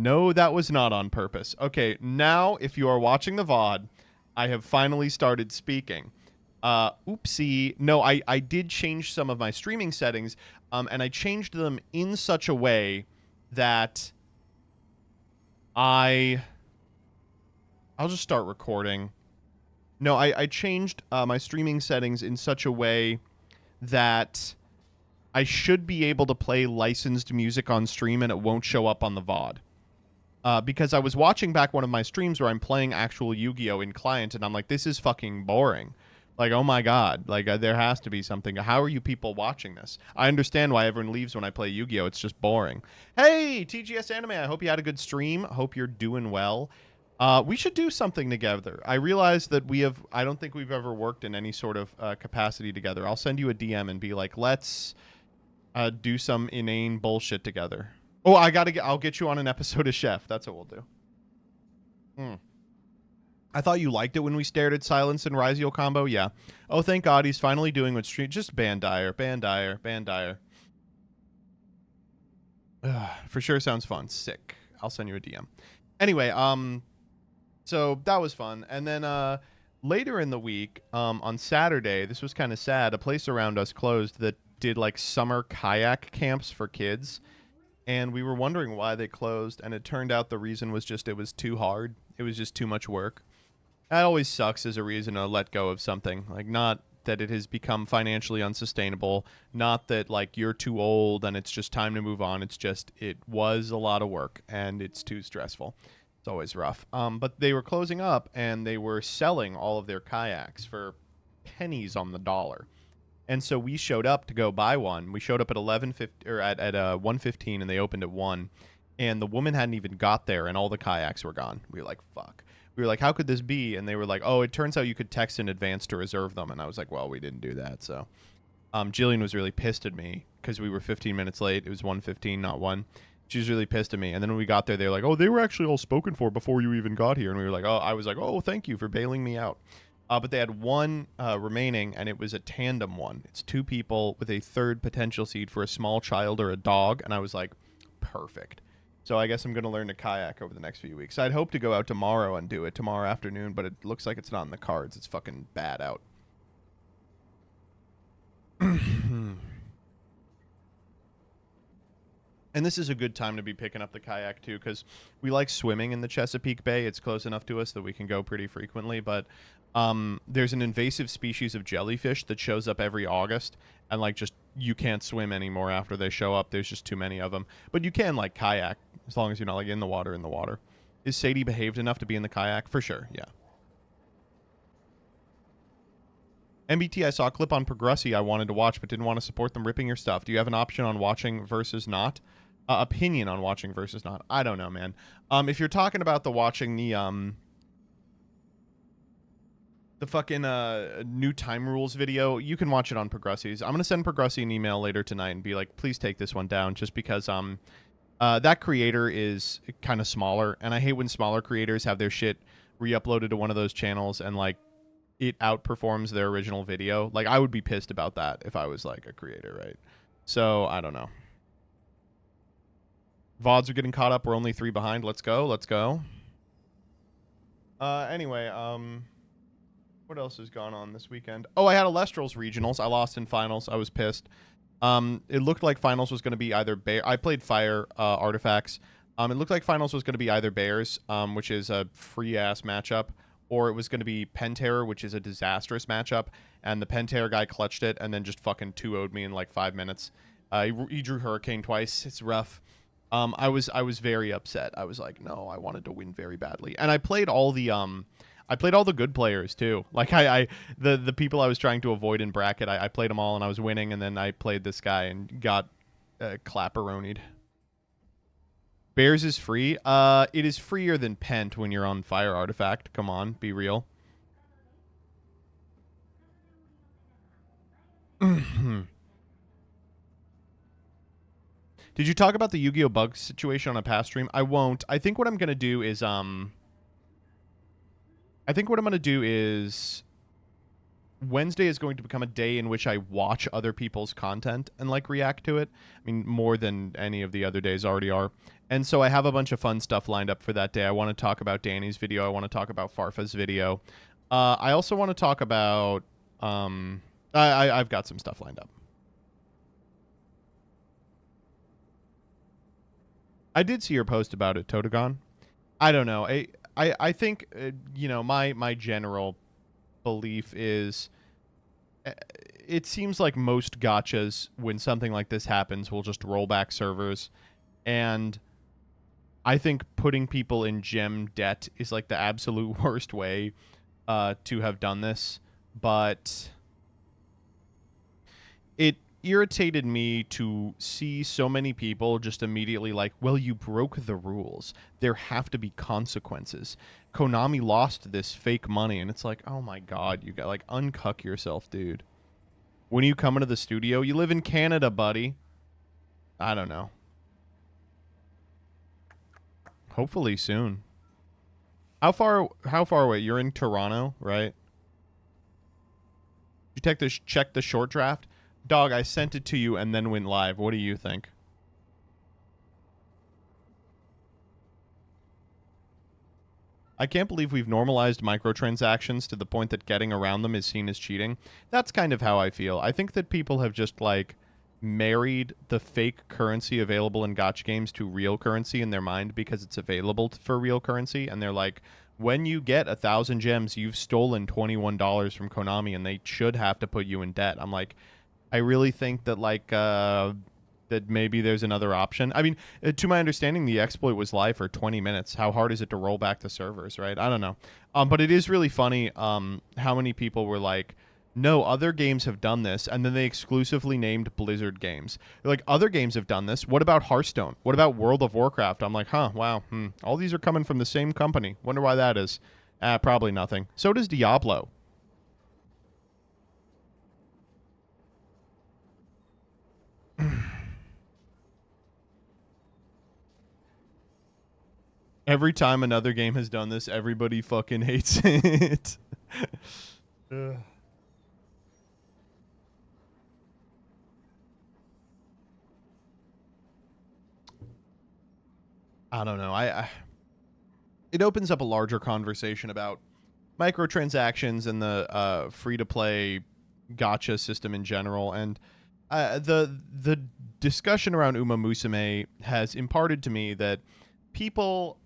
No, that was not on purpose. Okay, now if you are watching the VOD, I have finally started speaking. Oopsie. No, I did change some of my streaming settings, and I changed them in such a way that I'll just start recording. No, I changed my streaming settings in such a way that I should be able to play licensed music on stream and it won't show up on the VOD. Because I was watching back one of my streams where I'm playing actual Yu-Gi-Oh! In client, and I'm like, this is fucking boring. Like, oh my god, like there has to be something. How are you people watching this? I understand why everyone leaves when I play Yu-Gi-Oh! It's just boring. Hey, TGS Anime, I hope you had a good stream. Hope you're doing well. We should do something together. I realize that I don't think we've ever worked in any sort of capacity together. I'll send you a DM and be like, let's do some inane bullshit together. Oh, I'll get you on an episode of Chef. That's what we'll do. I thought you liked it when we stared at Silence and Ryziel combo. Yeah. Oh, thank God he's finally doing what stream. Just ban Dyer. For sure sounds fun. Sick. I'll send you a DM. Anyway, so that was fun. And then later in the week, on Saturday, this was kind of sad. A place around us closed that did like summer kayak camps for kids. And we were wondering why they closed. And it turned out the reason was just it was too hard. It was just too much work. That always sucks as a reason to let go of something. Like, not that it has become financially unsustainable, not that, like, you're too old and it's just time to move on. It's just, it was a lot of work and it's too stressful. It's always rough. But they were closing up and they were selling all of their kayaks for pennies on the dollar. And so we showed up to go buy one. We showed up at 11:50 or at 1:15 and they opened at 1. And the woman hadn't even got there and all the kayaks were gone. We were like, fuck. We were like, how could this be? And they were like, oh, it turns out you could text in advance to reserve them. And I was like, well, we didn't do that. So Jillian was really pissed at me because we were 15 minutes late. It was 1:15, not 1. She was really pissed at me. And then when we got there, they were like, oh, they were actually all spoken for before you even got here. And we were like, oh, I was like, oh, thank you for bailing me out. But they had one remaining, and it was a tandem one. It's 2 people with a third potential seat for a small child or a dog. And I was like, perfect. So I guess I'm going to learn to kayak over the next few weeks. I'd hope to go out tomorrow and do it tomorrow afternoon, but it looks like it's not in the cards. It's fucking bad out. And this is a good time to be picking up the kayak, too, because we like swimming in the Chesapeake Bay. It's close enough to us that we can go pretty frequently. But there's an invasive species of jellyfish that shows up every August. And, like, just you can't swim anymore after they show up. There's just too many of them. But you can, like, kayak as long as you're not, like, in the water. Is Sadie behaved enough to be in the kayak? For sure, yeah. MBT, I saw a clip on Progressi I wanted to watch but didn't want to support them ripping your stuff. Do you have an option on watching versus not? Opinion on watching versus not? I don't know, man. If you're talking about watching the fucking new time rules video, you can watch it on Progressi's. I'm going to send Progressi an email later tonight and be like, please take this one down, just because that creator is kind of smaller, and I hate when smaller creators have their shit re-uploaded to one of those channels and, like, it outperforms their original video. Like, I would be pissed about that if I was, like, a creator, right? So, I don't know. VODs are getting caught up. We're only 3 behind. Let's go. Anyway, what else has gone on this weekend? Oh, I had Alestral's regionals. I lost in finals. I was pissed. It looked like finals was going to be either Bear. I played Fire Artifacts. It looked like finals was going to be either Bears, which is a free-ass matchup, or it was going to be Penterror, which is a disastrous matchup, and the Penterror guy clutched it and then just fucking 2-0'd me in like 5 minutes. He drew Hurricane twice. It's rough. I was very upset. I was like, no, I wanted to win very badly. And I played all the good players too. Like the people I was trying to avoid in bracket, I played them all and I was winning, and then I played this guy and got clapperonied. Bears is free. It is freer than Pent when you're on Fire Artifact. Come on, be real. Did you talk about the Yu-Gi-Oh! Bug situation on a past stream? I won't. I think what I'm going to do is Wednesday is going to become a day in which I watch other people's content and, like, react to it. I mean, more than any of the other days already are. And so I have a bunch of fun stuff lined up for that day. I want to talk about Danny's video. I want to talk about Farfa's video. I also want to talk about. I've got some stuff lined up. I did see your post about it, Totagon. I don't know. I think my general belief is it seems like most gotchas when something like this happens will just roll back servers, and I think putting people in gem debt is like the absolute worst way to have done this, but it irritated me to see so many people just immediately like, well, you broke the rules. There have to be consequences. Konami lost this fake money, and it's like, oh my god, you got like uncuck yourself, dude. When are you coming to the studio? You live in Canada, buddy. I don't know. Hopefully soon. How far away? You're in Toronto, right? You check the short draft? Dog, I sent it to you and then went live. What do you think? I can't believe we've normalized microtransactions to the point that getting around them is seen as cheating. That's kind of how I feel. I think that people have just, like, married the fake currency available in gotcha games to real currency in their mind because it's available for real currency, and they're like, when you get 1,000 gems, you've stolen $21 from Konami, and they should have to put you in debt. I'm like, I really think that, like, that maybe there's another option. I mean, to my understanding, the exploit was live for 20 minutes. How hard is it to roll back the servers, right? I don't know. But it is really funny how many people were like, no, other games have done this, and then they exclusively named Blizzard games. They're like, other games have done this. What about Hearthstone? What about World of Warcraft? I'm like, huh, wow. All these are coming from the same company. Wonder why that is. Probably nothing. So does Diablo. Every time another game has done this, everybody fucking hates it. I don't know. It opens up a larger conversation about microtransactions and the free-to-play gotcha system in general, and the discussion around Uma Musume has imparted to me that people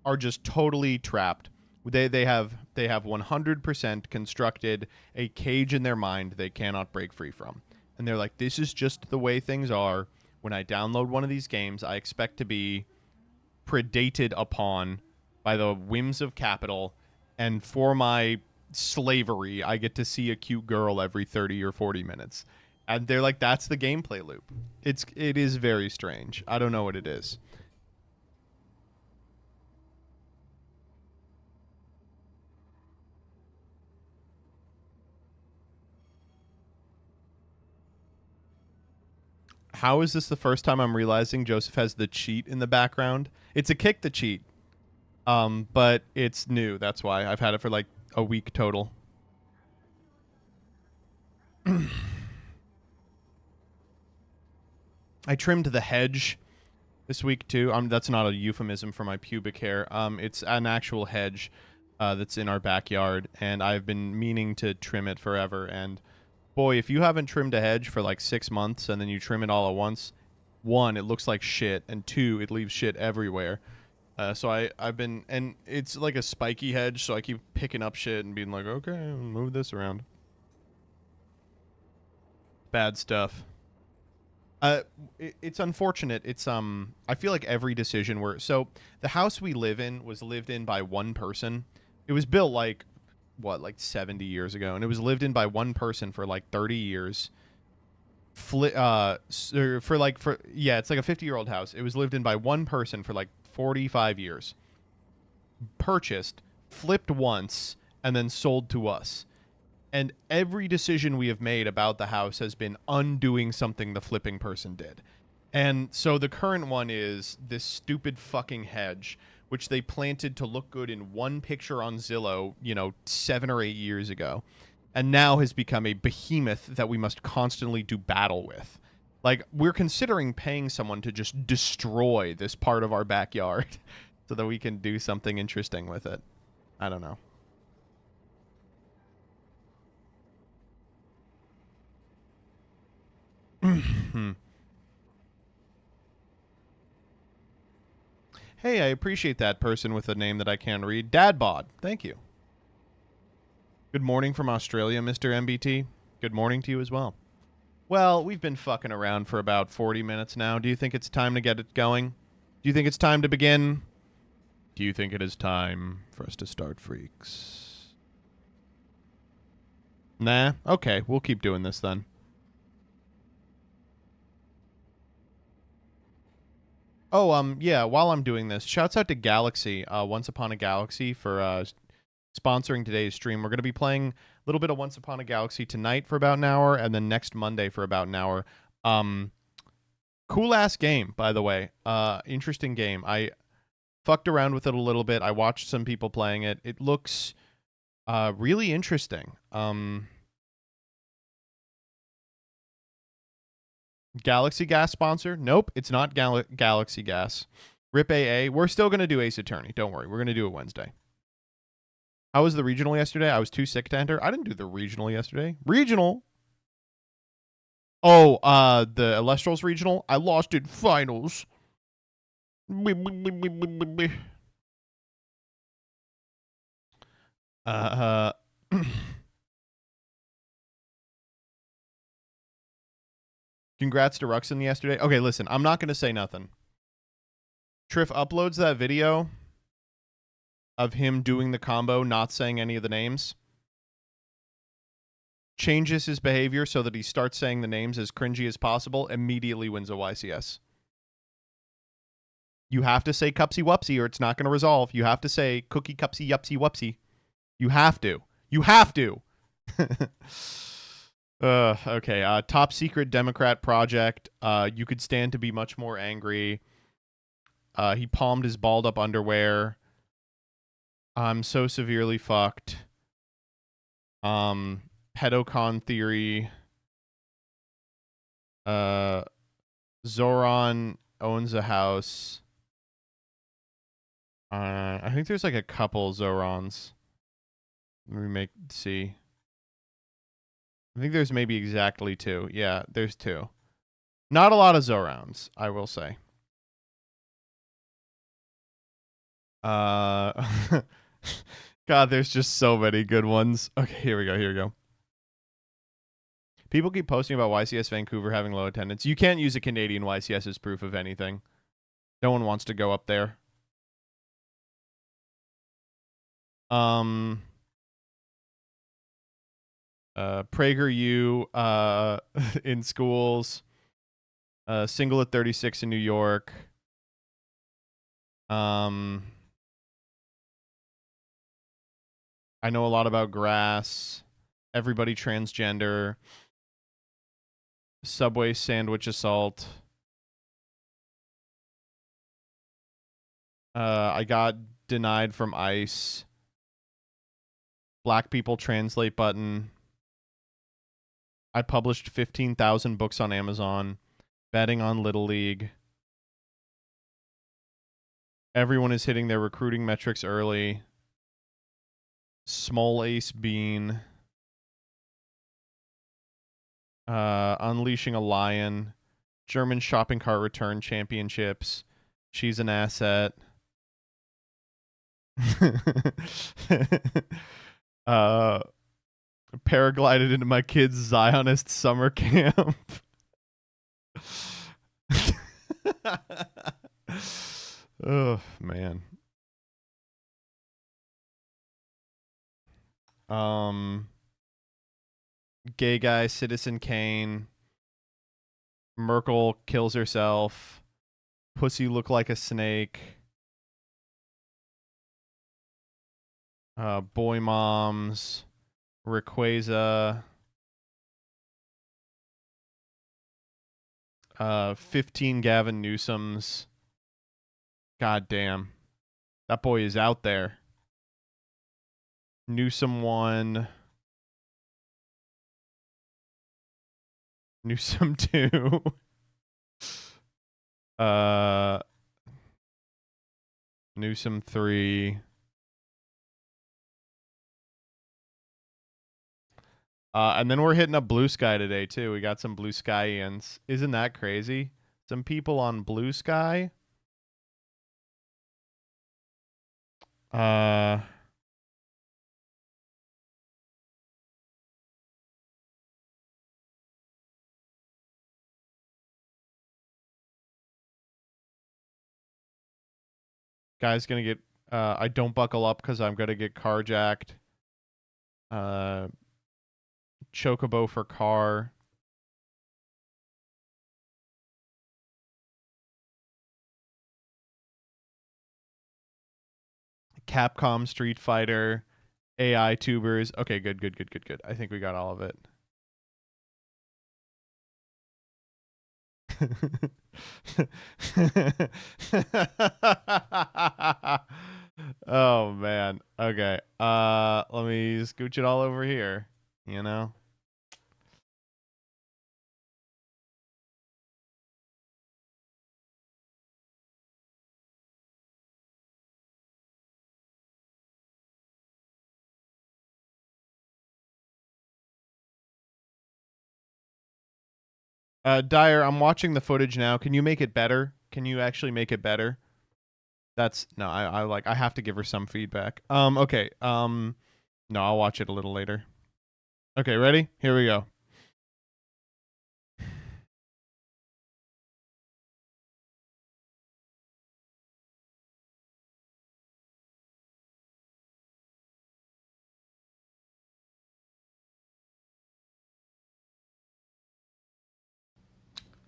are just totally trapped. They have 100% constructed a cage in their mind they cannot break free from. And they're like, this is just the way things are. When I download one of these games, I expect to be predated upon by the whims of capital, and for my slavery, I get to see a cute girl every 30 or 40 minutes. And they're like, that's the gameplay loop. It is very strange. I don't know what it is. How is this the first time I'm realizing Joseph has the cheat in the background? It's a kick the cheat. But it's new. That's why I've had it for like a week total. I trimmed the hedge this week too. That's not a euphemism for my pubic hair. It's an actual hedge that's in our backyard, and I've been meaning to trim it forever. And boy, if you haven't trimmed a hedge for like 6 months and then you trim it all at once, one, it looks like shit, and two, it leaves shit everywhere. So I've been, and it's like a spiky hedge, so I keep picking up shit and being like, okay, move this around. Bad stuff. It's unfortunate. It's I feel like every decision so the house we live in was lived in by one person. It was built like 70 years ago, and it was lived in by one person for like 30 years. It's like a 50-year-old house. It was lived in by one person for like 45 years. Purchased, flipped once, and then sold to us. And every decision we have made about the house has been undoing something the flipping person did. And so the current one is this stupid fucking hedge, which they planted to look good in one picture on Zillow, 7 or 8 years ago, and now has become a behemoth that we must constantly do battle with. Like, we're considering paying someone to just destroy this part of our backyard so that we can do something interesting with it. I don't know. Hey, I appreciate that person with a name that I can't read. Dadbod. Thank you. Good morning from Australia, Mr. MBT. Good morning to you as well. Well, we've been fucking around for about 40 minutes now. Do you think it's time to get it going? Do you think it's time to begin? Do you think it is time for us to start, freaks? Nah? Okay, we'll keep doing this then. Oh, yeah, while I'm doing this, shouts out to Galaxy, Once Upon a Galaxy, for sponsoring today's stream. We're going to be playing a little bit of Once Upon a Galaxy tonight for about an hour, and then next Monday for about an hour. Cool ass game, by the way. Interesting game. I fucked around with it a little bit. I watched some people playing it. It looks really interesting. Galaxy Gas sponsor? Nope, it's not Galaxy Gas. RIP AA. We're still going to do Ace Attorney. Don't worry. We're going to do it Wednesday. How was the regional yesterday? I was too sick to enter. I didn't do the regional yesterday. Regional? Oh, the Elestrals regional? I lost in finals. Congrats to Ruxin yesterday. Okay, listen, I'm not going to say nothing. Triff uploads that video of him doing the combo, not saying any of the names. Changes his behavior so that he starts saying the names as cringy as possible, immediately wins a YCS. You have to say Cupsy Wupsy or it's not going to resolve. You have to say Cookie Cupsy Yupsy Wupsy. You have to. You have to. Okay. Top secret Democrat project. You could stand to be much more angry. He palmed his balled up underwear. I'm so severely fucked. Pedocon theory. Zoran owns a house. I think there's like a couple Zorons. Let me see. I think there's maybe exactly 2. Yeah, there's 2. Not a lot of Zorons, I will say. God, there's just so many good ones. Okay, here we go. People keep posting about YCS Vancouver having low attendance. You can't use a Canadian YCS as proof of anything. No one wants to go up there. PragerU in schools. Single at 36 in New York. I know a lot about grass. Everybody transgender. Subway sandwich assault. I got denied from ICE. Black people translate button. I published 15,000 books on Amazon. Betting on Little League. Everyone is hitting their recruiting metrics early. Small Ace Bean. Unleashing a Lion. German shopping cart return championships. She's an asset. Paraglided into my kid's Zionist summer camp. Oh, man. Gay guy, Citizen Kane. Merkel kills herself. Pussy look like a snake. Boy moms. Rayquaza. 15 Gavin Newsoms. God damn. That boy is out there. Newsom 1. Newsom 2. Uh, Newsom 3. And then we're hitting up Blue Sky today too. We got some Blue Skyans. Isn't that crazy? Some people on Blue Sky. Uh, Guy's gonna get. I don't buckle up because I'm gonna get carjacked. Uh, Chocobo for car. Capcom Street Fighter. AI tubers. Okay, good. I think we got all of it. Oh man. Okay. Let me scooch it all over here. You know. Dyer, I'm watching the footage now. Can you make it better? Can you actually make it better? That's no, I have to give her some feedback. Okay. No, I'll watch it a little later. Okay, ready? Here we go.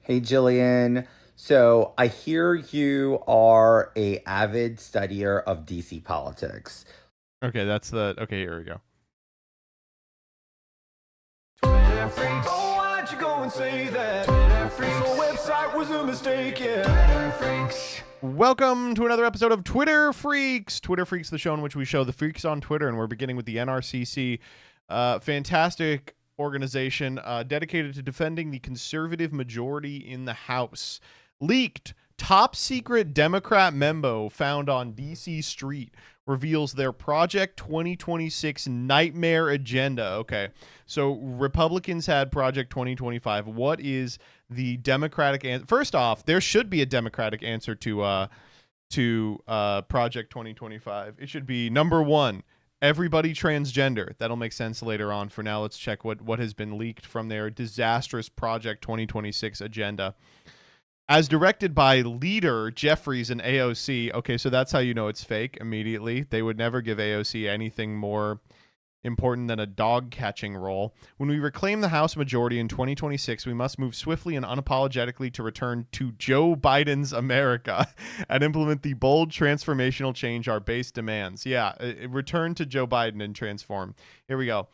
Hey Jillian, so I hear you are a avid studier of DC politics. Okay, that's the okay, here we go. Twitter freaks. Oh, why'd you go and say that? Twitter freaks. The website was a mistake, yeah. Twitter freaks. Welcome to another episode of Twitter Freaks. Twitter Freaks, the show in which we show the freaks on Twitter, and we're beginning with the NRCC. Fantastic organization dedicated to defending the conservative majority in the House. Leaked top secret Democrat memo found on DC Street reveals their Project 2026 nightmare agenda. Okay, so Republicans had Project 2025. What is the Democratic answer? First off, there should be a Democratic answer to Project 2025. It should be number one, everybody transgender. That'll make sense later on. For now, let's check what has been leaked from their disastrous Project 2026 agenda. As directed by leader Jeffries and AOC. Okay, so that's how you know it's fake immediately. They would never give AOC anything more important than a dog catching role. When we reclaim the House majority in 2026, we must move swiftly and unapologetically to return to Joe Biden's America and implement the bold transformational change our base demands. Yeah, return to Joe Biden and transform. Here we go.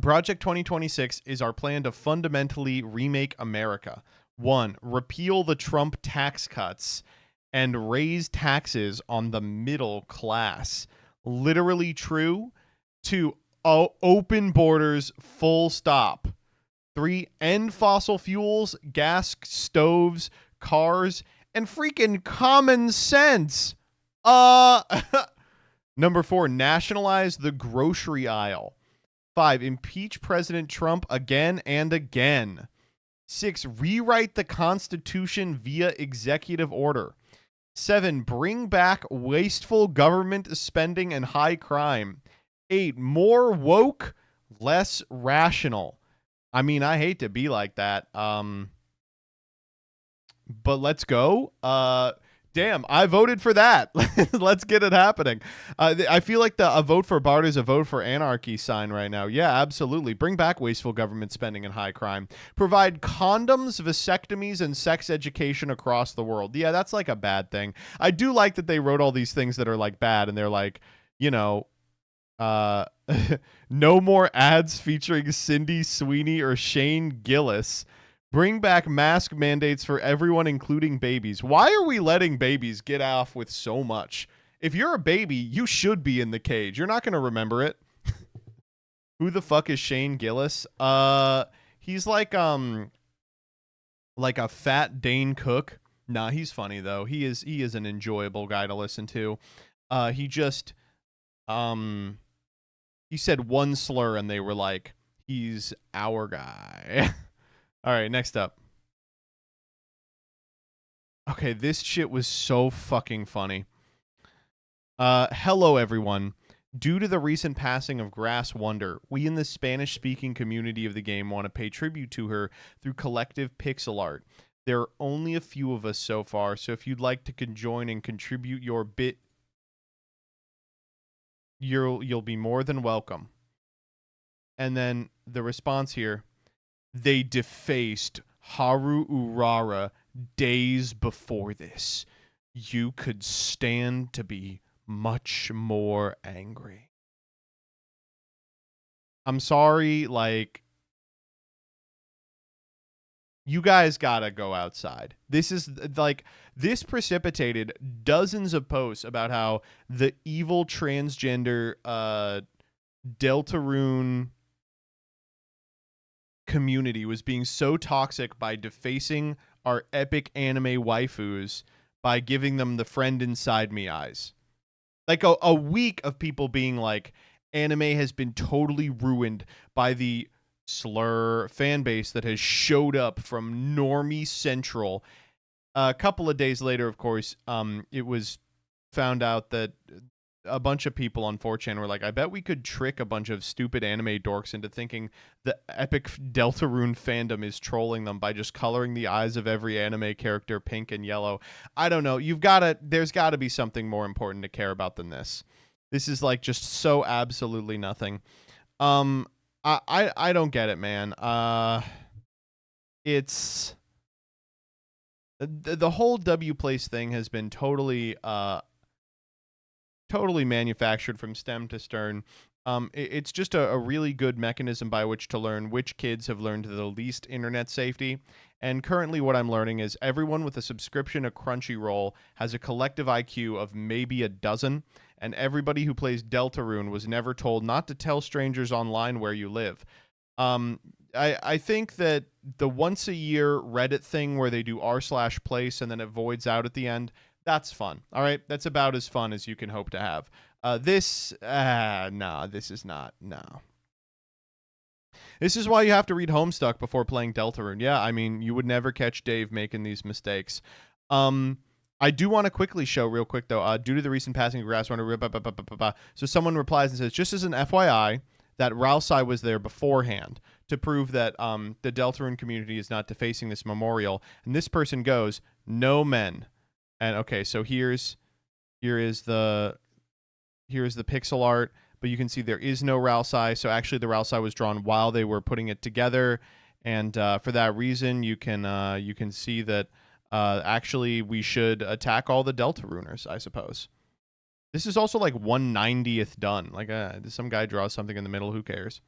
Project 2026 is our plan to fundamentally remake America. 1. Repeal the Trump tax cuts and raise taxes on the middle class. Literally true. 2. Open borders, full stop. 3. End fossil fuels, gas stoves, cars, and freaking common sense. Number 4. Nationalize the grocery aisle. 5. Impeach President Trump again and again. 6. Rewrite the Constitution via executive order. 7. Bring back wasteful government spending and high crime. 8. More woke, less rational. I mean, I hate to be like that. But let's go. Damn, I voted for that. Let's get it happening. I feel like a vote for Bart is a vote for anarchy sign right now. Yeah, absolutely. Bring back wasteful government spending and high crime. Provide condoms, vasectomies, and sex education across the world. Yeah, that's like a bad thing. I do like that they wrote all these things that are like bad, and they're like, you know, no more ads featuring Cindy Sweeney or Shane Gillis. Bring back mask mandates for everyone, including babies. Why are we letting babies get off with so much? If you're a baby, you should be in the cage. You're not going to remember it. Who the fuck is Shane Gillis? He's like like a fat Dane Cook. Nah, he's funny though. He is an enjoyable guy to listen to. He just he said one slur and they were like, he's our guy. All right, next up. Okay, this shit was so fucking funny. Hello, everyone. Due to the recent passing of Grass Wonder, we in the Spanish-speaking community of the game want to pay tribute to her through collective pixel art. There are only a few of us so far, so if you'd like to join and contribute your bit, you'll be more than welcome. And then the response here, they defaced Haru Urara days before this. You could stand to be much more angry. I'm sorry, like, you guys gotta go outside. This is like, this precipitated dozens of posts about how the evil transgender Deltarune community was being so toxic by defacing our epic anime waifus by giving them the friend inside me eyes. Like a week of people being like, anime has been totally ruined by the slur fan base that has showed up from Normie Central. A couple of days later, of course, it was found out that a bunch of people on 4chan were like, I bet we could trick a bunch of stupid anime dorks into thinking the epic Deltarune fandom is trolling them by just coloring the eyes of every anime character pink and yellow. I don't know. There's got to be something more important to care about than this. This is like just so absolutely nothing. I don't get it, man. It's the whole W Place thing has been totally manufactured from stem to stern. It's just a really good mechanism by which to learn which kids have learned the least internet safety. And currently what I'm learning is everyone with a subscription to Crunchyroll has a collective IQ of maybe a dozen, and everybody who plays Deltarune was never told not to tell strangers online where you live. I think that the once a year Reddit thing where they do r/place and then it voids out at the end, that's fun. All right. That's about as fun as you can hope to have. This is not. No. This is why you have to read Homestuck before playing Deltarune. Yeah, I mean, you would never catch Dave making these mistakes. I do want to quickly show real quick, though, due to the recent passing of Grass Runner, so someone replies and says, just as an FYI, that Ralsei was there beforehand to prove that the Deltarune community is not defacing this memorial. And this person goes, no men. And okay, so here is the pixel art, but you can see there is no Ralsei. So actually, the Ralsei was drawn while they were putting it together, and for that reason, you can see that actually we should attack all the Deltaruners, I suppose. This is also like 1/90th done. Like some guy draws something in the middle. Who cares?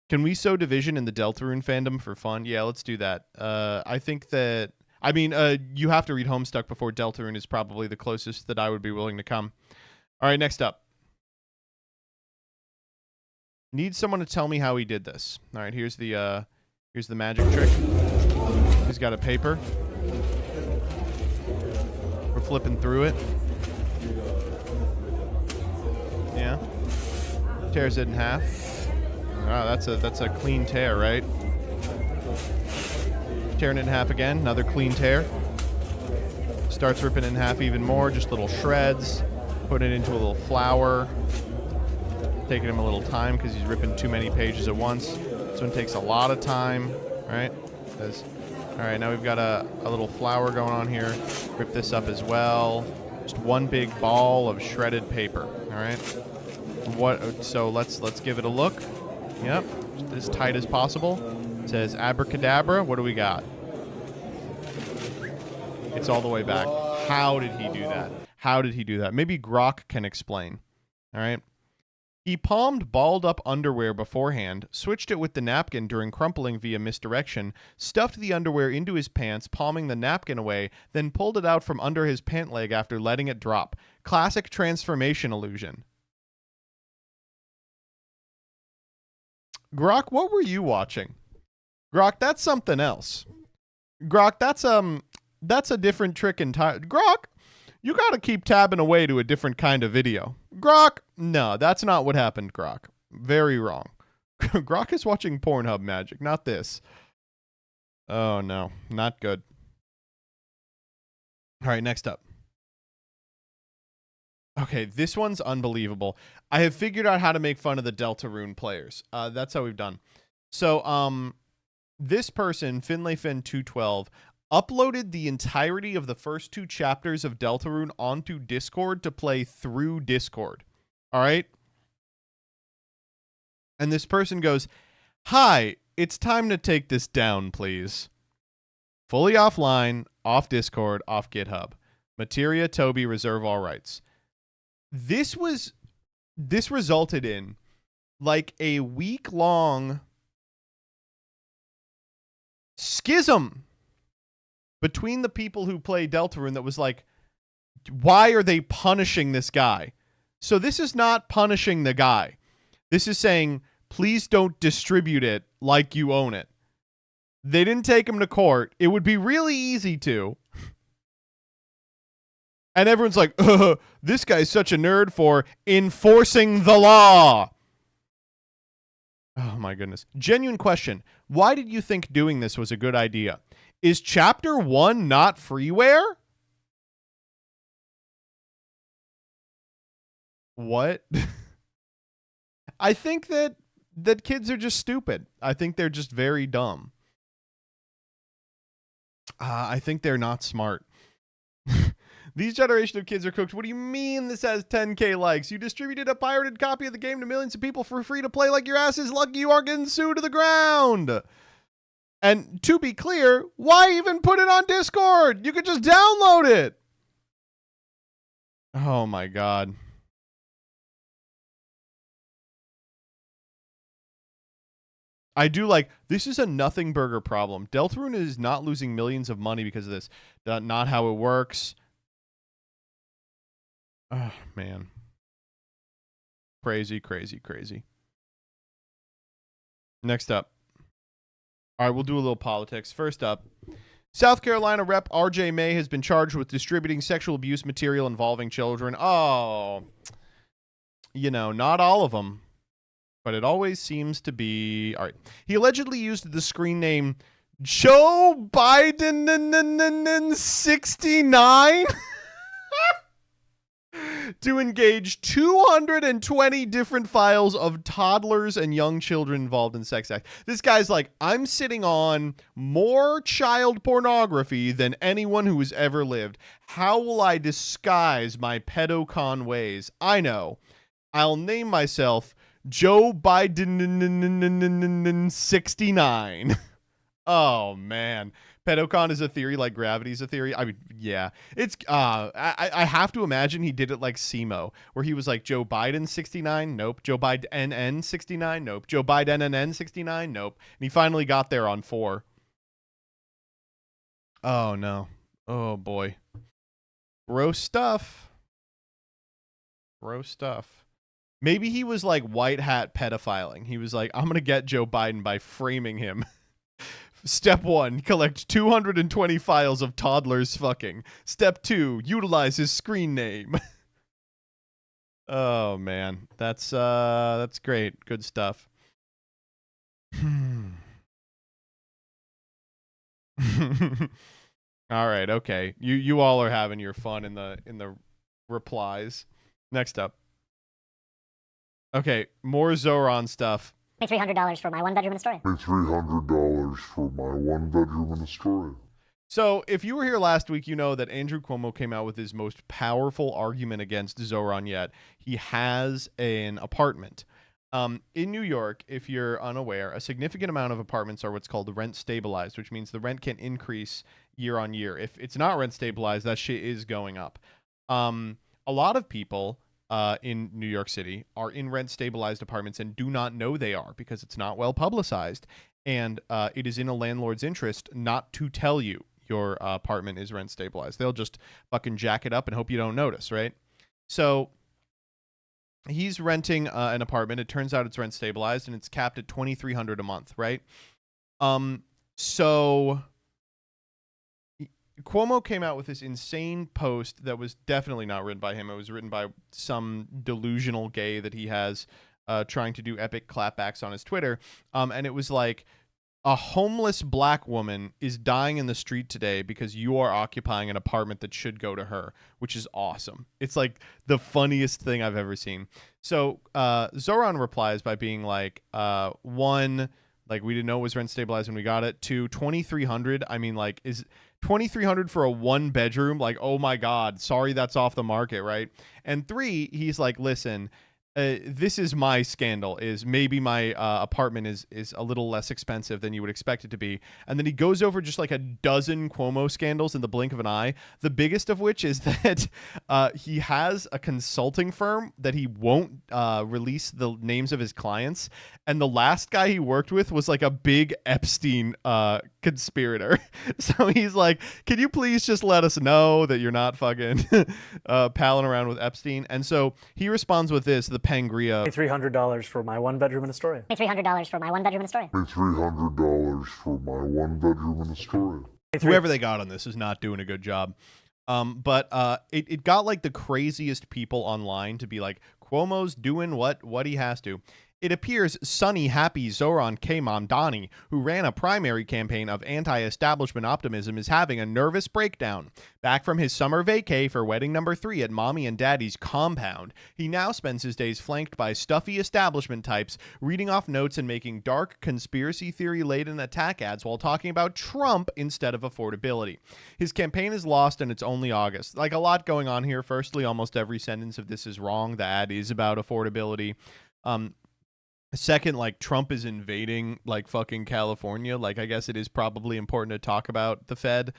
Can we sow division in the Deltarune fandom for fun? Yeah, let's do that. I think that. I mean, you have to read Homestuck before Deltarune is probably the closest that I would be willing to come. All right, next up. Need someone to tell me how he did this. All right, here's the magic trick. He's got a paper. We're flipping through it. Yeah. Tears it in half. Wow, that's a clean tear, right? Tearing it in half again, another clean tear. Starts ripping it in half even more, just little shreds. Putting it into a little flour. Taking him a little time because he's ripping too many pages at once. This one takes a lot of time, right? All right, now we've got a little flour going on here. Rip this up as well. Just one big ball of shredded paper, all right? So let's give it a look. Yep, just as tight as possible. It says abracadabra. What do we got? It's all the way back. How did he do that? How did he do that? Maybe Grok can explain. All right. He palmed balled up underwear beforehand, switched it with the napkin during crumpling via misdirection, stuffed the underwear into his pants, palming the napkin away, then pulled it out from under his pant leg after letting it drop. Classic transformation illusion. Grok, what were you watching? Grok, that's something else. Grok, that's a different trick entirely. Grok, you got to keep tabbing away to a different kind of video. Grok, no, that's not what happened, Grok. Very wrong. Grok is watching Pornhub magic, not this. Oh, no, not good. All right, next up. Okay, this one's unbelievable. I have figured out how to make fun of the Deltarune players. That's how we've done. So, this person, FinlayFin212, uploaded the entirety of the first 2 chapters of Deltarune onto Discord to play through Discord. All right? And this person goes, "Hi, it's time to take this down, please. Fully offline, off Discord, off GitHub. Materia, Toby, reserve all rights." This resulted in like a week-long schism between the people who play Deltarune that was like, why are they punishing this guy? So this is not punishing the guy. This is saying, please don't distribute it like you own it. They didn't take him to court. It would be really easy to. And everyone's like, this guy's such a nerd for enforcing the law. Oh, my goodness. Genuine question. Why did you think doing this was a good idea? Is Chapter 1 not freeware? What? I think that kids are just stupid. I think they're just very dumb. I think they're not smart. These generation of kids are cooked. What do you mean this has 10K likes? You distributed a pirated copy of the game to millions of people for free to play like your ass is lucky you aren't getting sued to the ground. And to be clear, why even put it on Discord? You could just download it. Oh my God. I do like, this is a nothing burger problem. Deltarune is not losing millions of money because of this. Not how it works. Oh, man. Crazy, crazy, crazy. Next up. All right, we'll do a little politics. First up, South Carolina Rep. RJ May has been charged with distributing sexual abuse material involving children. Oh, you know, not all of them, but it always seems to be. All right. He allegedly used the screen name Joe Biden 69 to engage 220 different files of toddlers and young children involved in sex acts. This guy's like, I'm sitting on more child pornography than anyone who has ever lived. How will I disguise my pedocon ways? I know. I'll name myself Joe Biden 69. Oh, man. Pedocon is a theory like gravity's a theory. I mean, yeah. It's I have to imagine he did it like SEMO, where he was like Joe Biden 69, nope. Joe Biden NN 69, nope. Joe Biden NN 69, nope. And he finally got there on 4. Oh no. Oh boy. Gross stuff. Gross stuff. Maybe he was like white hat pedophiling. He was like, I'm gonna get Joe Biden by framing him. Step 1, collect 220 files of toddlers fucking. Step 2, utilize his screen name. Oh man, that's great. Good stuff. All right, okay. You all are having your fun in the replies. Next up. Okay, more Zoran stuff. Pay $300 for my 1 bedroom in Astoria. Pay $300 for my 1 bedroom in Astoria. So, if you were here last week, you know that Andrew Cuomo came out with his most powerful argument against Zoran yet. He has an apartment. In New York, if you're unaware, a significant amount of apartments are what's called rent stabilized, which means the rent can increase year on year. If it's not rent stabilized, that shit is going up. A lot of people in New York City are in rent stabilized apartments and do not know they are because it's not well publicized. And it is in a landlord's interest not to tell you your apartment is rent stabilized. They'll just fucking jack it up and hope you don't notice, right? So he's renting an apartment. It turns out it's rent stabilized and it's capped at $2,300 a month, right? So Cuomo came out with this insane post that was definitely not written by him. It was written by some delusional gay that he has trying to do epic clapbacks on his Twitter. And it was like, a homeless black woman is dying in the street today because you are occupying an apartment that should go to her, which is awesome. It's like the funniest thing I've ever seen. So Zoran replies by being like, one, like, we didn't know it was rent stabilized when we got it. Two, 2,300. I mean, like, is 2,300 for a 1-bedroom? Like, oh my God, sorry, that's off the market, right? And three, he's like, listen, this is my scandal, is maybe my apartment is a little less expensive than you would expect it to be. And then he goes over just like a dozen Cuomo scandals in the blink of an eye, the biggest of which is that he has a consulting firm that he won't release the names of his clients. And the last guy he worked with was like a big Epstein conspirator. So he's like, can you please just let us know that you're not fucking palling around with Epstein? And so he responds with this, the Pangria. $300 for my 1-bedroom in Astoria. $300 for my 1-bedroom in Astoria. $300 for my 1-bedroom in Astoria. Whoever they got on this is not doing a good job. But it got like the craziest people online to be like, Cuomo's doing what he has to. It appears sunny, happy Zoran Mamdani, who ran a primary campaign of anti-establishment optimism, is having a nervous breakdown. Back from his summer vacay for wedding number 3 at Mommy and Daddy's compound, he now spends his days flanked by stuffy establishment types, reading off notes and making dark, conspiracy theory-laden attack ads while talking about Trump instead of affordability. His campaign is lost and it's only August. Like, a lot going on here. Firstly, almost every sentence of this is wrong. The ad is about affordability. Second, like, Trump is invading, like, fucking California. Like, I guess it is probably important to talk about the Fed.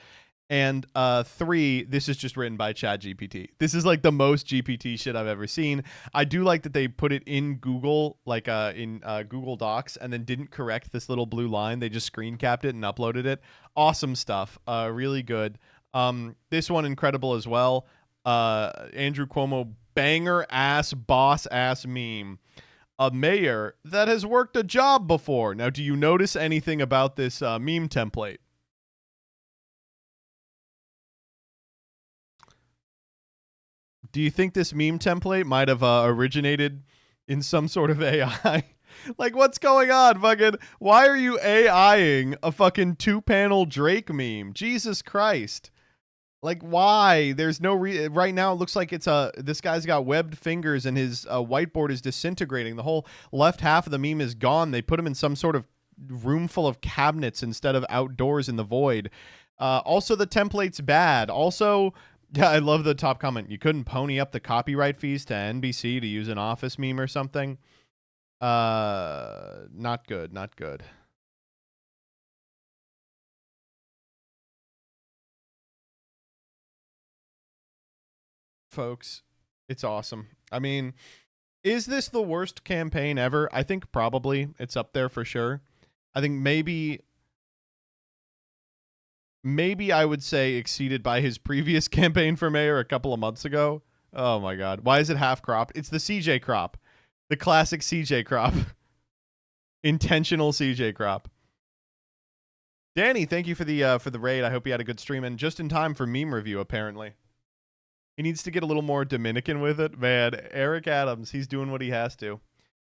And three, this is just written by ChatGPT. This is like the most GPT shit I've ever seen. I do like that they put it in Google, like in Google Docs, and then didn't correct this little blue line. They just screen capped it and uploaded it. Awesome stuff. Really good. This one incredible as well. Andrew Cuomo banger ass boss ass meme. A mayor that has worked a job before. Now, do you notice anything about this meme template? Do you think this meme template might have originated in some sort of AI? Like, what's going on? Fucking, why are you AIing a fucking 2-panel Drake meme? Jesus Christ. Like, why? There's no right now. It looks like it's this guy's got webbed fingers and his whiteboard is disintegrating. The whole left half of the meme is gone. They put him in some sort of room full of cabinets instead of outdoors in the void. Also, the template's bad. Also, yeah, I love the top comment. You couldn't pony up the copyright fees to NBC to use an Office meme or something. Not good. Not good. Folks, it's awesome. I mean, is this the worst campaign ever? I think probably it's up there for sure. I think maybe I would say exceeded by his previous campaign for mayor a couple of months ago. Oh my God. Why is it half cropped? It's the CJ crop. The classic CJ crop. Intentional CJ crop. Danny, thank you for the raid. I hope you had a good stream and just in time for meme review, apparently. He needs to get a little more Dominican with it. Man, Eric Adams, he's doing what he has to.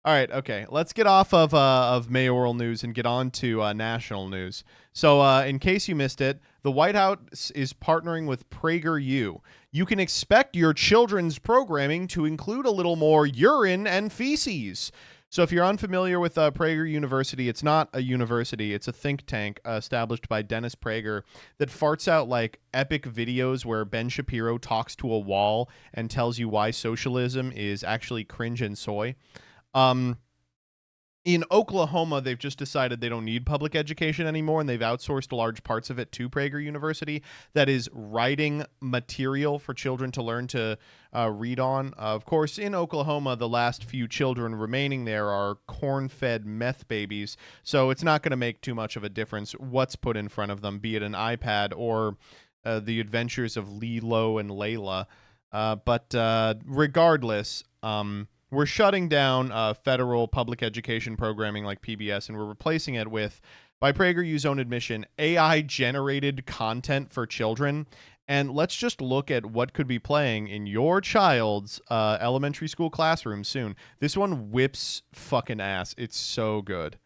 All right, okay. Let's get off of mayoral news and get on to national news. So in case you missed it, the White House is partnering with PragerU. You can expect your children's programming to include a little more urine and feces. So if you're unfamiliar with Prager University, it's not a university. It's a think tank established by Dennis Prager that farts out like epic videos where Ben Shapiro talks to a wall and tells you why socialism is actually cringe and soy. In Oklahoma, they've just decided they don't need public education anymore, and they've outsourced large parts of it to Prager University that is writing material for children to learn to read on. Of course, in Oklahoma, the last few children remaining there are corn-fed meth babies, so it's not going to make too much of a difference what's put in front of them, be it an iPad or the adventures of Lilo and Layla. But regardless, we're shutting down federal public education programming like PBS, and we're replacing it with by PragerU's own admission, AI-generated content for children. And let's just look at what could be playing in your child's elementary school classroom soon. This one whips fucking ass. It's so good.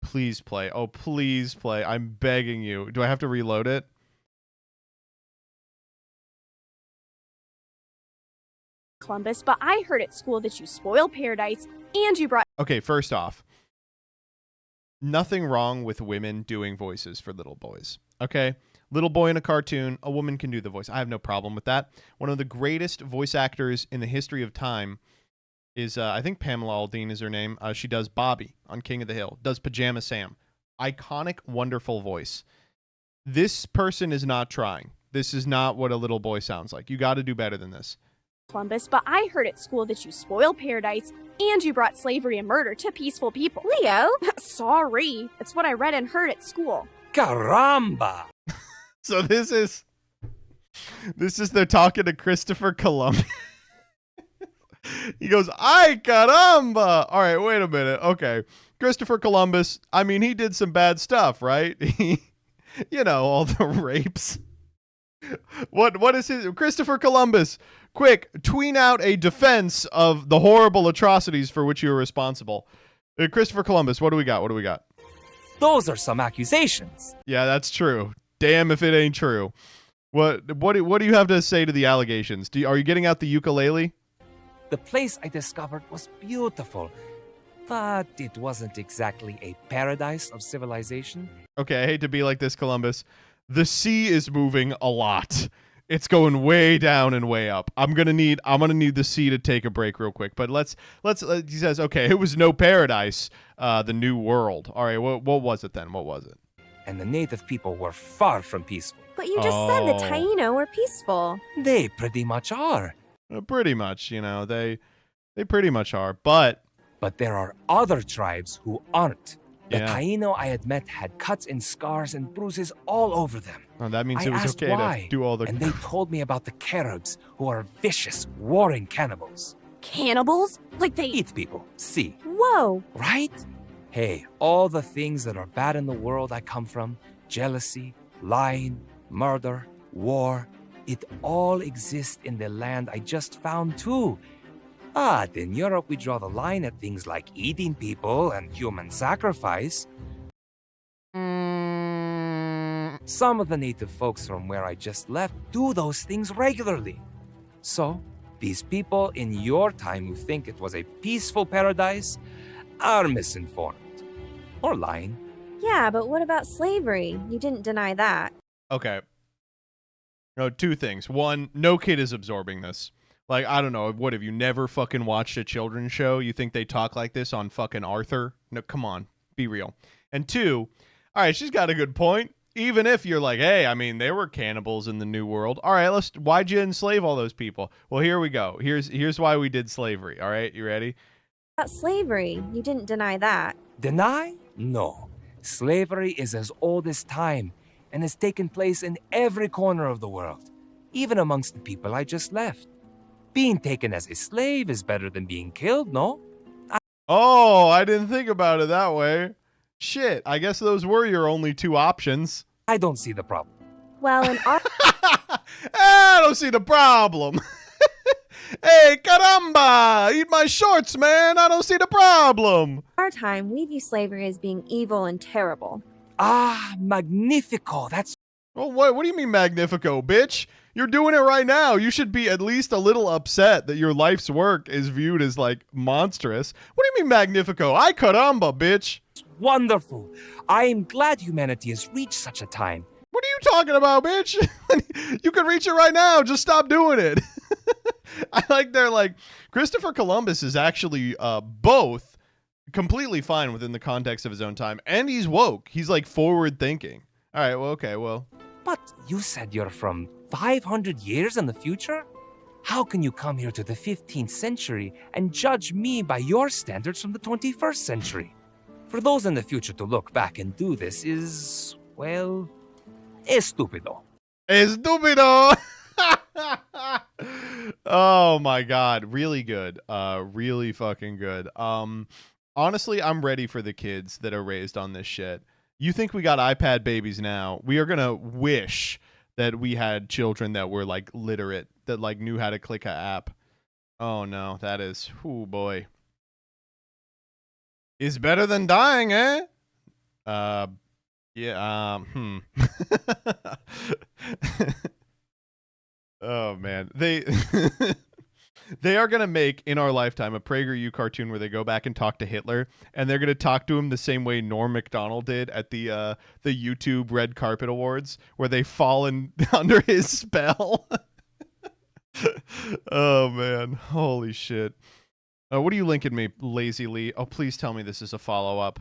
Please play. Oh, please play. I'm begging you. Do I have to reload it? Columbus, but I heard at school that you spoil paradise and you brought. Okay, first off, nothing wrong with women doing voices for little boys. Okay? Little boy in a cartoon, a woman can do the voice. I have no problem with that. One of the greatest voice actors in the history of time is, I think Pamela Aldine is her name. She does Bobby on King of the Hill, does Pajama Sam. Iconic, wonderful voice. This person is not trying. This is not what a little boy sounds like. You got to do better than this. Columbus, but I heard at school that you spoil paradise and you brought slavery and murder to peaceful people. Leo? Sorry. It's what I read and heard at school. Caramba! So this is they're talking to Christopher Columbus. He goes, "Ay caramba!" All right, wait a minute. Okay, Christopher Columbus. I mean, he did some bad stuff, right? You know, all the rapes. What is his Christopher Columbus? Quick, tween out a defense of the horrible atrocities for which you were responsible. Christopher Columbus, what do we got? What do we got? Those are some accusations. Yeah, that's true. Damn if it ain't true. What do you have to say to the allegations? Are you getting out the ukulele? The place I discovered was beautiful, but it wasn't exactly a paradise of civilization. Okay, I hate to be like this, Columbus. The sea is moving a lot. It's going way down and way up. I'm gonna need the sea to take a break real quick. But let's he says, okay, it was no paradise, the new world. All right, what was it then? What was it? And the native people were far from peaceful. But you just said the Taino were peaceful. They pretty much are. Pretty much, you know, they pretty much are. But there are other tribes who aren't. The Yeah. Taino I had met had cuts and scars and bruises all over them. oh, that means I it was asked okay why, to do all the. and they told me about the Caribs, who are vicious, warring cannibals. Cannibals? Like they Eat people, see, Whoa. right? Hey, all the things that are bad in the world I come from, jealousy, lying, murder, war, it all exists in the land I just found too. But in Europe, we draw the line at things like eating people and human sacrifice. Some of the native folks from where I just left do those things regularly. So, these people in your time who think it was a peaceful paradise are misinformed. Or lying. Yeah, but what about slavery? You didn't deny that. Okay. No, two things. One, no kid is absorbing this. Like, I don't know. What, have you never fucking watched a children's show? You think they talk like this on fucking Arthur? No, come on. Be real. And two, all right, she's got a good point. Even if you're like, hey, I mean, there were cannibals in the New World. All right, why'd you enslave all those people? Well, here we go. Here's why we did slavery. All right, you ready? About slavery. You didn't deny that. Deny? No. Slavery is as old as time and has taken place in every corner of the world, even amongst the people I just left. Being taken as a slave is better than being killed, no? Oh, I didn't think about it that way. Shit, I guess those were your only two options. I don't see the problem. Well, in our I don't see the problem. Hey, caramba! Eat my shorts, man! I don't see the problem. time, we view slavery as being evil and terrible. Ah, magnifico. That's Well, what do you mean magnifico, bitch? You're doing it right now. You should be at least a little upset that your life's work is viewed as, like, monstrous. What do you mean magnifico? Ay caramba, bitch. wonderful. I am glad humanity has reached such a time. What are you talking about, bitch? You can reach it right now. Just stop doing it. I like they're like, Christopher Columbus is actually both completely fine within the context of his own time, and he's woke. He's like forward thinking. All right, well, okay, well. But you said you're from 500 years in the future? How can you come here to the 15th century and judge me by your standards from the 21st century? For those in the future to look back and do this is, well, estúpido. Estúpido! Oh my god, really good. Really fucking good. Honestly, I'm ready for the kids that are raised on this shit. You think we got iPad babies now? We are gonna wish that we had children that were like literate, that like knew how to click a app. Oh no, that is, oh boy. Is better than dying, eh? Yeah, Oh man, they are gonna make in our lifetime a PragerU cartoon where they go back and talk to Hitler, and they're gonna talk to him the same way Norm Macdonald did at the YouTube Red Carpet Awards, where they fall under his spell. Oh man, holy shit! What are you linking me, Lazy Lee? Oh, please tell me this is a follow up.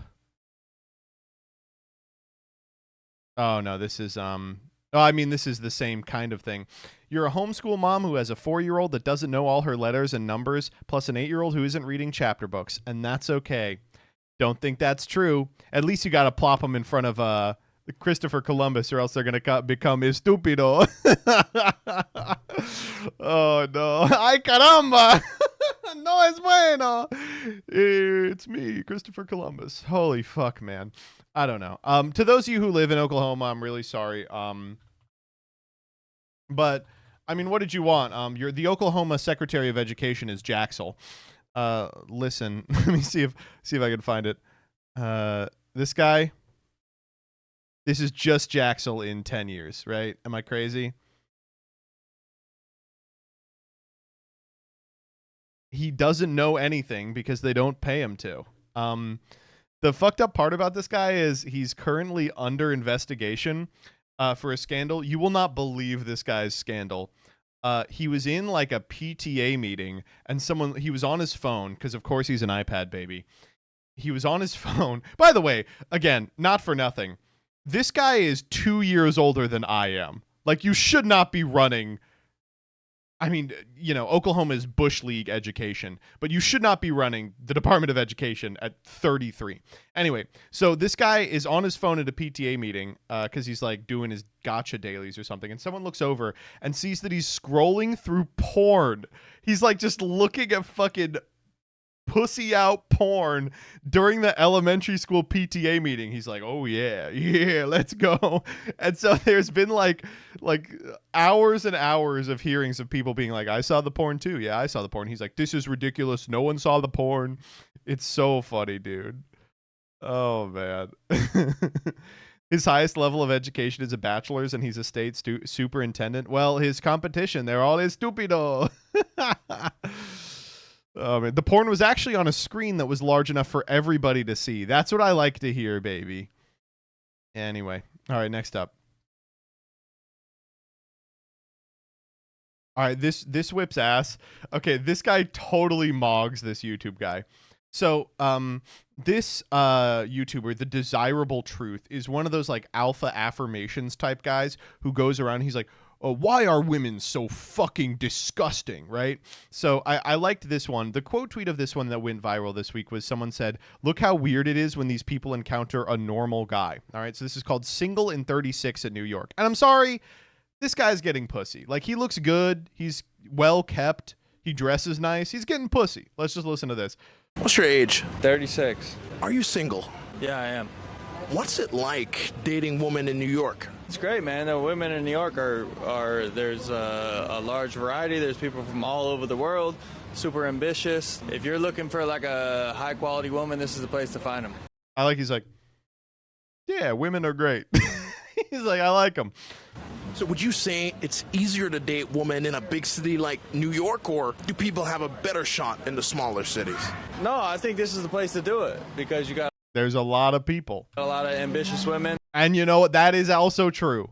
Oh no, this is Oh, I mean, this is the same kind of thing. You're a homeschool mom who has a 4-year-old that doesn't know all her letters and numbers, plus an 8-year-old who isn't reading chapter books, and that's okay. Don't think that's true. At least you got to plop them in front of Christopher Columbus, or else they're going to become estúpido. Oh, no. Ay, caramba. No es bueno. It's me, Christopher Columbus. Holy fuck, man. I don't know. To those of you who live in Oklahoma, I'm really sorry. But I mean, what did you want? You're the Oklahoma Secretary of Education is Jaxel. Listen, let me see if I can find it. This guy. This is just Jaxel in 10 years, right? Am I crazy? He doesn't know anything because they don't pay him to. The fucked up part about this guy is he's currently under investigation for a scandal. You will not believe this guy's scandal. He was in like a PTA meeting and he was on his phone because of course he's an iPad baby. He was on his phone. By the way, again, not for nothing. This guy is 2 years older than I am. Like, you should not be running. I mean, you know, Oklahoma's Bush League education, but you should not be running the Department of Education at 33. Anyway, so this guy is on his phone at a PTA meeting because he's like doing his gotcha dailies or something, and someone looks over and sees that he's scrolling through porn. He's like just looking at fucking pussy out porn during the elementary school PTA meeting. He's like, oh yeah, let's go. And so there's been like hours and hours of hearings of people being like, I saw the porn too. Yeah, I saw the porn. He's like, this is ridiculous. No one saw the porn. It's so funny, dude. Oh man. His highest level of education is a bachelor's and he's a state superintendent. Well, his competition, they're all estupido. Oh, man. The porn was actually on a screen that was large enough for everybody to see. That's what I like to hear, baby. Anyway. All right, next up. All right, this whips ass. Okay, this guy totally mogs this YouTube guy. So, this YouTuber, The Desirable Truth, is one of those like alpha affirmations type guys who goes around, he's like, why are women so fucking disgusting, right? So I liked this one. The quote tweet of this one that went viral this week was someone said, look how weird it is when these people encounter a normal guy. All right, so this is called Single in 36 in New York. And I'm sorry, this guy's getting pussy. Like, he looks good. He's well kept. He dresses nice. He's getting pussy. Let's just listen to this. What's your age? 36. Are you single? Yeah, I am. What's it like dating women in New York? It's great, man. The women in New York are there's a large variety. There's people from all over the world, super ambitious. If you're looking for like a high quality woman, this is the place to find them. He's like, yeah, women are great. He's like, I like them. So would you say it's easier to date women in a big city like New York, or do people have a better shot in the smaller cities? No, I think this is the place to do it because you got there's a lot of people. A lot of ambitious women. And you know what? That is also true.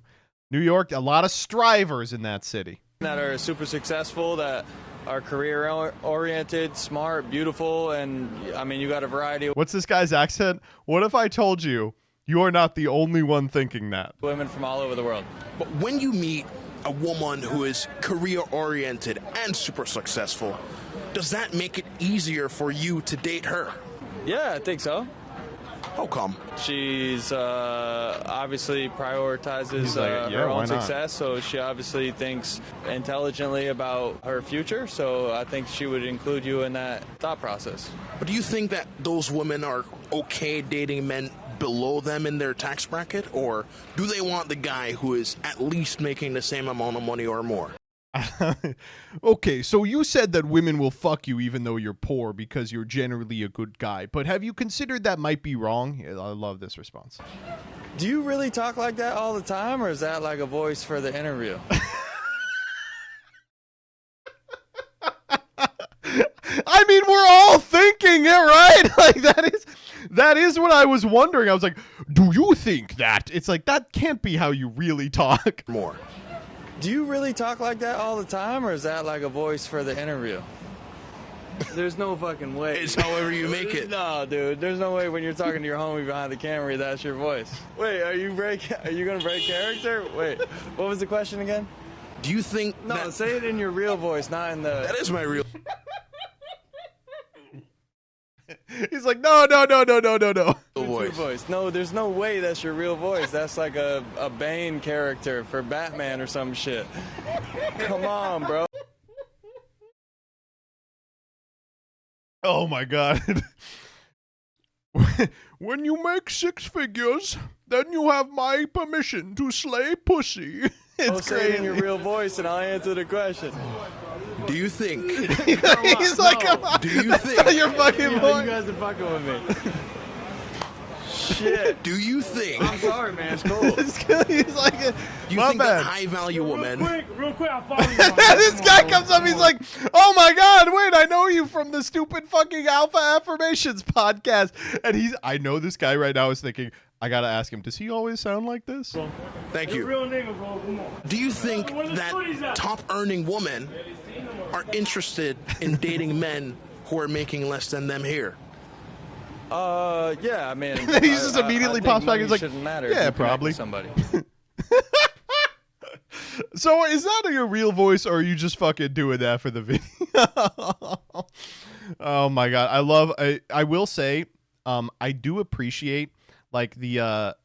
New York, a lot of strivers in that city. That are super successful, that are career-oriented, smart, beautiful, and, I mean, you got a variety of... What's this guy's accent? What if I told you you are not the only one thinking that? Women from all over the world. But when you meet a woman who is career-oriented and super successful, does that make it easier for you to date her? Yeah, I think so. How come? She's obviously prioritizes her why own not? success, so she obviously thinks intelligently about her future, so I think she would include you in that thought process. But do you think that those women are okay dating men below them in their tax bracket, or do they want the guy who is at least making the same amount of money or more? Okay, so you said that women will fuck you even though you're poor because you're generally a good guy, but have you considered that might be wrong? Yeah, I love this response. Do you really talk like that all the time, or is that like a voice for the interview? I mean, we're all thinking it, right? Like that is what I was wondering. I was like, do you think that? It's like, that can't be how you really talk. More. Do you really talk like that all the time, or is that like a voice for the interview? There's no fucking way. It's however you make it. No, dude. There's no way when you're talking to your homie behind the camera, that's your voice. Wait, are you gonna break character? Wait, what was the question again? Do you think No, say it in your real voice, not in the... that is my real... He's like, no. voice. No, there's no way that's your real voice. That's like a Bane character for Batman or some shit. Come on, bro. Oh my god. When you make 6 figures, then you have my permission to slay pussy. It's Say it in your real voice and I'll answer the question. Do you think... He's like, come on. Do you That's think... not your fucking You voice. guys are fucking with me. Shit. Do you think... I'm sorry, man. It's cool. He's like, Do you my think bad. that high-value woman... Real quick, I'll follow you. This guy comes up, he's like, oh my god, wait, I know you from the stupid fucking Alpha Affirmations podcast. And I know this guy right now is thinking, I gotta ask him, does he always sound like this? Thank you. Real nigga, bro. Come on. Do you think that top-earning women are interested in dating men who are making less than them here? Yeah, I mean... He just immediately pops back and he's like, shouldn't matter yeah, if you connect probably. with somebody. So is that your real voice, or are you just fucking doing that for the video? Oh my god, I will say, I do appreciate like the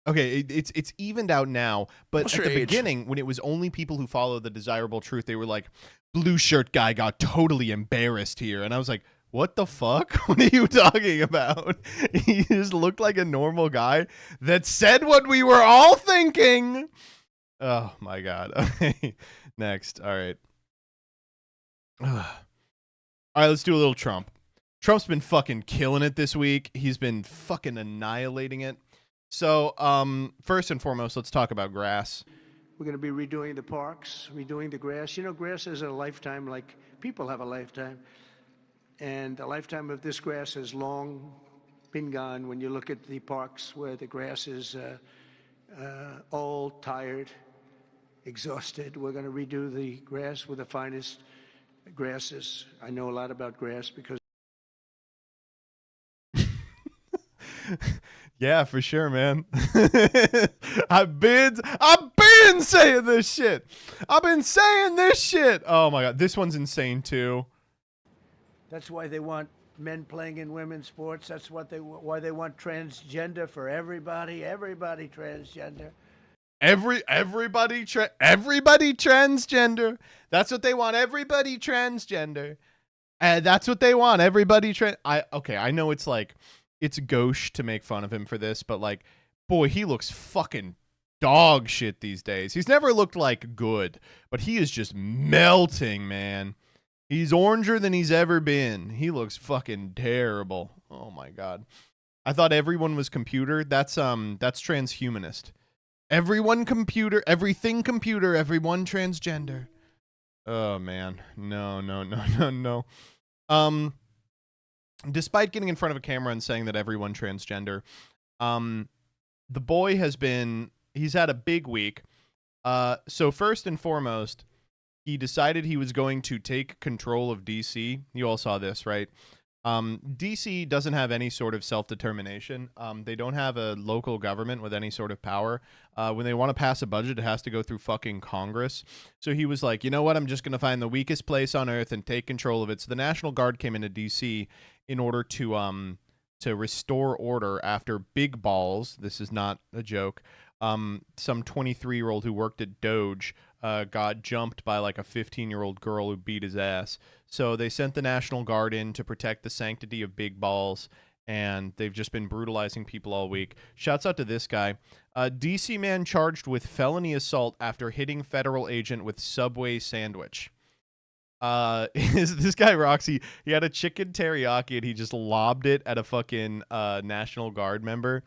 okay, it's evened out now, but What's at your the age? beginning, when it was only people who follow the desirable truth, they were like, blue shirt guy got totally embarrassed here, and I was like, what the fuck? What are you talking about? He just looked like a normal guy that said what we were all thinking. Oh my god. Okay. Next. All right. All right, let's do a little Trump. Trump's been fucking killing it this week. He's been fucking annihilating it. So, first and foremost, let's talk about grass. We're going to be redoing the parks, redoing the grass. You know, grass is a lifetime, like people have a lifetime. And the lifetime of this grass has long been gone when you look at the parks where the grass is old, tired, exhausted. We're going to redo the grass with the finest grasses. I know a lot about grass because... Yeah, for sure, man. I've been saying this shit. I've been saying this shit. Oh my god, this one's insane too. That's why they want men playing in women's sports. That's why they want transgender for everybody. Everybody transgender. Everybody transgender. That's what they want. Everybody transgender. That's what they want. Everybody okay, I know it's like it's gauche to make fun of him for this, but like, boy, he looks fucking dog shit these days. He's never looked like good, but he is just melting, man. He's oranger than he's ever been. He looks fucking terrible. Oh my god. I thought everyone was computer. That's transhumanist. Everyone computer, everything computer, everyone transgender. Oh man. No. Despite getting in front of a camera and saying that everyone transgender, the boy he's had a big week. So first and foremost, he decided he was going to take control of DC. You all saw this, right? DC doesn't have any sort of self-determination. They don't have a local government with any sort of power. When they want to pass a budget, it has to go through fucking Congress. So he was like, you know what? I'm just going to find the weakest place on earth and take control of it. So the National Guard came into DC in order to to restore order after Big Balls, this is not a joke, some 23-year-old who worked at Doge got jumped by like a 15-year-old girl who beat his ass. So they sent the National Guard in to protect the sanctity of Big Balls, and they've just been brutalizing people all week. Shouts out to this guy. DC man charged with felony assault after hitting federal agent with Subway sandwich. This guy Roxy, he had a chicken teriyaki and he just lobbed it at a fucking National Guard member,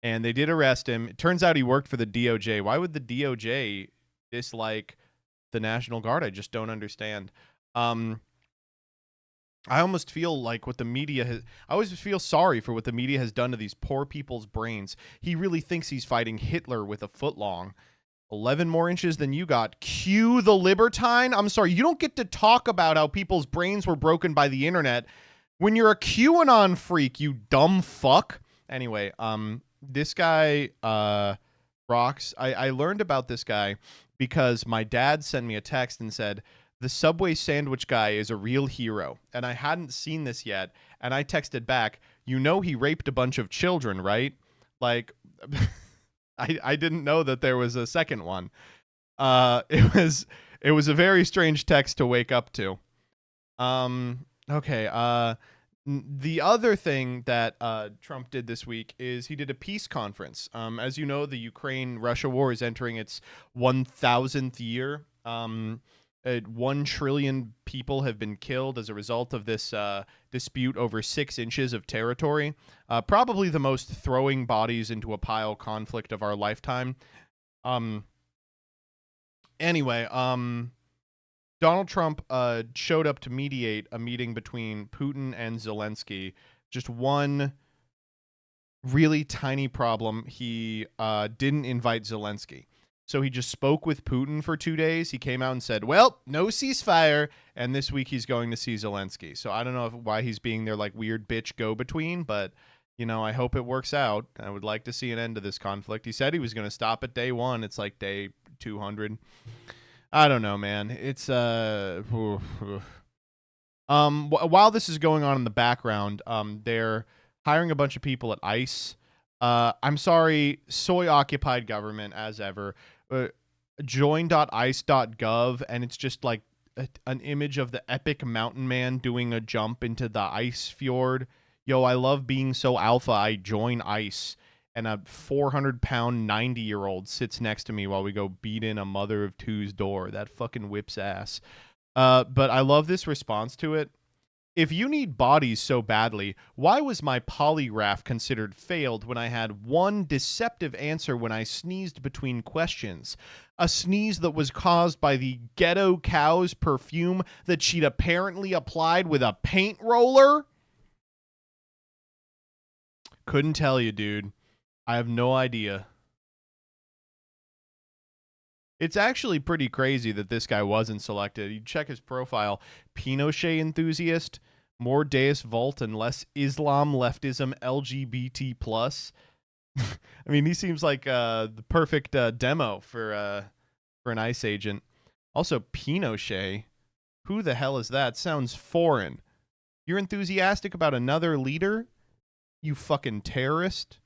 and they did arrest him. It turns out he worked for the DOJ. Why would the DOJ dislike the National Guard? I just don't understand. I almost feel like what the media has... I always feel sorry for what the media has done to these poor people's brains. He really thinks he's fighting Hitler with a footlong. 11 more inches than you got. Cue the libertine? I'm sorry, you don't get to talk about how people's brains were broken by the internet when you're a QAnon freak, you dumb fuck. Anyway, this guy, Rocks, I learned about this guy because my dad sent me a text and said, the Subway sandwich guy is a real hero. And I hadn't seen this yet. And I texted back, you know he raped a bunch of children, right? Like, I didn't know that there was a second one. It was a very strange text to wake up to. Okay. The other thing that Trump did this week is he did a peace conference. As you know, the Ukraine-Russia war is entering its 1,000th year. 1 trillion people have been killed as a result of this dispute over 6 inches of territory. Probably the most throwing bodies into a pile conflict of our lifetime. Anyway, Donald Trump showed up to mediate a meeting between Putin and Zelensky. Just one really tiny problem. He didn't invite Zelensky. So he just spoke with Putin for 2 days. He came out and said, well, no ceasefire. And this week he's going to see Zelensky. So I don't know why he's being their like weird bitch go-between, but, you know, I hope it works out. I would like to see an end to this conflict. He said he was going to stop at day 1. It's like day 200. I don't know, man. It's, while this is going on in the background, they're hiring a bunch of people at ICE. I'm sorry, soy-occupied government, as ever. Join.ice.gov, and it's just like an image of the epic mountain man doing a jump into the ice fjord. Yo, I love being so alpha, I join ICE, and a 400-pound 90-year-old sits next to me while we go beat in a mother of two's door. That fucking whips ass. But I love this response to it. If you need bodies so badly, why was my polygraph considered failed when I had one deceptive answer when I sneezed between questions? A sneeze that was caused by the ghetto cow's perfume that she'd apparently applied with a paint roller? Couldn't tell you, dude. I have no idea. It's actually pretty crazy that this guy wasn't selected. You check his profile. Pinochet enthusiast, more Deus Vult and less Islam, leftism, LGBT+. I mean, he seems like the perfect demo for an ICE agent. Also, Pinochet. Who the hell is that? Sounds foreign. You're enthusiastic about another leader? You fucking terrorist?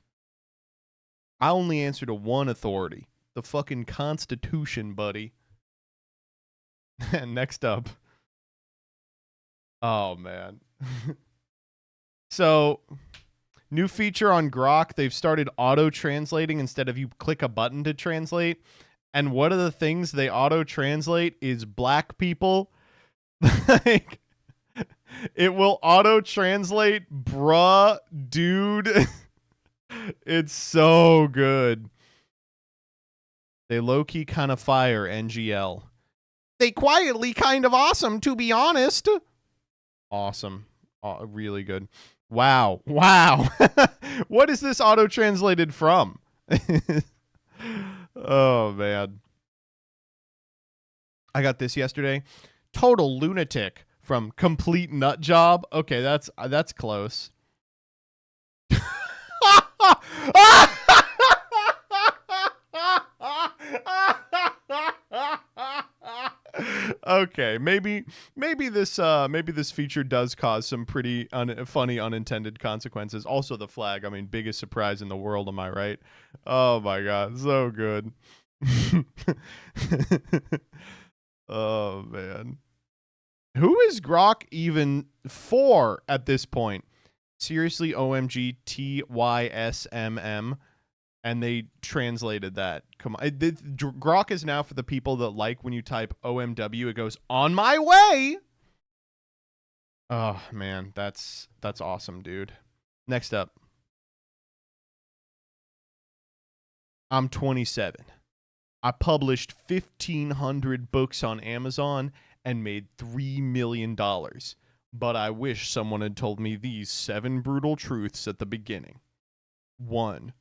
I only answer to one authority. The fucking Constitution, buddy. And next up. Oh, man. So, new feature on Grok. They've started auto-translating instead of you click a button to translate. And one of the things they auto-translate is black people. Like, it will auto-translate bruh, dude. It's so good. They low-key kind of fire NGL. They quietly kind of awesome, to be honest. Awesome. Really good. Wow. Wow. What is this auto-translated from? Oh, man. I got this yesterday. Total lunatic from Complete Nut Job. Okay, that's close. Okay, maybe this feature does cause some pretty funny unintended consequences. Also, the flag. I mean, biggest surprise in the world. Am I right? Oh my god, so good. Oh man, who is Grok even for at this point? Seriously, OMG TYSMM. And they translated that. Come on. Grok is now for the people that like when you type OMW, it goes, on my way. Oh, man. That's awesome, dude. Next up. I'm 27. I published 1,500 books on Amazon and made $3 million. But I wish someone had told me these 7 brutal truths at the beginning. 1.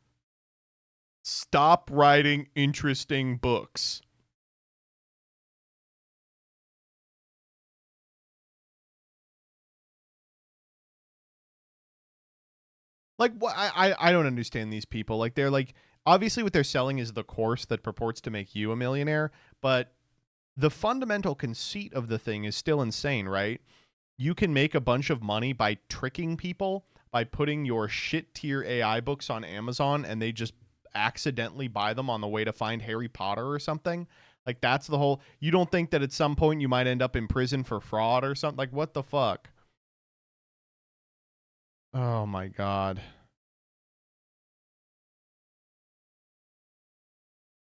Stop writing interesting books. Like, what? I don't understand these people. Like, they're like, obviously what they're selling is the course that purports to make you a millionaire, but the fundamental conceit of the thing is still insane, right? You can make a bunch of money by tricking people, by putting your shit tier AI books on Amazon, and they just accidentally buy them on the way to find Harry Potter or something. Like, that's the whole. You don't think that at some point you might end up in prison for fraud or something? Like, what the fuck? Oh my god.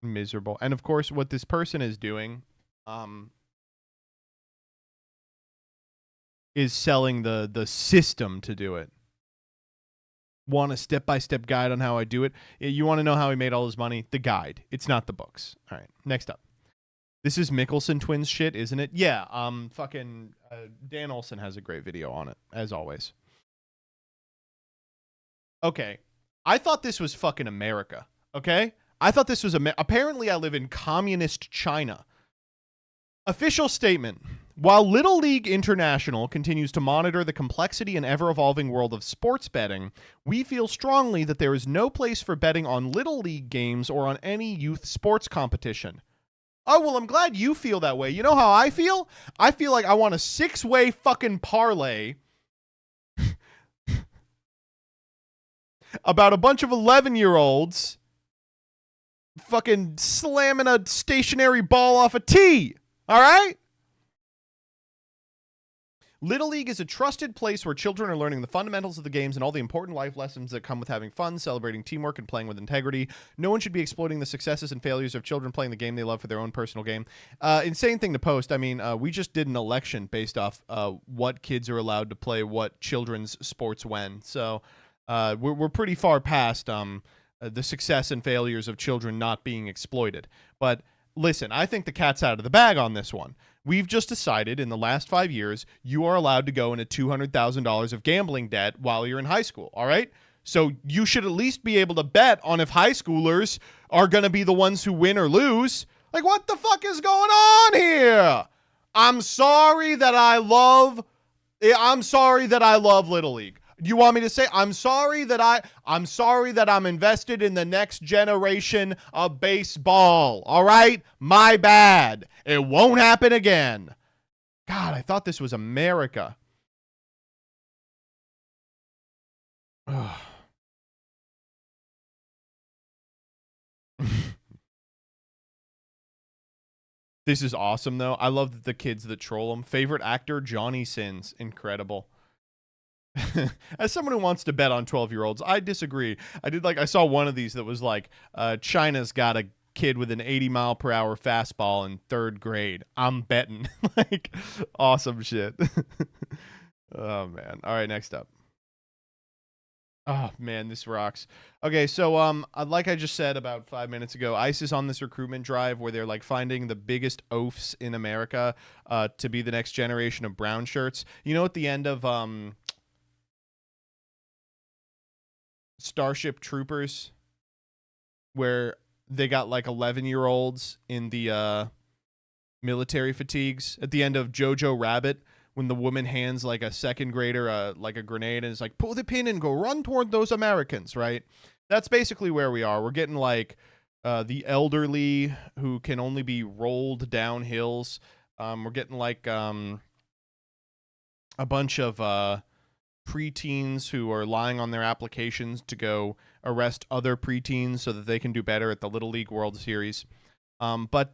Miserable. And of course, what this person is doing is selling the system to do it. Want a step-by-step guide on how I do it? You want to know how he made all his money? The guide. It's not the books. All right, next up. This is Mickelson twins shit, isn't it? Yeah, Dan Olson has a great video on it, as always. Okay, I thought this was fucking America, okay? I thought this was apparently I live in communist China. Official statement. While Little League International continues to monitor the complexity and ever-evolving world of sports betting, we feel strongly that there is no place for betting on Little League games or on any youth sports competition. Oh, well, I'm glad you feel that way. You know how I feel? I feel like I want a 6-way fucking parlay about a bunch of 11-year-olds fucking slamming a stationary ball off a tee. All right? Little League is a trusted place where children are learning the fundamentals of the games and all the important life lessons that come with having fun, celebrating teamwork, and playing with integrity. No one should be exploiting the successes and failures of children playing the game they love for their own personal gain. Insane thing to post. I mean, we just did an election based off what kids are allowed to play what children's sports when. So we're pretty far past the success and failures of children not being exploited. But listen, I think the cat's out of the bag on this one. We've just decided in the last 5 years, you are allowed to go into $200,000 of gambling debt while you're in high school, all right? So you should at least be able to bet on if high schoolers are going to be the ones who win or lose. Like, what the fuck is going on here? I'm sorry that I love Little League. Do you want me to say I'm sorry that I'm invested in the next generation of baseball? All right? My bad. It won't happen again. God, I thought this was America. This is awesome, though. I love the kids that troll him. Favorite actor, Johnny Sins. Incredible. As someone who wants to bet on 12-year-olds, I disagree. I saw one of these that was like, China's got a kid with an 80-mile-per-hour fastball in 3rd grade. I'm betting. Like, awesome shit. Oh, man. All right, next up. Oh, man, this rocks. Okay, so like I just said about 5 minutes ago, ICE is on this recruitment drive where they're like finding the biggest oafs in America to be the next generation of brown shirts. You know, at the end of Starship Troopers, where they got like 11-year-olds in the military fatigues, at the end of Jojo Rabbit, when the woman hands like a 2nd grader like a grenade and is like, pull the pin and go run toward those Americans, right? That's basically where we are. We're getting like the elderly who can only be rolled down hills We're getting like a bunch of preteens who are lying on their applications to go arrest other preteens so that they can do better at the Little League World Series. But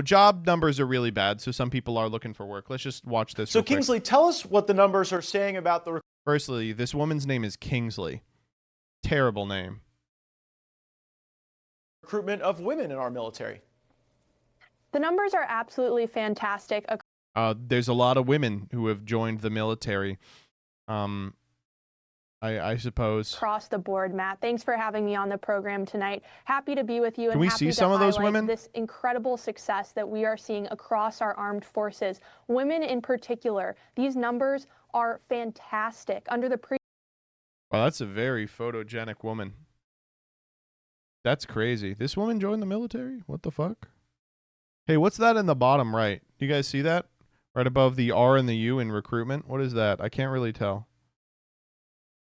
job numbers are really bad, so some people are looking for work. Let's just watch this. So real quick. Kingsley, tell us what the numbers are saying about the Firstly, this woman's name is Kingsley. Terrible name. recruitment of women in our military. The numbers are absolutely fantastic. There's a lot of women who have joined the military. I suppose. Across the board, Matt. Thanks for having me on the program tonight. Happy to be with you. Can we see some of those women? This incredible success that we are seeing across our armed forces. Women in particular. These numbers are fantastic. Under the Wow, that's a very photogenic woman. That's crazy. This woman joined the military? What the fuck? Hey, what's that in the bottom right? You guys see that? Right above the R and the U in recruitment? What is that? I can't really tell.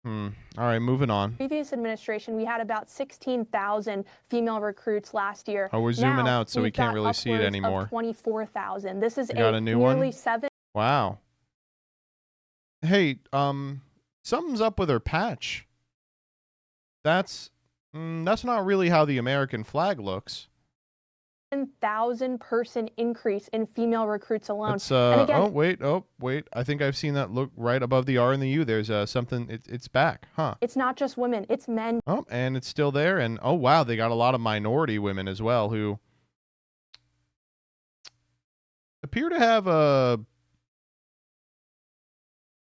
All right, moving on. previous administration, we had about 16,000 female recruits last year. Oh, we're zooming now, out, so we we've can't got really see it upwards of anymore. 24,000. This is You got a new one? nearly 7. Wow. Hey, something's up with her patch. That's not really how the American flag looks. 1,000 person increase in female recruits alone. That's and again, oh wait. I think I've seen that look right above the R and the U. There's something. It's back, huh? it's not just women, it's men. Oh, and it's still there. And oh wow, they got a lot of minority women as well who appear to have a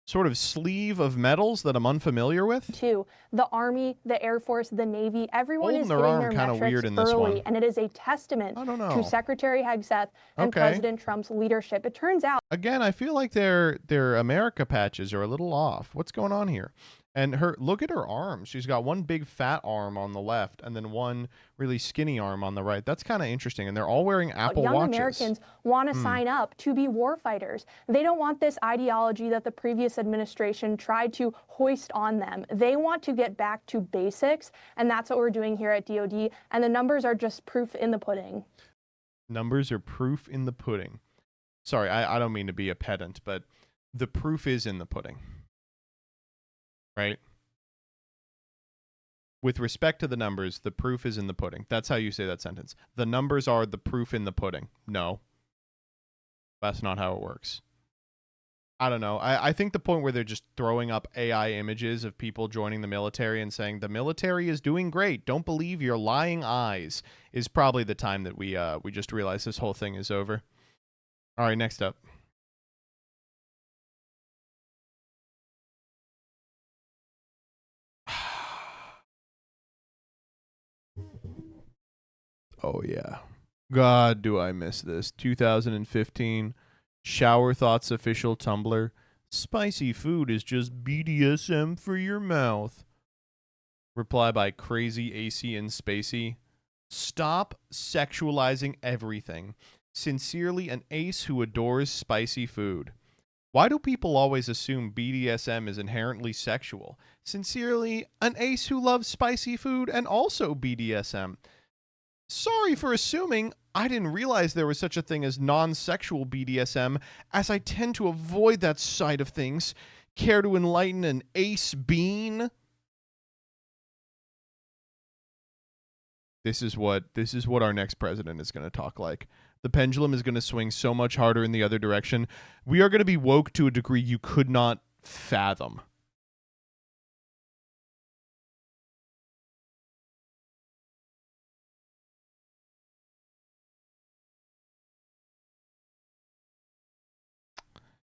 sort of sleeve of medals that I'm unfamiliar with. Too. The Army, the Air Force, the Navy, everyone Holding is their hitting arm their kinda metrics weird in this early, one. and it is a testament I don't know. to Secretary Hegseth and Okay. President Trump's leadership. It turns out Again, I feel like their America patches are a little off. What's going on here? And look at her arms. She's got one big fat arm on the left and then one really skinny arm on the right. That's kind of interesting. And they're all wearing Apple young Watches. Americans want to sign up to be warfighters. They don't want this ideology that the previous administration tried to hoist on them. They want to get back to basics, and that's what we're doing here at DoD, and the numbers are just proof in the pudding. Numbers are proof in the pudding. Sorry, I don't mean to be a pedant, but the proof is in the pudding. Right? With respect to the numbers, the proof is in the pudding. That's how you say that sentence. The numbers are the proof in the pudding. No. That's not how it works. I don't know. I think the point where they're just throwing up AI images of people joining the military and saying the military is doing great, don't believe your lying eyes, is probably the time that we just realize this whole thing is over. All right, next up. Oh, yeah. God, do I miss this. 2015. Shower Thoughts official Tumblr. Spicy food is just BDSM for your mouth. Reply by Crazy AC and Spacey. Stop sexualizing everything. Sincerely, an ace who adores spicy food. Why do people always assume BDSM is inherently sexual? Sincerely, an ace who loves spicy food and also BDSM. Sorry for assuming. I didn't realize there was such a thing as non-sexual BDSM, as I tend to avoid that side of things. Care to enlighten an ace bean? This is what our next president is going to talk like. The pendulum is going to swing so much harder in the other direction. We are going to be woke to a degree you could not fathom.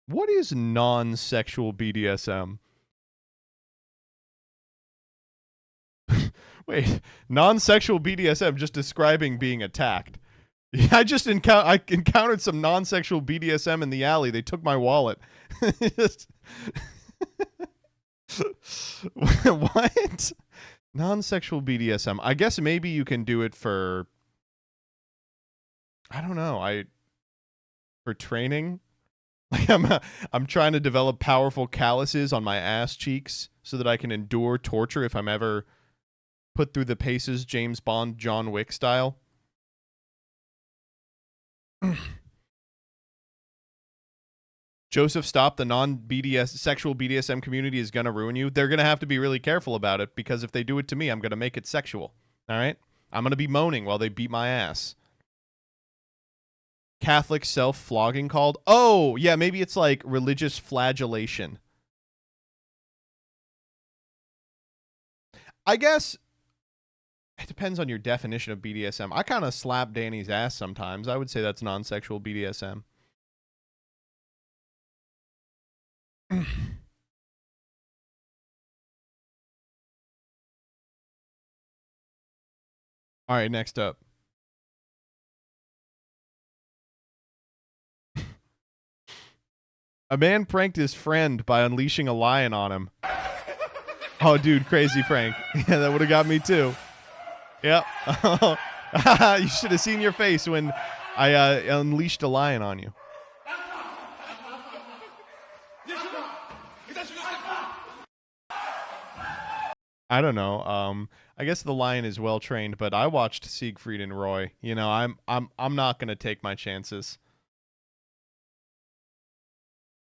What is non-sexual BDSM? Wait, non-sexual BDSM just describing being attacked. I just encountered some non-sexual BDSM in the alley. They took my wallet. What? Non-sexual BDSM. I guess maybe you can do it for, I don't know, for training. Like I'm trying to develop powerful calluses on my ass cheeks so that I can endure torture if I'm ever put through the paces James Bond, John Wick style. Joseph, stop. The non-BDS sexual BDSM community is going to ruin you. They're going to have to be really careful about it, because if they do it to me, I'm going to make it sexual. All right? I'm going to be moaning while they beat my ass. Catholic self-flogging called? Oh, yeah, maybe it's like religious flagellation. I guess it depends on your definition of BDSM. I kind of slap Danny's ass sometimes. I would say that's non-sexual BDSM. All right, next up. A man pranked his friend by unleashing a lion on him. Oh, dude, crazy prank. Yeah, that would have got me too. Yep. You should have seen your face when I unleashed a lion on you. I don't know. I guess the lion is well trained, but I watched Siegfried and Roy. You know, I'm not gonna take my chances.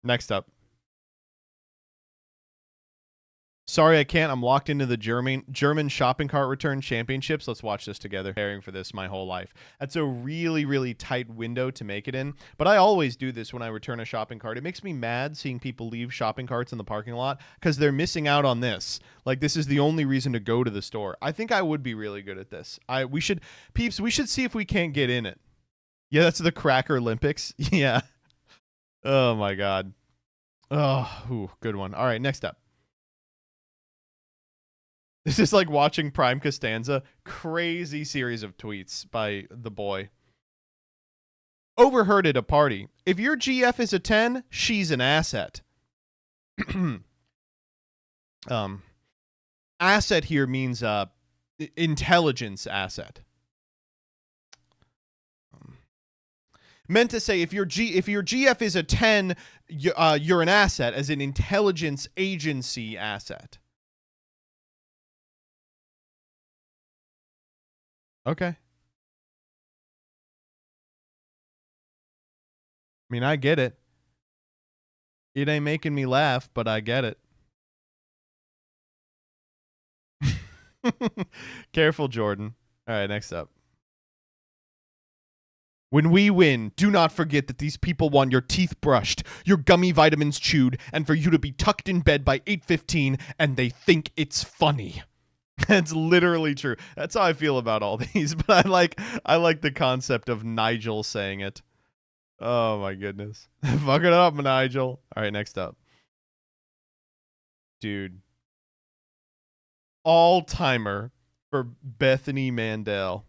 Next up. Sorry, I can't. I'm locked into the German shopping cart return championships. Let's watch this together. Preparing for this my whole life. That's a really, really tight window to make it in. But I always do this when I return a shopping cart. It makes me mad seeing people leave shopping carts in the parking lot because they're missing out on this. Like, this is the only reason to go to the store. I think I would be really good at this. We should see if we can't get in it. Yeah, that's the Cracker Olympics. Yeah. Oh, my God. Oh, ooh, good one. All right, next up. This is like watching Prime Costanza. Crazy series of tweets by the boy. Overheard at a party. If your GF is a 10, she's an asset. Asset here means intelligence asset. Meant to say if your GF is a 10, you're an asset, as an intelligence agency asset. Okay. I mean, I get it. It ain't making me laugh, but I get it. Careful, Jordan. All right, next up. When we win, do not forget that these people want your teeth brushed, your gummy vitamins chewed, and for you to be tucked in bed by 8:15, and they think it's funny. That's literally true. That's how I feel about all these, but I like the concept of Nigel saying it. Oh my goodness. Fuck it up, Nigel. All right, next up. Dude. All-timer for Bethany Mandel.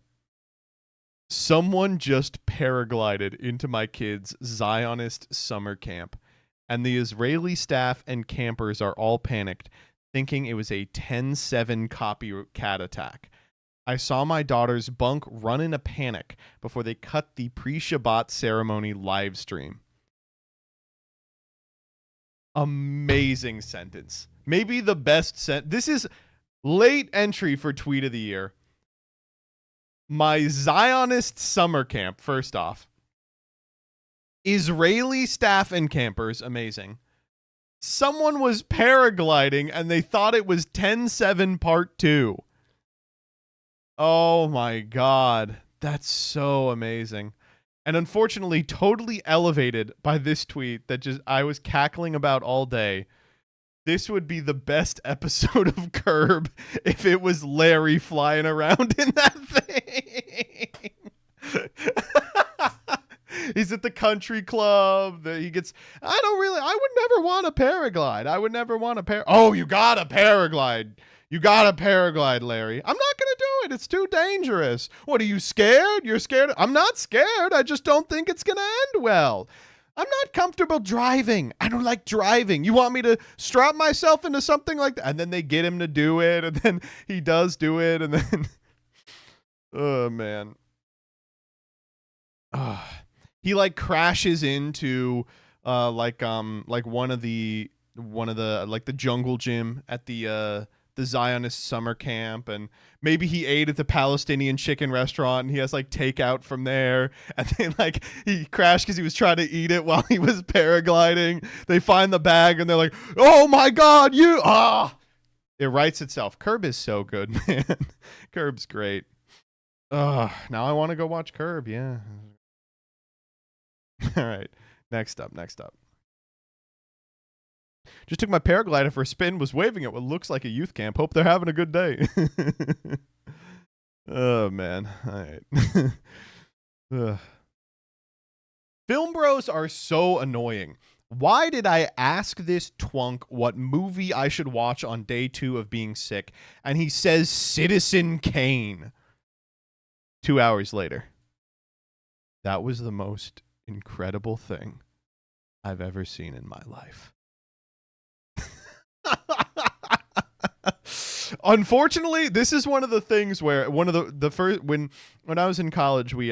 Someone just paraglided into my kids' Zionist summer camp, and the Israeli staff and campers are all panicked, thinking it was a 10-7 copycat attack. I saw my daughter's bunk run in a panic before they cut the pre-Shabbat ceremony live stream. Amazing sentence. Maybe the best sentence. This is late entry for tweet of the year. My Zionist summer camp, first off. Israeli staff and campers, amazing. Someone was paragliding and they thought it was 10-7 part 2. Oh my God. That's so amazing. And unfortunately, totally elevated by this tweet that just I was cackling about all day. This would be the best episode of Curb if it was Larry flying around in that thing. He's at the country club. I would never want to paraglide. I would never want to Oh, you got to paraglide. You got to paraglide, Larry. I'm not going to do it. It's too dangerous. What, are you scared? You're scared? I'm not scared. I just don't think it's going to end well. I'm not comfortable driving. I don't like driving. You want me to strap myself into something like that? And then they get him to do it, and then he does do it, and then oh man. He like crashes into like one of the like the jungle gym at the the Zionist summer camp, and maybe he ate at the Palestinian chicken restaurant and he has like takeout from there, and then like he crashed because he was trying to eat it while he was paragliding. They find the bag and they're like, oh my God, it writes itself. Curb is so good, man. Curb's great. Now I want to go watch Curb. Yeah. All right. Next up. Just took my paraglider for a spin, was waving at what looks like a youth camp. Hope they're having a good day. Oh, man. All right. Film bros are so annoying. Why did I ask this twunk what movie I should watch on day 2 of being sick? And he says Citizen Kane. 2 hours later. That was the most incredible thing I've ever seen in my life. Unfortunately, this is one of the things where one of the first when I was in college, we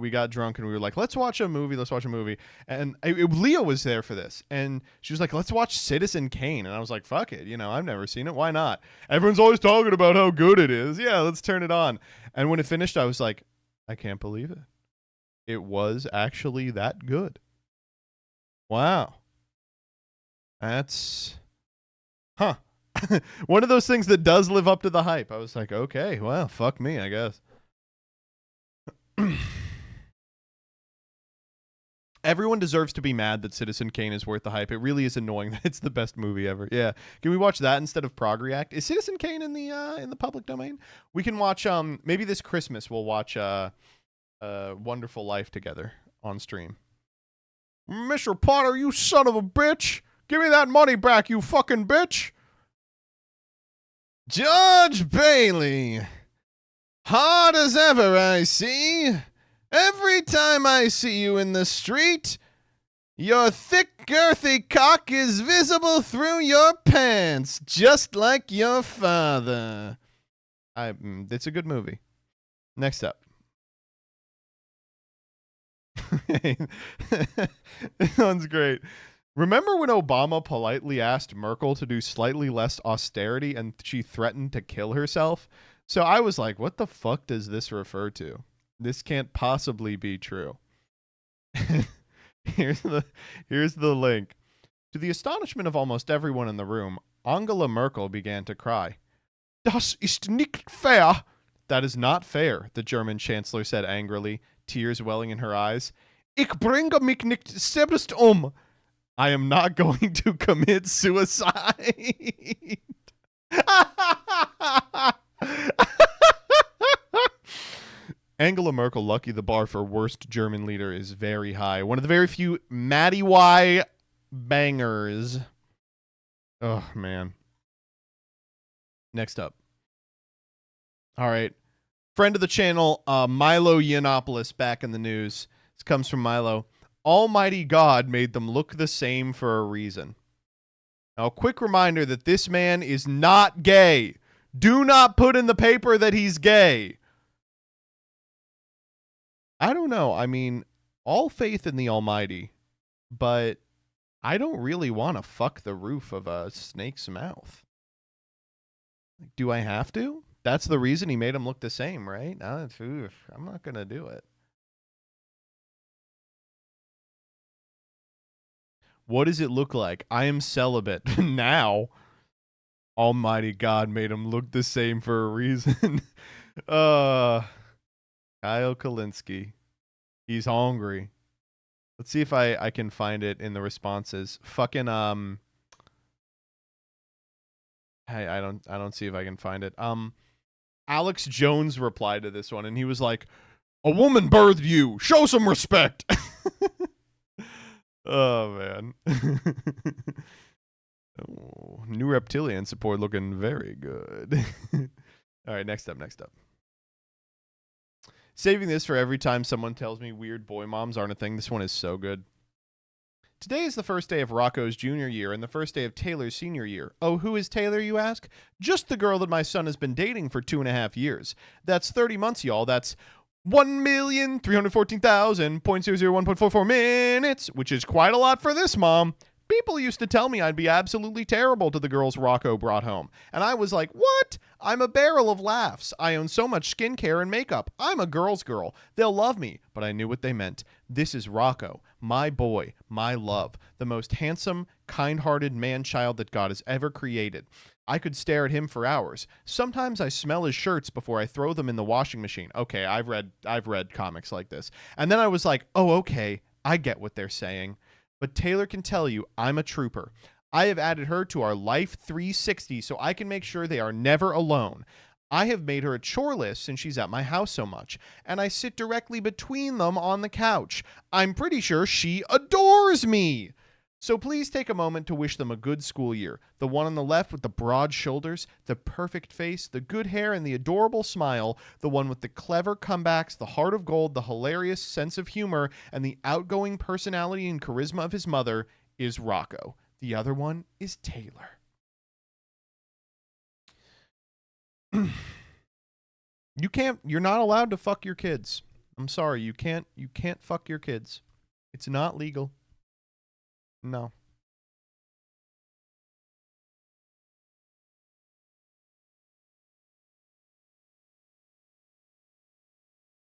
got drunk and we were like, let's watch a movie. And Leah was there for this, and she was like, let's watch Citizen Kane. And I was like, fuck it, I've never seen it, why not? Everyone's always talking about how good it is. Yeah, let's turn it on. And when it finished, I was like, I can't believe it. It was actually that good. Wow. That's one of those things that does live up to the hype. I was like, okay, well, fuck me, I guess. Everyone deserves to be mad that Citizen Kane is worth the hype. It really is annoying that it's the best movie ever. Yeah. Can we watch that instead of Prog React? Is Citizen Kane in the public domain? We can watch maybe this Christmas we'll watch Wonderful Life together on stream. Mr. Potter, you son of a bitch! Give me that money back, you fucking bitch! George Bailey, hard as ever I see. Every time I see you in the street, your thick, girthy cock is visible through your pants, just like your father. It's a good movie. Next up. This one's great. Remember when Obama politely asked Merkel to do slightly less austerity and she threatened to kill herself? So I was like, what the fuck does this refer to? This can't possibly be true. Here's the link. To the astonishment of almost everyone in the room, Angela Merkel began to cry. Das ist nicht fair. That is not fair, the German chancellor said angrily, tears welling in her eyes. Ich bringe mich nicht selbst I am not going to commit suicide. Angela Merkel, lucky the bar for worst German leader is very high. One of the very few Matty Y bangers. Oh, man. Next up. All right. Friend of the channel, Milo Yiannopoulos, back in the news. This comes from Milo. Almighty God made them look the same for a reason. Now, a quick reminder that this man is not gay. Do not put in the paper that he's gay. I don't know. I mean, all faith in the Almighty, but I don't really want to fuck the roof of a snake's mouth. Do I have to? That's the reason he made him look the same, right? I'm not going to do it. What does it look like? I am celibate. Now, Almighty God made him look the same for a reason. Kyle Kalinske. He's hungry. Let's see if I can find it in the responses. Fucking hey, I don't see if I can find it. Alex Jones replied to this one and he was like, "A woman birthed you. Show some respect." Oh, man. Oh, new reptilian support looking very good. All right, next up. Saving this for every time someone tells me weird boy moms aren't a thing. This one is so good. Today is the first day of Rocco's junior year and the first day of Taylor's senior year. Oh, who is Taylor, you ask? Just the girl that my son has been dating for 2.5 years. That's 30 months, y'all. That's 1,314,000.001.44 minutes, which is quite a lot for this mom. People used to tell me I'd be absolutely terrible to the girls Rocco brought home. And I was like, what? I'm a barrel of laughs. I own so much skincare and makeup. I'm a girl's girl. They'll love me. But I knew what they meant. This is Rocco, my boy, my love, the most handsome, kind-hearted man-child that God has ever created. I could stare at him for hours. Sometimes I smell his shirts before I throw them in the washing machine. Okay, I've read comics like this. And then I was like, oh, okay, I get what they're saying. But Taylor can tell you I'm a trooper. I have added her to our Life 360 so I can make sure they are never alone. I have made her a chore list since she's at my house so much, and I sit directly between them on the couch. I'm pretty sure she adores me. So please take a moment to wish them a good school year. The one on the left with the broad shoulders, the perfect face, the good hair, and the adorable smile. The one with the clever comebacks, the heart of gold, the hilarious sense of humor, and the outgoing personality and charisma of his mother is Rocco. The other one is Taylor. You're not allowed to fuck your kids. I'm sorry, you can't fuck your kids. It's not legal. No.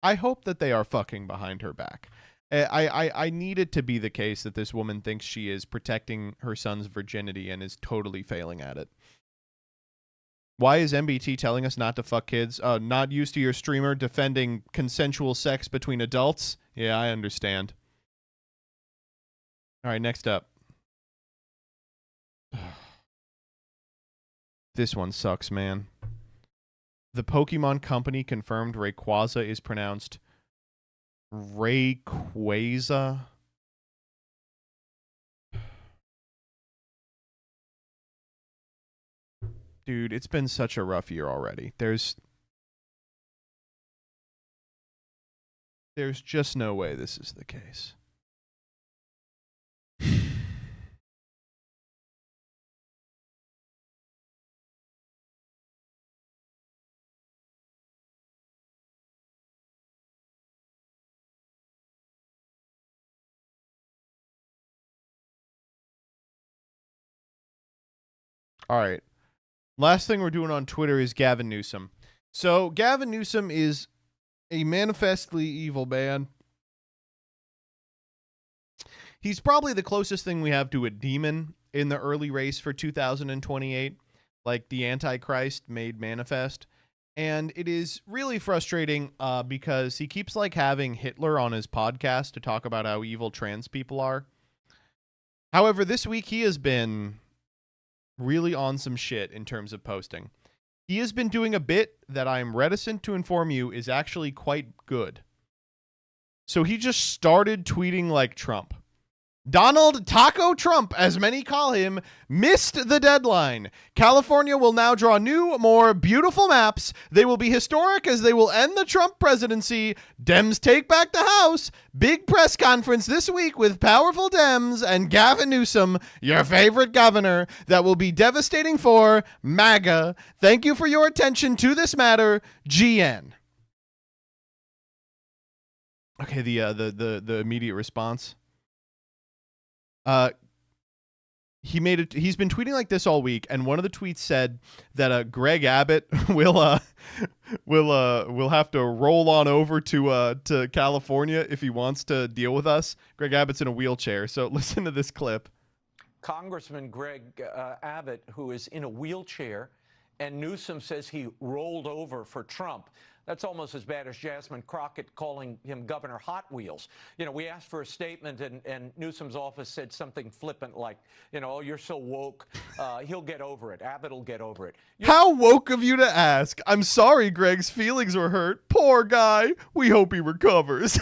I hope that they are fucking behind her back. I need it to be the case that this woman thinks she is protecting her son's virginity and is totally failing at it. Why is MBT telling us not to fuck kids? Not used to your streamer defending consensual sex between adults? Yeah, I understand. All right, next up. This one sucks, man. The Pokemon Company confirmed Rayquaza is pronounced Rayquaza. Dude, it's been such a rough year already. There's just no way this is the case. All right. Last thing we're doing on Twitter is Gavin Newsom. So Gavin Newsom is a manifestly evil man. He's probably the closest thing we have to a demon in the early race for 2028, like the Antichrist made manifest. And it is really frustrating because he keeps like having Hitler on his podcast to talk about how evil trans people are. However, this week he has been really on some shit in terms of posting. He has been doing a bit that I'm reticent to inform you is actually quite good. So he just started tweeting like Trump. Donald Taco Trump, as many call him, missed the deadline. California will now draw new, more beautiful maps. They will be historic as they will end the Trump presidency. Dems take back the House. Big press conference this week with powerful Dems and Gavin Newsom, your favorite governor, that will be devastating for MAGA. Thank you for your attention to this matter, GN. Okay, the immediate response. He's been tweeting like this all week, and one of the tweets said that Greg Abbott will have to roll on over to California if he wants to deal with us. Greg Abbott's in a wheelchair, so listen to this clip. Congressman Greg Abbott, who is in a wheelchair, and Newsom says he rolled over for Trump. That's almost as bad as Jasmine Crockett calling him Governor Hot Wheels. You know, we asked for a statement, and Newsom's office said something flippant like, you know, oh, you're so woke. He'll get over it. Abbott will get over it. How woke of you to ask. I'm sorry Greg's feelings were hurt. Poor guy. We hope he recovers.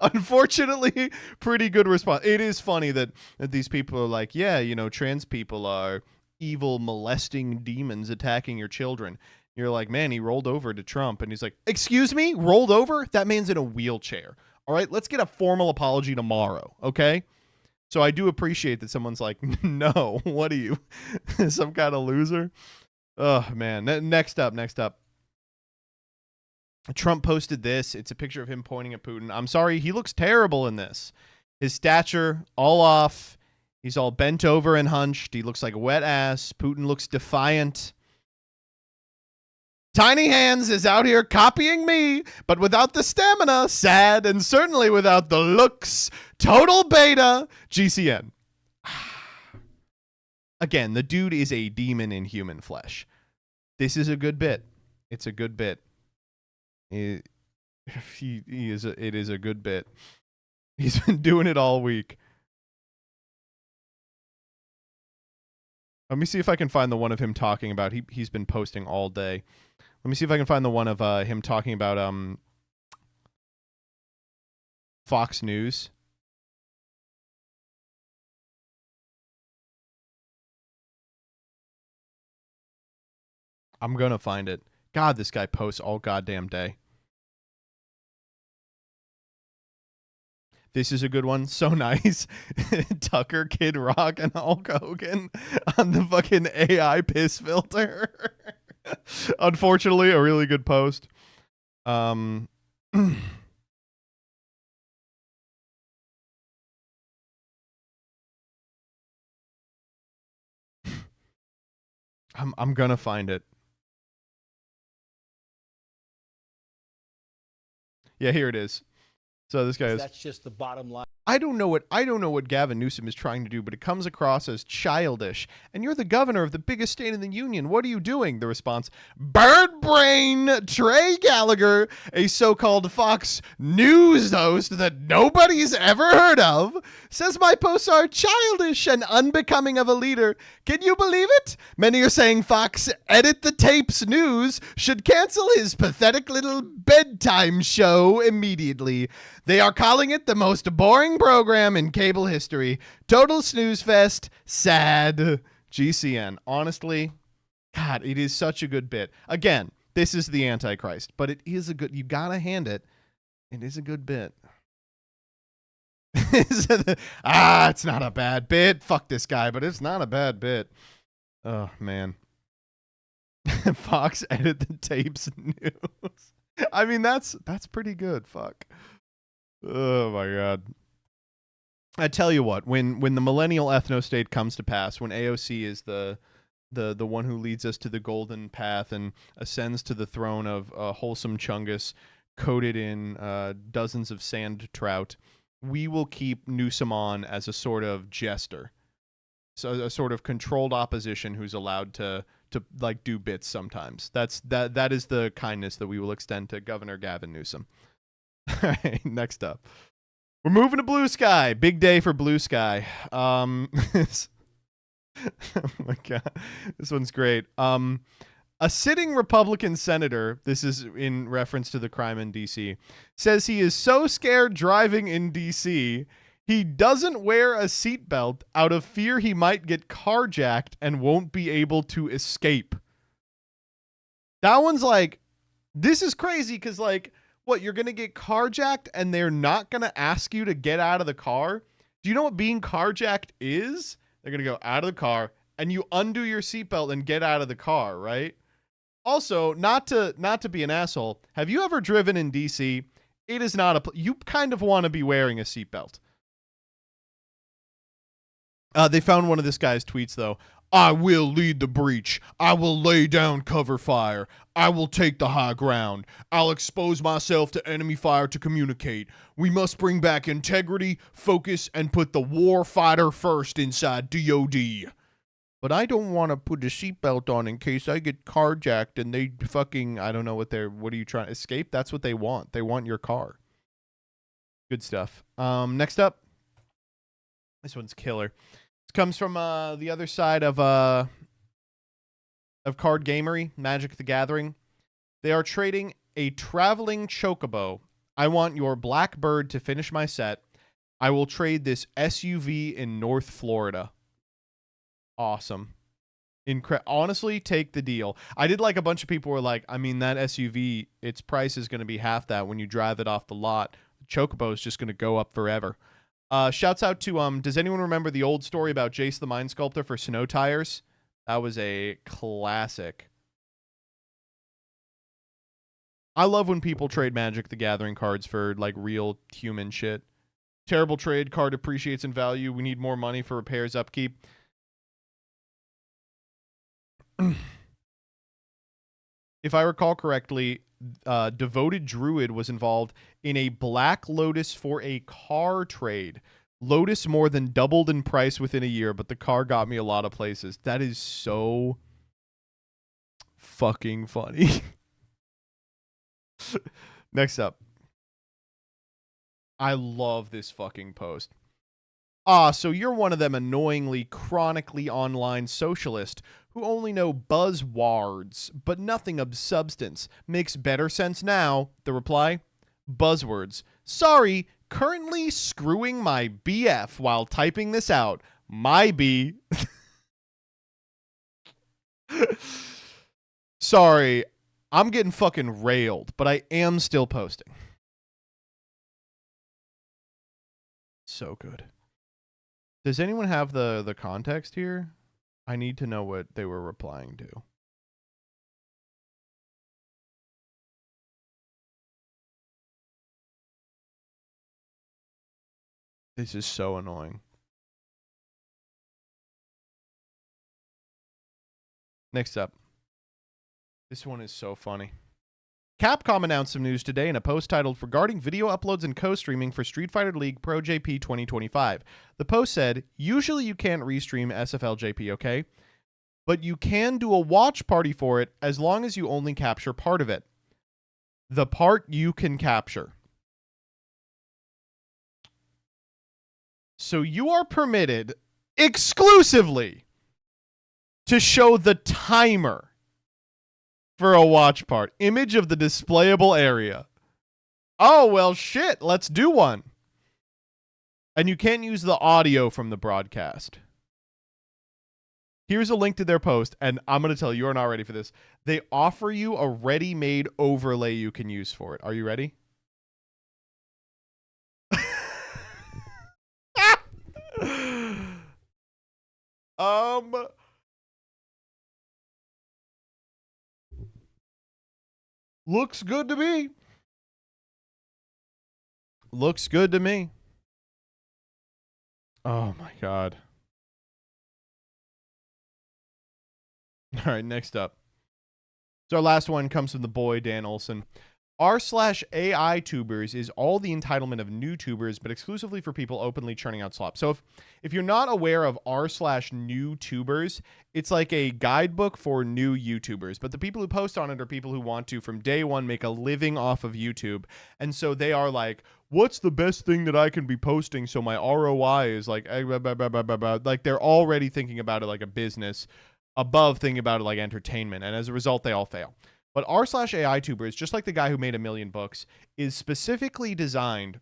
Unfortunately, pretty good response. It is funny that these people are like, yeah, you know, trans people are evil, molesting demons attacking your children. You're like, man, he rolled over to Trump. And he's like, excuse me, rolled over? That man's in a wheelchair. All right, let's get a formal apology tomorrow, okay? So I do appreciate that someone's like, no, what are you? Some kind of loser? Oh, man. Next up. Trump posted this. It's a picture of him pointing at Putin. I'm sorry, he looks terrible in this. His stature, all off. He's all bent over and hunched. He looks like a wet ass. Putin looks defiant. Tiny Hands is out here copying me, but without the stamina, sad, and certainly without the looks. Total beta. GCN. Again, the dude is a demon in human flesh. This is a good bit. It's a good bit. It is a good bit. He's been doing it all week. Let me see if I can find the one of him talking about. He's been posting all day. Let me see if I can find the one of him talking about Fox News. I'm gonna find it. God, this guy posts all goddamn day. This is a good one. So nice. Tucker, Kid Rock, and Hulk Hogan on the fucking AI piss filter. Unfortunately, a really good post. I'm gonna find it. Yeah, here it is. So this guy is. That's just the bottom line. I don't know what Gavin Newsom is trying to do, but it comes across as childish. And you're the governor of the biggest state in the union. What are you doing? The response: Bird Brain Trey Gallagher, a so-called Fox News host that nobody's ever heard of, says my posts are childish and unbecoming of a leader. Can you believe it? Many are saying Fox Edit the Tapes News should cancel his pathetic little bedtime show immediately. They are calling it the most boring program in cable history. Total snooze fest. Sad. GCN. Honestly, God, it is such a good bit. Again, this is the Antichrist, but it is a good, you gotta hand it. It is a good bit. It's not a bad bit. Fuck this guy, but it's not a bad bit. Oh, man. Fox Edit the Tapes News. I mean, that's pretty good. Fuck. Oh my God. I tell you what, when the millennial ethno-state comes to pass, when AOC is the one who leads us to the golden path and ascends to the throne of wholesome chungus coated in dozens of sand trout, we will keep Newsom on as a sort of jester. So a sort of controlled opposition who's allowed to like do bits sometimes. That is the kindness that we will extend to Governor Gavin Newsom. All right, next up. We're moving to Blue Sky. Big day for Blue Sky. Oh my God. This one's great. A sitting Republican senator, this is in reference to the crime in D.C., says he is so scared driving in D.C., he doesn't wear a seatbelt out of fear he might get carjacked and won't be able to escape. That one's like, this is crazy because, like, what, you're going to get carjacked and they're not going to ask you to get out of the car? Do you know what being carjacked is? They're going to go out of the car and you undo your seatbelt and get out of the car, right? Also, not to be an asshole, have you ever driven in DC? It is not you kind of want to be wearing a seatbelt. They found one of this guy's tweets, though. I will lead the breach. I will lay down cover fire. I will take the high ground. I'll expose myself to enemy fire to communicate. We must bring back integrity, focus, and put the war fighter first inside DOD. But I don't want to put a seatbelt on in case I get carjacked and they fucking, I don't know what are you trying to escape? That's what they want. They want your car. Good stuff. Next up. This one's killer. This comes from the other side of card gamery, Magic the Gathering. They are trading a traveling chocobo. I want your Blackbird to finish my set. I will trade this SUV in North Florida. Awesome. Honestly, take the deal. I did like a bunch of people were like, I mean, that SUV, its price is going to be half that when you drive it off the lot. The chocobo is just going to go up forever. Shouts out to, does anyone remember the old story about Jace the Mind Sculptor for snow tires? That was a classic. I love when people trade Magic the Gathering cards for like real human shit. Terrible trade, card appreciates in value. We need more money for repairs, upkeep. If I recall correctly, Devoted Druid was involved in a Black Lotus for a car trade. Lotus more than doubled in price within a year, but the car got me a lot of places. That is so fucking funny. Next up. I love this fucking post. So you're one of them annoyingly, chronically online socialists who only know buzzwords, but nothing of substance. Makes better sense now. The reply? Buzzwords. Sorry, currently screwing my BF while typing this out. My B. Sorry, I'm getting fucking railed, but I am still posting. So good. Does anyone have the context here? I need to know what they were replying to. This is so annoying. Next up. This one is so funny. Capcom announced some news today in a post titled Regarding Video Uploads and Co-Streaming for Street Fighter League Pro JP 2025. The post said, usually you can't restream SFL JP, okay? But you can do a watch party for it as long as you only capture part of it. The part you can capture. So you are permitted exclusively to show the timer for a watch part. Image of the displayable area. Oh, well, shit. Let's do one. And you can't use the audio from the broadcast. Here's a link to their post, and I'm going to tell you, you're not ready for this. They offer you a ready-made overlay you can use for it. Are you ready? Looks good to me. Looks good to me. Oh my God. All right, next up. So our last one comes from the boy, Dan Olson. R/AI tubers is all the entitlement of new tubers, but exclusively for people openly churning out slop. So if you're not aware of r/new tubers, it's like a guidebook for new YouTubers. But the people who post on it are people who want to, from day one, make a living off of YouTube. And so they are like, what's the best thing that I can be posting so my ROI is like, like they're already thinking about it like a business above thinking about it like entertainment. And as a result, they all fail. But r/AI tubers, just like the guy who made 1 million books, is specifically designed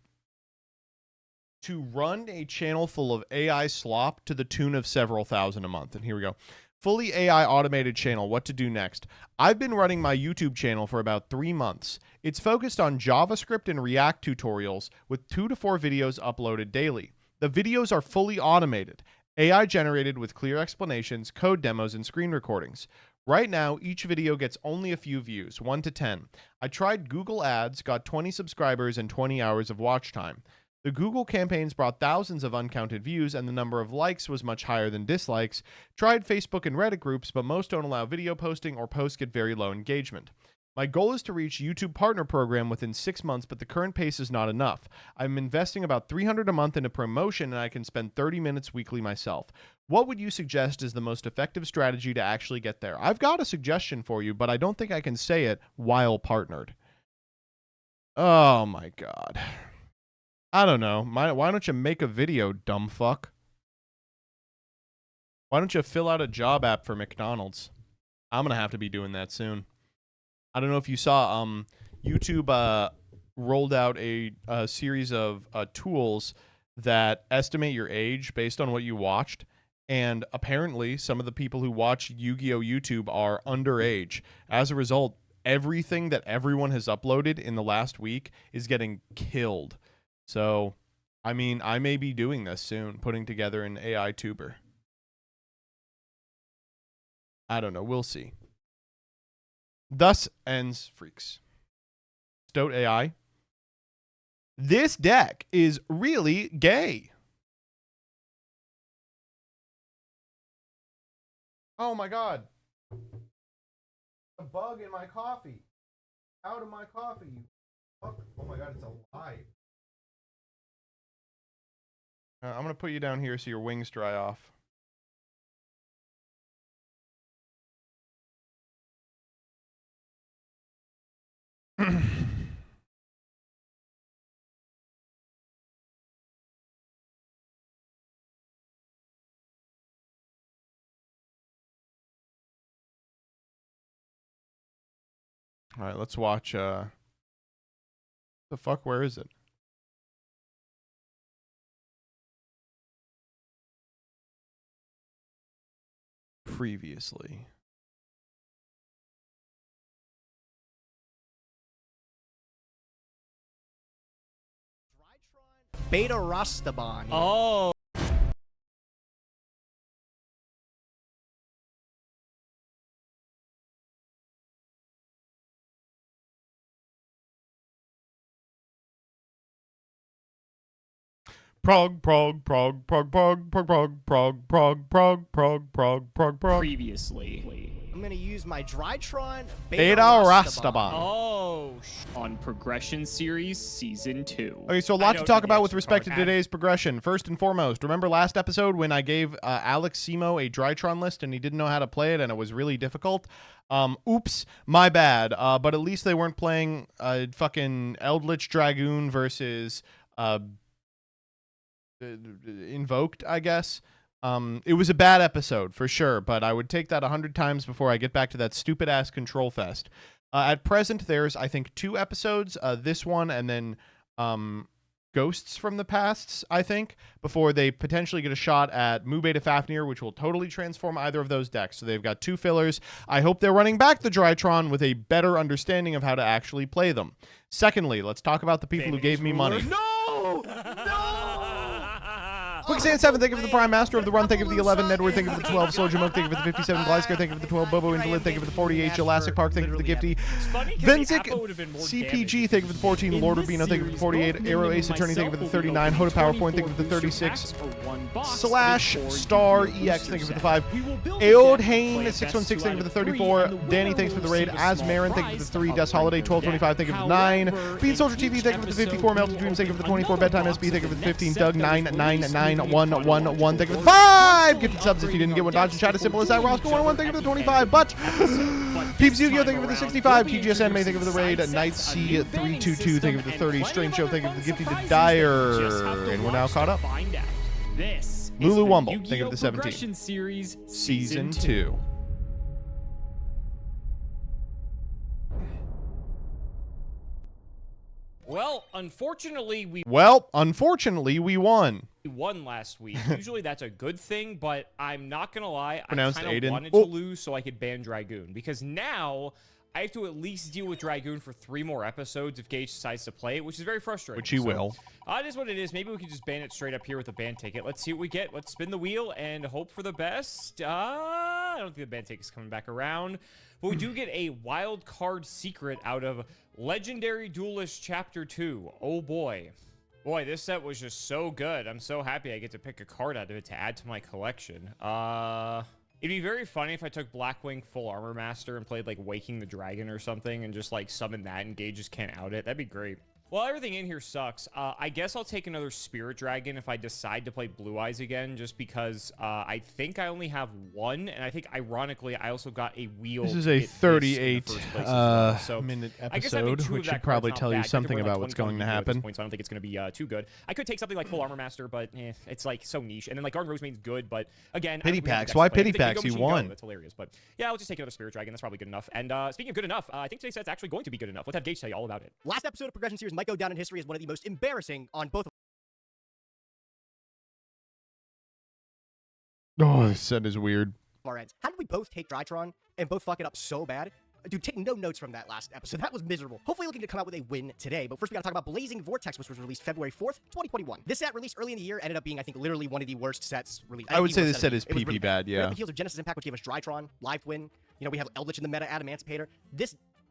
to run a channel full of AI slop to the tune of several thousand a month. And here we go. Fully AI automated channel. What to do next? I've been running my YouTube channel for about 3 months. It's focused on JavaScript and React tutorials with 2 to 4 videos uploaded daily. The videos are fully automated, AI generated with clear explanations, code demos, and screen recordings. Right now, each video gets only a few views, 1 to 10. I tried Google Ads, got 20 subscribers and 20 hours of watch time. The Google campaigns brought thousands of uncounted views, and the number of likes was much higher than dislikes. Tried Facebook and Reddit groups, but most don't allow video posting or posts get very low engagement. My goal is to reach YouTube Partner Program within 6 months, but the current pace is not enough. I'm investing about $300 a month into promotion, and I can spend 30 minutes weekly myself. What would you suggest is the most effective strategy to actually get there? I've got a suggestion for you, but I don't think I can say it while partnered. Oh my God. I don't know. Why don't you make a video, dumb fuck? Why don't you fill out a job app for McDonald's? I'm going to have to be doing that soon. I don't know if you saw, YouTube rolled out a series of tools that estimate your age based on what you watched. And apparently, some of the people who watch Yu-Gi-Oh! YouTube are underage. As a result, everything that everyone has uploaded in the last week is getting killed. So, I mean, I may be doing this soon, putting together an AI tuber. I don't know. We'll see. Thus ends Freaks. Stoat AI. This deck is really gay. Oh my god. A bug in my coffee. Out of my coffee. Oh my god, it's alive. I'm going to put you down here so your wings dry off. All right, let's watch. The fuck? Where is it? Previously. Beta Rastaban. Oh. Prog. Previously. I'm gonna use my Drytron Beta Rastaban. Oh, on Progression Series Season 2. Okay, so a lot to talk about with respect to today's progression. First and foremost, remember last episode when I gave Alex Simo a Drytron list and he didn't know how to play it and it was really difficult? Oops, my bad. But at least they weren't playing fucking Eldritch Dragoon versus Invoked, I guess. It was a bad episode for sure, but I would take that 100 times before I get back to that stupid ass Control Fest. At present, there's I think 2 episodes, this one and then Ghosts from the Pasts, I think, before they potentially get a shot at Mu Beta Fafnir, which will totally transform either of those decks. So they've got 2 fillers. I hope they're running back the Drytron with a better understanding of how to actually play them. Secondly, let's talk about the people who gave me money. No! Quicksand 7, thank you for the Prime Master of the Run, thank you for the 11, Edward, thank you for the 12, Soldier Monk, thank you for the 57, Glysker, thank you for the 12, Bobo Invalid, thank you for the 48, Jurassic Park, thank you for the Gifty, Venzik, CPG, thank you for the 14, Lord Rubino, thank you for the 48, Arrow Ace Attorney, thank you for the 39, Hoda PowerPoint, thank you for the 36, Slash Star EX, thank you for the 5, Aod Hain 616, thank you for the 34, Danny, thanks for the raid, Asmarin, thank you for the 3, Des Holiday 1225, thank you for the 9, Bean Soldier TV, thank you for the 54, Melted Dreams, thank you for the 24, Bedtime SB, thank you for the 15, Doug 9991111, thank you for the 5 gifted subs. If you didn't get one, dodge and chat as simple as that. Roscoe 101, thank you for the 25. But Peeps Yu-Gi-Oh, thank you for the 65. TGS Anime, thank you for the raid. Night C 322, thank you for the 30. Strange Show, thank you for the gifted to Dyer. And we're now caught up. Lulu Wumble, thank you for the 17. Series Season 2. Well, unfortunately, we won. We won last week. Usually that's a good thing, but I'm not going to lie. Pronounced I kind Aiden. of wanted to lose so I could ban Dragoon, because now I have to at least deal with Dragoon for 3 more episodes if Gage decides to play it, which is very frustrating. Which he will. It is what it is. Maybe we can just ban it straight up here with a ban ticket. Let's see what we get. Let's spin the wheel and hope for the best. I don't think the ban ticket's coming back around. But we do get a wild card secret out of Legendary Duelist Chapter 2. Oh boy. Boy, this set was just so good. I'm so happy I get to pick a card out of it to add to my collection. It'd be very funny if I took Blackwing Full Armor Master and played like Waking the Dragon or something and just like summon that and Gage just can't out it. That'd be great. Well, everything in here sucks. I guess I'll take another Spirit Dragon if I decide to play Blue Eyes again, just because I think I only have 1, and I think, ironically, I also got a wheel. This is a 38 so minute I guess having episode, 2 which of that should probably card's tell not you bad, something they're about like what's going to 120 at this happen. point, so I don't think it's going to be too good. I could take something like Full Armor Master, but it's like so niche. And then like Garden Rosemaid's good, but again, Pity packs. Why pity packs? You won. That's hilarious. But yeah, I'll just take another Spirit Dragon. That's probably good enough. And speaking of good enough, I think today's set's actually going to be good enough. Let's have Gage tell you all about it. Last episode of Progression Series might go down in history as one of the most embarrassing on both. Oh, this set is weird. Our ends. How did we both take Drytron and both fuck it up so bad? Dude, take no notes from that last episode. That was miserable. Hopefully looking to come out with a win today. But first we gotta talk about Blazing Vortex, which was released February 4th, 2021. This set, released early in the year, ended up being, I think, literally one of the worst sets released. I would say this set is PP really bad, yeah. The heels of Genesis Impact, which gave us Drytron, Live Twin. You know, we have Eldritch in the meta, Adamantipator. This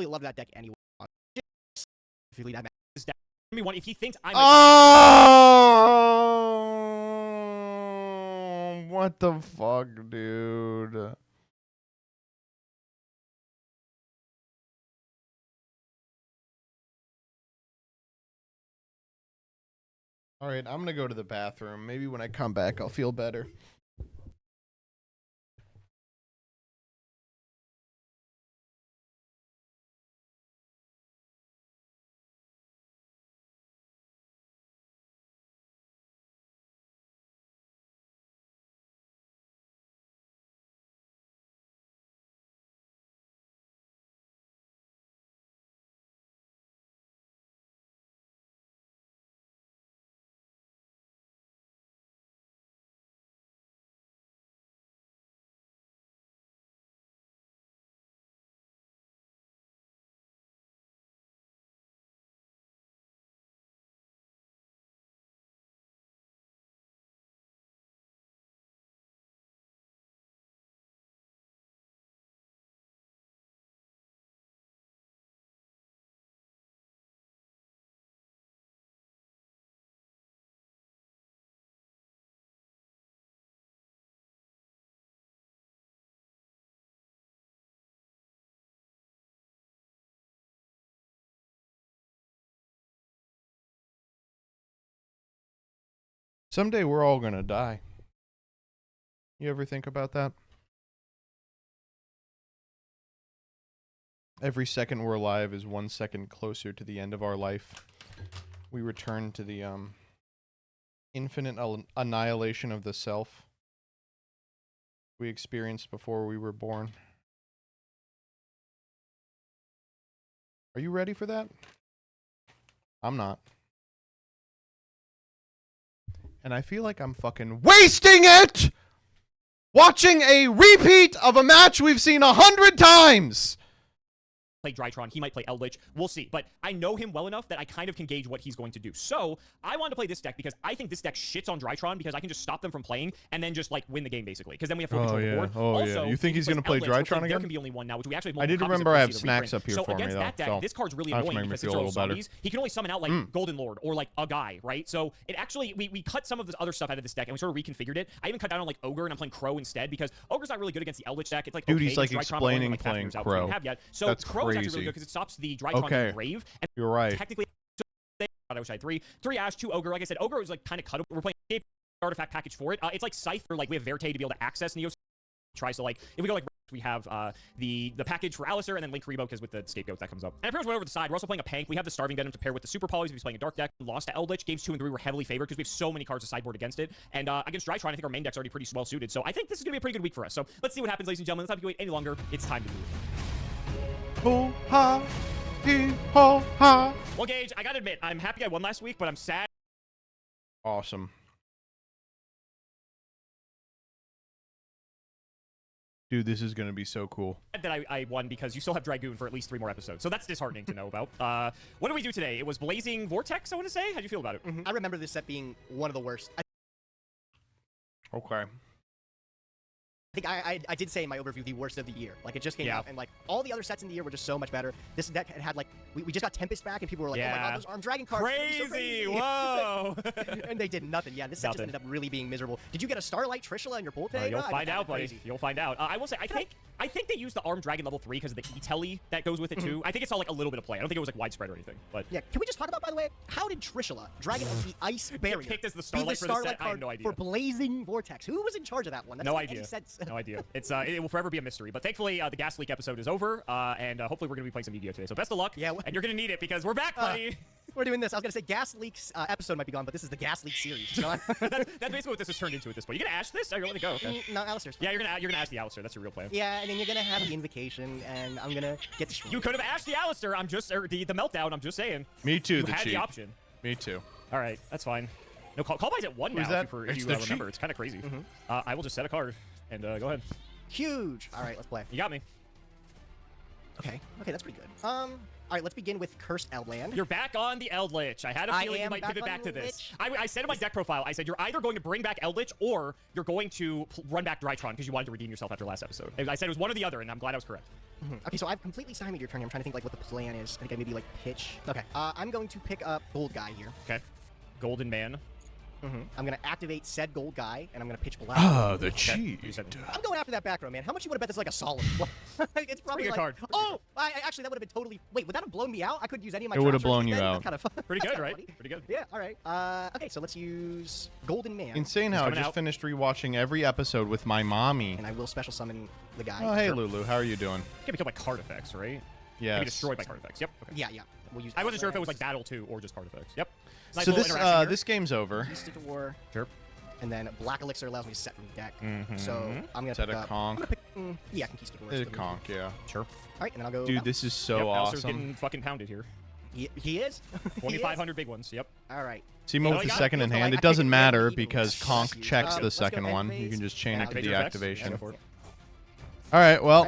really love that deck anyway. If you lead that If he thinks I'm Oh! What the fuck, dude? All right, I'm gonna go to the bathroom. Maybe when I come back, I'll feel better. Someday we're all gonna die. You ever think about that? Every second we're alive is 1 second closer to the end of our life. We return to the infinite annihilation of the self we experienced before we were born. Are you ready for that? I'm not. And I feel like I'm fucking wasting it watching a repeat of a match we've seen 100 times. Play Drytron, he might play Eldritch, we'll see. But I know him well enough that I kind of can gauge what he's going to do. So I wanted to play this deck because I think this deck shits on Drytron because I can just stop them from playing and then just like win the game basically. Because then we have full control of the board. Yeah. You think he's gonna play Eldritch, Drytron again? There can be only one now, which we actually have I did multiple copies remember of I have Proceed snacks reprint. up here so for me against though. that deck, So this card's really that's annoying making me because feel it's a all little better. zombies. He can only summon out like Golden Lord or like a guy, right? So it actually we cut some of this other stuff out of this deck and we sort of reconfigured it. I even cut down on like Ogre and I'm playing Crow instead because Ogre's not really good against the Eldritch deck. It's like Dude, okay, he's like against Drytron, but explaining only, like, half playing years out, which we Crow. don't have yet. So That's Crow is actually crazy. really good because it stops the Drytron in the grave. And You're right. technically, I wish I had three Ash, 2 Ogre. Like I said, Ogre was like kind of cut. We're playing escape artifact package for it. It's like Scythe, or like we have Verte to be able to access Neo. Tries to like if we go like we have the package for Alistair and then Link Rebo because with the scapegoat that comes up. And I pretty much went over the side. We're also playing a Pank. We have the Starving Venom to pair with the Super Polys if he's playing a Dark deck. We lost to Eldritch. Games 2 and 3 were heavily favored because we have so many cards to sideboard against it. And against Drytron, I think our main deck's already pretty well suited. So I think this is gonna be a pretty good week for us. So let's see what happens, ladies and gentlemen. Let's not wait any longer. It's time to move. Ho ha, hee ho ha. Well, Gage, I gotta admit, I'm happy I won last week, but I'm sad. Awesome. Dude, this is gonna be so cool. That I won because you still have Dragoon for at least 3 more episodes. So that's disheartening to know about. What did we do today? It was Blazing Vortex, I want to say. How'd you feel about it? I remember this set being one of the worst. Okay. I think I did say in my overview the worst of the year. Like, it just came out, and like all the other sets in the year were just so much better. This deck had like we just got Tempest back, and people were like, oh my god, those Armed Dragon cards, crazy, so whoa! And they did nothing. Yeah, this set just ended up really being miserable. Did you get a Starlight Trishula in your pool today? You'll find out, buddy. You'll find out. I will say, I think they used the Armed Dragon level 3 because of the E-Telly that goes with it too. I think it's all like a little bit of play. I don't think it was like widespread or anything. But yeah, can we just talk about, by the way, how did Trishula, Dragon of the Ice Barrier, picked as the be Starlight for the set? I have no idea. For Blazing Vortex? Who was in charge of that one? That no doesn't make idea. any sense. No idea. It's it will forever be a mystery. But thankfully, the Gas Leak episode is over, and hopefully we're gonna be playing some Yu-Gi-Oh today. So best of luck. Yeah, and you're gonna need it because we're back, buddy. We're doing this. I was gonna say Gas Leak's episode might be gone, but this is the Gas Leak series. You know? that's basically what this has turned into at this point. You gonna ash this? Oh, you're letting it go. Okay. No, Alistair's fine. Yeah, you're gonna ash the Alistair. That's your real plan. Yeah, and then you're gonna have the Invocation, and I'm gonna get destroyed. You could have ashed the Alistair. I'm just the Meltdown. I'm just saying. Me too. You the had cheat. the option. Me too. All right, that's fine. No call buys at 1 Who's now. that? If you the remember, cheat. it's kind of crazy. I will just set a card and go ahead. Huge. All right, let's play. You got me. Okay, that's pretty good. All right, let's begin with Cursed Eldland. You're back on the Eldritch. I had a feeling you might pivot back to this. I said in my deck profile, I said you're either going to bring back Eldritch or you're going to run back Drytron because you wanted to redeem yourself after last episode. I said it was one or the other, and I'm glad I was correct. Okay, so I've completely stymied your turn here. I'm trying to think like what the plan is. I think I maybe like pitch. Okay, I'm going to pick up Gold Guy here. Okay, Golden Man. I'm going to activate said gold guy, and I'm going to pitch black. Ah, the cheat. I'm going after that back row, man. How much you want to bet this is like a solid? It's probably Pretty good like, card. Oh, actually, that would have been totally. Wait, would that have blown me out? I couldn't use any of my. It would have trash or blown you anything? out. That's kind of Pretty good, kinda right? funny. Pretty good. Yeah. All right. Okay, so let's use Golden Man. Insane how I just finished rewatching every episode with my mommy. And I will special summon the guy. Oh, hey, Lulu. How are you doing? Can't be killed by card effects, right? Yes. Can be destroyed by card effects. Yep. Okay. Yeah. We'll use I wasn't sure if it was like battle 2 or just card effects. Yep. Nice So little this interaction here. this game's over. Conquistador. Sure. And then Black Elixir allows me to set from the deck. Mhm. So I'm gonna Set pick a up. conch. I'm gonna pick, yeah, Conquistador. It's a conch, yeah. Sure. All right, and then I'll go. Dude, this is so Yep, Alistair's awesome. getting fucking pounded here. He is. 2,500 big ones. Yep. All right. See, with the second in hand, it doesn't matter because conch checks the second one. You can just chain it to deactivation. All right, well,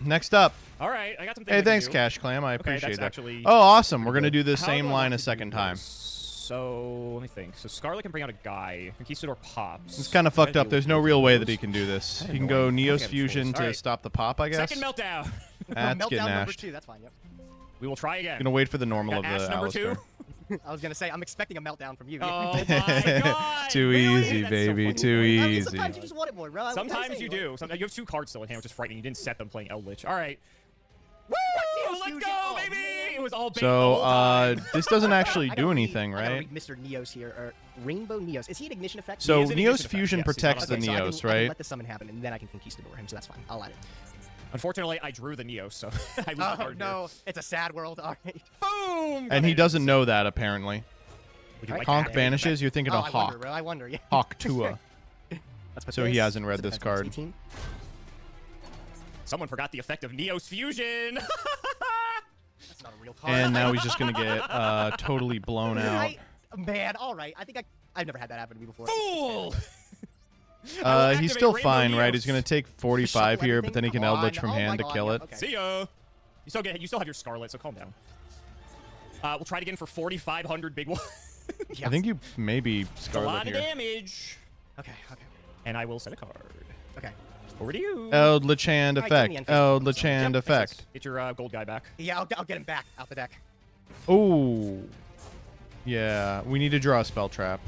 next up. All right, I got some things. Hey, we can thanks, do. Cash Clam. I Okay, appreciate that's that. actually Oh, awesome. We're going to good. do the How same do I line want a to second do time. this? So, let me think. So, Scarlet can bring out a guy. Conquistador pops. It's kind of fucked up. There's no real way that he can do this. He can go Okay, Neos I'm Fusion close. to All right. stop the pop, I guess. Second meltdown. That's Meltdown getting number ashed. 2. That's fine. Yep. We will try again. Gonna wait for the normal Got of Ash the number Alistair. 2. I was gonna say I'm expecting a meltdown from you. Oh my god! Too Really? easy, That's baby. so Too I mean, easy. sometimes you just want it more, bro. Sometimes you do. Sometimes you have 2 cards still in hand, which is frightening. You didn't set them playing Eldritch. All right. Woo! Let's go, baby! It was all bait the So, whole time. this doesn't actually I gotta do read- anything, I gotta right? read Mr. Neos here, or Rainbow Neos. Is he an ignition effect? So, is an Neos ignition effect, Fusion yes, he's protects the Okay, so I can Neos, right? let the summon happen, and then I can Conquistador him, so that's fine. I'll add it. Unfortunately, I drew the Neo, so I lose the Oh card no, it's a sad world. All right. Boom! And he doesn't know that, apparently. Would you like Conch that? vanishes, you're thinking Oh, of I Hawk. wonder, bro. I wonder. Yeah. Hawk Tua. Let's put So he this. hasn't read Let's this put card. 18. Someone forgot the effect of Neo's fusion. That's not a real card. And now he's just gonna get totally blown out. Man, all right. I think I've never had that happen to me before. Fool! He's still Rainbow fine, right? Neos. He's gonna take 45 here, but then he can Come on. Eldritch from Oh hand my to God, kill yeah, it. okay. See ya. You still have your Scarlet, so calm down. We'll try it again for 4,500 big one. I think you maybe It's a Scarlet lot here. of damage. Okay. And I will set a card. Okay. Over to you. Eldritch hand All right, give me effect. the unfished Eldritch one. hand Yep, effect. Get your gold guy back. Yeah, I'll get him back out the deck. Ooh. Yeah, we need to draw a spell trap.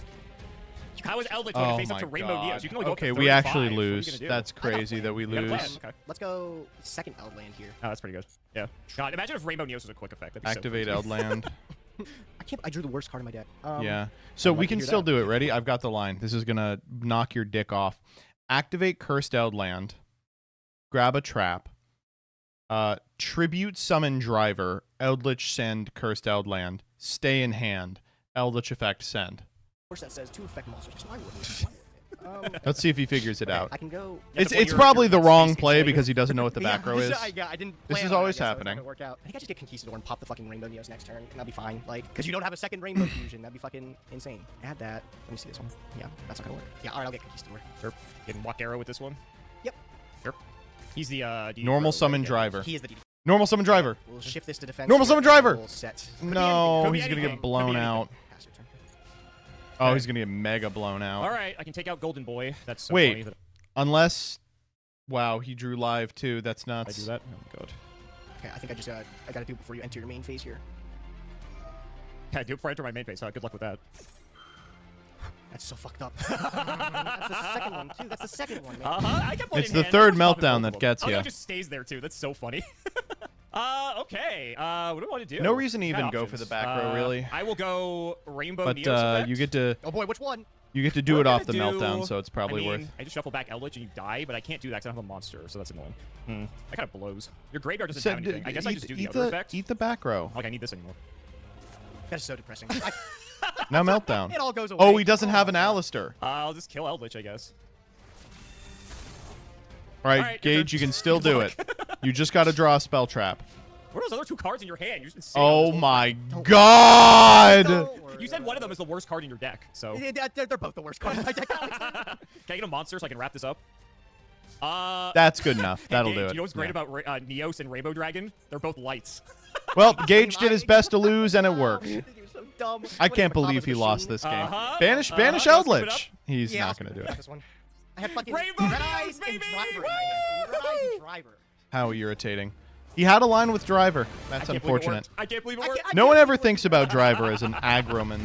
How is Eldritch going to Oh face up my to Rainbow God. Neos? You can only go Okay, up to we 35. actually What are you lose. gonna do? That's crazy that we You got a plan. lose. Okay. Let's go second Eldland here. Oh, that's pretty good. Yeah. God, imagine if Rainbow Neos was a quick effect. That'd be Activate so crazy. Eldland. I drew the worst card in my deck. Yeah. So I'd like we to can hear still that. do it. Ready? I've got the line. This is going to knock your dick off. Activate Cursed Eldland. Grab a trap. Tribute Summon Driver. Eldritch send Cursed Eldland. Stay in hand. Eldritch effect send. Of course, that says 2 effect monsters. Why wouldn't it? Let's see if he figures it out. I can go. It's probably the wrong play because he doesn't know what the back row is. Yeah, I didn't. This plan is on it, always I guess, so it's not happening. gonna work out. I think I just get Conquistador and pop the fucking Rainbow Neos next turn, and that'll be fine. Like, because you don't have a second Rainbow Fusion. That'd be fucking insane. Add that. Let me see this one. Yeah, that's not gonna work. Yeah, all right, I'll get Conquistador. Sure. Getting Walk Arrow with this one? Yep. Sure. He's the DD Normal pro, summon right? driver. He is the DD. Normal summon driver. We'll shift this to defense. Normal here, summon and driver. we'll set. No, Could be he's going to anything. get blown Could be out. Pass your turn. Oh, he's going to get mega blown out. All right, I can take out Golden Boy. That's so Wait. funny that Unless, wow, he drew live too. That's I nuts. do that. Oh my god. Okay, I think I gotta do it before you enter your main phase here. Yeah, do it before I enter my main phase. Good luck with that. That's so fucked up. That's the second one too. That's the second one, man. I kept playing It's in the hand. third I was popping meltdown both that of them. gets Oh, no, ya. it just stays there too. That's so funny. Okay. What do I want to do? No reason to Got even go for options. the back row, really. I will go Rainbow But Neos effect. you get to Oh boy, which one? do We're it off the gonna meltdown, do- so it's probably I mean, worth. I just shuffle back Eldritch and you die, but I can't do that because I don't have a monster, so that's annoying. That kind of blows. Your graveyard doesn't have anything. I guess I just do the other effect. Eat the back row. Like I need this anymore. That is so depressing. Now meltdown. It all goes away. Oh, he doesn't have an Alistair. I'll just kill Eldritch, I guess. All right, Alright, your Gage, turn. you can still do it. You just got to draw a spell trap. What are those other 2 cards in your hand? You've just been sitting on Oh this whole my time. God! You said one of them is the worst card in your deck, so. They're both the worst cards in my deck. Can I get a monster so I can wrap this up? That's good enough. That'll Gage, do it. You know what's great Yeah. about Neos and Rainbow Dragon? They're both lights. Well, Gage did his best to lose, and it worked. You're so dumb. I What, can't the believe he Machine? lost this game. Banish let's Eldritch. He's Yeah, not going to do got it. this one. I had fucking Rainbow Red Neos, Eyes and baby! Driver in my hand. Red Eyes and Driver. How irritating. He had a line with Driver. That's I can't believe it unfortunate. worked. I can't believe it worked. No one ever thinks about Driver as an aggroman.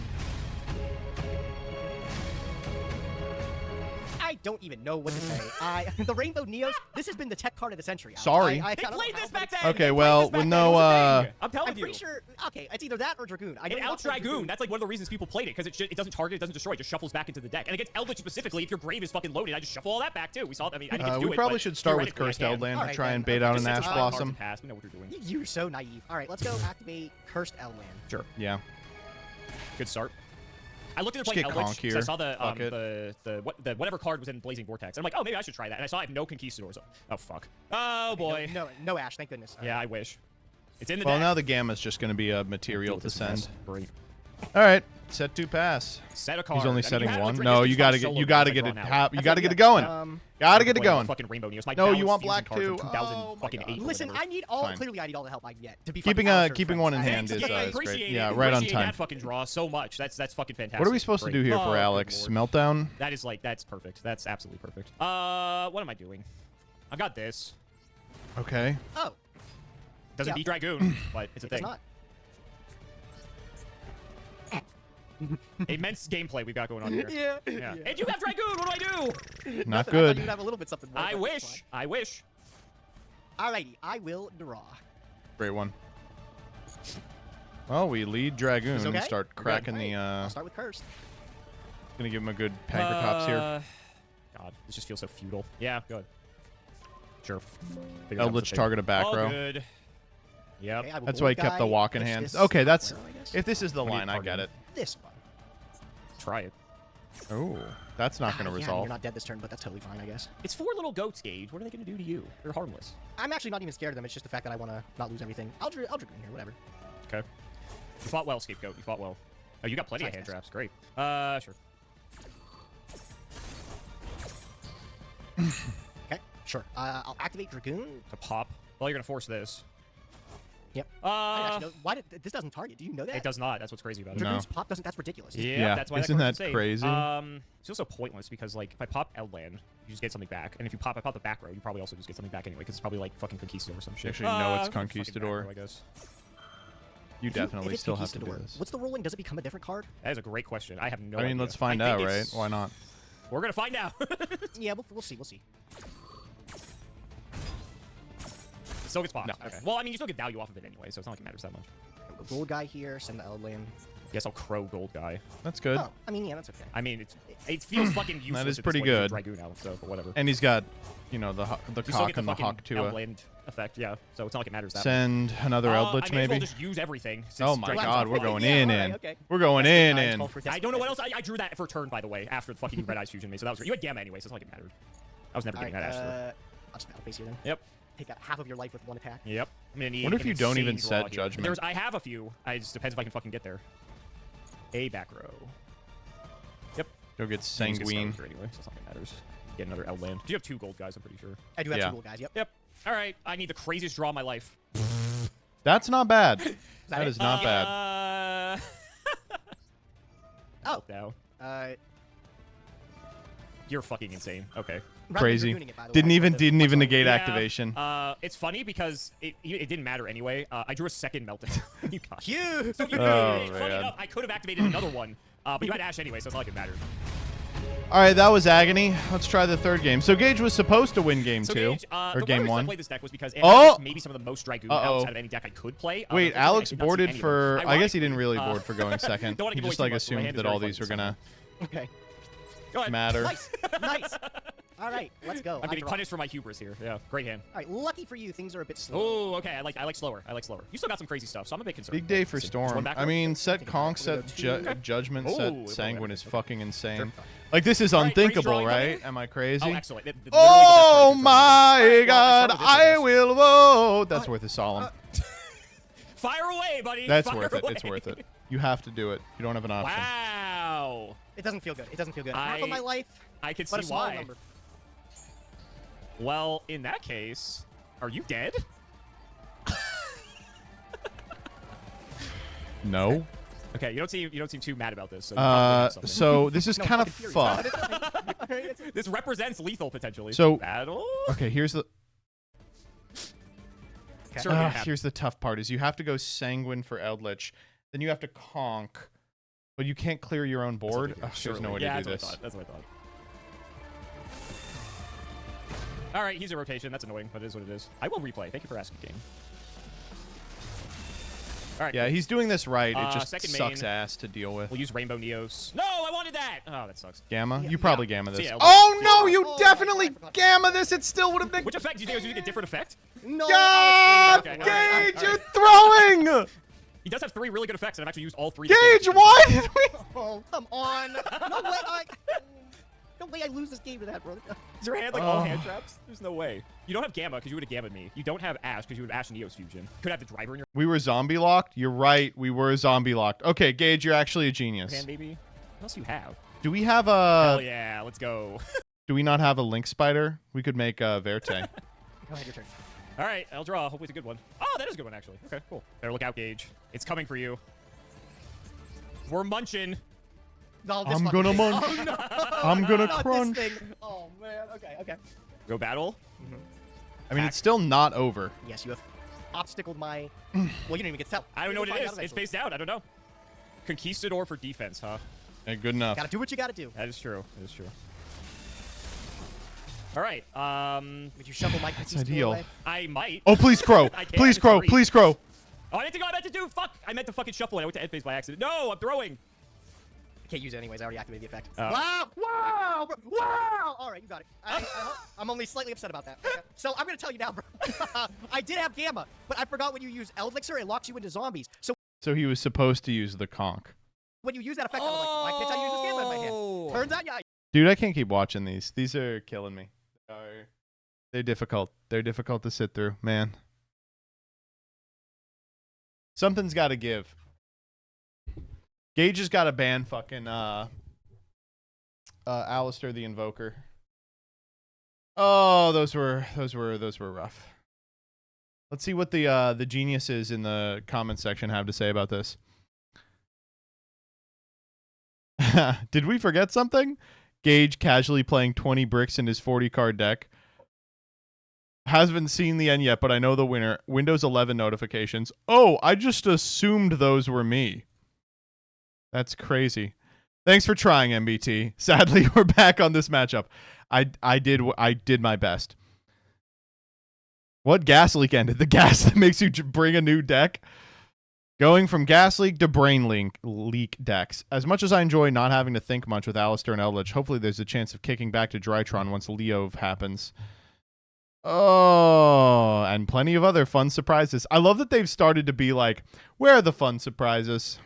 don't even know what to say. The Rainbow Neos, this has been the tech card of the century. Sorry. They played this back then. Okay, well, with no, I'm I'm telling you. pretty sure, okay, it's either that or Dragoon. I know It outs Dragoon. That's like one of the reasons people played it, because it doesn't target, it doesn't destroy, it just shuffles back into the deck. And against Eldritch specifically, if your grave is fucking loaded, I just shuffle all that back too. We saw. I mean, I didn't get to do we it, probably but should start with theoretically, Cursed I can. Eldland Alright, to try and then. bait out an Just Ash since cards Blossom. and pass, we know what we're doing. You're so naive. All right, let's go activate Cursed Eldland. Sure. Yeah. Good start. I looked at Just the get play Conk Eldritch, here. so I saw the Fuck it. the whatever card was in Blazing Vortex. And I'm like, oh, maybe I should try that. And I saw I have no Conquistadors. Oh fuck. Oh boy. No Ash, thank goodness. Yeah, I wish. It's in the Well, deck. now the Gamma's just going to be a material to send. Great. All right, set 2 pass. Set a card. He's only I mean, setting you had it 1. with No, Drake, you just got to felt get solo you got to because get I it drawn out. you got to get it going. Got to get it Playing going. Fucking Rainbow Neos. My No, you balanced want fusion black card too. from Oh, 2008. Listen, I need all. Fine. Clearly, I need all the help I can get to be Keeping fucking keeping one in hand is I great. appreciate Yeah, it. right on Appreciate time. that fucking draw so much. That's fucking fantastic. What are we supposed to do here for good Alex? lord. Meltdown? That is like that's perfect. That's absolutely perfect. What am I doing? I've got this. Okay. Oh. Doesn't beat Dragoon, but it's a thing. Does not. Immense gameplay we've got going on here. Yeah. And you have Dragoon. What do I do? Not Nothing. I thought good. you'd have a little bit something more. I but wish. that's fine. I wish. Alrighty, I will draw. Great one. Well, we lead Dragoon Is this and okay? start We're good. cracking Alright, the. I'll start with Cursed. Gonna give him a good Pankratops here. God, this just feels so feudal. Yeah, good. Sure. Eldritch target a back All row. good. Yep. Okay, I will That's why he Gold kept the Guy, walk in push hand. this Okay, that's row, I guess. if this is the What are you line, I get it. This one. Try it. Oh, that's not gonna Yeah, resolve. you're not dead this turn, but that's totally fine, I guess. It's 4 little goats, Gage. What are they going to do to you? They're harmless. I'm actually not even scared of them. It's just the fact that I want to not lose everything. I'll Dragoon here, whatever. Okay. You fought well, Scapegoat. You fought well. Oh, you got plenty of hand traps. Great. Sure. Okay, sure. I'll activate Dragoon. To pop. Well, you're going to force this. Yep. I actually know, why did this doesn't target? Do you know that? It does not. That's what's crazy about it. Dragoon's pop doesn't. That's ridiculous. Yeah, that's why isn't that that card's crazy? insane. It's also pointless because, like, if I pop Eldland, you just get something back. And if you pop the back row, you probably also just get something back anyway because it's probably, like, fucking Conquistador or some shit. Actually, no, it's fucking Conquistador. back row, I guess. You If definitely it's still have to do Conquistador, this. What's the ruling? Does it become a different card? That is a great question. I have no I idea. mean, let's find I out, think right? it's- Why not? We're going to find out. Yeah, we'll see. We'll see. It still gets popped. Okay. Well, I mean, you still get value off of it anyway, so it's not like it matters that much. Gold guy here. Send the Eldland. Yes, I'll crow gold guy. That's good. Oh, I mean, yeah, that's okay. I mean, it feels fucking useless. That is at this pretty point with good. Dragoon out, so but whatever. And he's got, you know, the You still cock get the and the fucking hawk too. Eldland effect, yeah. So it's not like it matters that Send another much. Eldritch, I may as well maybe. just use everything. Oh since my Dragoon's God, on we're fire. going in. We're going in. I don't know what else. I drew that for turn, by the way, after the fucking Red Eyes fusion made. So that was great. You had Gamma anyway, so it's not like it mattered. I was never getting that Ash through. I'll just battle face here then. Yep. Take out half of your life with one attack. Yep. I'm gonna need What if an you don't insane even draw set here. Judgment? I have a few. It just depends if I can fucking get there. A back row. Yep. Go get He's gonna start Sanguine. with her anyway, so it's not like it matters. Get another Eldland. Do you have 2 gold guys? I'm pretty sure. I do have Yeah. 2 gold guys. Yep. Yep. All right. I need the craziest draw of my life. That's not bad. That it? is not bad. Oh. No. Uh, You're fucking insane. Okay. Crazy. Dragooning it, by the Didn't way, even with the didn't negate Yeah, activation. It's funny because it didn't matter anyway. I drew a second meltdown. You got it. Phew. So you Oh, funny man. enough, I could have activated another one, but you had Ash anyway, so it's not like it mattered. All right, that was agony. Let's try the third game. So Gage was supposed to win game So 2 Gage, or the game reason I 1. played this deck was because it Oh! had maybe some of the most Dragoon outs out of any deck I could play. Wait, Unfortunately, Alex I did not see boarded any of for. them. I guess he didn't really Ironically, board for going second. don't wanna He give just away like too much, but my assumed hand is that very all these were fuzzy, gonna Okay. Go ahead. matter. Nice. Nice. All right, let's go. I'm getting draw. punished for my hubris here. Yeah, great hand. All right, lucky for you, things are a bit slow. Oh, okay. I like slower. I like slower. You still got some crazy stuff, so I'm a bit concerned. Big day for Just one Storm. back I row? mean, set Conk, We'll set go two. Judgment, Oh, set wait, Sanguine wait, is okay. fucking insane. Sure. Like, this is All right, crazy unthinkable, drawing coming right? in? Am I crazy? Oh, excellent. Literally the best Oh card my you can God! draw. Well, I I started will vote. That's worth a solemn. Fire away, buddy. That's Fire worth it. away. It's worth it. You have to do it. You don't have an option. Wow. It doesn't feel good. It doesn't feel good. Half of my life, I can but a see small why. number. Well, in that case, are you dead? No. Okay, you don't seem too mad about this. So, you're probably doing something. So this is No, kind of fucking fucked. furious. This represents lethal potentially. So- battle. Okay, here's the. Sure, yeah, Here's the tough part: is you have to go Sanguine for Eldritch, then you have to Conk, but you can't clear your own board. Ugh, there's no way to do this. That's what I thought. All right, he's a rotation. That's annoying, but it is what it is. I will replay. Thank you for asking, King. All right. Yeah, he's doing this right. It just second sucks main. ass to deal with. We'll use Rainbow Neos. No, I wanted that. Oh, that sucks. Gamma? You probably Gamma this. So, yeah, oh, no, you definitely Gamma this. It still would have been... Which effect? Do you think I was using a different effect? No. God, Okay, Gage, all you're right. throwing! He does have 3 really good effects, and I've actually used all 3. Gage, why did we... Oh, come on. No way. No way I lose this game to that, bro. Is your hand like all hand traps? There's no way. You don't have Gamma because you would have Gammaed me. You don't have Ash because you would have Ash and Neos Fusion. Could have the driver in your We were zombie locked? You're right. We were zombie locked. Okay, Gage, you're actually a genius. hand, baby. What else do you have? Do we have a... Hell yeah, let's go. Do we not have a Link Spider? We could make Verte. Go ahead, your turn. All right, I'll draw. Hopefully it's a good one. Oh, that is a good one, actually. Okay, cool. Better look out, Gage. It's coming for you. We're munching. No, this I'm fucking gonna thing. munch. Oh, no. I'm gonna Not crunch. This thing. Oh, man. Okay. Go battle. I mean, it's still not over. Yes, you have obstacled my... Well, you didn't even get to tell. I don't know what You'll it find is. out It's eventually. spaced out. I don't know. Conquistador for defense, huh? Hey, good enough. Gotta do what you gotta do. That is true. That is true. All right. Would you shuffle my That's ideal. away? I might. Oh, please crow. I can. Please It's crow. free. Please crow. Oh, I didn't think I meant to do. Fuck. I meant to fucking shuffle it. I went to end phase by accident. No, I'm throwing. I can't use it anyways. I already activated the effect. Oh. Wow! Wow! Bro. Wow! All right, you got it. I'm only slightly upset about that. Okay. So I'm gonna tell you now, bro. I did have Gamma, but I forgot when you use Elixir, it locks you into zombies. So he was supposed to use the conch. When you use that effect, I was like, why can't I use this Gamma in my hand? Turns out, yeah. Dude, I can't keep watching these. These are killing me. They're difficult. They're difficult to sit through, man. Something's got to give. Gage has got to ban fucking Alistair the Invoker. Oh, those were rough. Let's see what the geniuses in the comment section have to say about this. Did we forget something? Gage casually playing 20 bricks in his 40 card deck. Hasn't seen the end yet, but I know the winner. Windows 11 notifications. Oh, I just assumed those were me. That's crazy. Thanks for trying, MBT. Sadly, we're back on this matchup. I did my best. What gas leak ended? The gas that makes you bring a new deck? Going from gas leak to brain leak decks. As much as I enjoy not having to think much with Alistair and Eldritch, hopefully there's a chance of kicking back to Drytron once Leo happens. Oh, and plenty of other fun surprises. I love that they've started to be like, where are the fun surprises?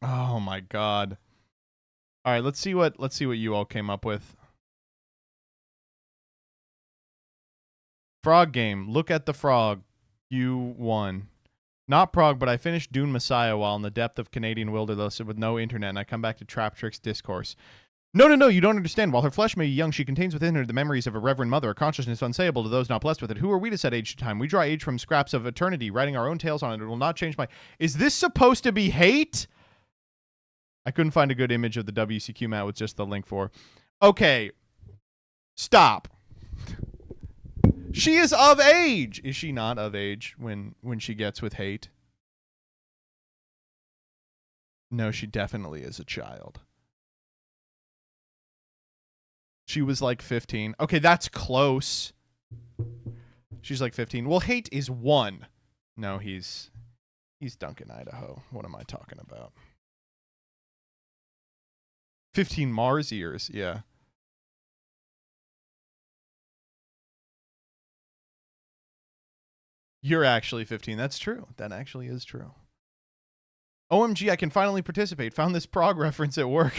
Oh my god. All right, let's see what you all came up with. Frog game. Look at the frog. You won. Not prog, but I finished Dune Messiah while in the depth of Canadian wilderness with no internet, and I come back to Trap Trick's discourse. No, you don't understand. While her flesh may be young, she contains within her the memories of a reverend mother, a consciousness unsayable to those not blessed with it. Who are we to set age to time? We draw age from scraps of eternity, writing our own tales on it. It will not change my... Is this supposed to be hate? I couldn't find a good image of the WCQ mat with just the link for. Okay. Stop. She is of age. Is she not of age when she gets with hate? No, she definitely is a child. She was like 15. Okay, that's close. She's like 15. Well, hate is 1. No, he's Duncan, Idaho. What am I talking about? 15 Mars years, yeah. You're actually 15. That's true. That actually is true. OMG, I can finally participate. Found this prog reference at work.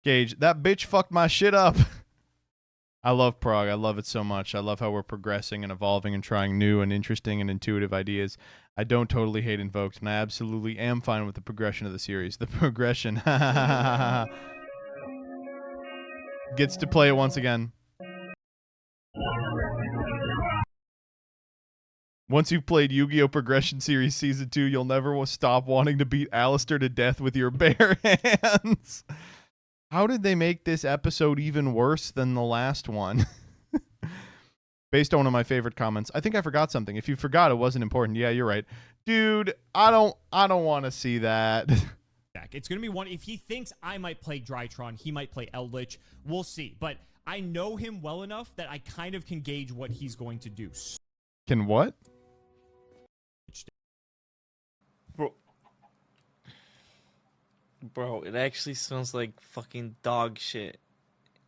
Gage, that bitch fucked my shit up. I love prog. I love it so much. I love how we're progressing and evolving and trying new and interesting and intuitive ideas. I don't totally hate Invoked, and I absolutely am fine with the progression of the series. The progression. Gets to play it once again. Once you've played Yu-Gi-Oh! Progression Series Season 2, you'll never stop wanting to beat Alistair to death with your bare hands. How did they make this episode even worse than the last one? Based on one of my favorite comments. I think I forgot something. If you forgot, it wasn't important. Yeah, you're right. Dude, I don't want to see that. deck. It's going to be one. If he thinks I might play Drytron, he might play Eldritch. We'll see. But I know him well enough that I kind of can gauge what he's going to do. Can what? Bro, it actually smells like fucking dog shit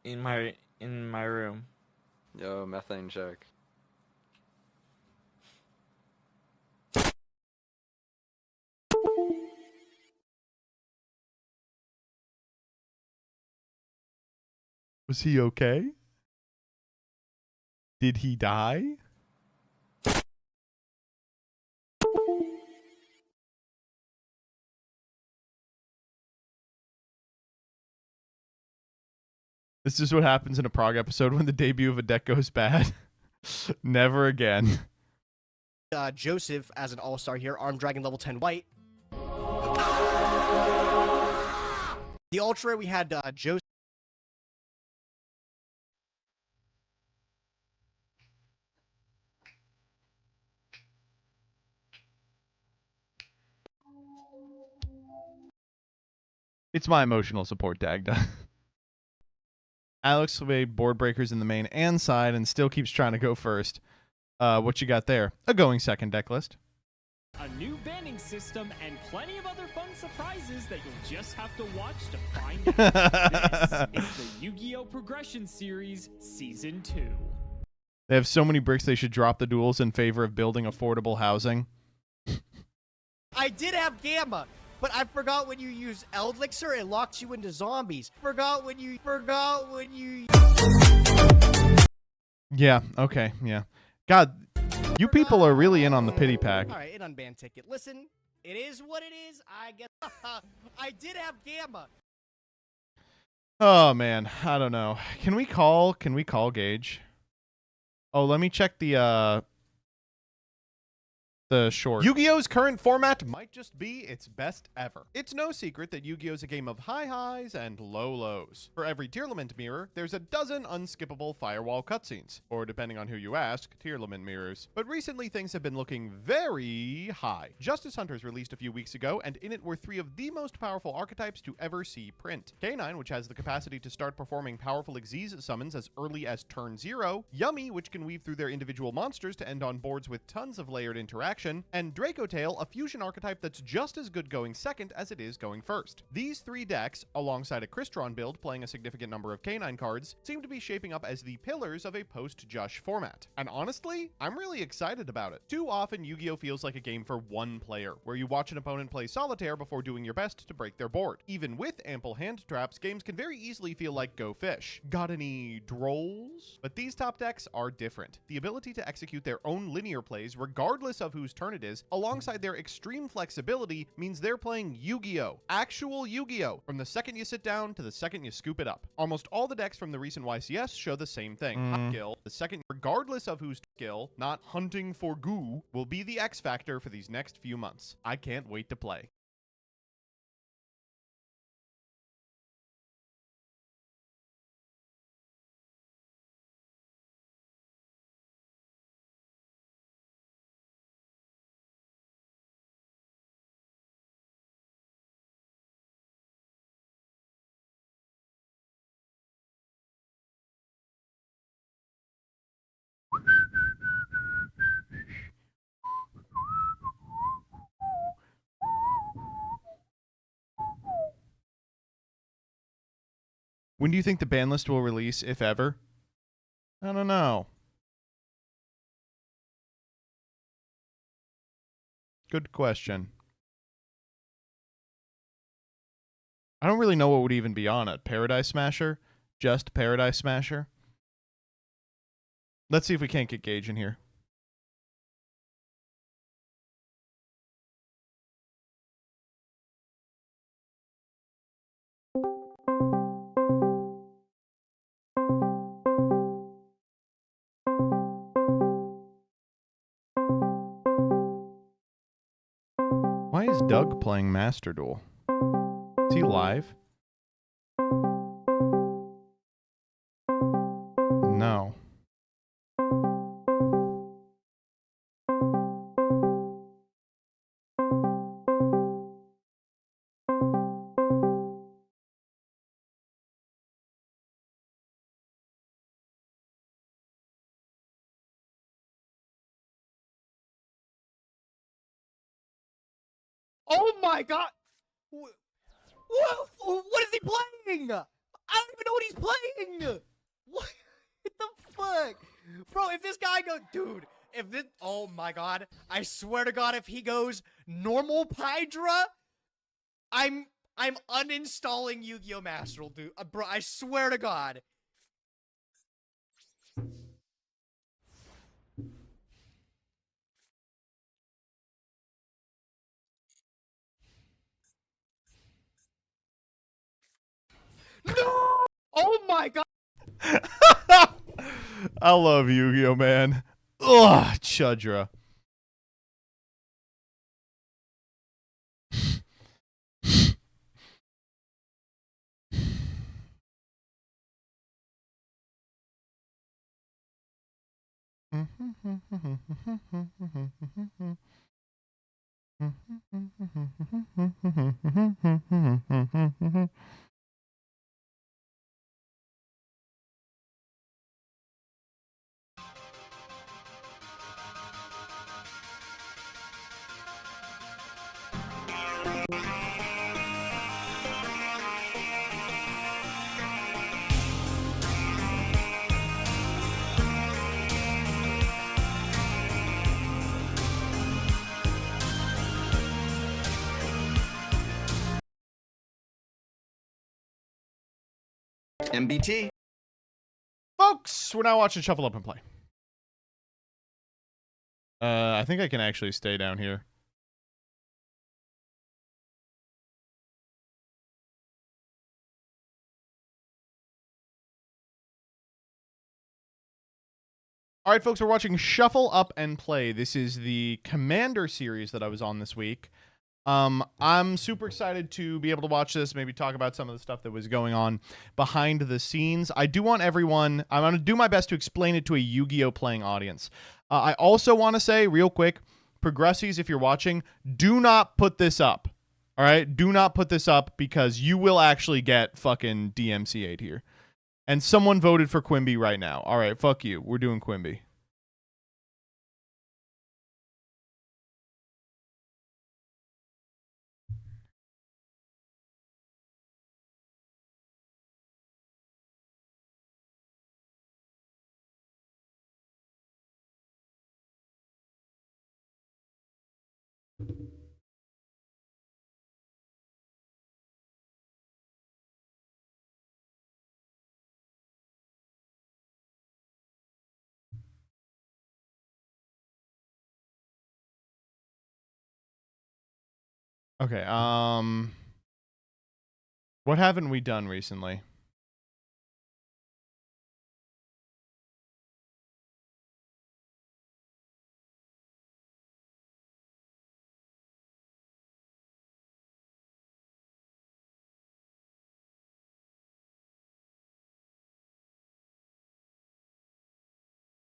in my room. Yo, methane check. Was he okay? Did he die? This is what happens in a prog episode when the debut of a deck goes bad. Never again. Joseph as an all-star here, Armed Dragon level 10 white. The ultra we had Joseph. It's my emotional support, Dagda. Alex made board breakers in the main and side and still keeps trying to go first. What you got there? A going second deck list. A new banning system and plenty of other fun surprises that you'll just have to watch to find out. This is the Yu-Gi-Oh! Progression Series Season 2. They have so many bricks they should drop the duels in favor of building affordable housing. I did have Gamma, but I forgot when you use Eldlixir, it locks you into zombies. Forgot when you... Yeah, okay, yeah. God, you people are really in on the pity pack. All right, an unbanned ticket. Listen, it is what it is. I guess I did have Gamma. Oh, man, I don't know. Can we call Gage? Oh, let me check the short. Yu-Gi-Oh's current format might just be its best ever. It's no secret that Yu-Gi-Oh's a game of high highs and low lows. For every Tearlament mirror, there's a dozen unskippable firewall cutscenes, or depending on who you ask, Tearlament mirrors. But recently things have been looking very high. Justice Hunters released a few weeks ago, and in it were 3 of the most powerful archetypes to ever see print. K9, which has the capacity to start performing powerful Xyz summons as early as turn 0, Yummy, which can weave through their individual monsters to end on boards with tons of layered interaction, and Dracotail, a fusion archetype that's just as good going second as it is going first. These 3 decks, alongside a Crystron build playing a significant number of K9 cards, seem to be shaping up as the pillars of a post-Jush format. And honestly, I'm really excited about it. Too often, Yu-Gi-Oh! Feels like a game for one player, where you watch an opponent play solitaire before doing your best to break their board. Even with ample hand traps, games can very easily feel like Go Fish. Got any drolls? But these top decks are different. The ability to execute their own linear plays, regardless of whose turn it is, alongside their extreme flexibility, means they're playing Yu-Gi-Oh! Actual Yu-Gi-Oh! From the second you sit down to the second you scoop it up. Almost all the decks from the recent YCS show the same thing. Hot skill, the second, regardless of whose skill, not hunting for goo, will be the X factor for these next few months. I can't wait to play. When do you think the ban list will release, if ever? I don't know. Good question. I don't really know what would even be on it. Paradise Smasher? Just Paradise Smasher? Let's see if we can't get Gage in here. Why is Doug playing Master Duel? Is he live? No. Oh my god! What is he playing? I don't even know what he's playing! What the fuck? Bro, if this guy goes... Dude, if this... Oh my god. I swear to god, if he goes normal Pydra, I'm uninstalling Yu-Gi-Oh! Master Duel, dude. Bro, I swear to god. No! Oh my god! I love Yu-Gi-Oh, man. Ugh, Chudra. MBT. Folks, we're now watching Shuffle Up and Play. I think I can actually stay down here. All right, folks, we're watching Shuffle Up and Play. This is the Commander series that I was on this week. I'm super excited to be able to watch this, maybe talk about some of the stuff that was going on behind the scenes. I do want everyone, I'm going to do my best to explain it to a Yu-Gi-Oh! Playing audience. I also want to say, real quick, Progressies, if you're watching, do not put this up. All right? Do not put this up because you will actually get fucking DMCA'd here. And someone voted for Quimby right now. All right, fuck you. We're doing Quimby. Okay, what haven't we done recently?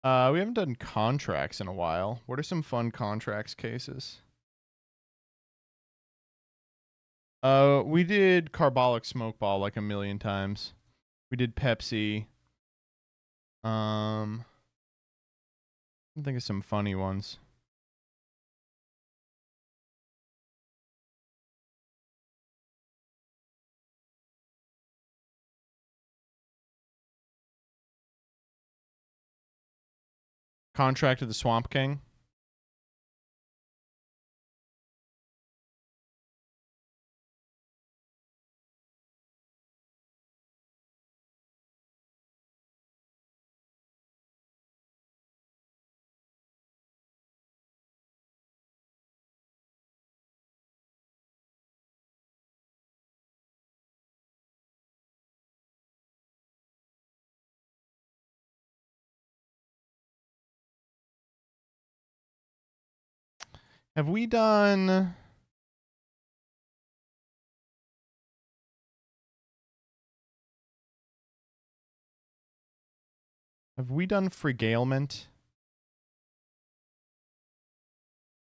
We haven't done contracts in a while. What are some fun contracts cases? We did Carbolic Smokeball like a million times. We did Pepsi. I think of some funny ones. Contract of the Swamp King. Have we done... Have we done Fregalment?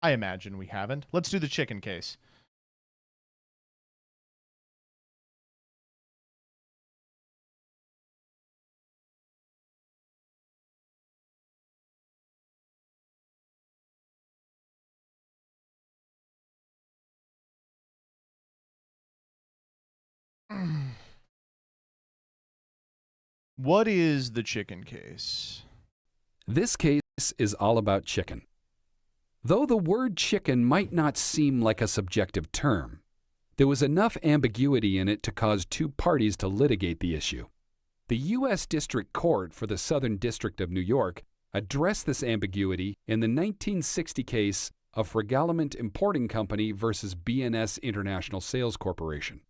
I imagine we haven't. Let's do the chicken case. What is the chicken case? This case is all about chicken. Though the word chicken might not seem like a subjective term, there was enough ambiguity in it to cause two parties to litigate the issue. The U.S. District Court for the Southern District of New York addressed this ambiguity in the 1960 case of Fregalement Importing Company versus B&S International Sales Corporation.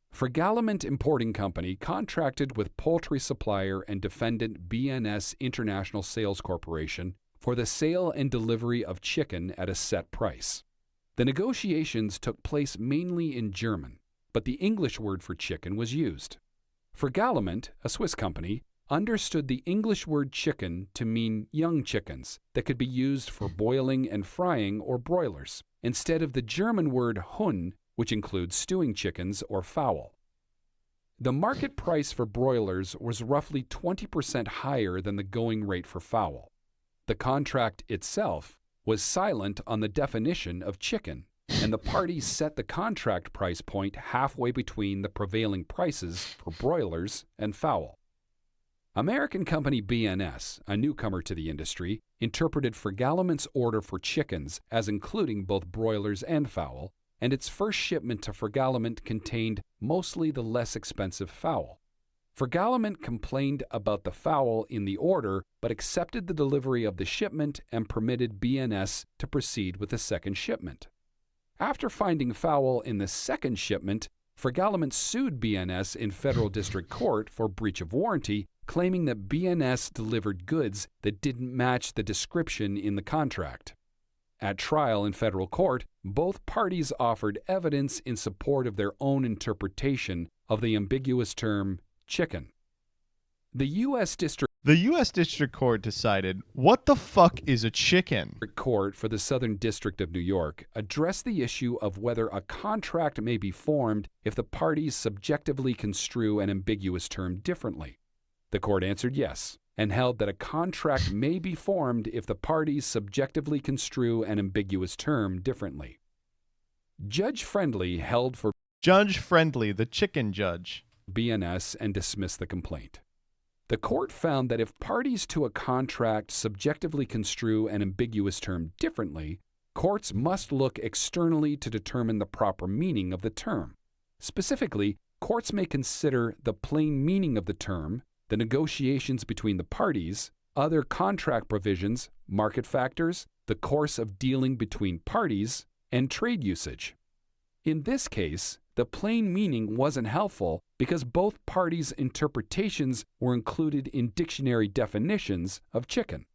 Fregalement Importing Company contracted with poultry supplier and defendant B&S International Sales Corporation for the sale and delivery of chicken at a set price. The negotiations took place mainly in German, but the English word for chicken was used. Fregalement, a Swiss company, understood the English word chicken to mean young chickens that could be used for boiling and frying or broilers, instead of the German word Huhn, which includes stewing chickens or fowl. The market price for broilers was roughly 20% higher than the going rate for fowl. The contract itself was silent on the definition of chicken, and the parties set the contract price point halfway between the prevailing prices for broilers and fowl. American company B&S, a newcomer to the industry, interpreted Fregalament's order for chickens as including both broilers and fowl, and its first shipment to Fregalament contained mostly the less expensive fowl. Fregalament complained about the fowl in the order, but accepted the delivery of the shipment and permitted B&S to proceed with the second shipment. After finding foul in the second shipment, Fregalament sued B&S in federal district court for breach of warranty, claiming that B&S delivered goods that didn't match the description in the contract. At trial in federal court, both parties offered evidence in support of their own interpretation of the ambiguous term chicken. The U.S. District Court decided, what the fuck is a chicken? Court for the Southern District of New York addressed the issue of whether a contract may be formed if the parties subjectively construe an ambiguous term differently. The court answered yes, and held that a contract may be formed if the parties subjectively construe an ambiguous term differently. Judge Friendly held for Judge Friendly, the chicken judge, B&S and dismissed the complaint. The court found that if parties to a contract subjectively construe an ambiguous term differently, courts must look externally to determine the proper meaning of the term. Specifically, courts may consider the plain meaning of the term, the negotiations between the parties, other contract provisions, market factors, the course of dealing between parties, and trade usage. In this case, the plain meaning wasn't helpful because both parties' interpretations were included in dictionary definitions of chicken.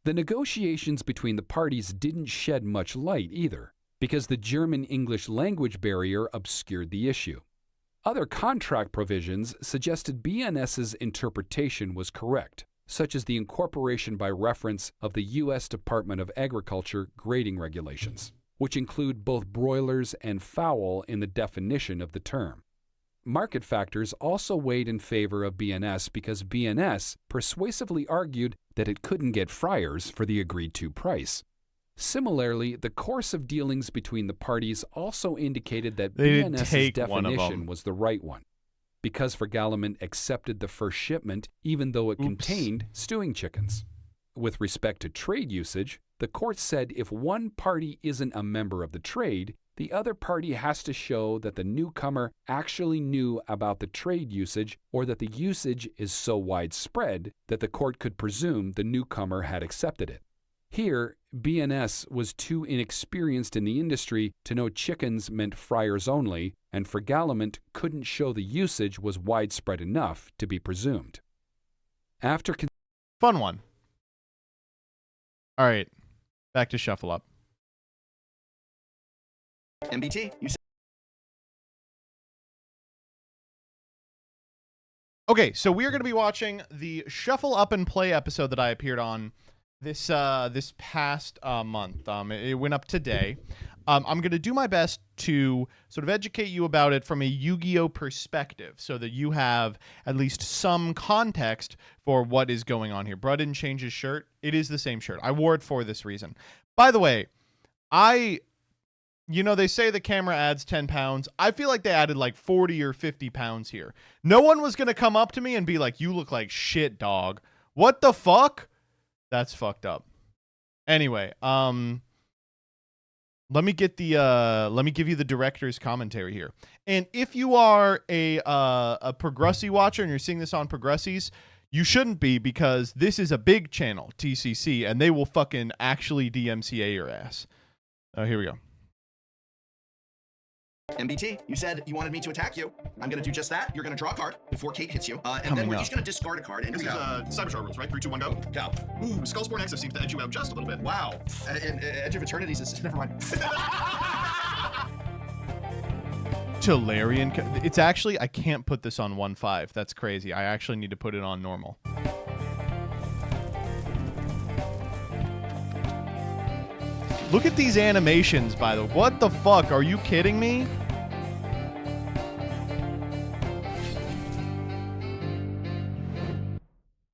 The negotiations between the parties didn't shed much light either, because the German-English language barrier obscured the issue. Other contract provisions suggested B&S's interpretation was correct, such as the incorporation by reference of the U.S. Department of Agriculture grading regulations, which include both broilers and fowl in the definition of the term. Market factors also weighed in favor of B&S because B&S persuasively argued that it couldn't get fryers for the agreed-to price. Similarly, the course of dealings between the parties also indicated that B&S's definition was the right one, because Fregalament accepted the first shipment even though it contained stewing chickens. With respect to trade usage, the court said if one party isn't a member of the trade, the other party has to show that the newcomer actually knew about the trade usage or that the usage is so widespread that the court could presume the newcomer had accepted it. Here, B&S was too inexperienced in the industry to know chickens meant fryers only, and Fregalament couldn't show the usage was widespread enough to be presumed. Fun one. All right, back to Shuffle Up. MBT, Okay, so we are going to be watching the Shuffle Up and Play episode that I appeared on this past month. It went up today. I'm going to do my best to sort of educate you about it from a Yu-Gi-Oh perspective so that you have at least some context for what is going on here. Bro didn't change his shirt. It is the same shirt. I wore it for this reason. By the way, I You know, they say the camera adds 10 pounds. I feel like they added like 40 or 50 pounds here. No one was going to come up to me and be like, you look like shit, dog. What the fuck? That's fucked up. Anyway, let me give you the director's commentary here. And if you are a Progressi watcher and you're seeing this on Progressi's, you shouldn't be, because this is a big channel, TCC, and they will fucking actually DMCA your ass. Here we go. MBT, you said you wanted me to attack you. I'm going to do just that. You're going to draw a card before Kate hits you. And then we're just going to discard a card. And this is Cybershard rules, right? 3, 2, 1, go. Go. Ooh, Skullspawn Exo seems to edge you out just a little bit. Wow. And Edge of Eternities is... Never mind. Tolarian. It's actually... I can't put this on 1.5. That's crazy. I actually need to put it on normal. Look at these animations, by the way. What the fuck? Are you kidding me?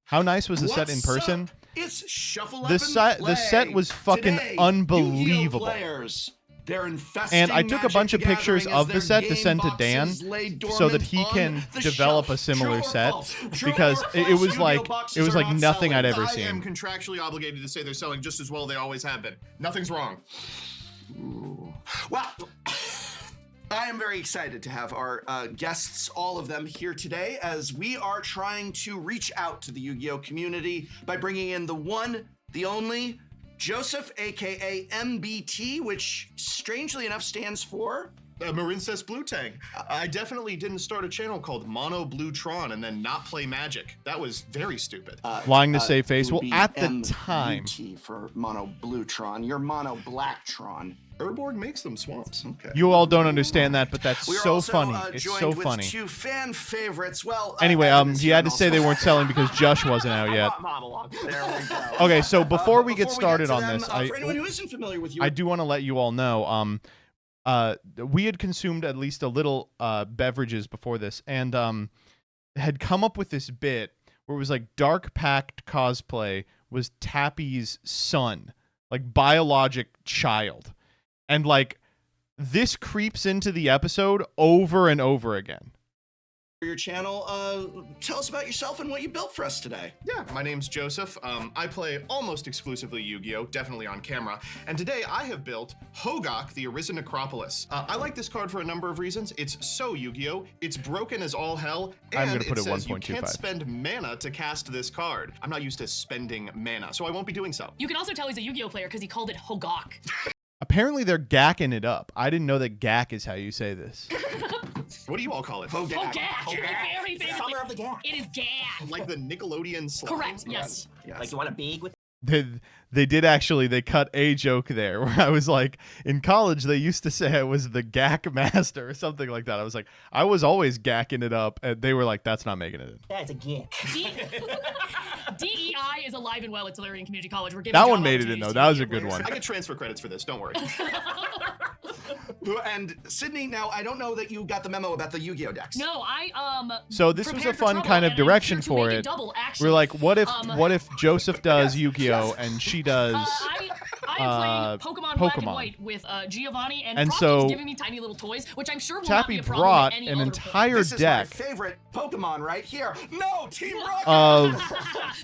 How nice was the set in person? It's Shuffle Up The set was fucking Today, unbelievable. Yu-Gi-Oh players. They're infesting And I took a bunch of pictures of the set to send to Dan so that he can develop a similar set, because it was like nothing I'd ever seen. I am contractually obligated to say they're selling just as well they always have been. Nothing's wrong. Ooh. Well, I am very excited to have our guests, all of them, here today, as we are trying to reach out to the Yu-Gi-Oh community by bringing in the one, the only, Joseph, aka MBT, which strangely enough stands for Marincess Blue Tang. I definitely didn't start a channel called Mono Blue Tron and then not play Magic. That was very stupid. Lying to save face. Well, at the time, MBT for Mono Blue Tron. You're Mono Black Tron. Urborg makes them swamps. Okay. you all don't understand that, but that's We are so also, funny. It's joined so with funny. two fan favorites. Well, Anyway, Evan is he here had to and say they also- weren't selling because Josh wasn't out yet. There we go. Okay, so before we get Before started to on them, this, for anyone who isn't familiar with you, I do want to let you all know, we had consumed at least a little beverages before this, and had come up with this bit where it was like Dark Pact cosplay was Tappy's son, like biologic child, and like this creeps into the episode over and over again. your channel. Tell us about yourself and what you built for us today. Yeah, my name's Joseph. I play almost exclusively Yu-Gi-Oh, definitely on camera. And today I have built Hogak, the Arisen Necropolis. I like this card for a number of reasons. It's so Yu-Gi-Oh, it's broken as all hell, I'm and gonna put it it says you 1.25. can't spend mana to cast this card. I'm not used to spending mana, so I won't be doing so. You can also tell he's a Yu-Gi-Oh player because he called it Hogak. Apparently they're gacking it up. I didn't know that gack is how you say this. What do you all call it? Hogak. Very famous. Summer of the Gak. It is Gak. Like the Nickelodeon slime? Correct, yes. Like you want a big with They did actually, they cut a joke there where I was like, in college, they used to say I was the gack master or something like that. I was like, I was always gacking it up. And they were like, that's not making it in. That's a geek. DEI is alive and well at Tolarian Community College. We're giving That job one made it in, though. That was a good one. I get transfer credits for this, don't worry. And Sydney, now I don't know that you got the memo about the Yu-Gi-Oh decks. No, So this was a prepared for fun trouble, kind of and I'm direction here to for make it. double, actually. We're like, what if Joseph does Yu-Gi-Oh and she does I am playing Pokemon Black and Pokemon. White with Giovanni, and, And Prof so- keeps giving me tiny little toys, which I'm sure will not be Tappy a problem brought at any an other entire This is deck my favorite Pokemon right here. No, Team Rocket! of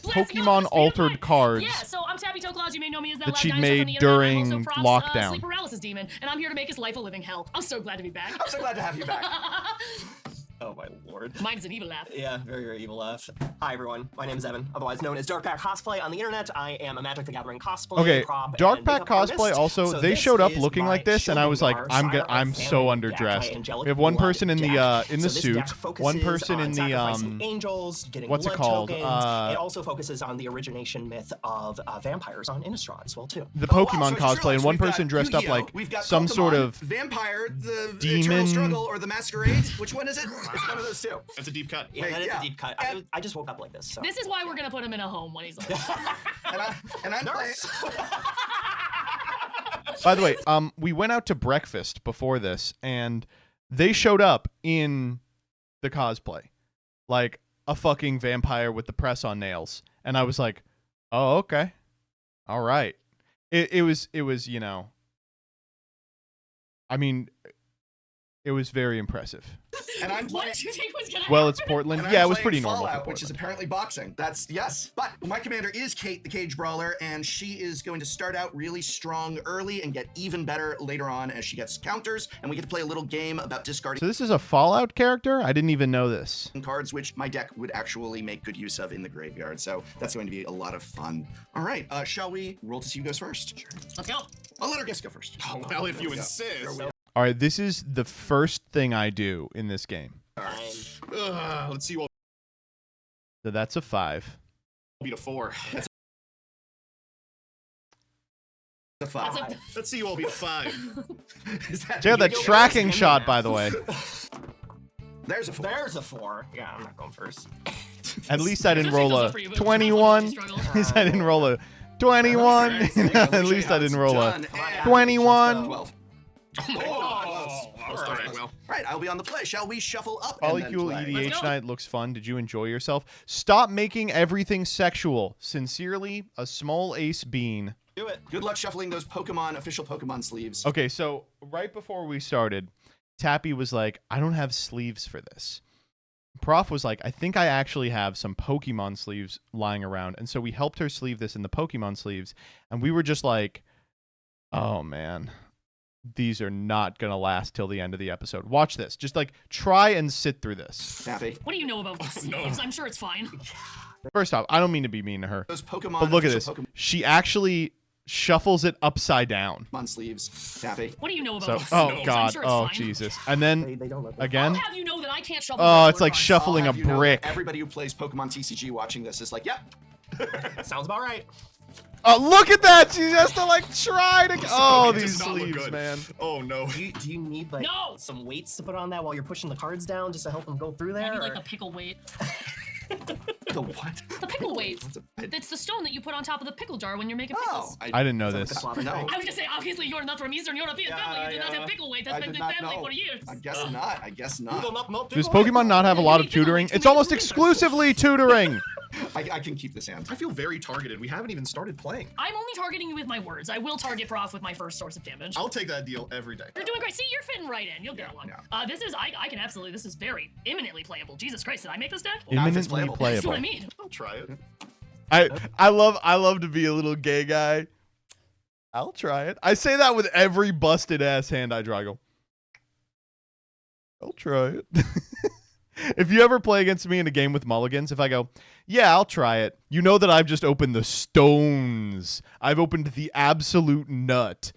Pokemon altered cards Yeah, so I'm Tappy Toeclaws. You may know me as that, that loud she dinosaur made from the internet. I'm during also Prof's, lockdown. sleep paralysis demon, and I'm here to make his life a living hell. I'm so glad to be back. I'm so glad to have you back. Oh my lord. Mine is an evil laugh. Yeah, very, very evil laugh. Hi everyone, my name is Evan, otherwise known as Dark Pack Cosplay on the internet. I am a Magic the Gathering cosplay, Okay, prop, Dark and Pack makeup artist. cosplay also, So they this showed up is looking my like this, and I was like, Shildengar, I'm Sire I'm of so Famine, underdressed. Deck, Angelic We have one Blood person in the deck. in the So this suit, deck focuses one person on in the sacrificing angels, getting what's it blood called? tokens. It also focuses on the origination myth of vampires on Innistrad as well too. the Pokemon cosplay, and one person dressed up like We've got some Pokemon, sort of Vampire, the demon- Eternal Struggle, or the Masquerade. Which one is it? It's one of those two. It's a deep cut. Yeah, that is a deep cut. I just woke up like this. So. This is why we're gonna put him in a home when he's old. And I'm playing. By the way, we went out to breakfast before this, and they showed up in the cosplay, like a fucking vampire with the press on nails, and I was like, "Oh, okay, all right." It was, you know, I mean, it was very impressive. And I'm What playing. did you think was gonna Well, happen? it's Portland. And I'm Yeah, it was playing pretty normal for Fallout, Portland. which is apparently boxing. That's yes. But my commander is Kate, the Cage Brawler, and she is going to start out really strong early and get even better later on as she gets counters. And we get to play a little game about discarding So this is a Fallout character? I didn't even know this. cards, which my deck would actually make good use of in the graveyard. So that's going to be a lot of fun. All right, shall we roll to see who goes first? Sure. Let's go. I'll let our guest go first. Oh, well, if you Here we go. insist. All right, this is the first thing I do in this game. Let's see what So that's a 5. will be to 4. That's a 5. Let's see you all be a 5. Check out that tracking shot, by the way. There's a 4. There's a 4. Yeah, I'm not going first. At least I didn't Usually roll goes a up for you, but 21. it's not At least I didn't roll a 21. At least I didn't roll a 21. 12. All right, well. All right, I'll be on the play. Shall we shuffle up? Polycule and then play? EDH night looks fun. Did you enjoy yourself? Stop making everything sexual. Sincerely, a small ace bean. Do it. Good luck shuffling those official Pokemon sleeves. Okay, so right before we started, Tappy was like, I don't have sleeves for this. Prof was like, I think I actually have some Pokemon sleeves lying around. And so we helped her sleeve this in the Pokemon sleeves. And we were just like, oh, man. These are not going to last till the end of the episode. Watch this. Just like try and sit through this. Happy. What do you know about sleeves? I'm sure it's fine. First off, I don't mean to be mean to her. Those Pokemon But look at official this. She actually shuffles it upside down. Pokemon sleeves. Happy. What do you know So, about oh sleeves? I'm God, sure it's oh fine. Jesus. And then I'll again. have you know that I can't shuffle. Oh, my it's like cards. shuffling I'll a have you know brick. that everybody who plays Pokemon TCG watching this is like, yep. Sounds about right. Oh, look at that! She has to like try to. Oh, It does these not look sleeves, good. man. Oh no. Do you need like some weights to put on that while you're pushing the cards down just to help them go through there? Maybe like or- the pickle weight. The what? The pickle weight. It's the stone that you put on top of the pickle jar when you're making Oh, pickles. I didn't know this. No. I was gonna say, obviously you're not from Eastern European family. You did not have pickle weight. That's I been did the not family know. for years. I guess not. I guess not. Does Pokemon not have a lot of tutoring? It's almost exclusively tutoring. I can keep this hand. I feel very targeted. We haven't even started playing. I'm only targeting you with my words. I will target Prof with my first source of damage. I'll take that deal every day. You're doing great. See, you're fitting right in. You'll get along. This is, I can absolutely, this is very imminently playable. Jesus Christ, did I make this deck? Imminently That's playable. what I mean. I'll try it. I love to be a little gay guy. I'll try it. I say that with every busted ass hand I draw. I go, I'll try it. If you ever play against me in a game with mulligans, if I go, yeah, I'll try it, you know that I've just opened the stones. I've opened the absolute nut.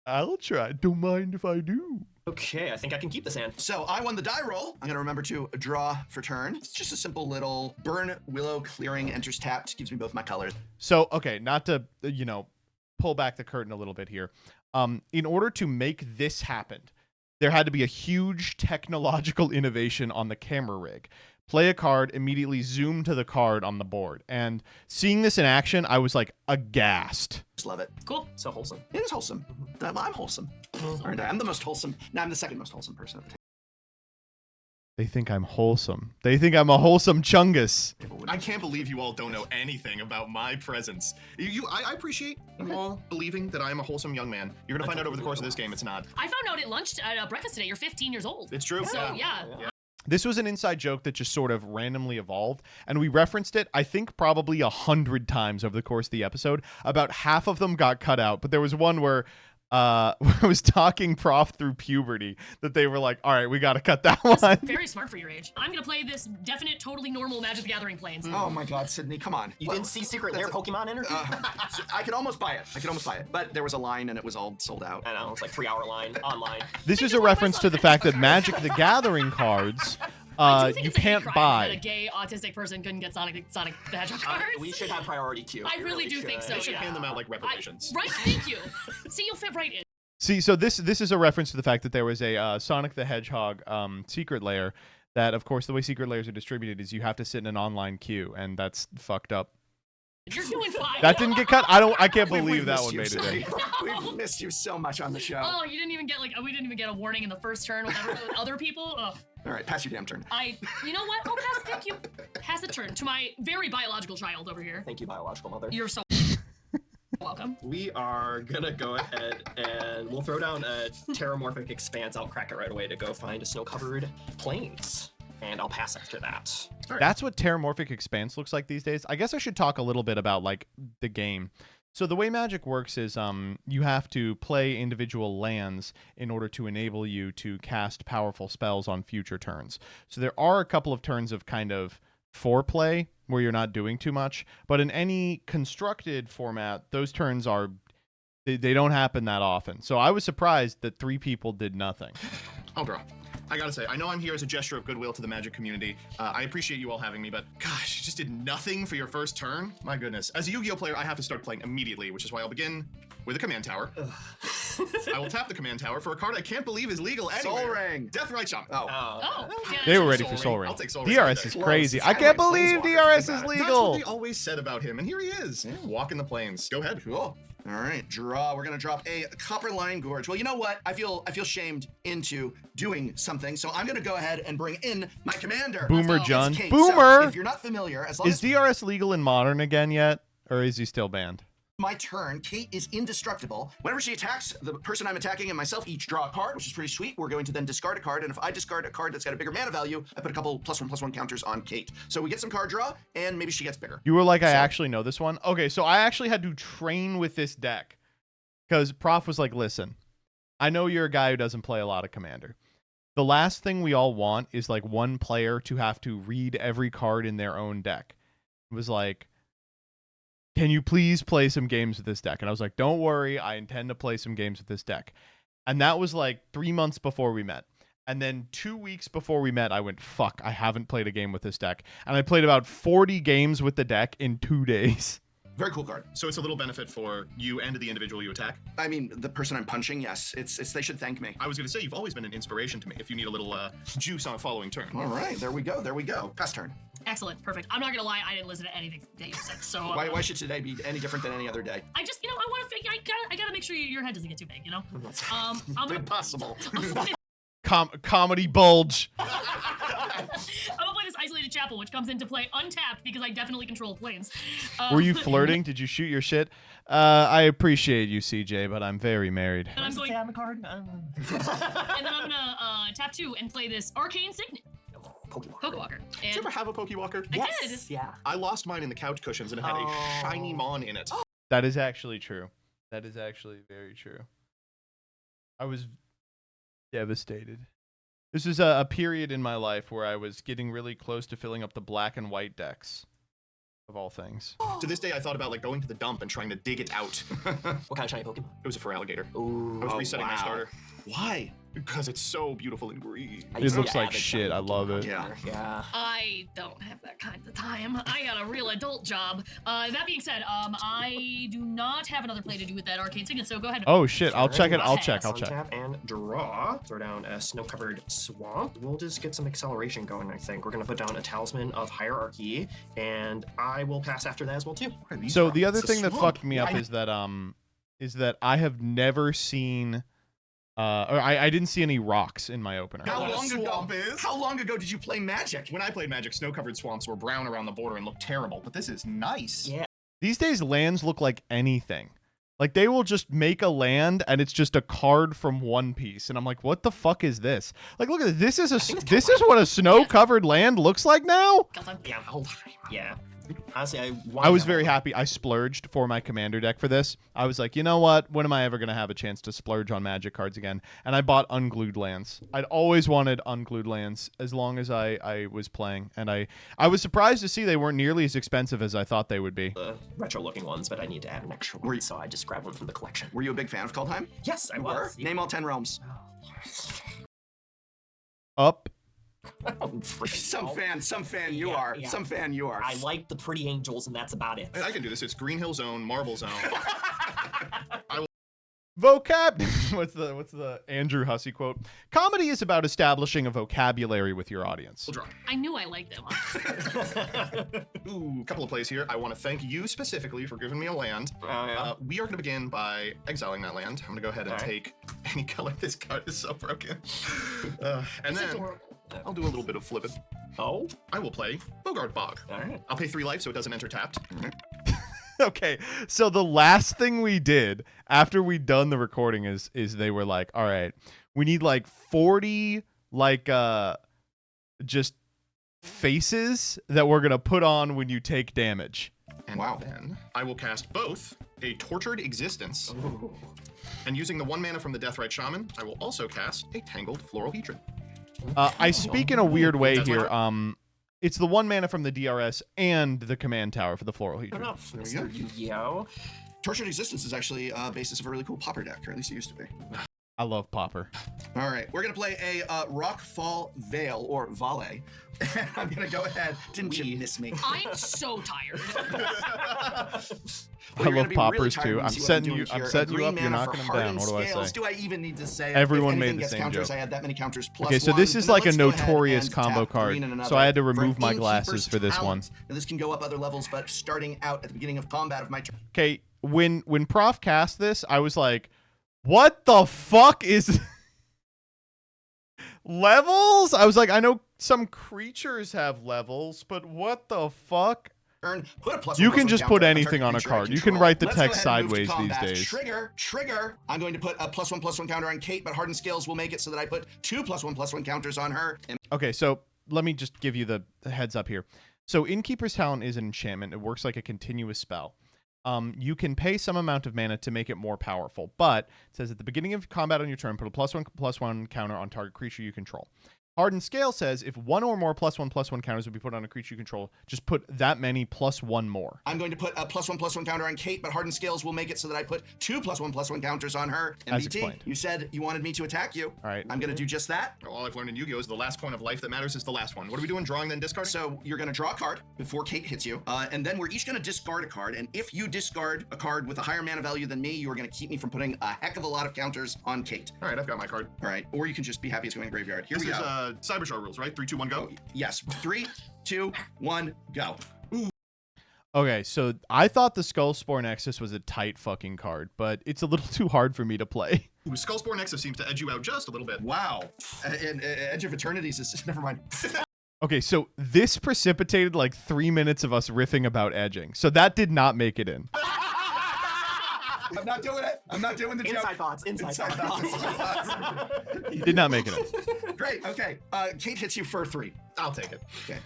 I'll try. Don't mind if I do. Okay, I think I can keep this hand. So I won the die roll. I'm gonna remember to draw for turn. It's just a simple little burn willow clearing enters tapped. Gives me both my colors. So, okay, not to, pull back the curtain a little bit here. In order to make this happen, there had to be a huge technological innovation on the camera rig. Play a card, immediately zoom to the card on the board. And seeing this in action, I was like aghast. Just love it. Cool. So wholesome. It is wholesome. I'm wholesome. Aren't I? I'm the most wholesome. No, I'm the second most wholesome person at the table. They think I'm wholesome. They think I'm a wholesome chungus. I can't believe you all don't know anything about my presence. I appreciate you all believing that I am a wholesome young man. You're gonna find out over the course of this game it's not. I found out at lunch, at breakfast today, you're 15 years old. It's true. So, yeah. This was an inside joke that just sort of randomly evolved, and we referenced it, I think, probably 100 times over the course of the episode. About half of them got cut out, but there was one where I was talking Prof through puberty that they were like, all right, we got to cut that one. That's very smart for your age. I'm going to play this definite, totally normal Magic the Gathering planes. Oh my God, Sydney, come on. You didn't see Secret Lair Pokemon Energy? I could almost buy it. But there was a line and it was all sold out. I know, it's like 3-hour line online. This is a reference to the fact that Magic the Gathering cards you can't That a buy. gay autistic person couldn't get Sonic the Hedgehog cards. We should have priority queue. I really do think so. They should hand them out like reparations. Right, thank you. See, you'll fit right in. See, so this is a reference to the fact that there was a Sonic the Hedgehog secret lair that, of course, the way secret lairs are distributed is you have to sit in an online queue, and that's fucked up. You're doing fine. That didn't get cut? I can't believe that one made it in. We've missed you so much on the show. Oh, you didn't even get we didn't even get a warning in the first turn with other people. Ugh. All right, pass your damn turn. You know what? Oh, thank you. Pass the turn to my very biological child over here. Thank you, biological mother. You're so. Welcome. We are gonna go ahead and we'll throw down a terramorphic expanse. I'll crack it right away to go find a snow-covered plains, and I'll pass after that. That's what Terramorphic Expanse looks like these days. I guess I should talk a little bit about like the game. So the way Magic works is you have to play individual lands in order to enable you to cast powerful spells on future turns. So there are a couple of turns of kind of foreplay where you're not doing too much, but in any constructed format, those turns are they don't happen that often. So I was surprised that 3 people did nothing. Oh, girl. I gotta say, I know I'm here as a gesture of goodwill to the Magic community. I appreciate you all having me, but gosh, you just did nothing for your first turn? My goodness. As a Yu-Gi-Oh player, I have to start playing immediately, which is why I'll begin with a command tower. I will tap the command tower for a card I can't believe is legal anywhere. Soul Ring. Deathrite Shaman. They were ready for Soul Ring. I'll take Soul Ring. DRS is crazy. I can't believe DRS is That's legal. what they always said about him, and here he is, walking the plains. Go ahead. Cool. All right, draw. We're gonna drop a Copper Line Gorge. Well, you know what? I feel shamed into doing something, so I'm gonna go ahead and bring in my commander. Boomer John. Kate. Boomer. So, if you're not familiar, as long Is as DRS legal in Modern again yet, or is he still banned? my turn, Kate is indestructible. Whenever she attacks, the person I'm attacking and myself each draw a card, which is pretty sweet. We're going to then discard a card, and if I discard a card that's got a bigger mana value, I put a couple +1/+1 counters on Kate. So we get some card draw, and maybe she gets bigger. You were like, I actually know this one? Okay, so I actually had to train with this deck. Because Prof was like, listen, I know you're a guy who doesn't play a lot of Commander. The last thing we all want is like one player to have to read every card in their own deck. It was like, can you please play some games with this deck? And I was like, don't worry, I intend to play some games with this deck. And that was like 3 months before we met. And then 2 weeks before we met, I went, fuck, I haven't played a game with this deck. And I played about 40 games with the deck in 2 days. Very cool card. So it's a little benefit for you and the individual you attack? I mean, the person I'm punching, yes. It's they should thank me. I was going to say, you've always been an inspiration to me if you need a little juice on a following turn. All right, there we go, there we go. Pass turn. Excellent, perfect. I'm not gonna lie, I didn't listen to anything that you said, so... Why should today be any different than any other day? I just, I want to figure, I gotta make sure your head doesn't get too big, I'm gonna... Impossible. Comedy bulge. I'm gonna play this Isolated Chapel, which comes into play untapped because I definitely control planes. Were you flirting? Did you shoot your shit? I appreciate you, CJ, but I'm very married. And I'm going... and then I'm gonna tap 2 and play this Arcane Signet. Pokewalker. Did you ever have a Pokewalker? I did. Yeah. I lost mine in the couch cushions and it had a shiny Mon in it. That is actually true. That is actually very true. I was devastated. This is a period in my life where I was getting really close to filling up the black and white decks, of all things. To this day, I thought about like going to the dump and trying to dig it out. What kind of shiny Pokemon? It was a Feraligatr. Ooh, I was resetting my starter. Why? Because it's so beautiful and green. It looks like shit. I love it. Yeah. I don't have that kind of time. I got a real adult job. That being said, I do not have another play to do with that Arcane Signet, so go ahead. Oh shit, I'll check it. I'll check. Untap and draw. Throw down a snow-covered swamp. We'll just get some acceleration going, I think. We're gonna put down a Talisman of Hierarchy, and I will pass after that as well too. So the other thing that fucked me up is that I have never seen or I didn't see any rocks in my opener. How long ago did you play Magic? When I played Magic, snow-covered swamps were brown around the border and looked terrible, but this is nice. Yeah. These days, lands look like anything. Like, they will just make a land, and it's just a card from One Piece. And I'm like, what the fuck is this? Like, look at this. This is what a snow-covered land looks like now? Yeah, hold on. Yeah. Honestly, I was very happy. I splurged for my commander deck for this. I was like, you know what? When am I ever going to have a chance to splurge on Magic cards again? And I bought unglued lands. I'd always wanted unglued lands as long as I was playing. And I was surprised to see they weren't nearly as expensive as I thought they would be. Retro-looking ones, but I need to add an extra one, so I just grabbed one from the collection. Were you a big fan of Kaldheim? Yes, I was. Name all 10 realms. Up. Some fan you are. Yeah. Some fan you are. I like the pretty angels, and that's about it. I can do this. It's Green Hill Zone, Marble Zone. Vocab. What's the Andrew Hussey quote? Comedy is about establishing a vocabulary with your audience. I knew I liked them. Ooh, a couple of plays here. I want to thank you specifically for giving me a land. We are going to begin by exiling that land. I'm going to go ahead and take any color. This card is so broken. And then I'll do a little bit of flipping. Oh? I will play Bogart Bog. All right. I'll pay 3 life so it doesn't enter tapped. Okay, so the last thing we did after we'd done the recording is they were like, all right, we need like 40 like just faces that we're gonna put on when you take damage. And then I will cast both a Tortured Existence, and using the 1 mana from the Deathrite Shaman, I will also cast a Tangled Floral Hedron. I speak in a weird way That's here. why- It's the 1 mana from the DRS and the command tower for the Floral Hedron. There we go. Yu-Gi-Oh! Tortured Existence is actually a basis of a really cool Popper deck, or at least it used to be. I love Popper. All right, we're gonna play a Rockfall Vale, or Vale. I'm gonna go ahead. Didn't you miss me? I'm so tired. I love Poppers too. I'm setting you up. You're knocking them down. What do I say? Do I even need to say? Everyone if made anything the gets same counters, joke. I had that many counters plus Okay, so one. this is And then like a let's go ahead notorious and combo tap card, green and so I had to another. remove For my an glasses Innkeeper's for this one. Talent. Now, this can go up other levels, but starting out at the beginning of combat of my turn. Okay, when Prof cast this, I was like, what the fuck is levels? I was like, I know some creatures have levels, but what the fuck? Put a plus You one, can plus just one put counter on anything target on a creature I card. You can control. write the Let's go text ahead and move to sideways these combat. days. Trigger. I'm going to put a +1/+1 counter on Kate, but Hardened Scales will make it so that I put 2 +1/+1 counters on her. And Okay, so let me just give you the heads up here. So Innkeeper's Talent is an enchantment. It works like a continuous spell. You can pay some amount of mana to make it more powerful, but it says at the beginning of combat on your turn, put a +1/+1 counter on target creature you control. Hardened Scale says if 1 or more +1/+1 counters would be put on a creature you control, just put that many +1 more. I'm going to put a +1/+1 counter on Kate, but Hardened Scales will make it so that I put 2 +1/+1 counters on her. As MBT, explained. you said you wanted me to attack you. All right. I'm going to do just that. All I've learned in Yu-Gi-Oh! Is the last point of life that matters is the last one. What are we doing? Drawing, then discarding? So you're going to draw a card before Kate hits you, and then we're each going to discard a card. And if you discard a card with a higher mana value than me, you are going to keep me from putting a heck of a lot of counters on Kate. All right, I've got my card. All right, or you can just be happy it's going graveyard. Here This we is go. Cybershard rules, right? 3, 2, 1, go. Yes, 3, 2, 1, go. Okay, so I thought the Skullspore Nexus was a tight fucking card, but it's a little too hard for me to play. Ooh, Skullspore Nexus seems to edge you out just a little bit. Wow. And Edge of Eternities is never mind. Okay, so this precipitated like 3 minutes of us riffing about edging. So that did not make it in. I'm not doing it. I'm not doing the joke. Inside thoughts. Inside thoughts. He did not make it in. Great. Okay. Kate hits you for 3. I'll take it. Okay.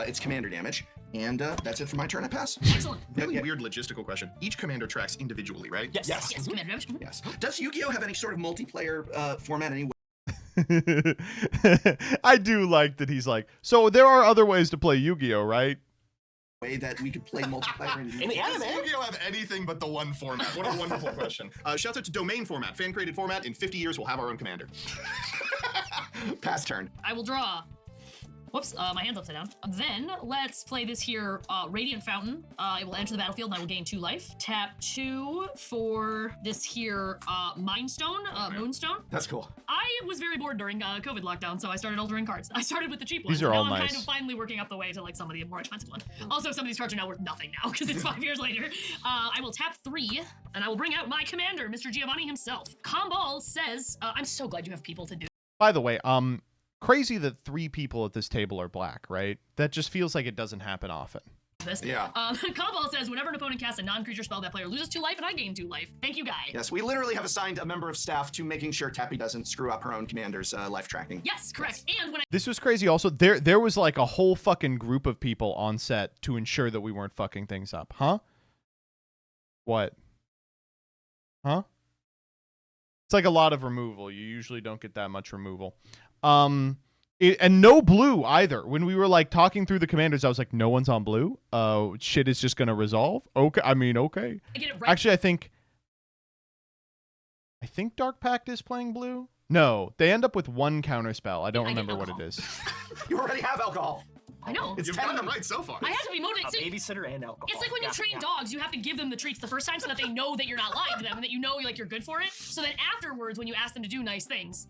It's commander damage. And that's it for my turn. I pass. Excellent. Really weird logistical question. Each commander tracks individually, right? Yes, Commander Damage. Yes. Does Yu-Gi-Oh! Have any sort of multiplayer format anyway? I do like that he's like, so there are other ways to play Yu-Gi-Oh, right? Way that we could play multiplayer in In the Does anime. Yu-Gi-Oh! Have anything but the one format? What a wonderful question. Shouts out to Domain Format, fan-created format. In 50 years, we'll have our own commander. Pass turn. I will draw. Whoops, my hand's upside down. Then let's play this here Radiant Fountain. It will enter the battlefield and I will gain 2 life. Tap 2 for this here Mind Stone, Moonstone. That's cool. I was very bored during COVID lockdown, so I started altering cards. I started with the cheap ones. These are and all now I'm nice. kind of finally working up the way to like some of the more expensive ones. Also, some of these cards are now worth nothing now because it's 5 years later. I will tap 3 and I will bring out my commander, Mr. Giovanni himself. Comball says, I'm so glad you have people to do. By the way, crazy that 3 people at this table are black, right? That just feels like it doesn't happen often. This. Yeah. Comball says, whenever an opponent casts a non-creature spell, that player loses 2 life and I gain 2 life. Thank you, guy. Yes, we literally have assigned a member of staff to making sure Tappy doesn't screw up her own commander's life tracking. Yes, correct. And when I This was crazy. Also, there was like a whole fucking group of people on set to ensure that we weren't fucking things up. Huh? What? Huh? It's like a lot of removal. You usually don't get that much removal. And no blue either. When we were like talking through the commanders, I was like, no one's on blue. Shit is just gonna resolve. Okay, I mean, okay. get it right. Actually, I think Dark Pact is playing blue. No, they end up with 1 counter spell. I don't remember what it is. You already have alcohol. I know. You've gotten it right so far. I have to be motivated. A babysitter and alcohol. It's like when you train dogs, you have to give them the treats the first time so that they know that you're not lying to them and that you know you're good for it. So then afterwards, when you ask them to do nice things,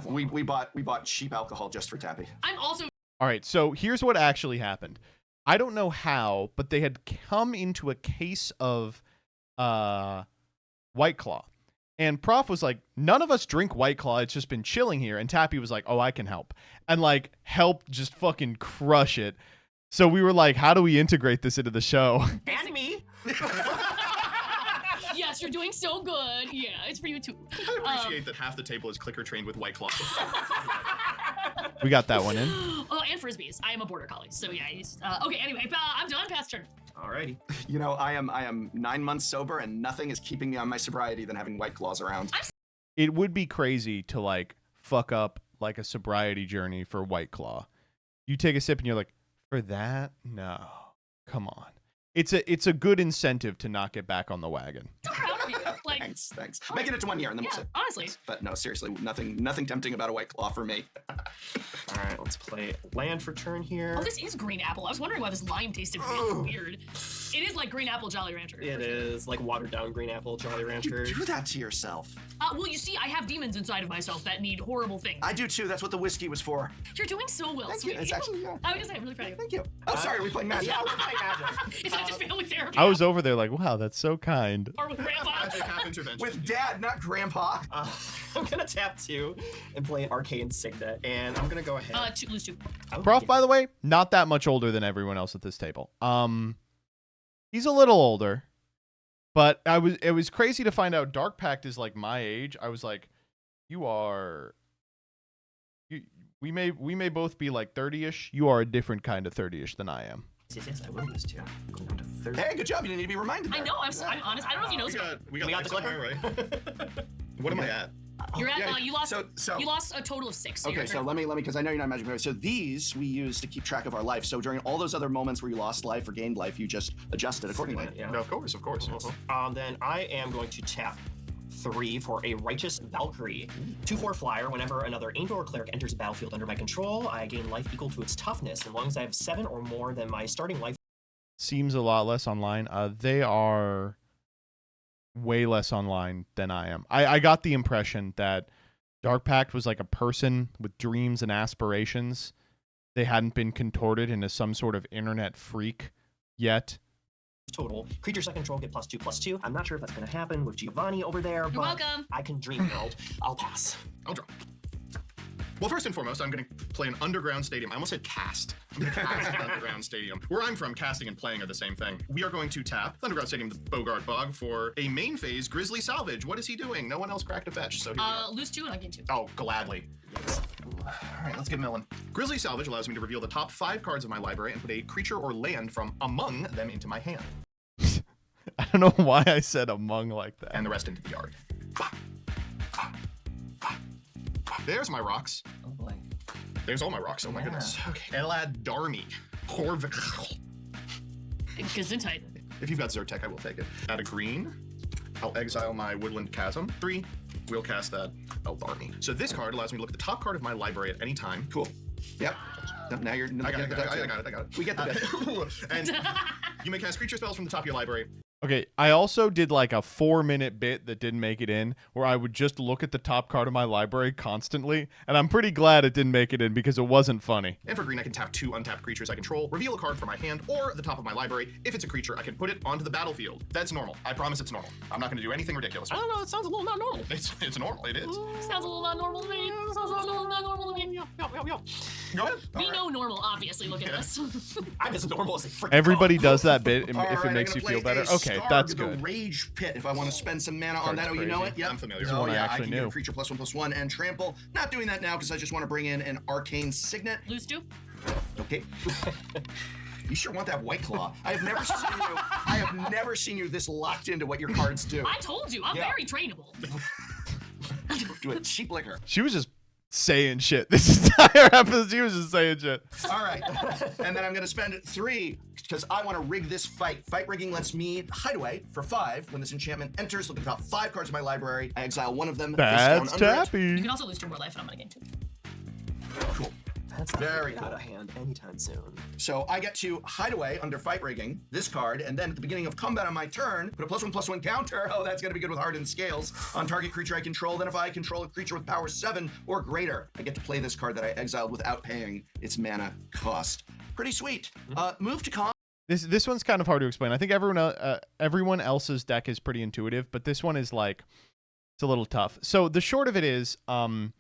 We bought cheap alcohol just for Tappy. I'm also All right, so here's what actually happened. I don't know how, but they had come into a case of White Claw. And Prof was like, none of us drink White Claw. It's just been chilling here. And Tappy was like, oh, I can help. And like helped just fucking crush it. So we were like, how do we integrate this into the show? And me. Yes, you're doing so good. Yeah, it's for you too. I appreciate that half the table is clicker trained with White Claw. We got that one in. Oh, and frisbees. I am a border collie, so yeah. Okay, anyway, I'm done. Pass turn. Alrighty. You know, I am 9 months sober, and nothing is keeping me on my sobriety than having White Claws around. It would be crazy to like fuck up like a sobriety journey for White Claw. You take a sip and you're like, for that? No. Come on. It's a good incentive to not get back on the wagon. Like, thanks. Make it to 1 year and then we'll see. Honestly. But no, seriously, nothing tempting about a White Claw for me. All right, let's play land for turn here. Oh, this is green apple. I was wondering why this lime tasted really weird. It is like green apple Jolly Rancher. It is like watered down green apple Jolly Rancher. You do that to yourself. Well, you see, I have demons inside of myself that need horrible things. I do too. That's what the whiskey was for. You're doing so well, Thank you. sweetie. It's actually, yeah. I would just say I'm really proud of you. Thank you. Oh, sorry, are we playing Magic? Yeah, we're playing Magic. It's not just family therapy. I was over there like, wow, that's so kind. Or with Grandpa. With Dad, not Grandpa. I'm gonna tap 2 and play Arcane Signet, and I'm gonna go ahead. Lose 2. Prof, by the way, not that much older than everyone else at this table. He's a little older, but it was crazy to find out Dark Pact is like my age. I was like, we may both be like 30ish. You are a different kind of 30ish than I am. Yes, I will lose 2. Going down to 30. Hey, good job. You didn't need to be reminded. I know. I'm honest. I don't know if you know. We got the clicker, right? What am I at? You're at. Yeah, You lost. so- You lost a total of 6. So Okay, so let me, because I know you're not Magic Mirror. So these we use to keep track of our life. So during all those other moments where you lost life or gained life, you just adjusted accordingly. Yeah. No, of course. Then I am going to tap 3 for a Righteous Valkyrie. 2/4 flyer. Whenever another angel or cleric enters a battlefield under my control, I gain life equal to its toughness. As long as I have 7 or more than my starting life. Seems a lot less online. They are way less online than I am. I got the impression that Dark Pact was like a person with dreams and aspirations. They hadn't been contorted into some sort of internet freak yet. Total. Creatures I control get +2/+2. I'm not sure if that's going to happen with Giovanni over there, You're but welcome. I can dream build. I'll pass. I'll draw. Well, first and foremost, I'm going to play an underground stadium. I almost said cast. I'm going to cast an underground stadium. Where I'm from, casting and playing are the same thing. We are going to tap Underground Stadium, the Bogart Bog, for a main phase Grizzly Salvage. What is he doing? No one else cracked a fetch, so here we go. Lose 2 and I gain 2. Oh, gladly. All right, let's get milling. Grizzly Salvage allows me to reveal the top 5 cards of my library and put a creature or land from among them into my hand. I don't know why I said among like that. And the rest into the yard. There's my rocks. Oh boy. There's all my rocks. Oh my goodness. Okay. Elad Darmi. Gesundheit. If you've got Zyrtec, I will take it. Add a green. I'll exile my Woodland Chasm. 3. We'll cast that Eldarmi. So this card allows me to look at the top card of my library at any time. Cool. Yep. Now you're. I got it. We get the bit. And you may cast creature spells from the top of your library. Okay, I also did like a 4-minute bit that didn't make it in, where I would just look at the top card of my library constantly, and I'm pretty glad it didn't make it in because it wasn't funny. And for green, I can tap 2 untapped creatures I control, reveal a card from my hand or the top of my library. If it's a creature, I can put it onto the battlefield. That's normal. I promise it's normal. I'm not going to do anything ridiculous. I don't know. It sounds a little not normal. It's normal. It is. Sounds a little not normal to me. Sounds a little not normal to me. Go ahead. We know normal, obviously. Look at us. I'm as normal as a freaking Everybody does that bit if All it right, makes I'm you gonna feel play better. a Okay, Starg that's the good. Rage Pit. If I want to spend some mana on Card's that, you know crazy. it. Yep. I'm familiar. This is one I I actually can get knew. a creature +1/+1 and trample. Not doing that now because I just want to bring in an Arcane Signet. Lose 2. Okay. You sure want that White Claw? I have never seen you this locked into what your cards do. I told you, I'm very trainable. Do a cheap liquor. She was just saying shit. This entire episode, she was just saying shit. All right. And then I'm going to spend 3 because I want to rig this fight. Fight rigging lets me Hideaway for 5. When this enchantment enters, look at the top 5 cards of my library. I exile one of them. That's face down under it. tappy. You can also lose 2 more life, and I'm gonna gain 2. Cool. That's very out of hand anytime soon. So I get to Hideaway under Fight Rigging, this card, and then at the beginning of combat on my turn, put a +1/+1 counter. Oh, that's going to be good with Hardened Scales on target creature I control. Then if I control a creature with power 7 or greater, I get to play this card that I exiled without paying its mana cost. Pretty sweet. Move to combat. This one's kind of hard to explain. I think everyone else's deck is pretty intuitive, but this one is like, it's a little tough. So the short of it is, I'm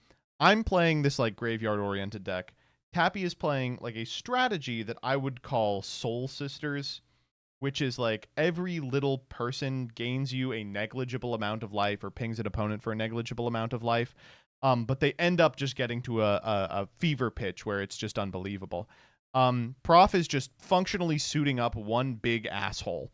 playing this like graveyard-oriented deck. Tappy is playing like a strategy that I would call Soul Sisters. which is like every little person gains you a negligible amount of life or pings an opponent for a negligible amount of life. But they end up just getting to a fever pitch where it's just unbelievable. Prof is just functionally suiting up one big asshole.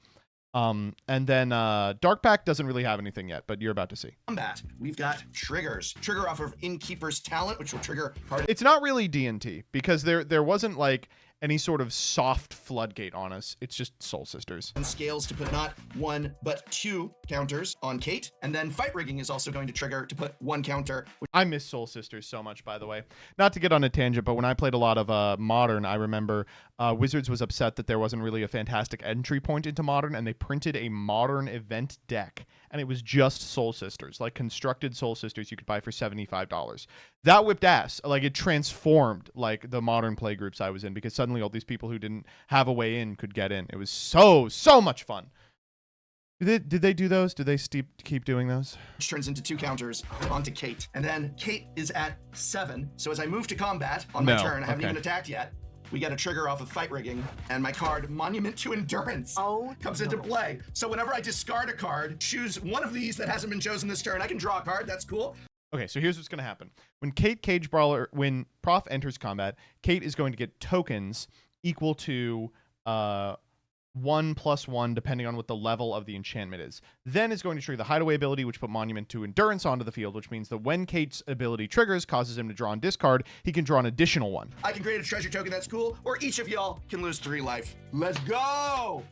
And then Darkpack doesn't really have anything yet, but you're about to see. Combat. We've got triggers. Trigger off of Innkeeper's Talent, which will trigger hard. It's not really D&T because there wasn't like any sort of soft floodgate on us. It's just Soul Sisters. And scales to put not 1 but 2 counters on Kate, and then Fight Rigging is also going to trigger to put 1 counter. I miss Soul Sisters so much, by the way. Not to get on a tangent, but when I played a lot of Modern, I remember Wizards was upset that there wasn't really a fantastic entry point into Modern, and they printed a Modern event deck, and it was just Soul Sisters, like constructed Soul Sisters you could buy for $75. That whipped ass. Like, it transformed like the Modern play groups I was in, because suddenly all these people who didn't have a way in could get in. It was so much fun. Did they do those? Did they keep doing those? Which turns into 2 counters onto Kate. And then Kate is at 7. So as I move to combat on my turn, I haven't even attacked yet. We get a trigger off of Fight Rigging, and my card, Monument to Endurance, comes into play. So whenever I discard a card, choose one of these that hasn't been chosen this turn. I can draw a card. That's cool. Okay, so here's what's going to happen. When Prof enters combat, Kate is going to get tokens equal to 1+1, depending on what the level of the enchantment is. Then is going to trigger the Hideaway ability, which put Monument to Endurance onto the field, which means that when Kate's ability triggers, causes him to draw and discard, he can draw an additional one. I can create a treasure token. That's cool. Or each of y'all can lose 3 life. Let's go!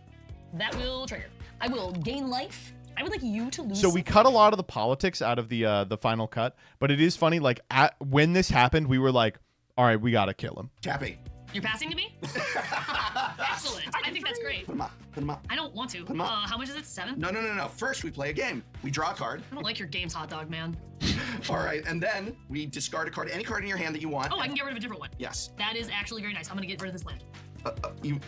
That will trigger. I will gain life. I would like you to lose. So we cut a lot of the politics out of the final cut, but it is funny. Like when this happened, we were like, "All right, we gotta kill him." Tappy. You're passing to me? Excellent. I think that's great. Put him up. Put him up. I don't want to. Put him up. How much is it? 7? No. First, we play a game. We draw a card. I don't like your games, hot dog man. All right, and then we discard a card, any card in your hand that you want. Oh, I can get rid of a different one. Yes. That is actually very nice. I'm gonna get rid of this land.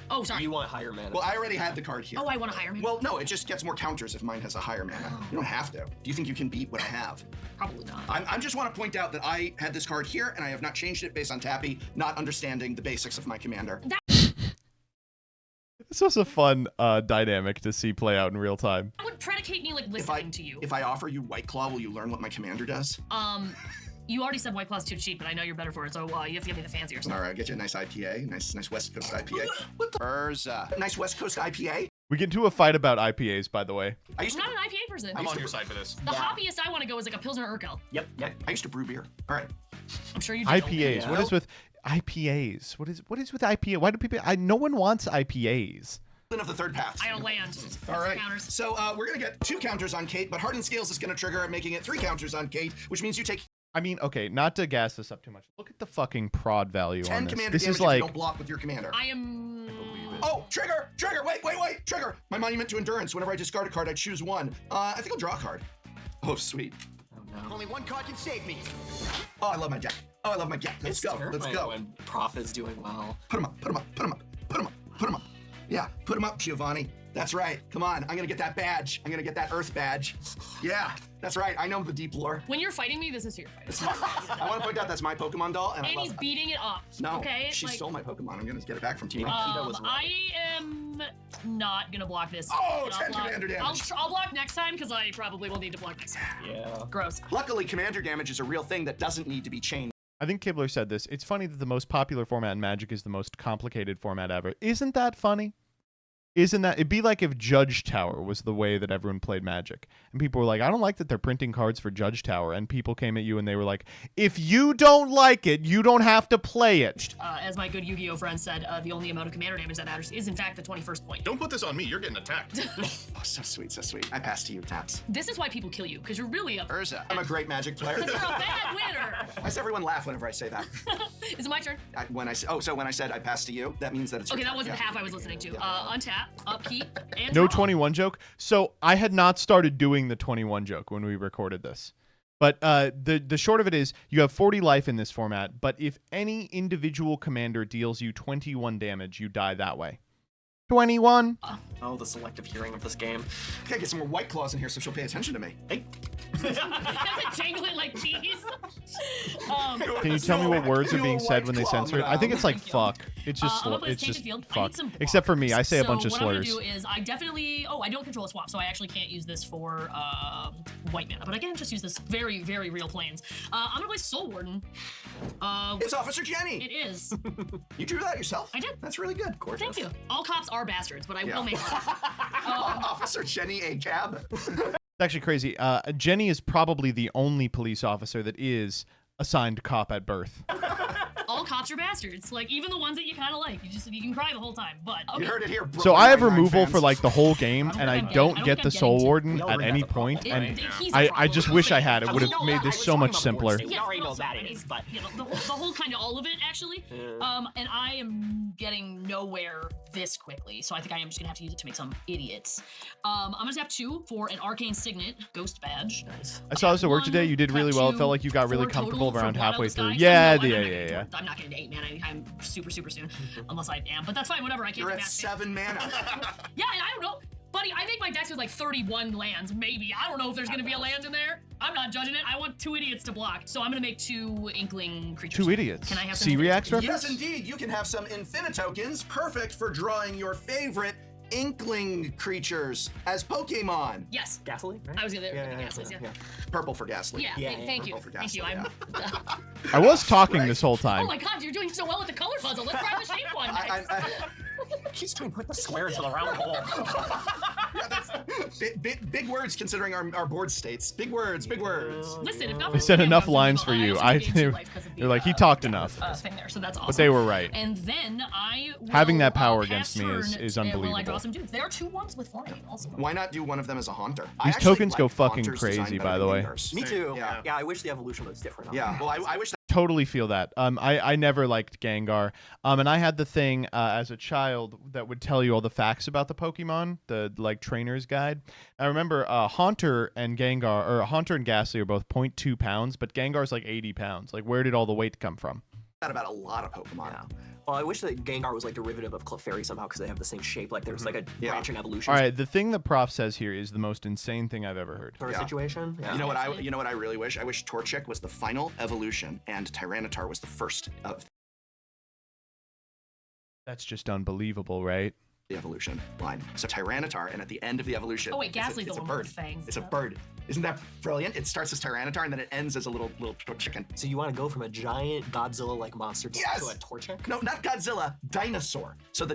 Oh, sorry. You want higher mana. Well, I already had the card here. Oh, I want a higher mana. Well, no, it just gets more counters if mine has a higher mana. You don't have to. Do you think you can beat what I have? Probably not. I just want to point out that I had this card here, and I have not changed it based on Tappy not understanding the basics of my commander. This was a fun dynamic to see play out in real time. That would predicate me like listening to you. If I offer you White Claw, will you learn what my commander does? You already said White Claw's too cheap, but I know you're better for it, so you have to give me the fancier stuff. All right, get you a nice IPA, nice West Coast IPA. What the? Urza. Nice West Coast IPA. We get into a fight about IPAs, by the way. I'm not an IPA person. I'm on your side for this. The hoppiest I want to go is like a Pilsner Urquell. Yep. I used to brew beer. All right. I'm sure you do. IPAs. What is with IPAs? What is with IPA? Why do people? No one wants IPAs. Of the third path. I don't land. All right. Counters. So we're gonna get 2 counters on Kate, but Hardened Scales is gonna trigger, making it 3 counters on Kate, which means you take. I mean, okay, not to gas this up too much. Look at the fucking prod value 10 on this. commander This damage is like if you don't block with your commander. I am. Oh, trigger! Wait! Trigger! My Monument to Endurance. Whenever I discard a card, I choose one. I think I'll draw a card. Oh, sweet. Only one card can save me. Oh, I love my deck. Let's go. When Prof is doing well. Put him up. Yeah, put him up, Giovanni. That's right. Come on, I'm gonna get that badge. I'm gonna get that Earth badge. Yeah, that's right. I know the deep lore. When you're fighting me, this is who you're fighting. I want to point out that's my Pokemon doll, and I love he's beating it up. No, okay, she stole my Pokemon. I'm gonna get it back from Team I am not gonna block this. Oh, But 10 commander damage. I'll block next time because I probably will need to block next time. Yeah. Gross. Luckily, commander damage is a real thing that doesn't need to be chained. I think Kibler said this. It's funny that the most popular format in Magic is the most complicated format ever. Isn't that funny? It'd be like if Judge Tower was the way that everyone played Magic. And people were like, I don't like that they're printing cards for Judge Tower. And people came at you and they were like, if you don't like it, you don't have to play it. As my good Yu-Gi-Oh friend said, the only amount of commander damage that matters is in fact the 21st point. Don't put this on me, you're getting attacked. Oh, so sweet. I pass to you, Taps. This is why people kill you, because you're really a Urza. I'm a great Magic player. You're a bad winner. Why does everyone laugh whenever I say that? Is it my turn? When I said I pass to you, that means that it's okay, your that turn. wasn't half I was listening to. Untap, upkeep, and No draw. 21 joke. So I had not started doing the 21 joke when we recorded this. But the short of it is you have 40 life in this format, but if any individual commander deals you 21 damage, you die that way. 21. Oh, the selective hearing of this game. I gotta get some more White Claws in here so she'll pay attention to me. Hey. Have to jangle it like cheese. Can you tell me what words are being said when they censor it? I think it's like fuck. It's just I'm gonna play it's Tainted just Field. I fuck. need some Except for me, I say a bunch of So what I'm slurs. gonna do is I definitely. Oh, I don't control a swap, so I actually can't use this for white mana. But I can just use this very, very real planes. I'm gonna play Soul Warden. It's Officer Jenny. It is. You drew that yourself? I did. That's really good. Gorgeous. Thank you. All cops are bastards, but I Yeah. will make one. Officer Jenny A. Cab. It's actually crazy. Jenny is probably the only police officer that is assigned cop at birth. All cops are bastards. Like even the ones that you kind of like. You can cry the whole time. But okay. You heard it here. So I have Brooklyn removal Nine-Nine for like the whole game, and I don't I get don't the think I'm Soul getting Warden to- at any point, It- and he's a I problem. just wish I had it. I Would have know, made I this was so talking much about simpler. Bullshit. You already know that it is, but You know, the whole kind of all of it actually. And I am getting nowhere this quickly, so I think I am just gonna have to use it to make some idiots. I'm gonna tap 2 for an Arcane Signet Ghost Badge. Nice. I saw this at work today. You did really well. It felt like you got really comfortable around halfway through. Yeah, yeah. I'm not getting to 8 mana. I'm super soon, unless I am. But that's fine. Whatever. I can't. You're get at past 7 mana. Yeah, and I don't know. Buddy, I make my decks with like 31 lands, maybe. I don't know if there's gonna be a land in there. I'm not judging it. I want 2 idiots to block. So I'm gonna make 2 Inkling creatures. 2 idiots. Can I have some C-Reax reference? Yes, indeed. You can have some Infinitokens, perfect for drawing your favorite Inkling creatures as Pokemon. Yes. Gasoline, right? I was gonna Yeah. Purple for Ghastly. Yeah, thank you. Purple for Thank you. Ghastly, I'm I was talking this whole time. Oh my god, you're doing so well with the color puzzle. Let's try the shape one next. He's trying to put the square into the round hole. Big words considering our board states. Big words, big words. Listen, if not They for said the enough game, lines for you. They're like, he talked enough. Thing there, so that's awesome. But they were right. And then I will, Having that power pass against me is turn, is Will I draw unbelievable. some dudes? There are 2 ones with flying also. Why not do one of them as a Haunter? I These actually tokens go like fucking Haunters design crazy, better by than the way. Gangars. Me too. Yeah. Yeah, I wish the evolution was different. Yeah, well, I wish that. Totally feel that. I never liked Gengar. And I had the thing as a child that would tell you all the facts about the Pokemon, the like trainer's guide. I remember Haunter and Gengar, or Haunter and Ghastly are both 0.2 pounds, but Gengar's like 80 pounds. Like, where did all the weight come from? About a lot of Pokemon. Yeah. Well, I wish that Gengar was like derivative of Clefairy somehow because they have the same shape. Like there's like a branching evolution. All right, the thing the prof says here is the most insane thing I've ever heard. Sort of situation. Yeah. You know what I really wish? I wish Torchic was the final evolution and Tyranitar was the first of That's just unbelievable, right? the evolution line. So Tyranitar, and at the end of the evolution, Oh wait, Ghastly's it's the a one bird. with fangs. It's a bird. Isn't that brilliant? It starts as Tyranitar and then it ends as a little chicken. So you want to go from a giant Godzilla-like monster to Yes! a Torchic? No, not Godzilla, dinosaur. So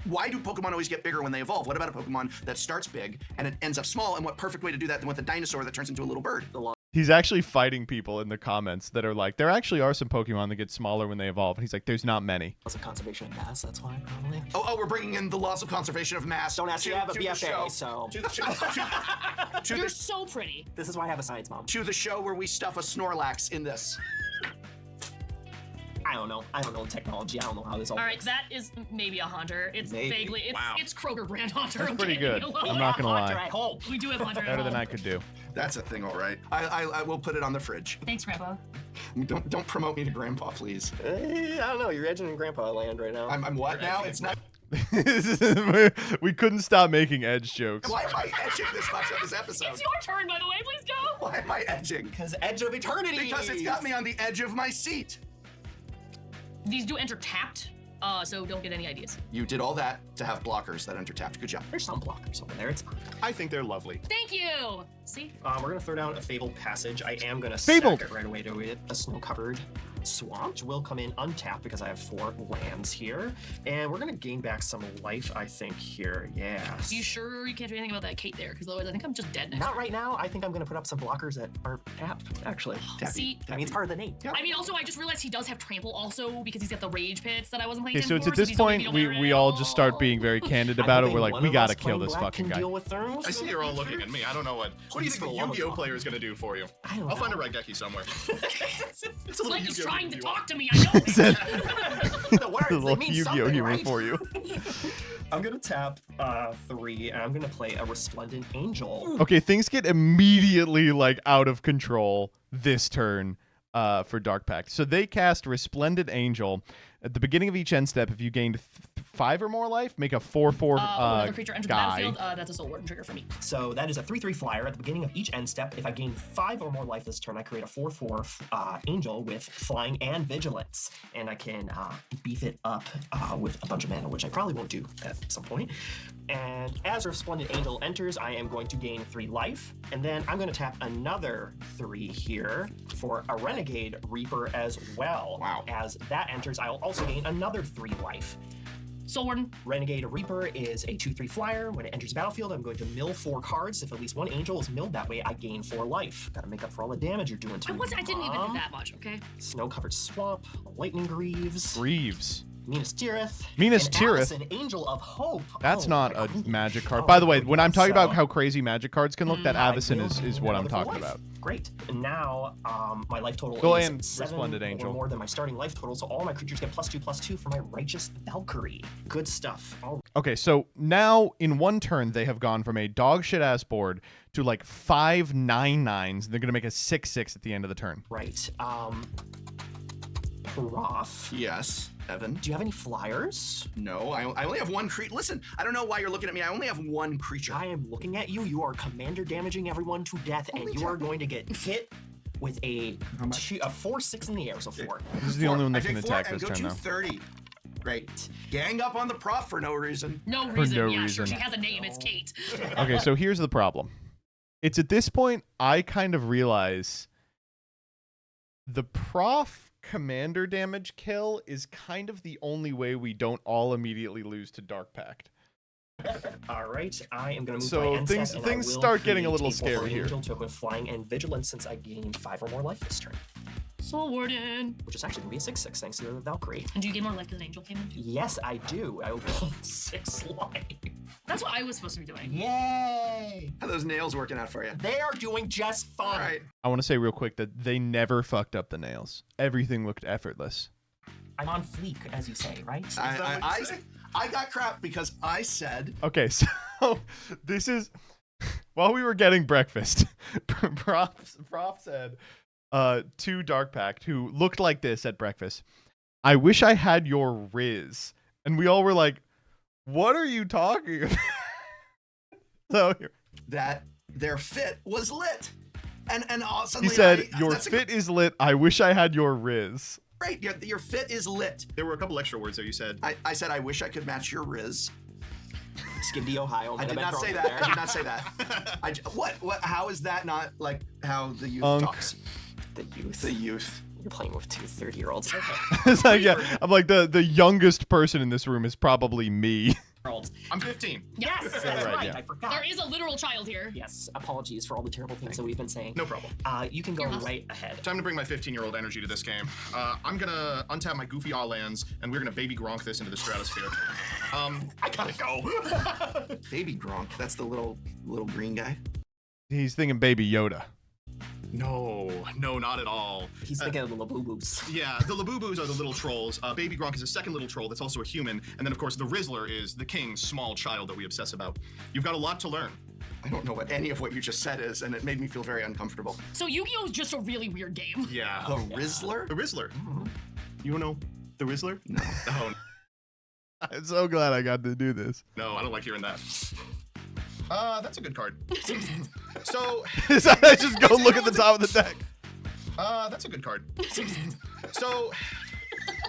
why do Pokemon always get bigger when they evolve? What about a Pokemon that starts big and it ends up small? And what perfect way to do that than with a dinosaur that turns into a little bird? He's actually fighting people in the comments that are like, there actually are some Pokemon that get smaller when they evolve. And he's like, there's not many. Loss of conservation of mass, that's why, probably. Oh, we're bringing in the loss of conservation of mass. Don't ask me to have a to the show. BFA, so... You're so pretty. This is why I have a science mom. To the show where we stuff a Snorlax in this. I don't know. I don't know technology. I don't know how this all All right, that is maybe a Haunter. It's Maybe. vaguely, it's Kroger brand Haunter. That's okay, pretty good. leave me alone. I'm not gonna lie. at home. We do have Haunter at Better home. than I could do. That's a thing, all right. I will put it on the fridge. Thanks, Grandpa. Don't promote me to Grandpa, please. I don't know. You're edging in Grandpa land right now. I'm what now? It's not. We couldn't stop making edge jokes. Why am I edging this much of this episode? It's your turn, by the way. Please go. Why am I edging? Because edge of eternity. Because it's got me on the edge of my seat. These do enter tapped, so don't get any ideas. You did all that to have blockers that enter tapped. Good job. There's some blockers over there. It's fine. I think they're lovely. Thank you. See? We're gonna throw down a Fabled Passage. I am gonna Fabled. sack it right away to it. A snow-covered swamp will come in untapped because I have 4 lands here, and we're gonna gain back some life, I think, here. Yeah. You sure you can't do anything about that Kate there? Because otherwise I think I'm just dead next Not turn. right now. I think I'm going to put up some blockers that aren't tapped, actually. See? I mean, it's part of the name. I mean, also, I just realized he does have trample also because he's got the rage pits that I wasn't playing Okay, so him it's for, at this these don't point, need to be we all just start being very candid about it. We're like, we gotta kill this fucking guy. I see you're all looking at me. I don't know what. What do you think the Yu-Gi-Oh player is gonna do for you? I'll find a Raigeki somewhere. It's like he's Yu-Gi-Oh trying to Yu-Gi-Oh. talk to me. I know. The words, A they little mean Yu-Gi-Oh something, humor right? for you. I'm gonna tap 3, and I'm gonna play a Resplendent Angel. Okay, things get immediately like out of control this turn for Dark Pact. So they cast Resplendent Angel. At the beginning of each end step, if you gained 5 or more life, make a 4/4 another creature enters the guy. battlefield. That's a Soul Warden trigger for me. So that is a 3/3 flyer. At the beginning of each end step, if I gain 5 or more life this turn, I create a 4/4 angel with flying and vigilance, and I can beef it up with a bunch of mana, which I probably won't do at some point. And as our Splendid Angel enters, I am going to gain 3 life, and then I'm going to tap another 3 here for a Renegade Reaper as well. Wow. As that enters, I'll also gain another 3 life. Soul Warden. Renegade Reaper is a 2/3 flyer. When it enters the battlefield, I'm going to mill 4 cards. If at least one angel is milled that way, I gain 4 life. Gotta make up for all the damage you're doing to me. I didn't even do that much, okay? Snow-covered swamp, lightning greaves. Greaves. Minas Tirith. Minas and Tirith. Allison, Angel of Hope. That's Oh, not my a queen. magic card. Oh, By the way, my when I'm talking goodness. about how crazy magic cards can look, that I Avacyn will is gain what I'm another talking life. about. Great. And now my life total Go is and 7 Resplendent Angel. or more than my starting life total, so all my creatures get +2/+2 for my Righteous Valkyrie. Good stuff. All Okay, so now in one turn they have gone from a dog shit ass board to like 5 9/9s. They're gonna make a 6/6 at the end of the turn. right. Prof. Yes, Evan. Do you have any flyers? No, I only have one creature. Listen, I don't know why you're looking at me. I only have one creature. I am looking at you. You are commander damaging everyone to death, and you are going to get hit with a 4/6 in the air, so 4. This is the only one that can I take 4 attack and this go turn, to though. 30. Great. Gang up on the prof for no reason. No For reason. no Yeah, reason. sure. She has a name. It's Kate. Okay, so here's the problem. It's at this point I kind of realize the prof commander damage kill is kind of the only way we don't all immediately lose to Dark Pact. All right, I am going to move So my end things- step, and I things will start getting a create little 4/4 scary here. Angel token with flying and vigilance since I gained 5 or more life this turn, Soul Warden. which is actually going to be a 6/6 thanks to the Valkyrie. And do you get more life because an angel came in? Yes, I do. I will gain 6 life. That's what I was supposed to be doing. Yay! How are those nails working out for you? They are doing just fine. All right. I want to say real quick that they never fucked up the nails. Everything looked effortless. I'm on fleek, as you say, right? I got crap because I said. Okay, so this is while we were getting breakfast, Prof said to Dark Pact, who looked like this at breakfast, I wish I had your Riz. And we all were like, what are you talking about? So that their fit was lit. And he suddenly said, I- your that's a fit is lit. I wish I had your Riz. Great, your fit is lit. There were a couple extra words there you said. I said I wish I could match your Riz. Skibidi Ohio. I did not say that. I did not say that. What? How is that not like how the youth Unk. talks? The youth. The youth. You're playing with 2 30-years-olds. It's like, yeah, I'm like the youngest person in this room is probably me. I'm 15. Yes, that's Right, right. yeah. I forgot. There is a literal child here. Yes, apologies for all the terrible things that we've been saying. No problem. You can go right ahead. Time to bring my 15-year-old energy to this game. I'm gonna untap my goofy all lands, and we're gonna baby Gronk this into the stratosphere. I gotta go. Baby Gronk. That's the little green guy. He's thinking Baby Yoda. No, not at all. He's thinking of the Labubu's. Yeah, the Labubus are the little trolls. Baby Gronk is a second little troll that's also a human. And then, of course, the Rizzler is the king's small child that we obsess about. You've got a lot to learn. I don't know what any of what you just said is, and it made me feel very uncomfortable. So Yu-Gi-Oh is just a really weird game. Yeah. The Rizzler? The Rizzler. You know the Rizzler? No. Oh, I'm so glad I got to do this. no, I don't like hearing that. That's a good card. So... I just go look at the top of the deck. That's a good card. So...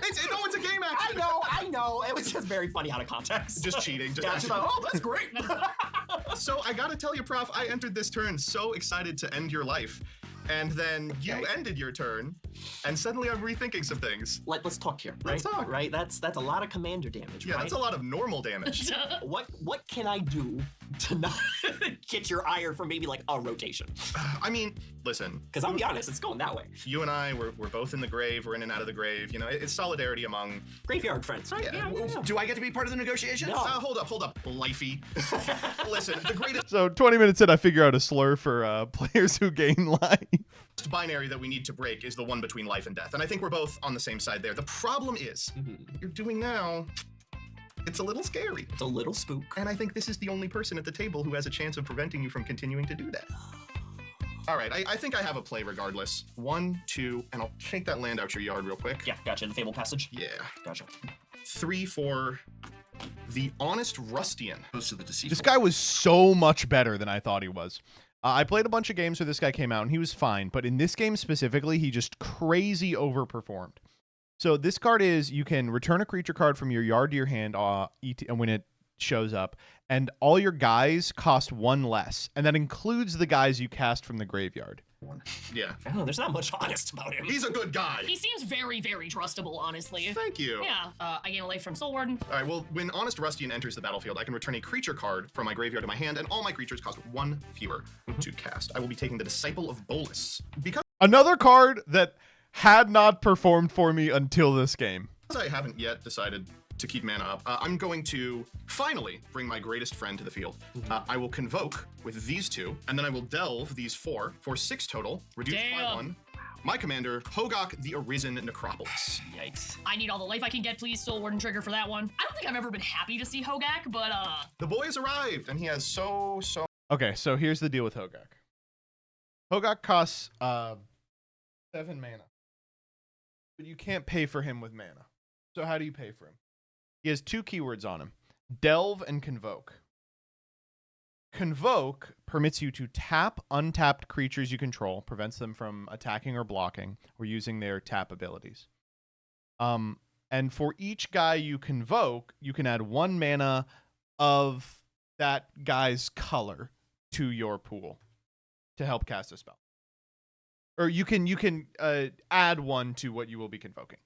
It's a game, actually. I know. It was just very funny out of context. Just cheating. Just Yeah, she's like, oh, that's great. So I gotta tell you, Prof, I entered this turn so excited to end your life. And then you ended your turn, and suddenly I'm rethinking some things. Let's talk here. Right? Let's talk. Right? That's a lot of commander damage. Yeah, right? that's a lot of normal damage. What can I do to not get your ire for maybe like a rotation? I mean, listen. Because I'll be honest, it's going that way. You and I, we're both in the grave. We're in and out of the grave. You know, it's solidarity among graveyard friends. Right? Yeah. Do I get to be part of the negotiations? No. Hold up, lifey. Listen, the greatest So 20 minutes in, I figure out a slur for players who gain life. binary that we need to break is the one between life and death. And I think we're both on the same side there. The problem is, what you're doing now, it's a little scary. It's a little spook. And I think this is the only person at the table who has a chance of preventing you from continuing to do that. All right, I think I have a play regardless. 1, 2, and I'll take that land out your yard real quick. Yeah, gotcha. The Fable Passage? Yeah. Gotcha. 3, 4, the Honest Rustian. Goes to the deceitful. This guy was so much better than I thought he was. I played a bunch of games where this guy came out, and he was fine. But in this game specifically, he just crazy overperformed. So this card is, you can return a creature card from your yard to your hand when it shows up, and all your guys cost 1 less. And that includes the guys you cast from the graveyard. Yeah. Oh, there's not much honest about him. He's a good guy. He seems very, very trustable, honestly. Thank you. Yeah. I gain a life from Soul Warden. All right, well, when Honest Rustian enters the battlefield, I can return a creature card from my graveyard to my hand, and all my creatures cost 1 fewer to cast. I will be taking the Disciple of Bolus. Because Another card that had not performed for me until this game. I haven't yet decided to keep mana up, I'm going to finally bring my greatest friend to the field. I will Convoke with these 2, and then I will Delve these 4 for 6 total, reduced by 1. My commander, Hogak the Arisen Necropolis. Yikes. I need all the life I can get, please. Soul Warden trigger for that one. I don't think I've ever been happy to see Hogak, but The boy has arrived, and he has so... Okay, so here's the deal with Hogak. Hogak costs 7 mana. But you can't pay for him with mana. So how do you pay for him? He has 2 keywords on him. Delve and Convoke. Convoke permits you to tap untapped creatures you control, prevents them from attacking or blocking, or using their tap abilities. And for each guy you convoke, you can add 1 mana of that guy's color to your pool to help cast a spell. Or you can add 1 to what you will be convoking.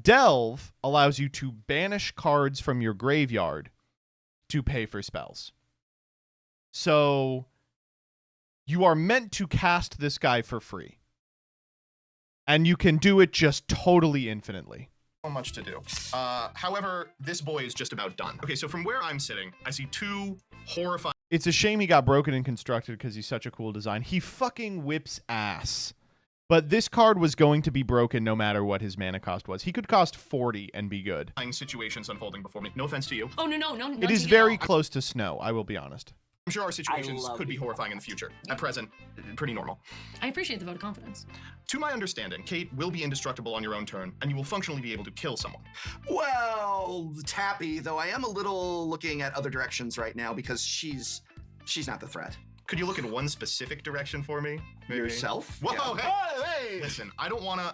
Delve allows you to banish cards from your graveyard to pay for spells. So you are meant to cast this guy for free. And you can do it just totally infinitely. So much to do. However, this boy is just about done. Okay, so from where I'm sitting, I see 2 horrifying... It's a shame he got broken and constructed because he's such a cool design. He fucking whips ass. But this card was going to be broken no matter what his mana cost was. He could cost 40 and be good. Situations unfolding before me. No offense to you. Oh, no. It is very close to snow, I will be honest. I'm sure our situations could be horrifying in the future. At present, pretty normal. I appreciate the vote of confidence. To my understanding, Kate will be indestructible on your own turn, and you will functionally be able to kill someone. Well, Tappy, though I am a little looking at other directions right now because she's not the threat. Could you look in one specific direction for me? Maybe? Yourself? Whoa, Yeah. hey! Listen, I don't wanna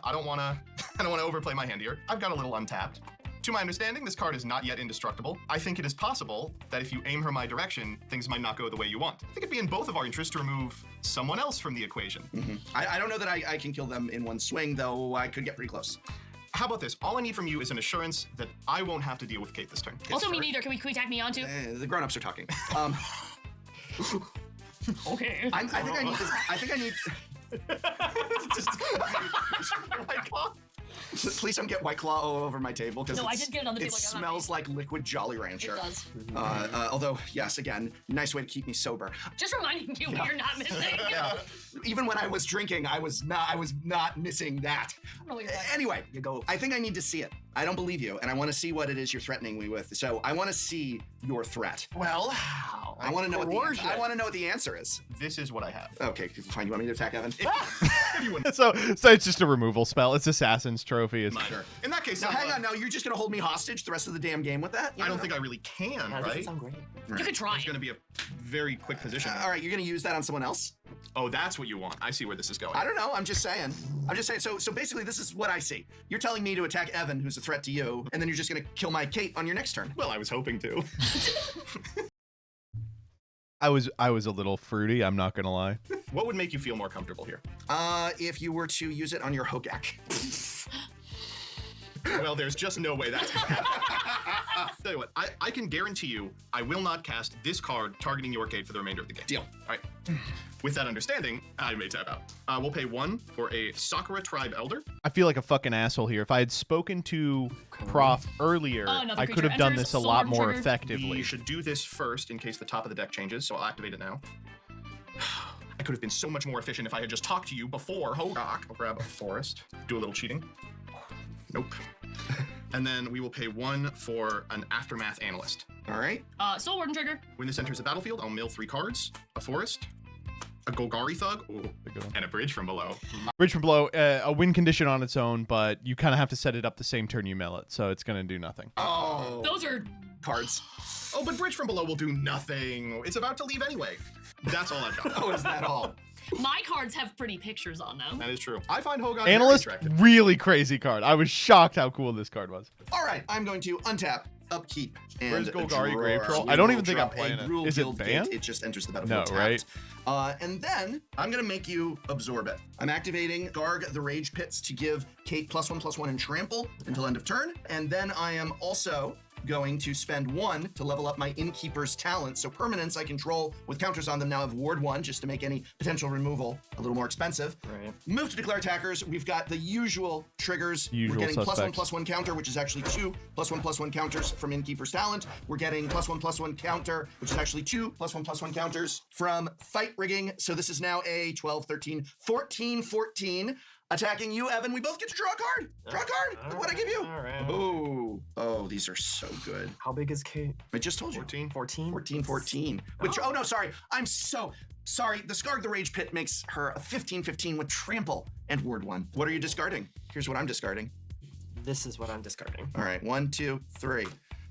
overplay my hand here. I've got a little untapped. To my understanding, this card is not yet indestructible. I think it is possible that if you aim her my direction, things might not go the way you want. I think it'd be in both of our interests to remove someone else from the equation. I don't know that I can kill them in one swing, though I could get pretty close. How about this? All I need from you is an assurance that I won't have to deal with Kate this turn. Also, me neither. Can we tag me on too? The grown-ups are talking. Okay. I think I need. Please don't get White Claw all over my table because No, I did get it on the table. It smells like liquid Jolly Rancher. It does. Although, yes, again, nice way to keep me sober. Just reminding you when you're not missing. Even when I was drinking, I was not missing that. No, you're right. Anyway, I think I need to see it. I don't believe you, and I want to see what it is you're threatening me with. So I want to see your threat. Well, I want to know what the answer. I want to know what the answer is. This is what I have. Okay, fine. You want me to attack Evan? So it's just a removal spell. It's Assassin's Trophy. It's Sure. In that case, Now hang on. Now you're just gonna hold me hostage the rest of the damn game with that? I don't think I really can, That right? doesn't sound great. You could try. It's going to be a very quick position. All right, you're gonna use that on someone else? Oh, that's what you want. I see where this is going. I don't know. I'm just saying. So basically, this is what I see. You're telling me to attack Evan, who's a threat to you, and then you're just gonna kill my Kate on your next turn. Well, I was hoping to. I was a little fruity, I'm not gonna lie. What would make you feel more comfortable here? If you were to use it on your Hogak. Well, there's just no way that's gonna happen. Tell you what, I can guarantee you I will not cast this card targeting your Kate for the remainder of the game. Deal. All right. With that understanding, I may tap out. We'll pay 1 for a Sakura Tribe Elder. I feel like a fucking asshole here. If I had spoken to Prof earlier, I could have done this a lot more effectively. We should do this first in case the top of the deck changes, so I'll activate it now. I could have been so much more efficient if I had just talked to you before Hogak. I'll grab a Forest, do a little cheating. Nope. And then we will pay 1 for an Aftermath Analyst. All right. Soul Warden trigger. When this enters the battlefield, I'll mill 3 cards, a Forest, a Golgari Thug, and a Bridge from Below. Bridge from Below, a win condition on its own, but you kind of have to set it up the same turn you mill it, so it's going to do nothing. Oh. Those are cards. Oh, but Bridge from Below will do nothing. It's about to leave anyway. That's all I've got. Oh, is that all? My cards have pretty pictures on them. That is true. I find Hogan Analyst, very attractive. really crazy card. I was shocked how cool this card was. All right, I'm going to untap, upkeep, and Where's Golgari draw. Grave Troll? We I don't will even think I'm drop playing a it. Gruul Is it Guild banned? Gate. It just enters the battlefield No, tapped. right? And then I'm going to make you absorb it. I'm activating Garg the Rage Pits to give Kate +1/+1 and trample until end of turn. And then I am also going to spend 1 to level up my Innkeeper's talent. So permanents I control with counters on them now have Ward 1 just to make any potential removal a little more expensive. Right. Move to declare attackers. We've got the usual triggers. Usual We're getting suspects. +1/+1 counter, which is actually 2 +1/+1 counters from Innkeeper's talent. We're getting +1/+1 counter, which is actually 2 +1/+1 counters from Fight Rigging. So this is now a 12, 13, 14, 14. Attacking you, Evan. We both get to draw a card. Draw a card. What'd I give you? All right. Oh, these are so good. How big is Kate? I just told you. 14. 14, 14. Which, oh no, sorry. I'm so sorry. The Scarg the Rage Pit makes her a 15/15 with trample and Ward 1. What are you discarding? Here's what I'm discarding. This is what I'm discarding. All right, 1, 2, 3.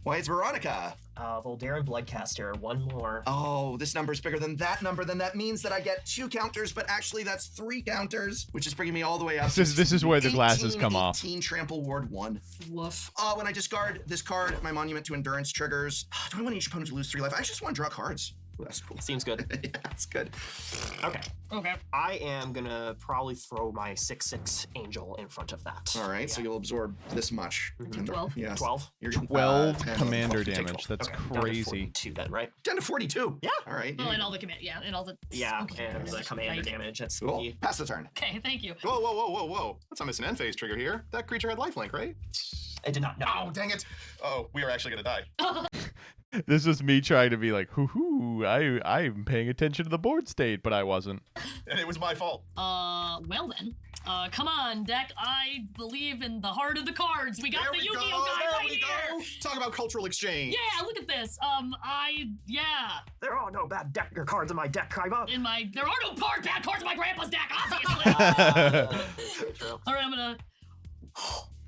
Why, it's Veronica. Voldaren Bloodcaster, 1 more. Oh, this number is bigger than that number. Then that means that I get 2 counters, but actually that's 3 counters, which is bringing me all the way up. This is where the glasses 18, come off. 18 trample Ward 1. Woof. When I discard this card, my Monument to Endurance triggers. Do I want each opponent to lose 3 life? I just want to draw cards. Ooh, that's cool. Seems good. Yeah, that's good. Okay. Okay. I am gonna probably throw my 6/6 angel in front of that. All right, so you'll absorb this much. 12. Yes. 12. You're 12 10, commander 12. damage. That's Okay, down to crazy. 42 then, right? 10 to 42. Yeah. All right. Well, and all the command, yeah, and all the Yeah, okay, and the commander right. damage. That's Cool. the Pass the turn. Okay, thank you. Whoa, whoa, whoa, whoa, whoa. Let's not miss an end phase trigger here. That creature had lifelink, right? I did not know. Oh, dang it. Oh, we are actually going to die. This was me trying to be like, hoo-hoo, I'm paying attention to the board state, but I wasn't. And it was my fault. Well then. Come on, deck. I believe in the heart of the cards. We got There the we Yu-Gi-Oh go, guy there right we here. go. Talk about cultural exchange. Yeah, look at this. Yeah. There are no bad deck or cards in my deck, Kaiba. There are no bad cards in my grandpa's deck, obviously. All right, I'm gonna.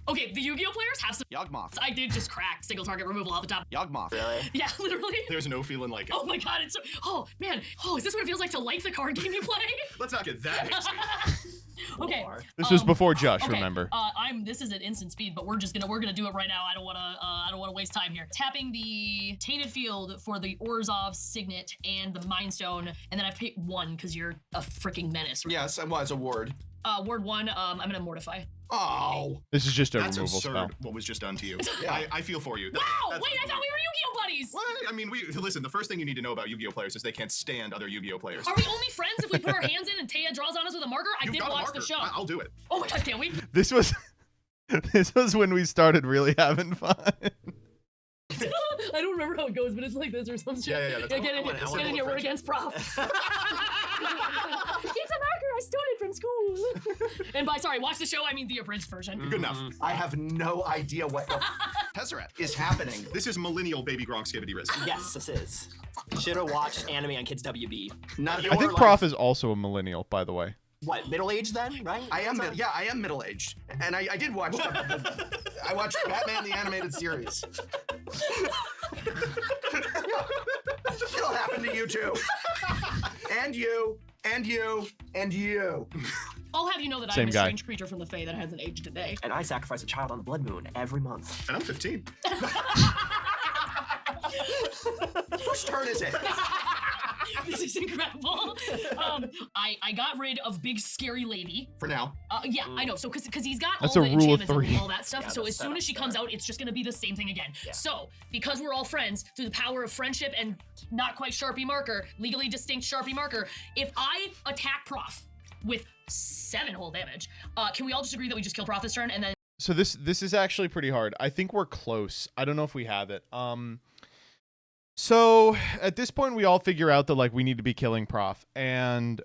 Okay, the Yu-Gi-Oh players have some. Yawgmoth. I did just crack single target removal off the top. Yawgmoth. Really? Yeah, literally. There's no feeling like it. Oh my god, it's so. Oh man. Oh, is this what it feels like to like the card game you play? Let's not get that hasty. Okay. This was before Josh, okay, remember? This is at instant speed, but we're gonna do it right now. I don't wanna waste time here. Tapping the Tainted Field for the Orzhov Signet and the Mind Stone, and then I pick 1 because you're a freaking menace. Right? Yes, I was a ward. Word 1, I'm gonna Mortify. Oh. This is just a That's removal absurd spell. what was just done to you. Yeah. I feel for you. Wow! That's Wait, I thought we were Yu-Gi-Oh buddies! What? I mean, listen, the first thing you need to know about Yu-Gi-Oh players is they can't stand other Yu-Gi-Oh players. Are we only friends if we put our hands in and Taya draws on us with a marker? I You've did got a watch marker. the show. I'll do it. Oh my god, can we? This was when we started really having fun. I don't remember how it goes, but it's like this or some shit. Yeah, that's get in here. Get in here. We're against prof. It's a marker. I stole it from school. And by sorry, watch the show. I mean the abridged version. Good enough. I have no idea what the Tezzeret is happening. This is millennial baby Gronk skibbity wrist. Yes, this is. Should have watched anime on Kids WB. Not I think Prof is also a millennial, by the way. What, middle-aged then, right? I am middle-aged. And I did watch I watched Batman the Animated Series. It'll happen to you too. And you, and you, and you. I'll have you know that Same I'm a guy. strange creature from the Fae that hasn't aged a day. And I sacrifice a child on the blood moon every month. And I'm 15. Whose turn is it? This is incredible. I got rid of Big Scary Lady. For now. Yeah, I know. So because he's got That's all a the rule of enchantments and 3. all that stuff. Yeah, so the as soon as she setups comes there. out, it's just gonna be the same thing again. Yeah. So because we're all friends through the power of friendship and not quite Sharpie marker, legally distinct Sharpie marker, if I attack Prof with 7 whole damage, can we all just agree that we just kill Prof this turn and then? So this is actually pretty hard. I think we're close. I don't know if we have it. So at this point, we all figure out that like we need to be killing Prof, and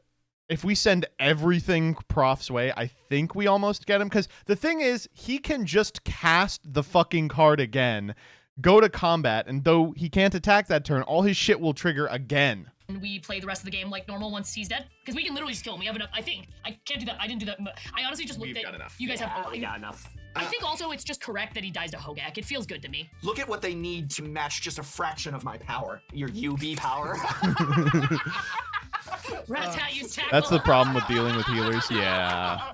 if we send everything Prof's way, I think we almost get him. Because the thing is, he can just cast the fucking card again, go to combat, and though he can't attack that turn, all his shit will trigger again. And we play the rest of the game like normal once he's dead? Because we can literally just kill him. We have enough. I think. I can't do that. I didn't do that. I honestly just looked We've at. got enough. You guys have. We got enough. I think also it's just correct that he dies to Hogak. It feels good to me. Look at what they need to match just a fraction of my power. Your UB power. Rat-tat use tackle. That's the problem with dealing with healers. Yeah.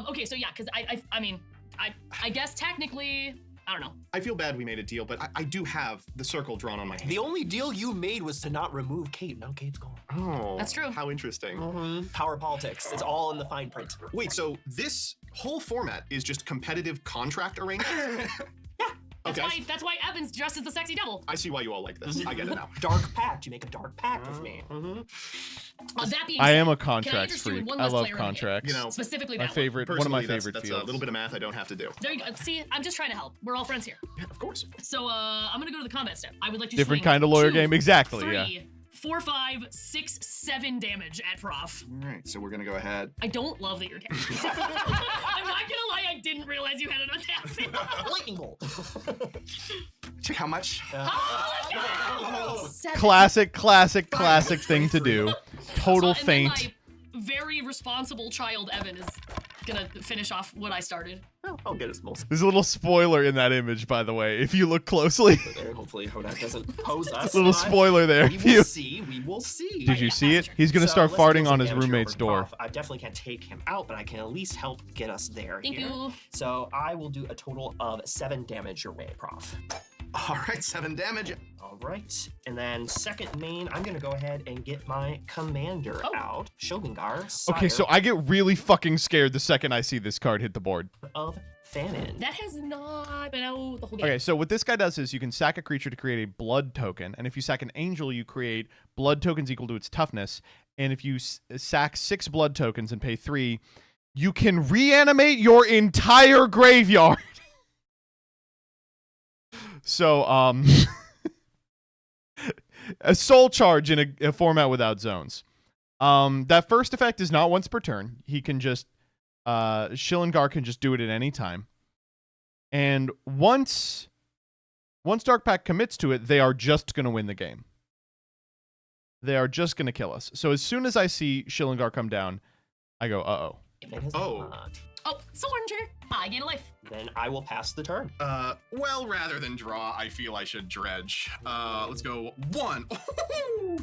Okay, so yeah, because I mean, I guess technically, I don't know. I feel bad we made a deal, but I do have the circle drawn on my hand. The only deal you made was to not remove Kate. Now Kate's gone. Oh, That's true. How interesting. Power politics. It's all in the fine print. Wait, so this whole format is just competitive contract arrangement? That's why Evan's dressed as the sexy devil. I see why you all like this. I get it now. Dark pact. You make a dark pact with me. That being I said, am a can I contracts interest you in freak. one I less love player in the game? contracts. You know, Specifically my that favorite, one of my favorite that's fields. a little bit of math I don't have to do. There you go. See, I'm just trying to help. We're all friends here. Yeah, of course. So I'm gonna go to the combat step. I would like to Different swing kind of lawyer 2, game. Exactly, 3, yeah. 4, 5, 6, 7 damage at Prof. All right, so we're gonna go ahead. I don't love that you're character. I'm not gonna lie, I didn't realize you had it untapped. Lightning bolt. Check how much? Oh, let's go! 7. Classic thing to do. Total And then feint. my very responsible child Evan is gonna finish off what I started. Oh, I'll get a small. There's a little spoiler in that image, by the way, if you look closely. Hopefully Hodak doesn't pose us. Little spoiler there. We will see. We will see. Did you see it? He's gonna So start let's do farting some on his damage here roommate's over door. Prof. I definitely can't take him out, but I can at least help get us there. Thank here. you. So I will do a total of 7 damage your way, Prof. All right, 7 damage. All right, and then second main, I'm gonna go ahead and get my commander out, Shogungar. Okay, so I get really fucking scared the second I see this card hit the board. Of famine. That has not been out the whole game. Okay, so what this guy does is you can sack a creature to create a blood token, and if you sack an angel, you create blood tokens equal to its toughness. And if you sack 6 blood tokens and pay 3, you can reanimate your entire graveyard. So, a soul charge in a format without zones. That first effect is not once per turn. He can just, Shillingar can just do it at any time. And once Dark Pact commits to it, they are just going to win the game. They are just going to kill us. So as soon as I see Shillingar come down, I go, uh-oh. Oh, Soulranger. I gain a life. Then I will pass the turn. Well, rather than draw, I feel I should dredge. Let's go 1,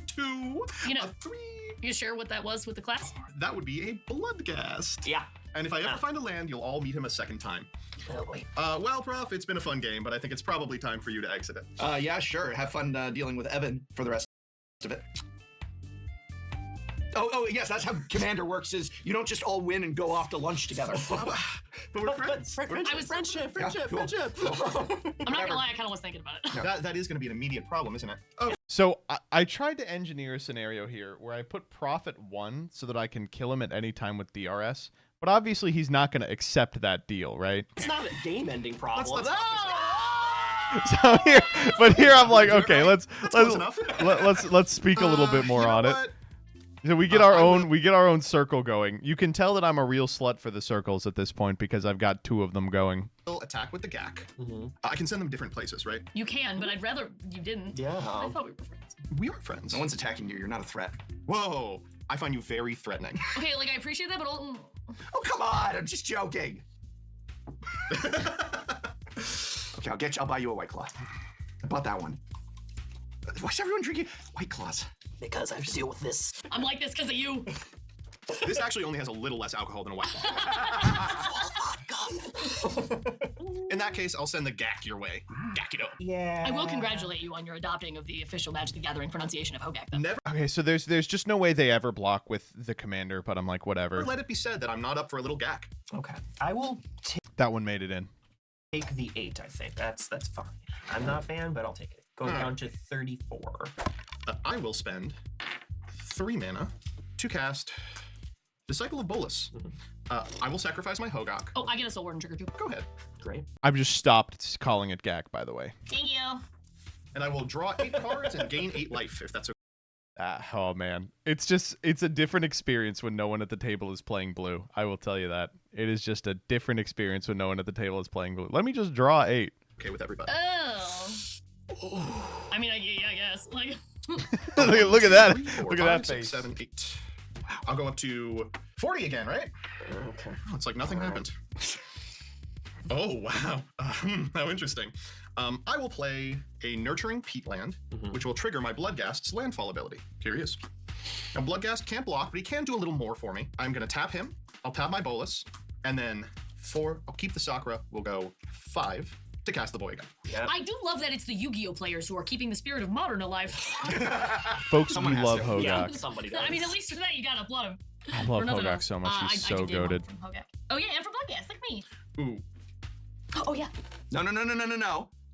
2, You know, 3. You share what that was with the class? That would be a Bloodghast. Yeah. And if I ever find a land, you'll all meet him a second time. Oh, wait. Well, Prof, it's been a fun game, but I think it's probably time for you to exit it. Yeah, sure. Have fun dealing with Evan for the rest of it. Oh, yes, that's how Commander works, is you don't just all win and go off to lunch together. But we're friends. Friendship. I'm not gonna lie, I kind of was thinking about it. That is going to be an immediate problem, isn't it? Oh. So I tried to engineer a scenario here where I put Prof at 1 so that I can kill him at any time with DRS. But obviously he's not going to accept that deal, right? It's not a game-ending problem. So here I'm like, okay, let's speak a little bit more on it. So we get our own circle going. You can tell that I'm a real slut for the circles at this point because I've got 2 of them going. Attack with the GAC. I can send them different places, right? You can, but I'd rather you didn't. Yeah. I thought we were friends. We are friends. No one's attacking you. You're not a threat. Whoa. I find you very threatening. Okay, like I appreciate that, but Oh, come on. I'm just joking. Okay, I'll buy you a White Claw. I bought that one. Why's everyone drinking White Claws? Because I have to deal with this. I'm like this because of you. This actually only has a little less alcohol than a White Claw. In that case, I'll send the GAC your way. GAC it up. Yeah. I will congratulate you on your adopting of the official Magic the Gathering pronunciation of Hogak, though. Never. Okay, so there's just no way they ever block with the commander, but I'm like, whatever. Let it be said that I'm not up for a little GAC. Okay. I will That one made it in. take the 8, I think. That's fine. I'm not a fan, but I'll take it. Going down to 34. I will spend 3 mana to cast Disciple of Bolus. I will sacrifice my Hogak. Oh, I get a Soul Warden trigger too. Go ahead. Great. I've just stopped calling it GAC, by the way. Thank you. And I will draw 8 cards and gain 8 life, if that's okay. Oh man, it's a different experience when no one at the table is playing blue. I will tell you that. It is just a different experience when no one at the table is playing blue. Let me just draw 8. Okay with everybody. I mean, I guess. Like, look at that. 3, 4, Look at 5, that 6, face. 7, 8. I'll go up to 40 again, right? Okay. Oh, it's like nothing happened. Oh, wow. How interesting. I will play a Nurturing Peatland, which will trigger my Bloodghast's landfall ability. Curious. Now, Bloodghast can't block, but he can do a little more for me. I'm going to tap him. I'll tap my Bolus. And then 4, I'll keep the Sakura. We'll go 5 to cast the boy again. I do love that it's the Yu-Gi-Oh players who are keeping the spirit of modern alive. Folks, we love Hogak. Yeah, somebody does. I mean, at least for that, you got to applaud him. I love For nothing Hogak else. so much. He's I so can dig one goated. from Hogak. Oh, yeah, and for Bloodghast, like me. Ooh. Oh, yeah.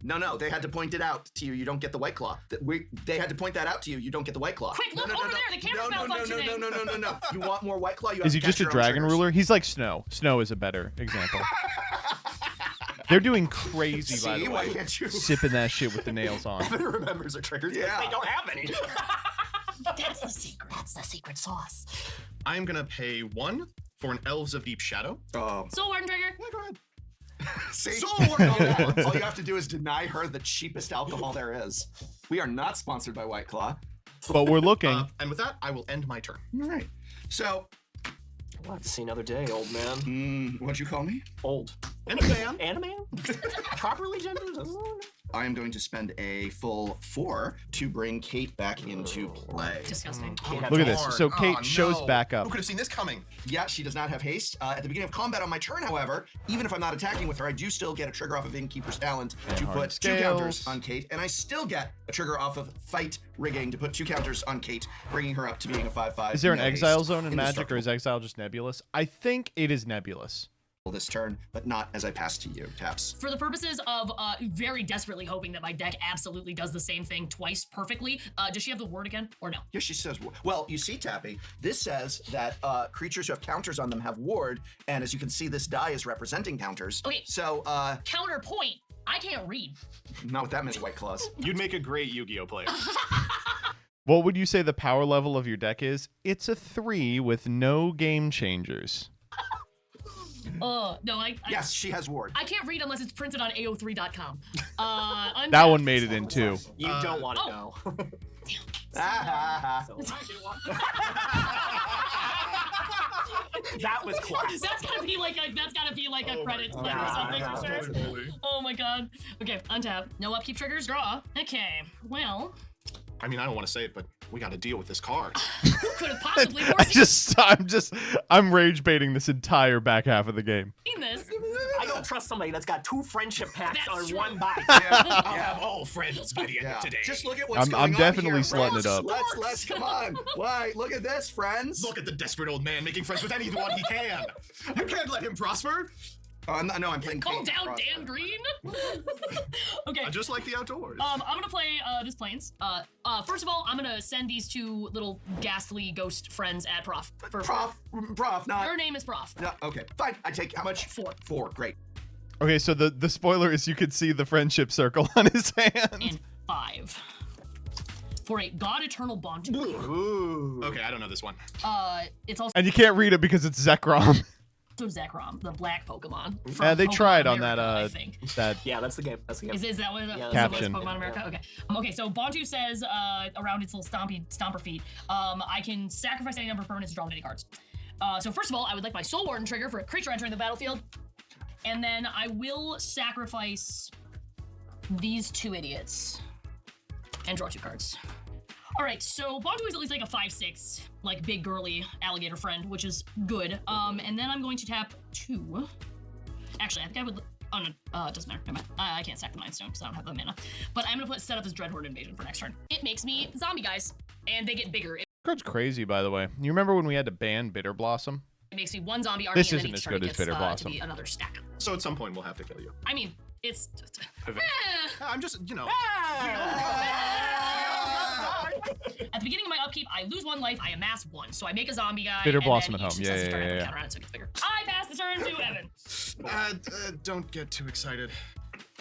No, they had to point it out to you. You don't get the White Claw. They had to point that out to you. You don't get the White Claw. Quick, look over there. The camera's malfunctioning. No. You want more White Claw? You have Is to he just cast a your own dragon triggers. ruler? He's like Snow. Snow is a better example. They're doing crazy, by the See, way. why can't you? Sipping that shit with the nails on. Evan remembers her triggers. Yeah. They don't have any. That's the secret. That's the secret sauce. I'm going to pay 1 for an Elves of Deep Shadow. Soul Warden trigger. Yeah, go ahead. See? Sword! All you have to do is deny her the cheapest alcohol there is. We are not sponsored by White Claw. But we're looking. And with that, I will end my turn. All right. So, We'll have to see another day, old man. What'd you call me? Old. And a man. And a man? Properly gendered? I am going to spend a full 4 to bring Kate back into play. Disgusting. Look at this. So Kate shows back up. Who could have seen this coming? Yeah, she does not have haste. At the beginning of combat on my turn, however, even if I'm not attacking with her, I do still get a trigger off of Innkeeper's Talent to Hard put 2 Scales. counters on Kate, and I still get a trigger off of Fight Rigging to put 2 counters on Kate, bringing her up to being a 5/5. Is there an no exile haste. zone in Magic, or Indestructible is exile just nebulous? I think it is nebulous. this turn, but not as I pass to you, Taps. For the purposes of very desperately hoping that my deck absolutely does the same thing twice perfectly, does she have the word again or no? Yes, she says, well, you see, Tappy, this says that creatures who have counters on them have ward, and as you can see, this die is representing counters. Okay. So, Counterpoint. I can't read. not with that many White Claws. You'd make a great Yu-Gi-Oh player. What would you say the power level of your deck is? It's a 3 with no game changers. No, I Yes, she has ward. I can't read unless it's printed on AO3.com. That one made it in too. You don't want to know. That was close. That's gotta be like a credit to them or something for sure. Oh my god. Okay, untap. No upkeep triggers. Draw. Okay. Well. I mean, I don't want to say it, but we got to deal with this card. Who could have possibly foreseen I'm rage baiting this entire back half of the game. this? I don't trust somebody that's got 2 friendship packs That's on true. one box. I'll have all friends by the end of today. Just look at what's I'm going definitely on here, slutting friends. it up. Let's come on. Why? Look at this, friends. Look at the desperate old man making friends with anyone he can. You can't let him prosper. No, I'm playing Calm Kate. down, Dan Green. Okay. I just like the outdoors. I'm gonna play this planes. First of all, I'm gonna send these 2 little ghastly ghost friends at Prof. Prof, not. Her name is Prof. No, okay, fine. I take how much? 4. 4, great. Okay, so the spoiler is you could see the friendship circle on his hand. And 5. For a God Eternal Bond. Ooh. Okay, I don't know this one. It's also And you can't read it because it's Zekrom. Zekrom, the black Pokemon. Yeah, they Pokemon tried on America, that I think. that Yeah, that's the game. That's the game. Is that what it is? Caption. Pokemon America? Okay. Okay, so Bontu says around its little stomper feet, I can sacrifice any number of permanents to draw many cards. So first of all, I would like my Soul Warden trigger for a creature entering the battlefield. And then I will sacrifice these 2 idiots and draw 2 cards. All right, so Bontu is at least like a 5/6, like big girly alligator friend, which is good. And then I'm going to tap 2. Actually, I think I would. Oh no, it doesn't matter. Never mind. I can't sack the Mind Stone because I don't have the mana. But I'm gonna set up this Dreadhorde Invasion for next turn. It makes me zombie guys, and they get bigger. card's crazy, by the way. You remember when we had to ban Bitter Blossom? It makes me 1 zombie army. This and isn't then as each turn good it as gets, Bitter Blossom. To be another stack. So at some point we'll have to kill you. I mean, it's. I'm just, you know. At the beginning of my upkeep, I lose 1 life, I amass 1. So I make a zombie guy. Bitter and Blossom then at each home. successive Yeah, turn I yeah, put yeah. counter on it so it gets bigger. I pass the turn to Evan. Don't get too excited.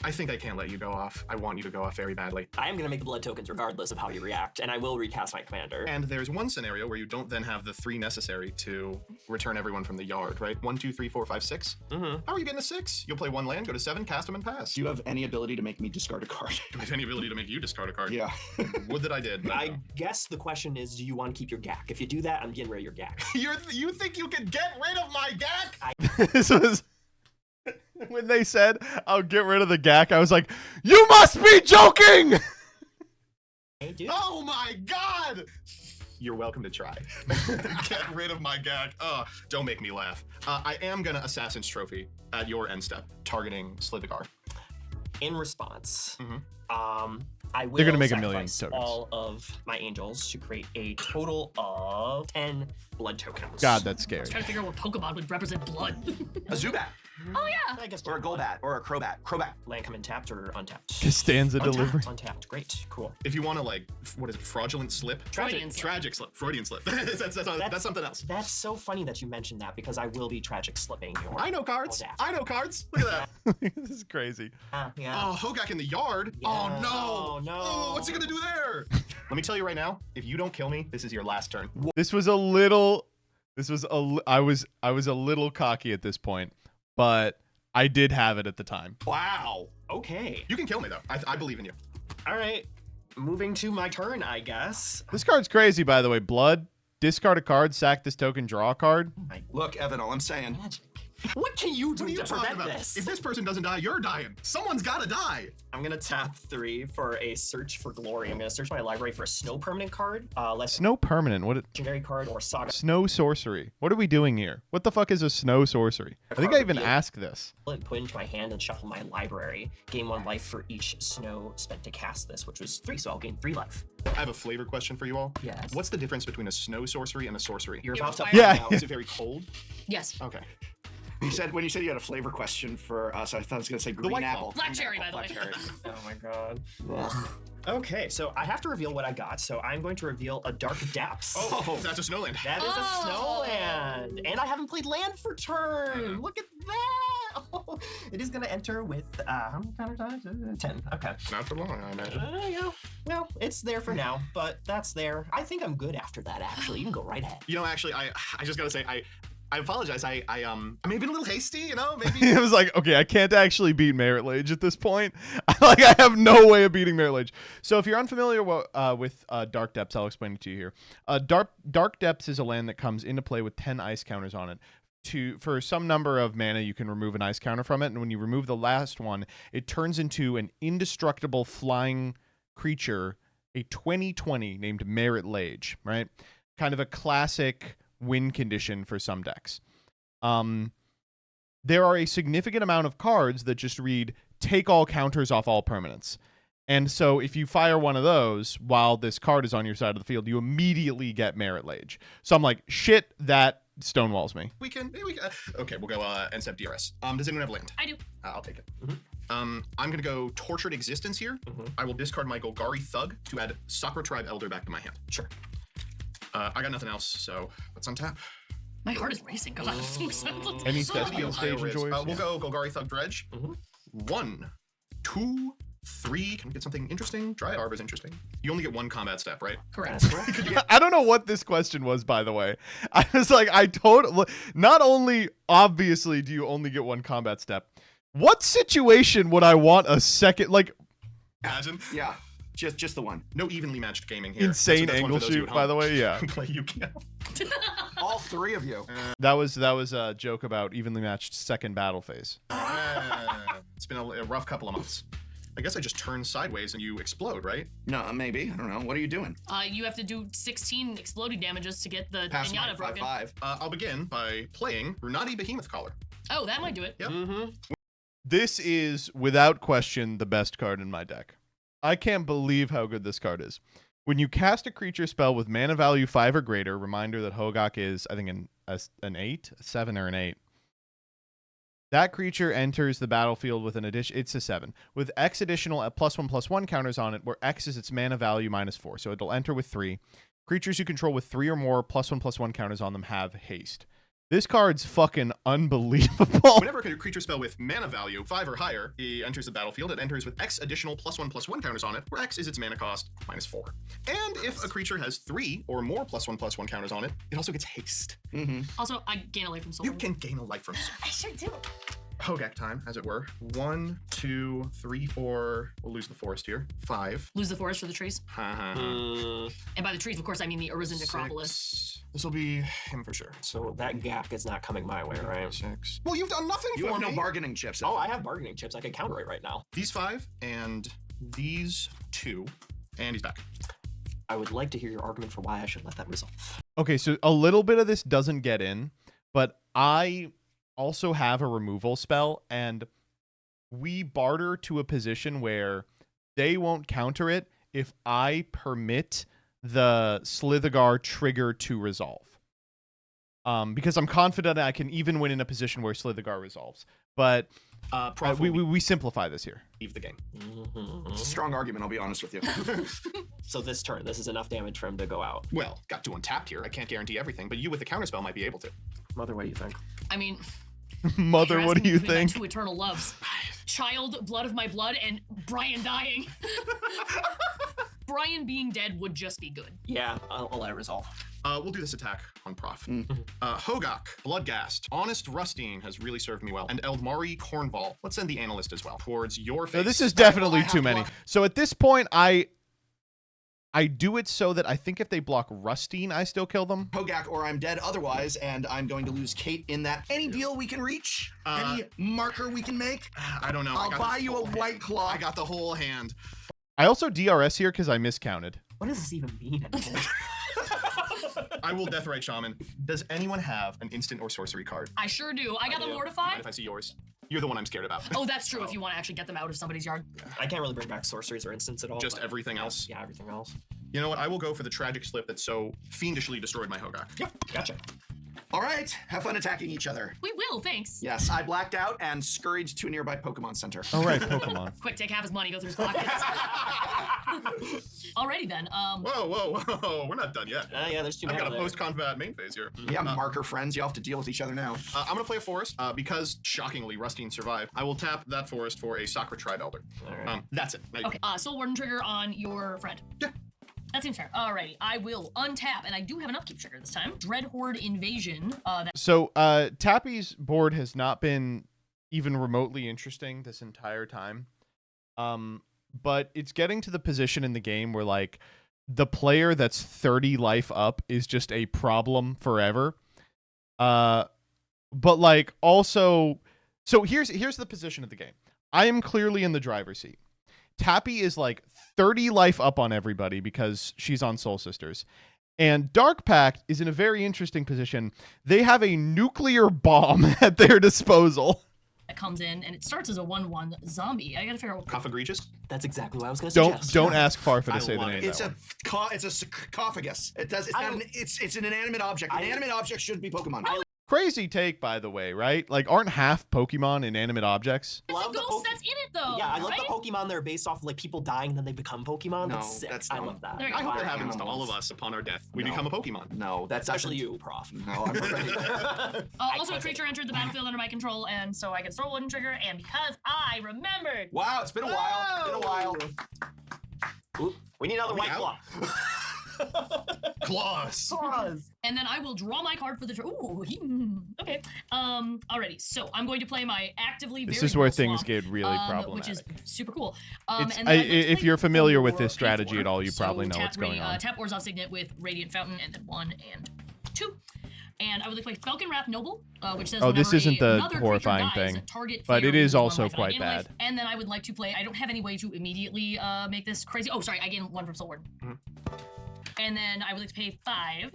I think I can't let you go off. I want you to go off very badly. I am going to make the blood tokens regardless of how you react, and I will recast my commander. And there's one scenario where you don't then have the 3 necessary to return everyone from the yard, right? 1, 2, 3, 4, 5, 6. Mm-hmm. How are you getting a 6? You'll play 1 land, go to 7, cast them, and pass. Do you have any ability to make me discard a card? Do I have any ability to make you discard a card? Yeah. Would that I did. But I guess the question is, do you want to keep your GAC? If you do that, I'm getting rid of your GAC. You think you can get rid of my GAC? This was when they said, "I'll get rid of the GAC." I was like, "You must be joking!" Hey, dude. Oh my god! You're welcome to try. Get rid of my GAC. Oh, don't make me laugh. I am gonna Assassin's Trophy at your end step, targeting Slithigar. In response, I will They're gonna make a million sacrifice tokens. all of my angels to create a total of 10 blood tokens. God, that's scary. I was trying to figure out what Pokemon would represent blood. A Zubat. Oh yeah. I guess Or a Golbat. Or a Crobat. Crobat. land come in tapped or untapped? Costanza delivery. Untapped. Great. Cool. If you want to, like, what is it? Fraudulent slip? Freudian slip. Tragic slip. Freudian slip. that's something else. That's so funny that you mentioned that because I will be tragic slipping your. I know cards. Goldat. I know cards. Look at that. This is crazy. Yeah. Oh, Hogak in the yard. Yeah. Oh no. Oh, no. Oh, what's he gonna do there? Let me tell you right now. If you don't kill me, this is your last turn. This was a little. I was a little cocky at this point, but I did have it at the time. Wow. Okay. You can kill me though. I believe in you. All right. Moving to my turn, I guess. This card's crazy, by the way. Blood. Discard a card. Sack this token. Draw a card. Look, Evan, all I'm saying. Magic. What can you do What are you to talking prevent about? this? If this person doesn't die, you're dying. Someone's gotta die. I'm gonna tap 3 for a search for glory. I'm gonna search my library for a snow permanent card. Snow permanent. What? Legendary card or saga. Snow sorcery. What are we doing here? What the fuck is a snow sorcery? I think I even asked this. Put into my hand and shuffle my library. Gain 1 life for each snow spent to cast this, which was 3, so I'll gain 3 life. I have a flavor question for you all. Yes. What's the difference between a snow sorcery and a sorcery? You're about to fire. find Yeah. out. Is it very cold? Yes. Okay. When you said you had a flavor question for us, I thought I was gonna say green White apple. Black cherry, by the way. Oh my god. Okay, so I have to reveal what I got. So I'm going to reveal a Dark Depths. Oh, that's a snowland. That is a snowland. And I haven't played land for turn. Look at that. Oh, it is going to enter with, how many counters? 10. Okay. Not for long, I imagine. Yeah. Well, it's there for now, but that's there. I think I'm good after that, actually. You can go right ahead. You know, actually, I just gotta say, I apologize. I may have been a little hasty, you know, maybe. It was like, okay, I can't actually beat Merit Lage at this point. I have no way of beating Merit Lage. So if you're unfamiliar with Dark Depths, I'll explain it to you here. Dark Depths is a land that comes into play with 10 ice counters on it. For some number of mana, you can remove an ice counter from it, and when you remove the last one, it turns into an indestructible flying creature, a 20/20 named Merit Lage, right? Kind of a classic win condition for some decks. There are a significant amount of cards that just read, take all counters off all permanents. And so if you fire one of those while this card is on your side of the field, you immediately get Merit Lage. So I'm like, shit, that stonewalls me. We can okay, we'll go NSEP DRS. Does anyone have land? I do. I'll take it. I'm gonna go Tortured Existence here. I will discard my Golgari Thug to add Sakura Tribe Elder back to my hand. Sure. I got nothing else, so let's untap. My heart is racing. God, I'm so excited. Any So thespian much. stage enjoys? We'll go Golgari Thug Dredge. 1, 2, 3. Can we get something interesting? Dry Arbor is interesting. You only get 1 combat step, right? Correct. I don't know what this question was, by the way. I was like, not only, obviously, do you only get 1 combat step, what situation would I want a second, like... Imagine. Yeah. Just the one. No evenly matched gaming here. Insane That's one angle for those of you shoot, at by home. the way, yeah. Play Yu-Gi-Oh. All 3 of you. That was a joke about evenly matched second battle phase. It's been a rough couple of months. I guess I just turn sideways and you explode, right? No, maybe. I don't know. What are you doing? You have to do 16 exploding damages to get the Pass my pinata broken. 5/5. I'll begin by playing Runati Behemoth Collar. Oh, that might do it. Yep. This is, without question, the best card in my deck. I can't believe how good this card is. When you cast a creature spell with mana value 5 or greater, reminder that Hogak is, I think, an 8, a 7 or an 8. That creature enters the battlefield with an addition. It's a 7 with X additional at +1/+1 counters on it, where X is its mana value -4. So it'll enter with 3. Creatures you control with 3 or more +1/+1 counters on them have haste. This card's fucking unbelievable. Whenever a creature spell with mana value 5 or higher enters the battlefield, it enters with X additional +1/+1 counters on it, where X is its mana cost -4. And if a creature has 3 or more +1/+1 counters on it, it also gets haste. Also, I gain a life from soul. You can gain a life from soul. I sure do. Hogak time, as it were. 1, 2, 3, 4. We'll lose the forest here. 5. Lose the forest for the trees. And by the trees, of course, I mean the arisen necropolis. This will be him for sure. So that gap is not coming my way, right? 6. Well, you've done nothing You for have me. no bargaining chips. Oh, I have bargaining chips. I can counter it right now. These 5 and these 2, and he's back. I would like to hear your argument for why I should let that resolve. Okay, so a little bit of this doesn't get in, but I also have a removal spell, and we barter to a position where they won't counter it if I permit the Slithergar trigger to resolve. Because I'm confident I can even win in a position where Slithergar resolves. But we simplify this here. Leave the game. It's a strong argument, I'll be honest with you. So this turn, this is enough damage for him to go out. Well, got to untap here. I can't guarantee everything, but you with the counterspell might be able to. Mother, what do you think? I mean, Mother, you're what do asking you between my think? 2 eternal loves. Child, blood of my blood, and Brian dying. Brian being dead would just be good. Yeah, I'll let it resolve. We'll do this attack on Prof. Hogak, Bloodgast, Honest Rustine has really served me well, and Eldmari Cornval. Let's send the Analyst as well towards your face. So this is definitely too many. So at this point, I do it so that I think if they block Rustine, I still kill them. Hogak, or I'm dead otherwise, and I'm going to lose Kate in that. Any deal we can reach? Any marker we can make? I don't know. I'll buy you a White Claw. I got the whole hand. I also DRS here because I miscounted. What does this even mean anymore? I will Deathrite Shaman. Does anyone have an instant or sorcery card? I sure do. I got the Mortify. Mind if I see yours? You're the one I'm scared about. Oh, that's true. If you want to actually get them out of somebody's yard. I can't really bring back sorceries or instants at all. Just but- everything else? Yeah, everything else. You know what? I will go for the Tragic Slip that so fiendishly destroyed my Hogak. Yep, gotcha. All right, have fun attacking each other. We will, thanks. Yes, I blacked out and scurried to a nearby Pokemon Center. All right, Pokemon. Quick, take half his money, go through his pockets. Alrighty then. Whoa, we're not done yet. Yeah, there's too I've many. got a post-combat main phase here. Yeah, marker friends, you have to deal with each other now. I'm gonna play a forest because shockingly Rustine survived. I will tap that forest for a Sakura Tri-Elder. Right. That's it. Now you Okay, Soul Warden trigger on your friend. Yeah. That seems fair. Alrighty, I will untap, and I do have an upkeep trigger this time. Dread Horde Invasion. So Tappy's board has not been even remotely interesting this entire time. But it's getting to the position in the game where like the player that's 30 life up is just a problem forever. But like also, so here's the position of the game. I am clearly in the driver's seat. Tappy is like 30 life up on everybody because she's on Soul Sisters. And Dark Pact is in a very interesting position. They have a nuclear bomb at their disposal. that comes in, and it starts as a 1/1 zombie. I gotta figure out what. Cophagregis? That's exactly what I was gonna Don't suggest. don't ask Farfa to I say the love name. it. It's a sarcophagus. It does. It's not. It's an inanimate object. Inanimate objects should be Pokemon. Crazy take, by the way, right? Like, aren't half Pokemon inanimate objects? It's a ghost that's in it, though. Yeah, I love right? the Pokemon that are based off of like people dying and then they become Pokemon. No, That's sick. that's I not- love that. There you I go. hope that happens to all of us upon our death. We No. become a Pokemon. No, that's Especially you, Prof. No, I'm already. Also, a creature entered the battlefield under my control, and so I get Soul Warden trigger, and because I remembered. Wow, it's been a while. It's been a while. Ooh, we need another Are we white out? claw. Claws. And then I will draw my card for the ooh. Okay. Alrighty. So I'm going to play my actively. This very is where cool things swamp, get really which is problematic. super cool. It's, And then I'm going to if play you're familiar with 4 this strategy P4. at all, you So probably know tap what's going on. Tap Orzhov Signet with Radiant Fountain, and then 1 and 2. And I would like to play Falcon Wrath Noble, which says Oh, this whenever isn't the another creature horrifying dies, thing, target but player it is loses 1 also life and I quite gain a life. bad. And then I would like to play. I don't have any way to immediately make this crazy. Oh, sorry, I gain 1 from Soul Warden. And then I would like to pay 5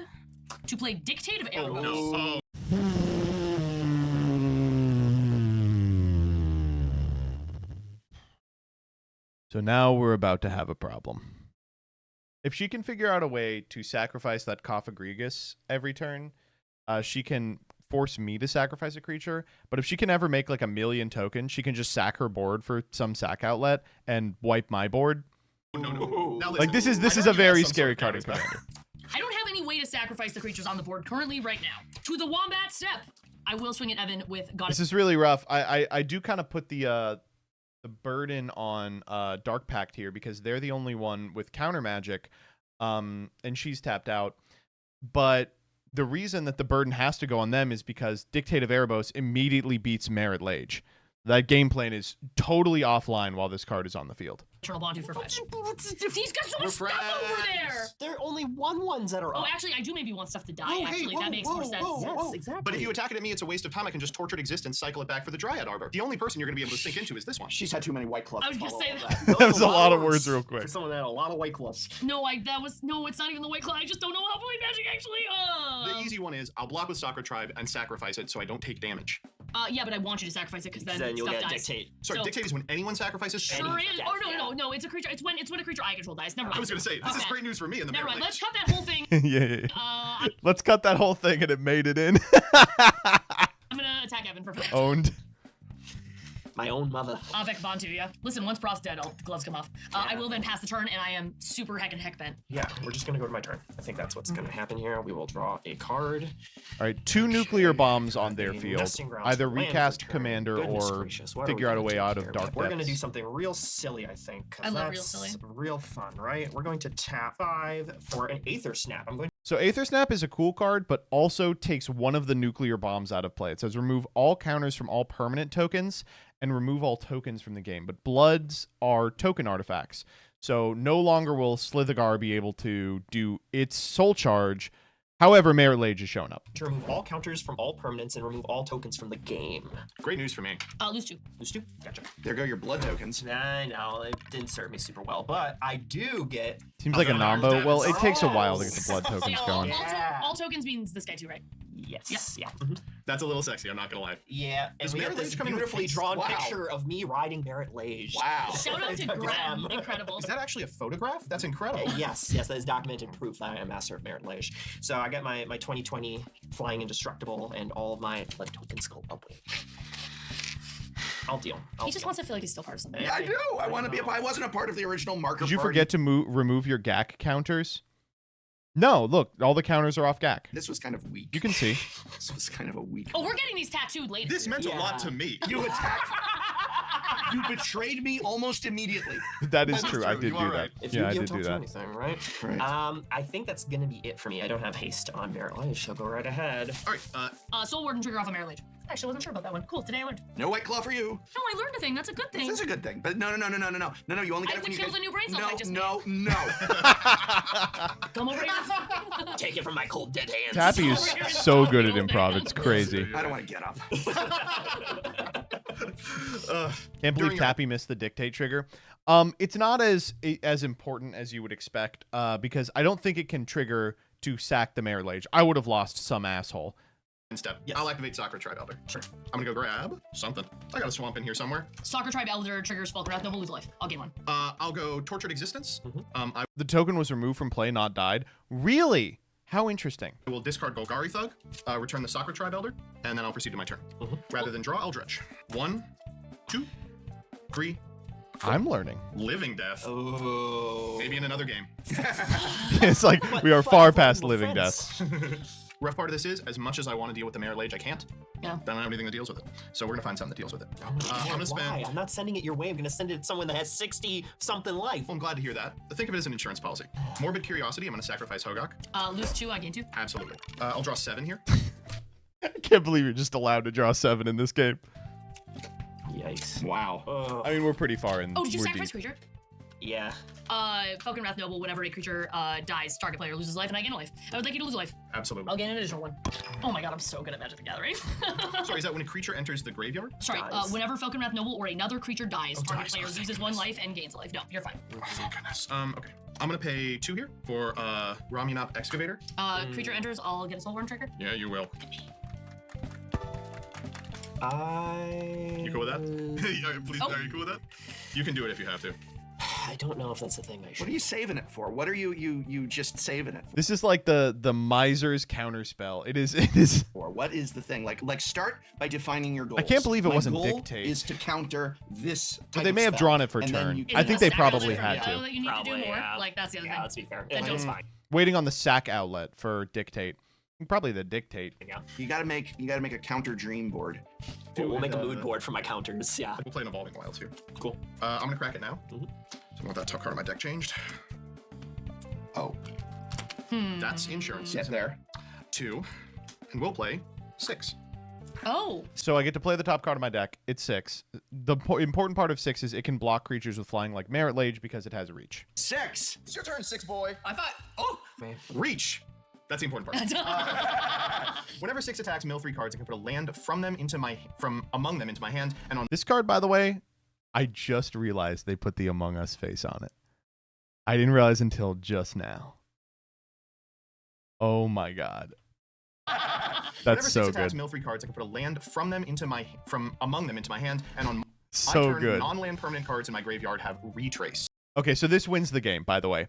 to play Dictate of Arrows. No. So now we're about to have a problem. If she can figure out a way to sacrifice that Cophagregus every turn, she can force me to sacrifice a creature. But if she can ever make like 1,000,000 tokens, she can just sack her board for some sack outlet and wipe my board. No. Now Like listen, this is I a know you very have some scary sort card in of counterspell. Commander. I don't have any way to sacrifice the creatures on the board currently right now. To the Wombat step. I will swing at Evan with God. This is really rough. I do kind of put the burden on Dark Pact here because they're the only one with counter magic, and she's tapped out. But the reason that the burden has to go on them is because Dictate of Erebos immediately beats Merit Lage. That game plan is totally offline while this card is on the field. Eternal Bond 2 for 5. He's got so much stuff over there. There are only 1/1s that are up. Oh, actually, I do maybe want stuff to die. Oh, Actually, that makes more sense. Yes, exactly. But if you attack it at me, it's a waste of time. I can just Tortured Existence, cycle it back for the Dryad Arbor. The only person you're going to be able to sink into is this one. She's had too many White Clubs. I was just saying that. That was a lot of words real quick. For someone that had a lot of White Clubs. No, it's not even the White Claw. I just don't know how to play Magic actually. The easy one is I'll block with Sacred Tribe and sacrifice it so I don't take damage. Yeah, but I want you to sacrifice it because then you'll stuff get dies. Dictate. Sorry, Dictate is when anyone sacrifices. Sure is. Oh no, it's a creature. It's when a creature I control dies. Never mind. I was going to say, this is great news for me in the Never Merit mind. Let's Lage. cut that whole thing. Yeah. Let's cut that whole thing, and it made it in. I'm gonna attack Evan for 5. Owned. My own mother. Vec Bond 2, yeah. Listen, once Pro's dead, the gloves come off. I will then pass the turn, and I am super heck bent. Yeah, we're just gonna go to my turn. I think that's what's gonna happen here. We will draw a card. All right, 2 nuclear bombs on their field. Nesting grounds Either for land recast for turn. Commander Goodness or gracious, what are figure we out a gonna way do out of here? Dark We're gonna Depths. do something real silly, I think. 'Cause I love real that's silly. Real fun, right? We're going to tap 5 for an Aether Snap. I'm going. So Aether Snap is a cool card, but also takes one of the nuclear bombs out of play. It says remove all counters from all permanent tokens and remove all tokens from the game. But Bloods are token artifacts. So no longer will Slithigar be able to do its soul charge. However, Merit Lage is showing up. To remove all counters from all permanents and remove all tokens from the game. Great news for me. Lose 2. Lose 2? Gotcha. There go your blood tokens. I know, it didn't serve me super well, but I do get... Seems like a Nombo. Well, it takes a while to get the blood tokens going. All tokens means this guy too, right? Yes. Yeah. That's a little sexy, I'm not going to lie. Yeah, and Does we Merit have this Lage come in with beautifully haste? drawn Wow. picture of me riding Merit Lage. Wow. Shout out to Graham. Incredible. Is that actually a photograph? That's incredible. Yes, that is documented proof that I am Master of Merit Lage. So I got my 2020 Flying Indestructible and all of my blood tokens go up. I'll deal. He just wants to feel like he's still part of something. Yeah, I do. I want to be. I wasn't a part of the original marker. Did you party. forget to remove your GAC counters? No, look, all the counters are off GAC. This was kind of weak. You can see. This was kind of a weak. Oh, we're getting these tattooed later. This meant a lot to me. You attacked. You betrayed me almost immediately. That is true. I did You do are that. right. If Yeah, I you did don't do do that. anything, right? Right. I think that's gonna be it for me. I don't have haste on Merit Lage, so go right ahead. All right. Soul Warden trigger off of Merit Lage. I actually wasn't sure about that one. Cool. Today I learned. No White Claw for you. No, I learned a thing. That's a good thing. This is a good thing. But no. You only I get it have when to you kill the new brain cells I just No. Come over here. Take it from my cold dead hands. Tappy is so good at improv. It's crazy. I don't want to get up. Can't believe During Tappy missed the dictate trigger. It's not as important as you would expect because I don't think it can trigger to sack the Merit Lage. I would have lost some asshole. Step. I'll activate Sacred Tribe Elder. Sure. I'm gonna go grab something. I got a swamp in here somewhere. Soccer Tribe Elder triggers Falcon Wrath Noble, lose a life. I'll gain 1. I'll go Tortured Existence. The token was removed from play, not died. Really? How interesting. I will discard Golgari Thug, return the Sacred Tribe Elder, and then I'll proceed to my turn. Rather than draw, Eldritch. 1, 2, 3. I'm learning. Living Death. Oh. Maybe in another game. It's like we are far past living death. Rough part of this is, as much as I want to deal with the Merit Lage, I can't. Yeah. I don't have anything that deals with it. So we're gonna find something that deals with it. I'm Why? gonna spend. I'm not sending it your way. I'm gonna send it to someone that has 60-something life. Well, I'm glad to hear that. Think of it as an insurance policy. Morbid Curiosity. I'm gonna sacrifice Hogak. Lose 2, I gain 2. Absolutely. I'll draw 7 here. I can't believe you're just allowed to draw 7 in this game. Yikes. Wow. I mean, we're pretty far in. Oh, did you we're sacrifice deep. creature? Yeah. Falcon Wrath Noble, whenever a creature dies, target player loses life, and I gain a life. I would like you to lose a life. Absolutely. I'll gain an additional 1. Oh my god, I'm so good at Magic the Gathering. Sorry, is that when a creature enters the graveyard? Sorry, whenever Falcon Wrath Noble or another creature dies, target player loses 1 life and gains a life. No, you're fine. Oh, thank goodness. Okay. I'm gonna pay 2 here for Ramunap Excavator. Creature enters, I'll get a Soul Worm trigger. Yeah, you will. You cool with that? Please, are you cool with that? You can do it if you have to. I don't know if that's the thing I should. What are you saving it for? What are you just saving it for? This is like the miser's counter spell. It is. For what is the thing? Like start by defining your goals. I can't believe it My wasn't goal dictate. Is to counter this. But type they of may have spell. drawn it for And then turn. you I think they Is it a stack probably of had different to. that you need to do more? Like, that's the other thing. Let's be fair. Then It's don't- fine. waiting on the sack outlet for dictate. Probably the dictate. You gotta make a counter dream board. We'll make a mood board for my counters. Yeah. We'll play an Evolving Wilds here. Cool. I'm gonna crack it now. So I want that top card on my deck changed. Oh. That's insurance. Get there. 2, and we'll play 6. Oh. So I get to play the top card of my deck. It's 6. The important part of 6 is it can block creatures with flying like Merit Lage because it has a reach. 6. It's your turn, 6 boy. I thought. Oh. Reach. That's the important part. Whenever 6 attacks, mill 3 cards. I can put a land from among them into my hand, and on This card, by the way, I just realized they put the Among Us face on it. I didn't realize until just now. Oh my god. Whenever That's 6 so attacks, good. mill 3 cards. I can put a land from among them into my hand, and on my So turn, good. non-land permanent cards in my graveyard have retrace. Okay, so this wins the game, by the way.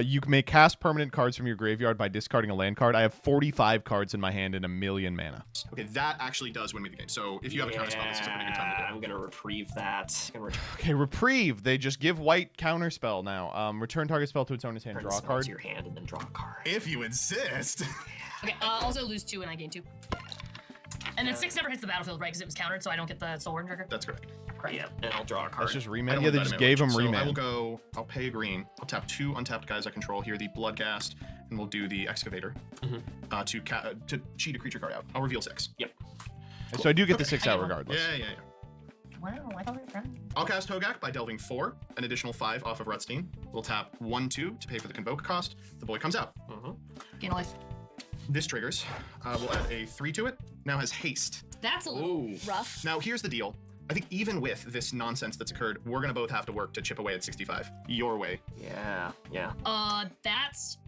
You may cast permanent cards from your graveyard by discarding a land card. I have 45 cards in my hand and 1,000,000 mana. Okay, that actually does win me the game. So if you have a counterspell, this is a pretty good time to do it. I'm gonna reprieve that. Okay, reprieve. They just give white counterspell now. Return target spell to its owner's hand. Turn Draw the a spell card. to your hand and then draw a card. If you insist. Okay, also lose 2 and I gain 2. And then 6 never hits the battlefield, right? Because it was countered, so I don't get the Soul Warden trigger. That's correct. Yeah, and I'll draw a card. That's just I remand. don't Yeah, want they that just in gave him so I will remand. go, I'll pay a green. I'll tap 2 untapped guys I control here, the Bloodghast, and we'll do the Excavator to cheat a creature card out. I'll reveal 6. Yep. So I do get the 6 out regardless. Yeah. Wow, I thought we were trying. I'll cast Hogak by delving 4, an additional 5 off of Rutstein. We'll tap 1/2 to pay for the Convoke cost. The boy comes out. Gain a life. This triggers. We'll add a 3 to it. Now has haste. That's a little rough. Now here's the deal. I think even with this nonsense that's occurred, we're gonna both have to work to chip away at 65. Your way. Yeah. That's...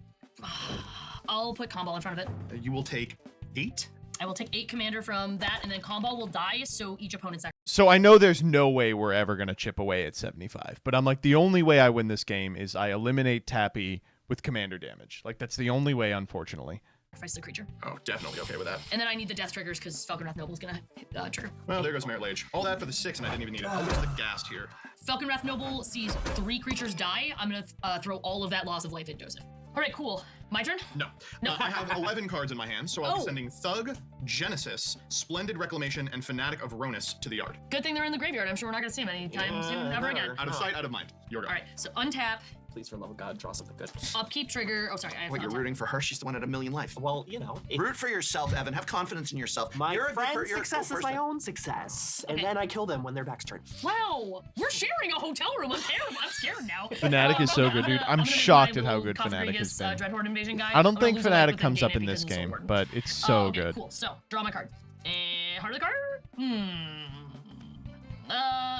I'll put Combo in front of it. You will take 8. I will take 8 commander from that, and then Combo will die, so each opponent's action. So I know there's no way we're ever going to chip away at 75, but I'm like, the only way I win this game is I eliminate Tappy with commander damage. Like, that's the only way, unfortunately. Sacrifice the creature. Oh, definitely okay with that. And then I need the death triggers because Falcon Wrath Noble is gonna trigger. Well, there goes Merit Lage. All that for the 6, and I didn't even need it. I'll use the Ghast here. Falcon Wrath Noble sees 3 creatures die. I'm gonna throw all of that loss of life at Joseph. All right, cool. My turn? No. I have 11 cards in my hand, so I'll be sending Thug, Genesis, Splendid Reclamation, and Fanatic of Ronus to the yard. Good thing they're in the graveyard. I'm sure we're not gonna see them anytime soon, ever again. Out of sight, out of mind. Your go. All right, so untap. Please, for the love of God, draw something good. Upkeep trigger. Oh, sorry. I have Wait, you're rooting for her? She's the one at 1,000,000 life. Well, you know. Root for yourself, Evan. Have confidence in yourself. My you're friend's you're a success cool is my person. own success. And Okay. then I kill them when their back's turned. Wow, we're sharing a hotel room. I'm terrible. I'm scared now. Fnatic is so good, dude. I'm gonna shocked make at my how little good Fnatic has Cosmogregus, been. Dreadhorde Invasion guy. I don't I'm gonna think lose a life, Fnatic but then comes gain up it in because this of the Soul game, Warden. but it's so okay, good. Cool. So draw my card. And heart of the card.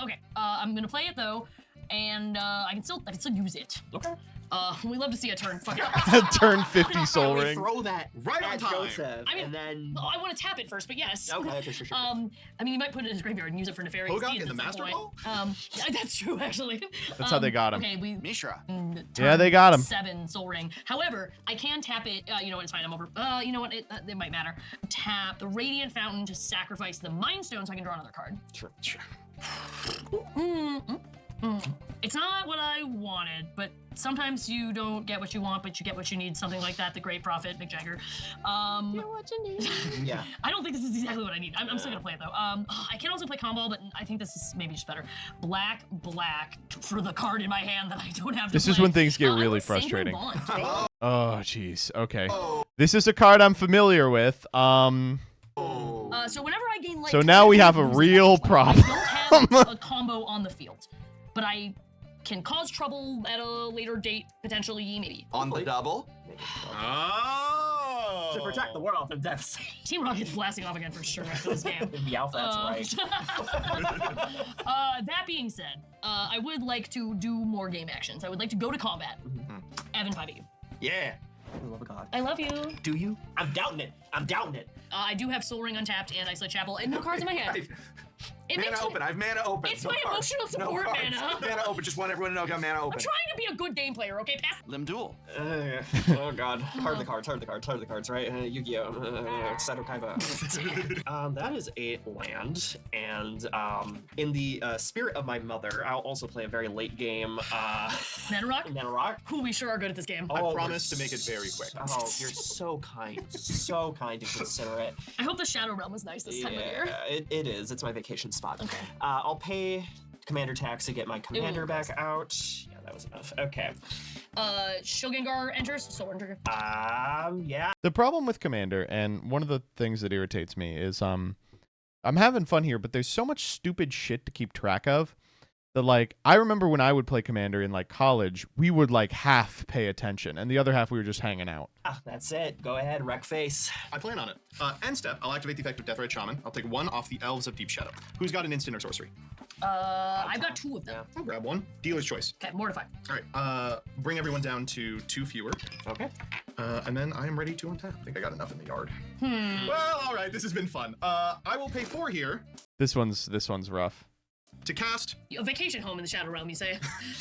Okay. I'm gonna play it though, and I can still use it. Okay. We love to see a turn. Fuck it. Turn 50 Soul We Ring. throw that right on at time. Joseph, I mean, and then I want to tap it first, but yes. Okay, sure. I mean, you might put it in his graveyard and use it for nefarious Hogak deeds in the at some Master point. Yeah, that's true, actually. That's how they got him. Okay, Mishra. Yeah, they got him. 7 Soul Ring. However, I can tap it. You know what? It's fine. I'm over. You know what? It might matter. Tap the Radiant Fountain to sacrifice the Mind Stone so I can draw another card. Sure. It's not what I wanted, but sometimes you don't get what you want, but you get what you need. Something like that. The Great Prophet, Mick Jagger. Get what you need. Yeah. I don't think this is exactly what I need. I'm still gonna play it though. I can also play combo, but I think this is maybe just better. Black for the card in my hand that I don't have to This play. is when things get I really want Sanguine frustrating. Bond. Oh, jeez. Okay. This is a card I'm familiar with. So whenever I gain life, So now we have a real problem. I don't have a combo on the field, but I can cause trouble at a later date, potentially, maybe. On the double. Oh! To protect the world from devastation. Team Rocket's blasting off again for sure after this game. The alpha, that's right. That being said, I would like to do more game actions. I would like to go to combat. Evan, 5 you. Yeah. For the love of God. I love you. Do you? I'm doubting it. I do have Soul Ring untapped and Isolate Chapel and no cards in my hand. It Mana makes open. I have mana open. It's No my cards. emotional No support cards. mana. Mana open. Just want everyone to know I got mana I'm open. trying to be a good game player, okay? Pass. Limb duel. Oh god. Hard the cards, right? Yu-Gi-Oh! Seto Kaiba. That is a land, and in the spirit of my mother, I'll also play a very late game. Nanorock? Nanorock. Who we sure are good at this game. I promise to make it very quick. Oh, you're so kind. So kind to consider it. I hope the Shadow Realm was nice this time of year. It is. It's my vacation spot. Okay. I'll pay commander tax to get my commander back out. Yeah, that was enough. Okay. Shogengar enters, Sword Trigger. Yeah. The problem with Commander, and one of the things that irritates me is I'm having fun here, but there's so much stupid shit to keep track of that, like, I remember when I would play Commander in, like, college, we would, like, half pay attention, and the other half we were just hanging out. That's it. Go ahead, wreck face. I plan on it. End step, I'll activate the effect of Deathrite Shaman. I'll take 1 off the Elves of Deep Shadow. Who's got an instant or sorcery? I've got 2 of them. I'll grab 1. Dealer's choice. Okay, Mortify. All right, bring everyone down to 2 fewer. Okay. And then I am ready to untap. I think I got enough in the yard. Hmm. Well, all right, this has been fun. I will pay 4 here This one's rough. to cast A vacation home in the Shadow Realm, you say?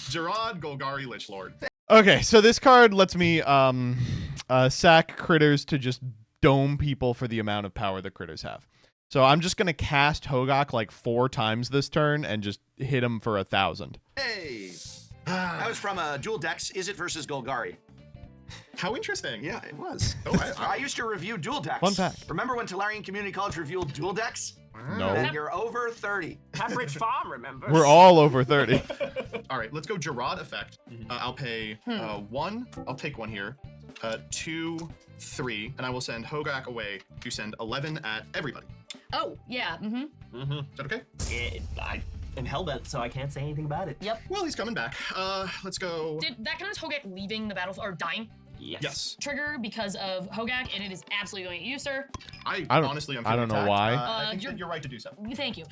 Gerard Golgari Lichlord. Okay, so this card lets me sack critters to just dome people for the amount of power the critters have. So I'm just going to cast Hogak like 4 times this turn and just hit him for 1,000. Hey. That was from Dual Decks. Is it versus Golgari? How interesting. Yeah, it was. Oh, I used to review Dual Decks. Fun fact. Remember when Tolarian Community College reviewed Dual Decks? No. And you're over 30. Pembridge Farm, remember? We're all over 30. All right, let's go Gerard effect. I'll pay 1. I'll take 1 here. 2, 3, and I will send Hogak away to send 11 at everybody. Oh, yeah. Is that okay? I am hellbent, so I can't say anything about it. Yep. Well, he's coming back. Let's go. Did that count as Hogak leaving the battlefield or dying? Yes. Trigger because of Hogak, and it is absolutely going at you, sir. I don't know attacked. why. I think that you're right to do so. Thank you.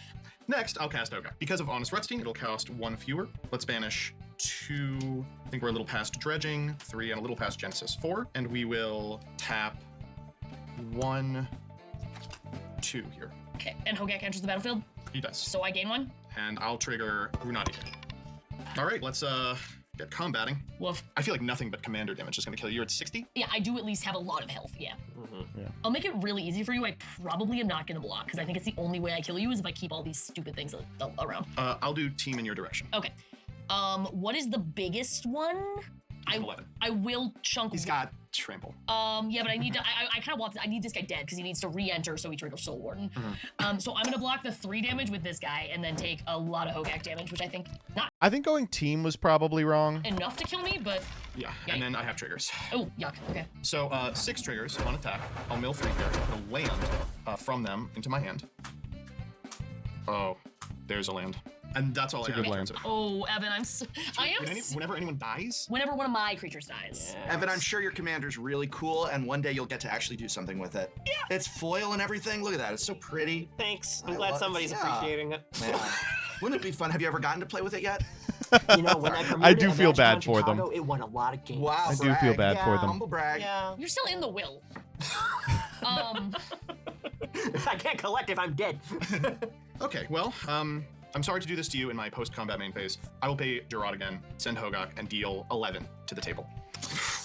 Next, I'll cast Hogak. Because of Honest Rutstein, it'll cost 1 fewer. Let's banish 2. I think we're a little past Dredging, 3, and a little past Genesis, 4. And we will tap 1, 2 here. Okay, and Hogak enters the battlefield, He does. so I gain 1. And I'll trigger Runati. All right, let's get combating. Woof. I feel like nothing but commander damage is going to kill you. You're at 60? Yeah, I do at least have a lot of health, yeah. Yeah. I'll make it really easy for you. I probably am not going to block, because I think it's the only way I kill you is if I keep all these stupid things around. I'll do team in your direction. Okay. What is the biggest one? 11. I will chunk. He's got trample. Yeah, but I need to. I kind of want. I need this guy dead because he needs to re-enter so he triggers Soul Warden. So I'm gonna block the 3 damage with this guy and then take a lot of Hogak damage, which I think not I think going team was probably wrong. enough to kill me, but Yeah, and then I have triggers. oh yuck. Okay. So 6 triggers on attack. I'll mill 3 here. It'll land from them into my hand. Oh, there's a land. And that's all It's I a have. good land. Oh, Evan, Whenever anyone dies? Whenever one of my creatures dies. Evan, I'm sure your commander's really cool, and one day you'll get to actually do something with it. Yeah. It's foil and everything. Look at that. It's so pretty. Thanks. I'm glad somebody's appreciating it. Man. Wouldn't it be fun? Have you ever gotten to play with it yet? You know, when I premiered I do at feel Magic bad Con for them. Chicago, it won a lot of games. Wow, I do feel bad for them. Humble brag. Yeah. You're still in the will. I can't collect if I'm dead. Okay, well, I'm sorry to do this to you in my post-combat main phase. I will pay Gerard again, send Hogak, and deal 11 to the table.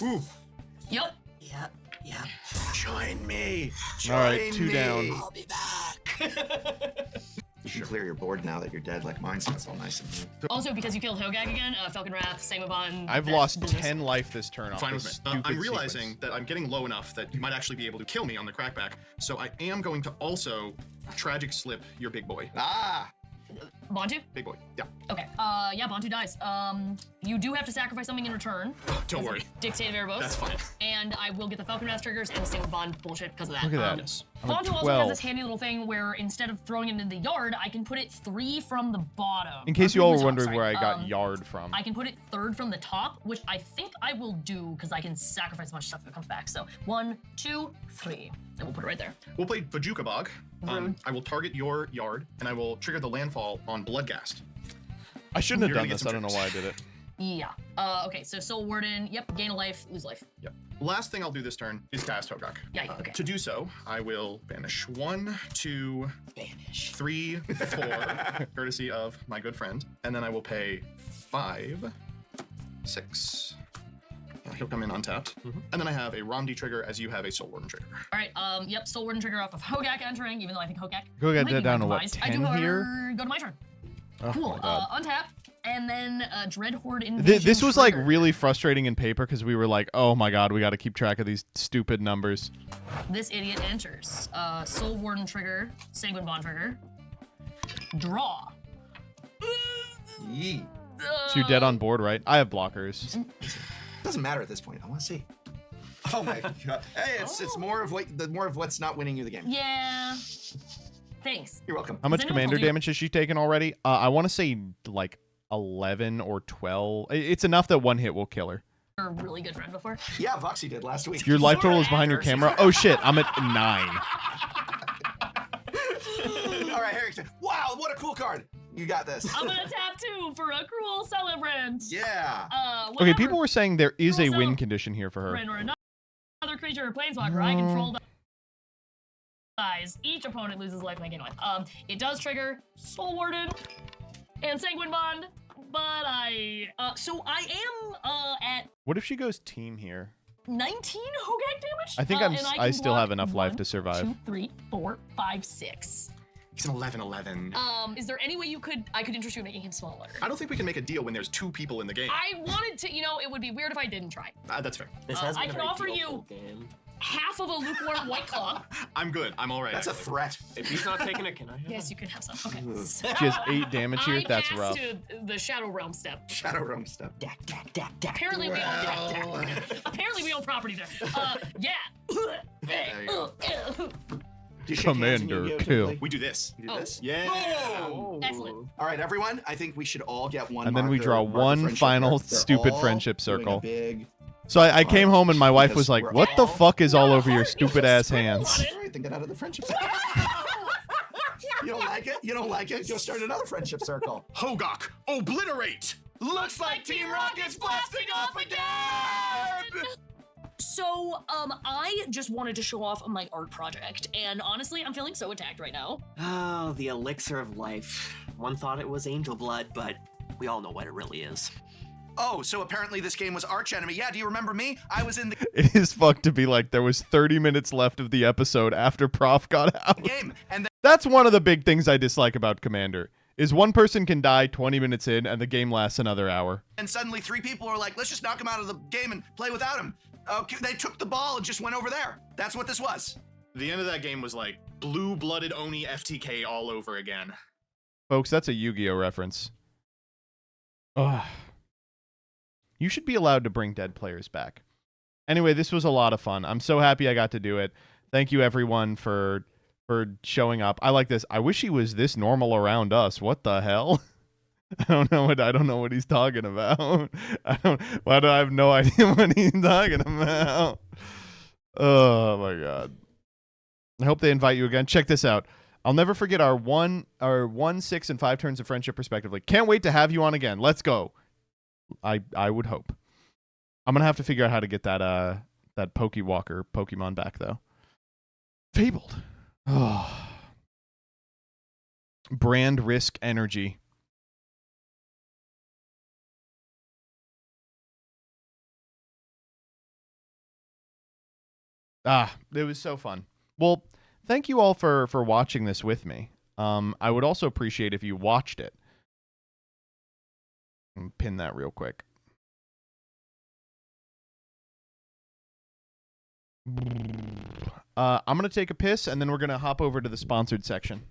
Ooh. Yup. Yeah. Join me. All right, Join 2 me. down. I'll be back. You can clear your board now that you're dead like mine, so it's all nice and neat. Also, because you killed Hogak again, Falcon Wrath, Samabon. I've lost 10 life this turn off Fine this with me. stupid I'm realizing sequence. that I'm getting low enough that you might actually be able to kill me on the crackback, so I am going to also tragic slip your big boy. Ah! Bontu? Big boy, yeah. Okay. Yeah, Bontu dies. You do have to sacrifice something in return. Don't worry. Dictated verbose. That's fine. And I will get the Falcon Wrath triggers and the Single Bond bullshit because of that. Look at that. Yes. I'm at Bontu also 12. has this handy little thing where instead of throwing it in the yard, I can put it 3 from the bottom. In case you Or all from were the top, wondering where I sorry. got yard from. I can put it 3rd from the top, which I think I will do because I can sacrifice a bunch of stuff if it comes back. So 1, 2, 3. And we'll put it right there. We'll play Bajuka Bog. Rude. I will target your yard, and I will trigger the landfall on Bloodghast. I shouldn't have You're done gonna get this. some I don't know why I did it. Yeah. Okay, so Soul Warden, yep, gain a life, lose life. Yep. Last thing I'll do this turn is cast Hogak. Yeah, okay. To do so, I will banish 1, 2, 3, 4, courtesy of my good friend, and then I will pay 5, 6. He'll come in untapped, and then I have a Romney trigger as you have a Soul Warden trigger. All right. Yep. Soul Warden trigger off of Hogak entering, even though I think Hogak. Hogak might be down to my what, demise. 10 I do, however, here? go to my turn. Oh Cool. my God. Untap, and then Dread Horde Invasion. This was like trigger. really frustrating in paper because we were like, oh my God, we got to keep track of these stupid numbers. This idiot enters. Soul Warden trigger, Sanguine Bond trigger. Draw. Yee. So you're dead on board, right? I have blockers. Doesn't matter at this point. I want to see. Oh my God. Hey, it's more of what's not winning you the game. Yeah. Thanks. You're welcome. How much Does anyone commander hold you- damage has she taken already? I want to say like 11 or 12. It's enough that one hit will kill her. You're a really good friend before. Yeah, Voxy did last week. Your life total is behind your camera. Oh shit, I'm at 9. All right, Harrington. Wow, what a cool card. You got this. I'm gonna tap 2 for a Cruel Celebrant. Yeah. Okay, Whenever people were saying there is a Cruel win condition here for her. Celebrant or another creature or planeswalker I control dies. Each opponent loses life and I gain life. It does trigger Soul Warden and Sanguine Bond, but so I am at What if she goes team here? 19 Hogak damage. I think and I can still block have enough life 1, to survive. 2, 3, 4, 5, 6. He's an 11-11. Is there any way I could interest you in making him smaller? I don't think we can make a deal when there's 2 people in the game. I wanted to, it would be weird if I didn't try. That's fair. This has I been a can very offer you dealful game. half of a lukewarm White Claw. I'm good. I'm all right. That's a actually. threat. If he's not taking it, can I have Yes, it? you can have some. Okay. She has 8 damage here. I That's passed rough. to the Shadow Realm step. Shadow Realm step. Dack, dack, dack, dack. Apparently we own Apparently we own property there. Do you shake hands in Commander Yu-Gi-Oh kill. typically? We do this. You do Oh. this? Yeah. Oh, excellent. All right, everyone. I think we should all get one. And then we marker- draw marker one friendship final card. They're stupid all friendship doing a circle. big. So I came home and my wife was Because like, we're what the all- fuck is all No, over your heart, you stupid ass hands? All right, then get out of the friendship circle. You don't like it? You don't like it? Go start another friendship circle. Hogak, obliterate! Looks like Team Rocket's blasting off again! So, I just wanted to show off my art project, and honestly, I'm feeling so attacked right now. Oh, the elixir of life. One thought it was angel blood, but we all know what it really is. Oh, so apparently this game was arch enemy. Yeah, do you remember me? I was in the It is fucked to be like there was 30 minutes left of the episode after Prof got out. game, and then That's one of the big things I dislike about Commander. Is one person can die 20 minutes in and the game lasts another hour. suddenly 3 people are like, let's just knock him out of the game and play without him. Okay, they took the ball and just went over there. That's what this was. The end of that game was like blue-blooded Oni FTK all over again. Folks, that's a Yu-Gi-Oh reference. Ugh. You should be allowed to bring dead players back. Anyway, this was a lot of fun. I'm so happy I got to do it. Thank you everyone for showing up. I like this. I wish he was this normal around us. What the hell? I don't know what he's talking about. Why do I have no idea what he's talking about? Oh my god. I hope they invite you again. Check this out. I'll never forget our 1, 6, and 5 turns of friendship respectively. Can't wait to have you on again. Let's go. I would hope. I'm gonna have to figure out how to get that Pokewalker Pokemon back though. Fabled. Oh. Brand risk energy. It was so fun. Well, thank you all for watching this with me. I would also appreciate if you watched it. Pin that real quick. I'm going to take a piss, and then we're going to hop over to the sponsored section.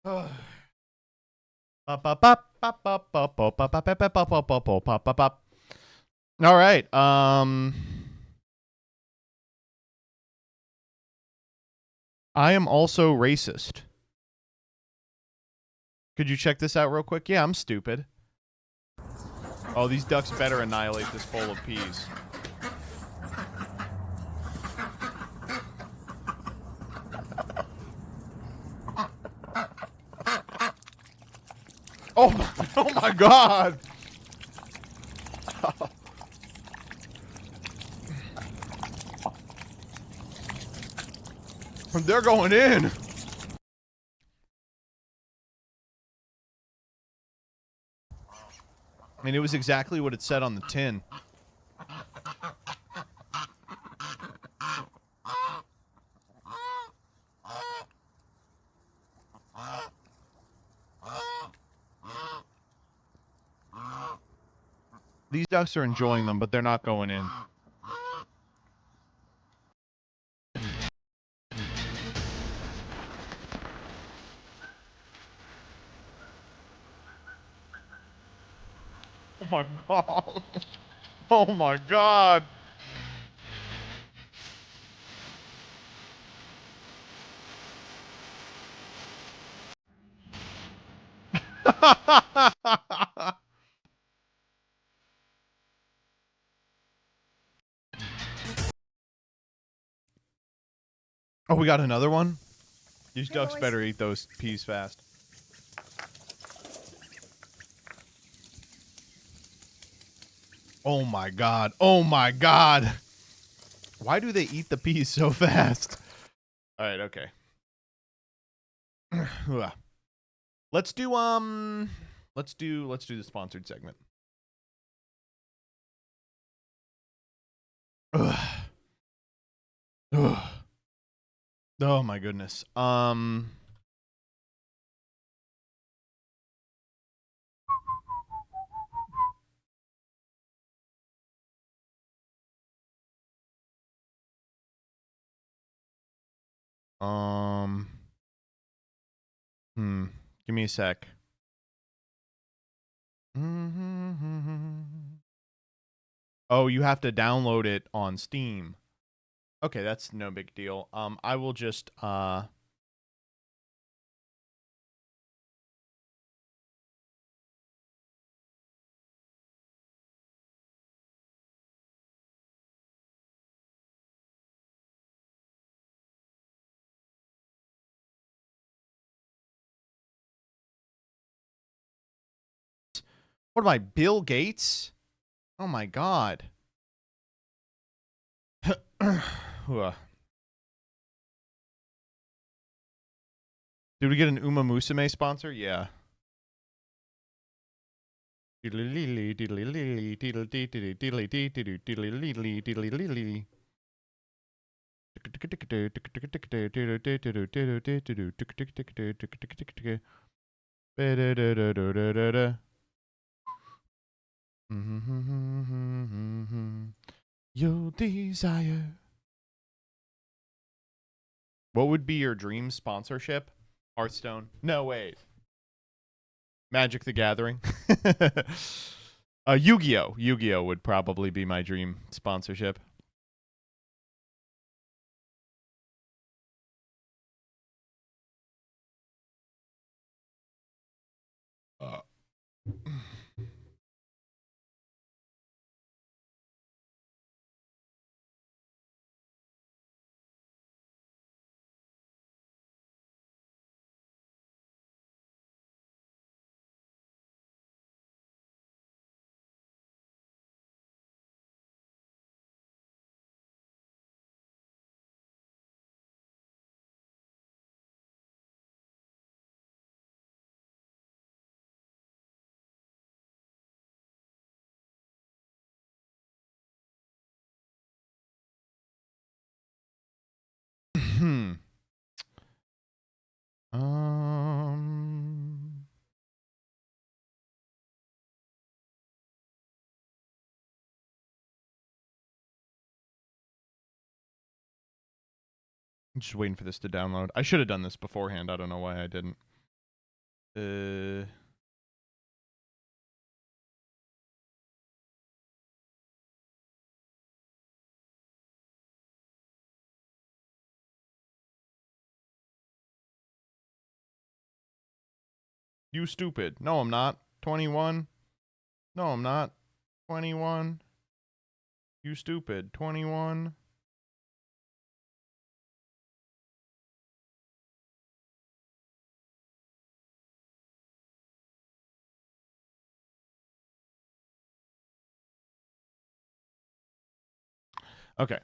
All right. I am also racist. Could you check this out real quick? Yeah, I'm stupid. Oh, these ducks better annihilate this bowl of peas. Oh my God. They're going in. I mean, it was exactly what it said on the tin. These ducks are enjoying them, but they're not going in. Oh my God. Oh my God. Oh, we got another one? These ducks better eat those peas fast. Oh my God. Oh my God. Why do they eat the peas so fast? All right, okay. Let's do the sponsored segment. Ugh. Ugh. Oh my goodness. Give me a sec. Oh, you have to download it on Steam. Okay, that's no big deal. I will just what am I, Bill Gates? Oh my God. Did we get an Uma Musume sponsor? Yeah. Your desire. What would be your dream sponsorship? Hearthstone? No, wait. Magic the Gathering? Yu-Gi-Oh! Yu-Gi-Oh! Would probably be my dream sponsorship. Um. I'm just waiting for this to download. I should have done this beforehand. I don't know why I didn't. You stupid. No, I'm not. 21. No, I'm not. 21. You stupid. 21. Okay.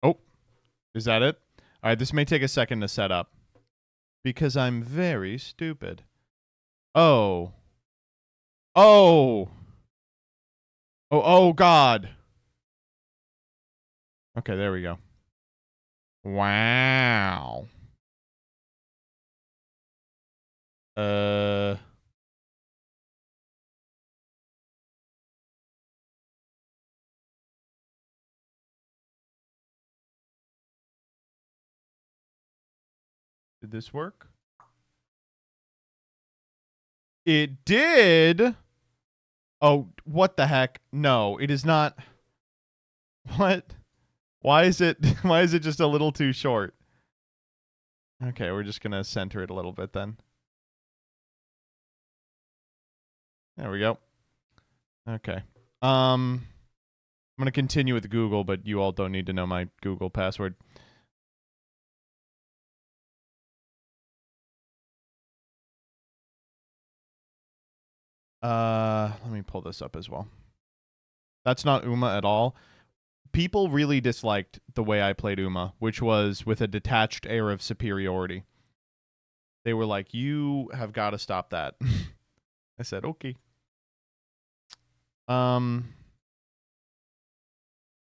Oh, is that it? All right, this may take a second to set up because I'm very stupid. Oh. Oh. Oh, God. Okay, there we go. Wow. Did this work? It did. Oh, what the heck? No, it is not. What? Why is it just a little too short? Okay, we're just going to center it a little bit then. There we go. Okay. I'm going to continue with Google, but you all don't need to know my Google password. Let me pull this up as well. That's not Uma at all. People really disliked the way I played Uma, which was with a detached air of superiority. They were like, you have got to stop that. I said, okay.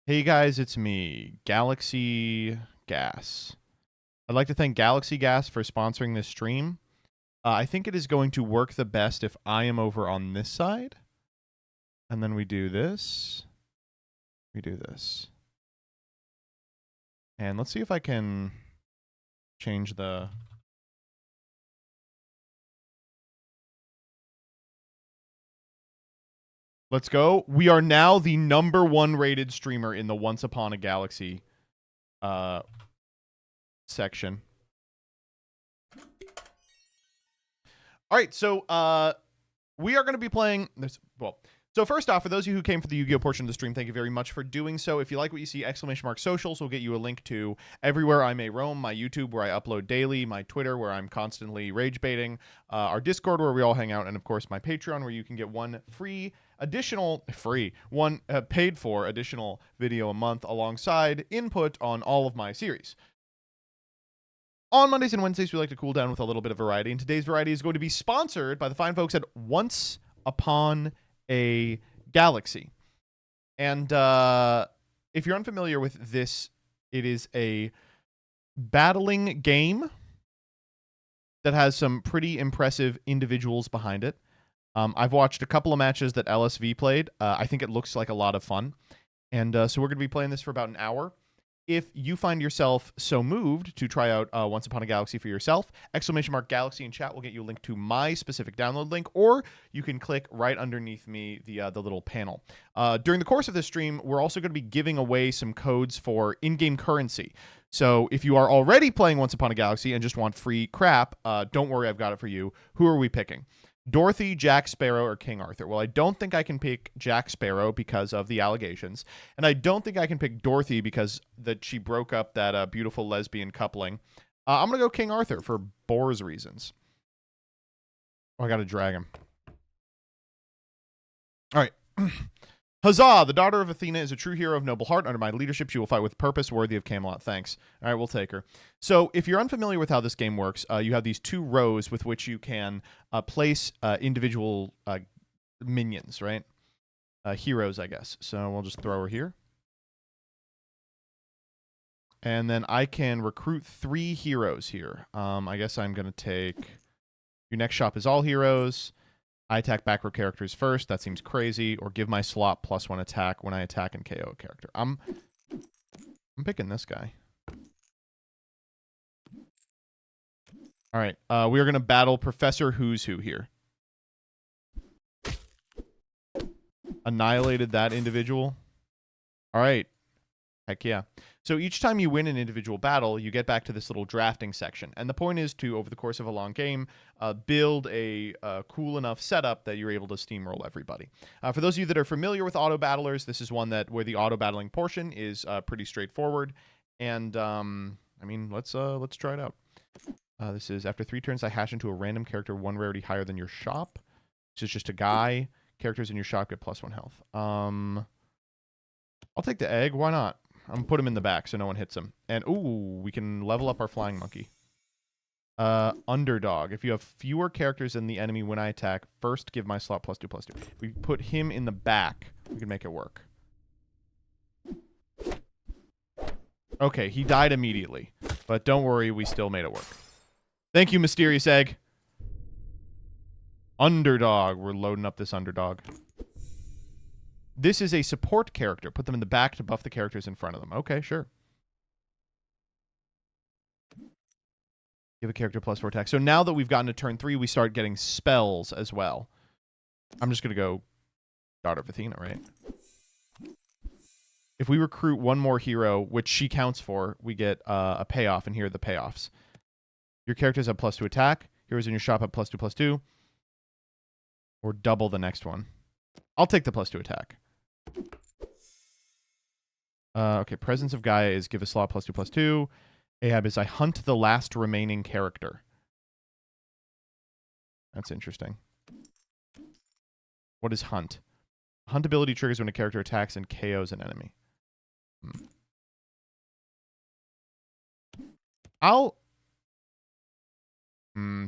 Hey guys, it's me, Galaxy Gas. I'd like to thank Galaxy Gas for sponsoring this stream. I think it is going to work the best if I am over on this side. And then we do this. We do this. And let's see if I can change the... Let's go. We are now the #1 rated streamer in the Once Upon a Galaxy section. All right, so we are going to be playing this. Well, so first off, for those of you who came for the Yu-Gi-Oh portion of the stream, thank you very much for doing so. If you like what you see, !socials will get you a link to everywhere I may roam, my YouTube where I upload daily, my Twitter where I'm constantly rage baiting, our Discord where we all hang out, and of course my Patreon where you can get one paid for additional video a month alongside input on all of my series. On Mondays and Wednesdays, we like to cool down with a little bit of variety, and today's variety is going to be sponsored by the fine folks at Once Upon a Galaxy. And if you're unfamiliar with this, it is a battling game that has some pretty impressive individuals behind it. I've watched a couple of matches that LSV played. I think it looks like a lot of fun. And so we're going to be playing this for about an hour. If you find yourself so moved to try out Once Upon a Galaxy for yourself, !Galaxy in chat will get you a link to my specific download link, or you can click right underneath me, the little panel. During the course of this stream, we're also going to be giving away some codes for in-game currency. So if you are already playing Once Upon a Galaxy and just want free crap, don't worry, I've got it for you. Who are we picking? Dorothy, Jack Sparrow, or King Arthur? Well, I don't think I can pick Jack Sparrow because of the allegations, and I don't think I can pick Dorothy because that she broke up that beautiful lesbian coupling. I'm going to go King Arthur for Boar's reasons. Oh, I got to drag him. All right. Huzzah! The daughter of Athena is a true hero of noble heart. Under my leadership, she will fight with purpose, worthy of Camelot. Thanks. All right, we'll take her. So, if you're unfamiliar with how this game works, you have these two rows with which you can place individual minions, right? Heroes, I guess. So, we'll just throw her here. And then I can recruit 3 heroes here. I guess I'm going to take... Your next shop is all heroes. I attack backward characters first. That seems crazy. Or give my slot +1 attack when I attack and KO a character. I'm picking this guy. All right. We are going to battle Professor Who's Who here. Annihilated that individual. All right. Heck yeah. So each time you win an individual battle, you get back to this little drafting section. And the point is to, over the course of a long game, build a cool enough setup that you're able to steamroll everybody. For those of you that are familiar with auto battlers, this is one where the auto battling portion is pretty straightforward. And I mean, let's try it out. This is after 3 turns, I hash into a random character 1 rarity higher than your shop. This is just a guy. Characters in your shop get +1 health. I'll take the egg. Why not? I'm going to put him in the back so no one hits him. And, ooh, we can level up our flying monkey. Underdog. If you have fewer characters than the enemy when I attack, first give my slot +2/+2. If we put him in the back, we can make it work. Okay, he died immediately. But don't worry, we still made it work. Thank you, Mysterious Egg. Underdog. We're loading up this underdog. This is a support character. Put them in the back to buff the characters in front of them. Okay, sure. Give a character +4 attack. So now that we've gotten to turn 3, we start getting spells as well. I'm just going to go Daughter of Athena, right? If we recruit one more hero, which she counts for, we get a payoff, and here are the payoffs. Your characters have +2 attack. Heroes in your shop have +2/+2. Or double the next one. I'll take the +2 attack. Okay, Presence of Gaia is give a slot +2/+2. Ahab is I hunt the last remaining character. That's interesting. What is hunt? Hunt ability triggers when a character attacks and KOs an enemy.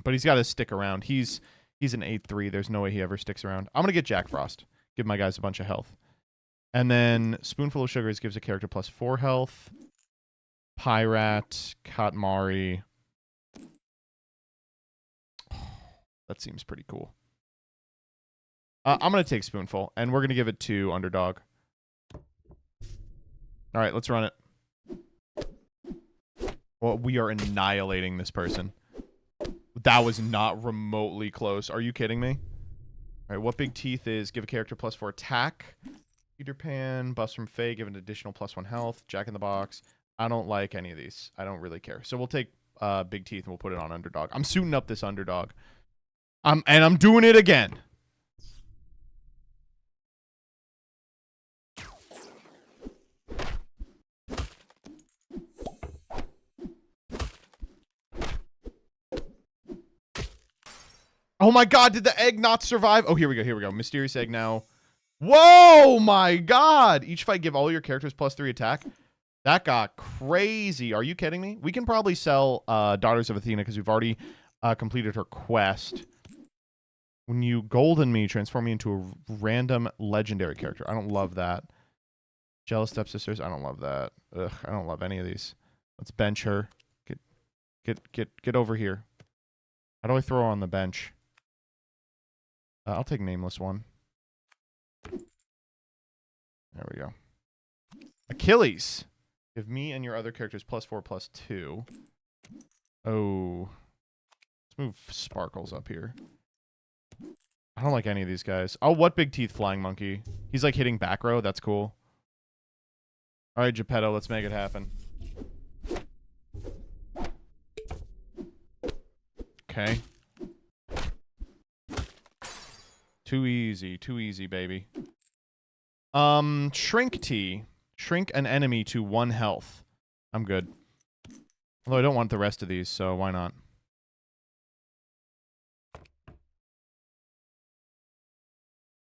But he's got to stick around. He's an 8/3. There's no way he ever sticks around. I'm going to get Jack Frost. Give my guys a bunch of health. And then Spoonful of Sugars gives a character +4 health. Pyrat, Katmari. That seems pretty cool. I'm going to take Spoonful, and we're going to give it to Underdog. All right, let's run it. Well, we are annihilating this person. That was not remotely close. Are you kidding me? All right, what Big Teeth is give a character +4 attack. Peter Pan, buffs from Faye, give an additional +1 health. Jack in the Box. I don't like any of these. I don't really care. So we'll take Big Teeth and we'll put it on Underdog. I'm suiting up this Underdog. And I'm doing it again. Oh my god, did the egg not survive? Oh, here we go. Mysterious Egg now. Whoa, my god. Each fight give all your characters +3 attack. That got crazy. Are you kidding me? We can probably sell Daughters of Athena because we've already completed her quest. When you golden me, transform me into a random legendary character. I don't love that. Jealous Stepsisters. I don't love that. Ugh, I don't love any of these. Let's bench her. Get over here. How do I throw her on the bench? I'll take Nameless One. There we go. Achilles. Give me and your other characters +4/+2. Oh. Let's move Sparkles up here. I don't like any of these guys. Oh, what Big Teeth Flying Monkey? He's like hitting back row. That's cool. All right, Geppetto, let's make it happen. Okay. Too easy, baby. Shrink Tea. Shrink an enemy to 1 health. I'm good. Although I don't want the rest of these, so why not?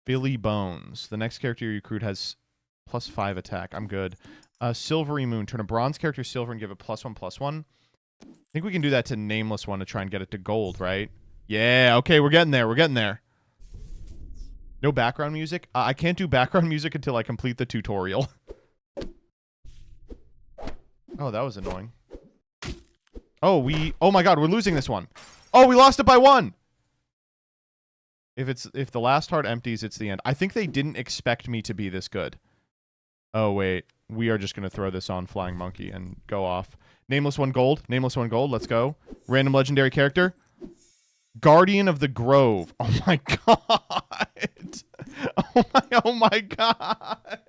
Billy Bones. The next character you recruit has +5 attack. I'm good. Silvery Moon. Turn a bronze character silver and give it +1/+1. I think we can do that to Nameless One to try and get it to gold, right? Yeah, okay, we're getting there. No background music? I can't do background music until I complete the tutorial. Oh, that was annoying. Oh my god, we're losing this one. Oh, we lost it by 1! If the last heart empties, it's the end. I think they didn't expect me to be this good. Oh wait, we are just gonna throw this on Flying Monkey and go off. Nameless 1 gold. Nameless 1 gold. Let's go. Random legendary character. Guardian of the Grove. Oh my god. Oh my god.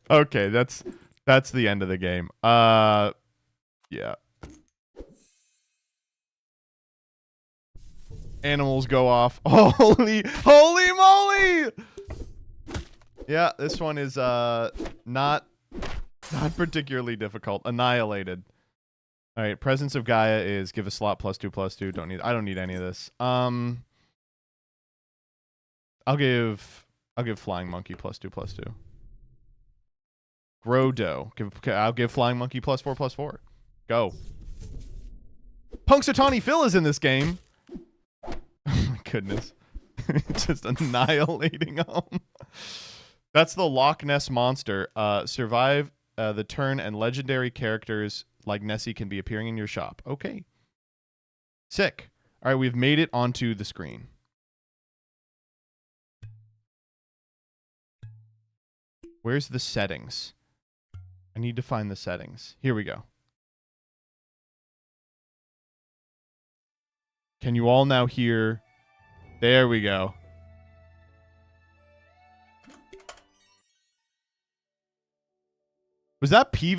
Okay, that's the end of the game. Yeah. Animals go off. Holy moly! Yeah, this one is not particularly difficult. Annihilated. All right, Presence of Gaia is give a slot +2/+2. I don't need any of this. I'll give Flying Monkey +2/+2. Grodo. I'll give Flying Monkey +4/+4. Go. Punxsutawney Phil is in this game. Oh my goodness. Just annihilating them. That's the Loch Ness Monster. Survive the turn and legendary characters like Nessie can be appearing in your shop. Okay. Sick. All right, we've made it onto the screen. Where's the settings? I need to find the settings. Here we go. Can you all now hear? There we go. Was that P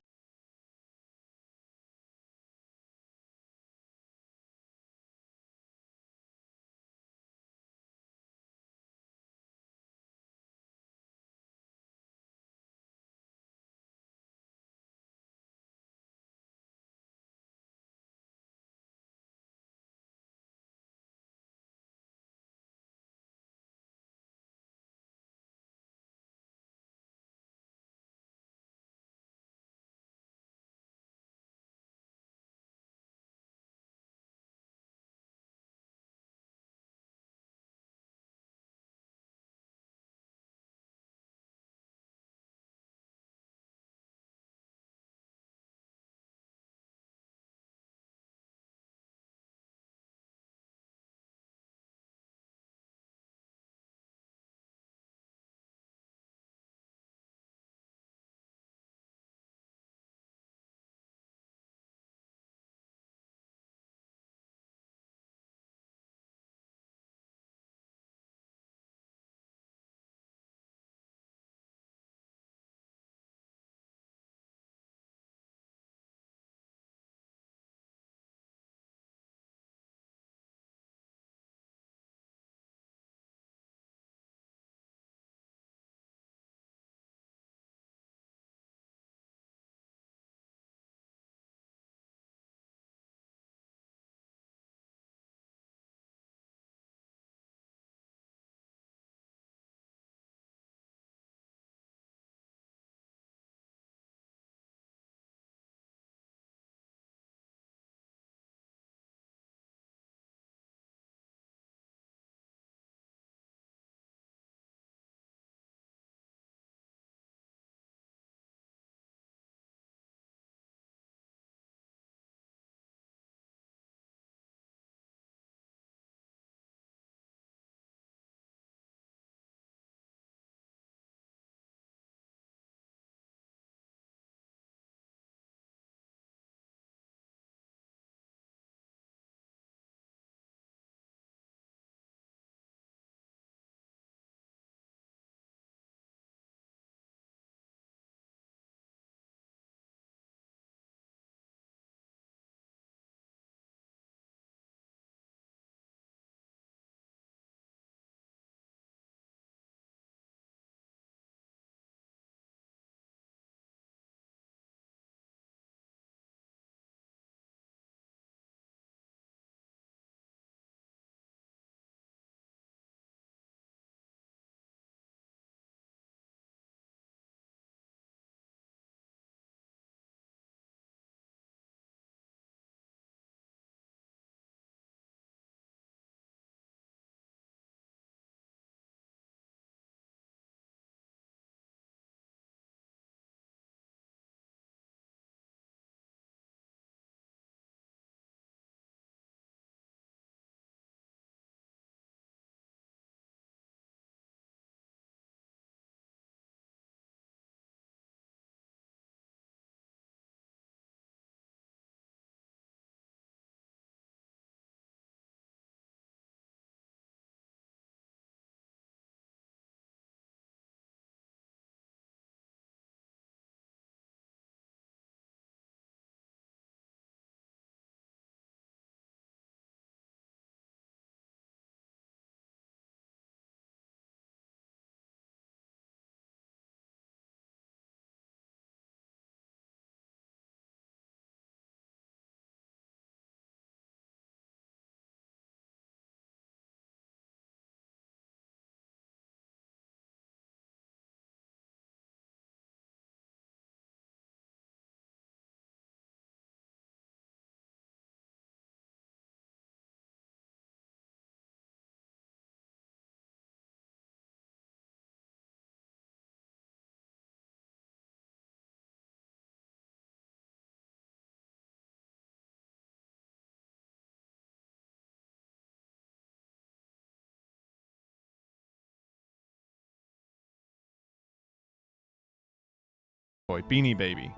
Boy, Beanie Baby.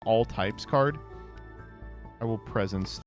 All types card. I will presence.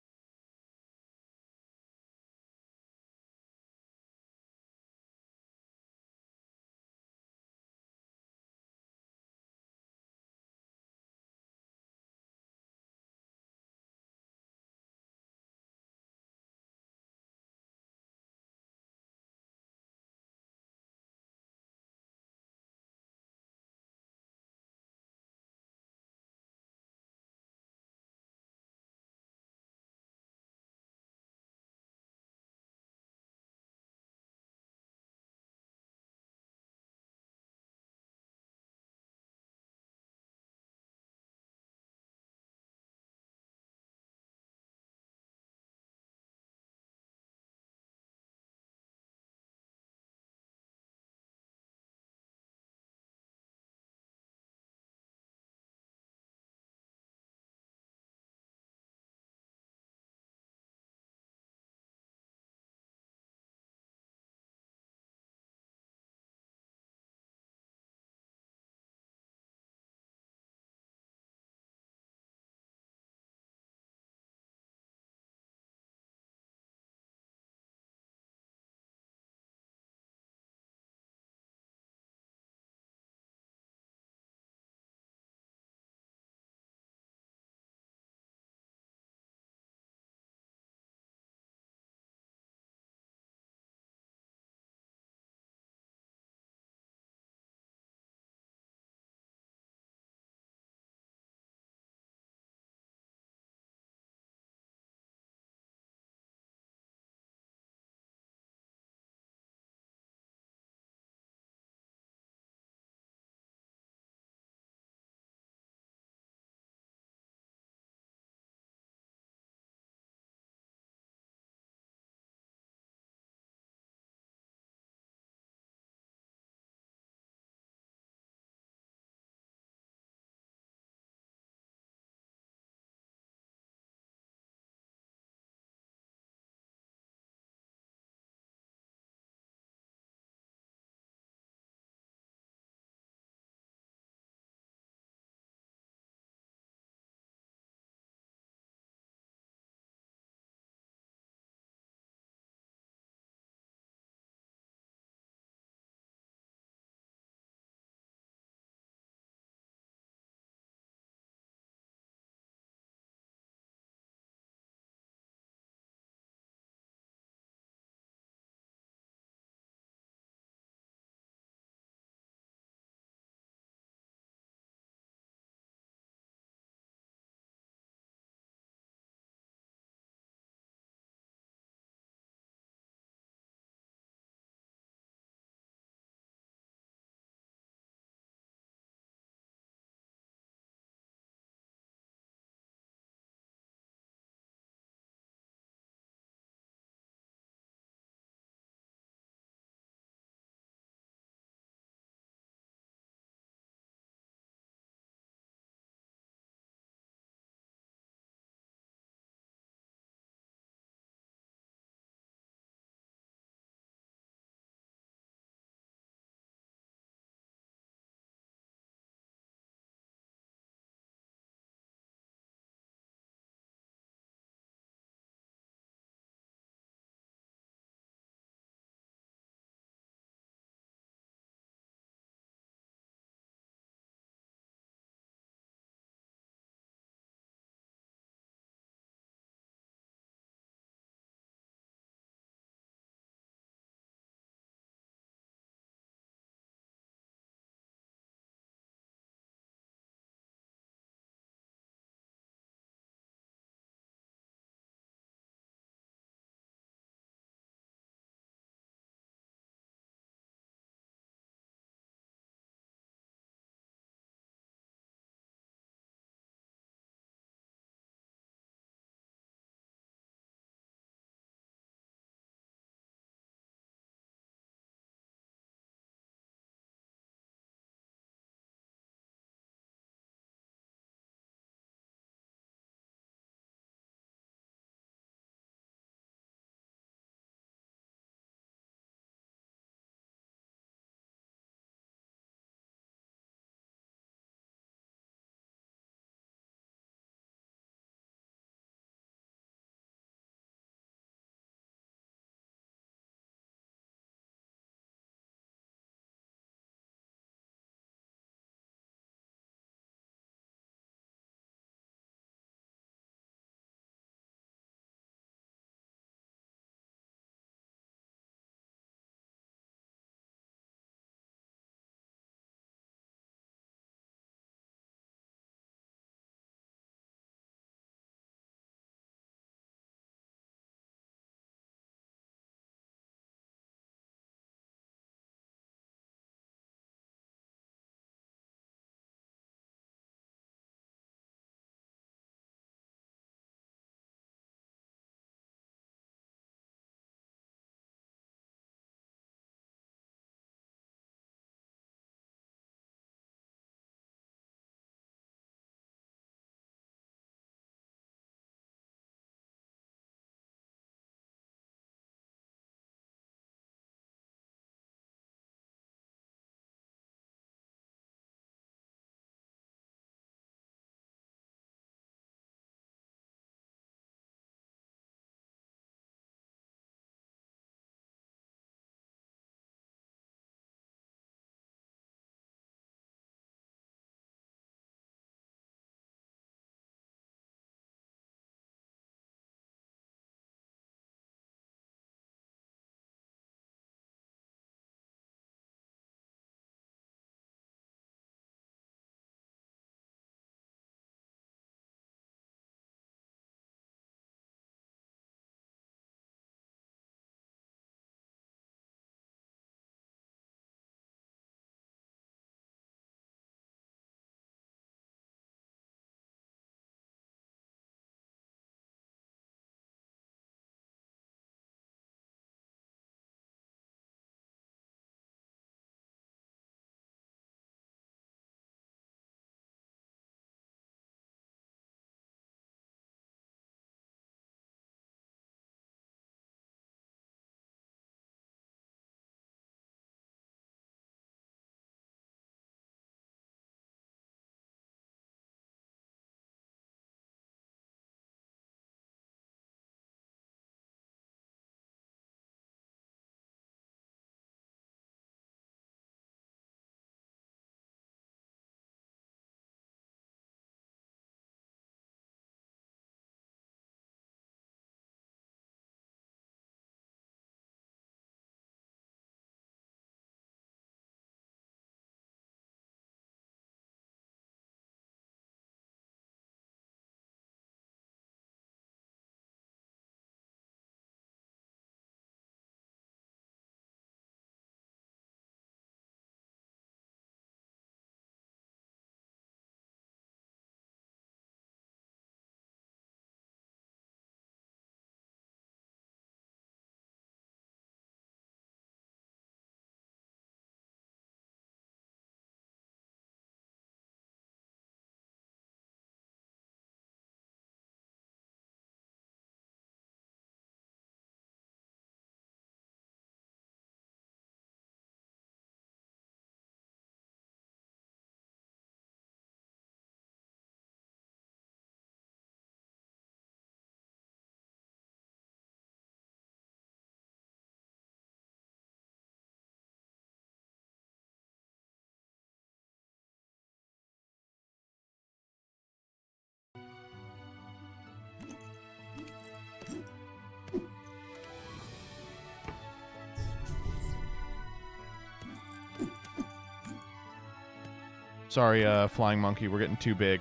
Sorry, Flying Monkey. We're getting too big.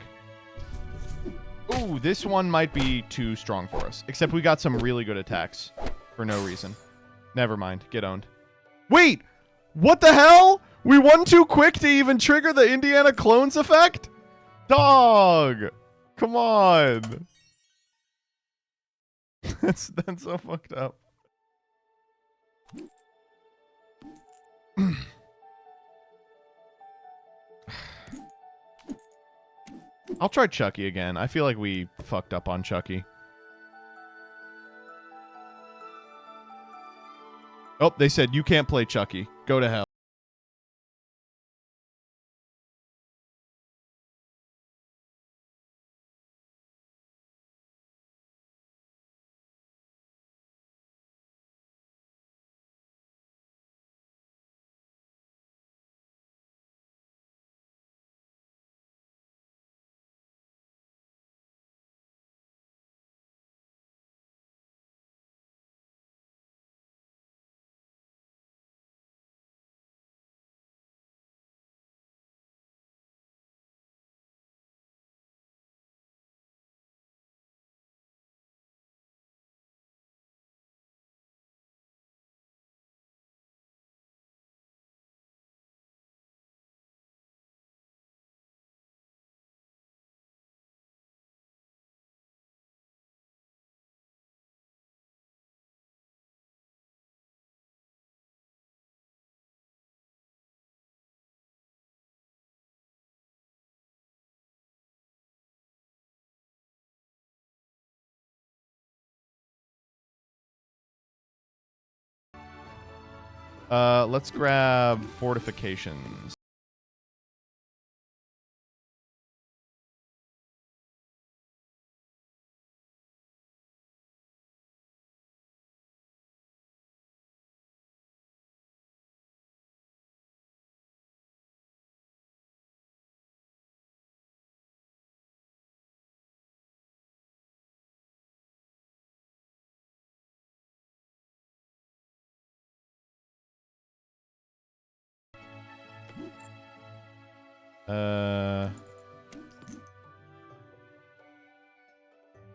Ooh, this one might be too strong for us. Except we got some really good attacks for no reason. Never mind. Get owned. Wait! What the hell? We won too quick to even trigger the Indiana Clones effect? Dog! Come on! That's so fucked up. I'll try Chucky again. I feel like we fucked up on Chucky. Oh, they said you can't play Chucky. Go to hell. Let's grab fortifications.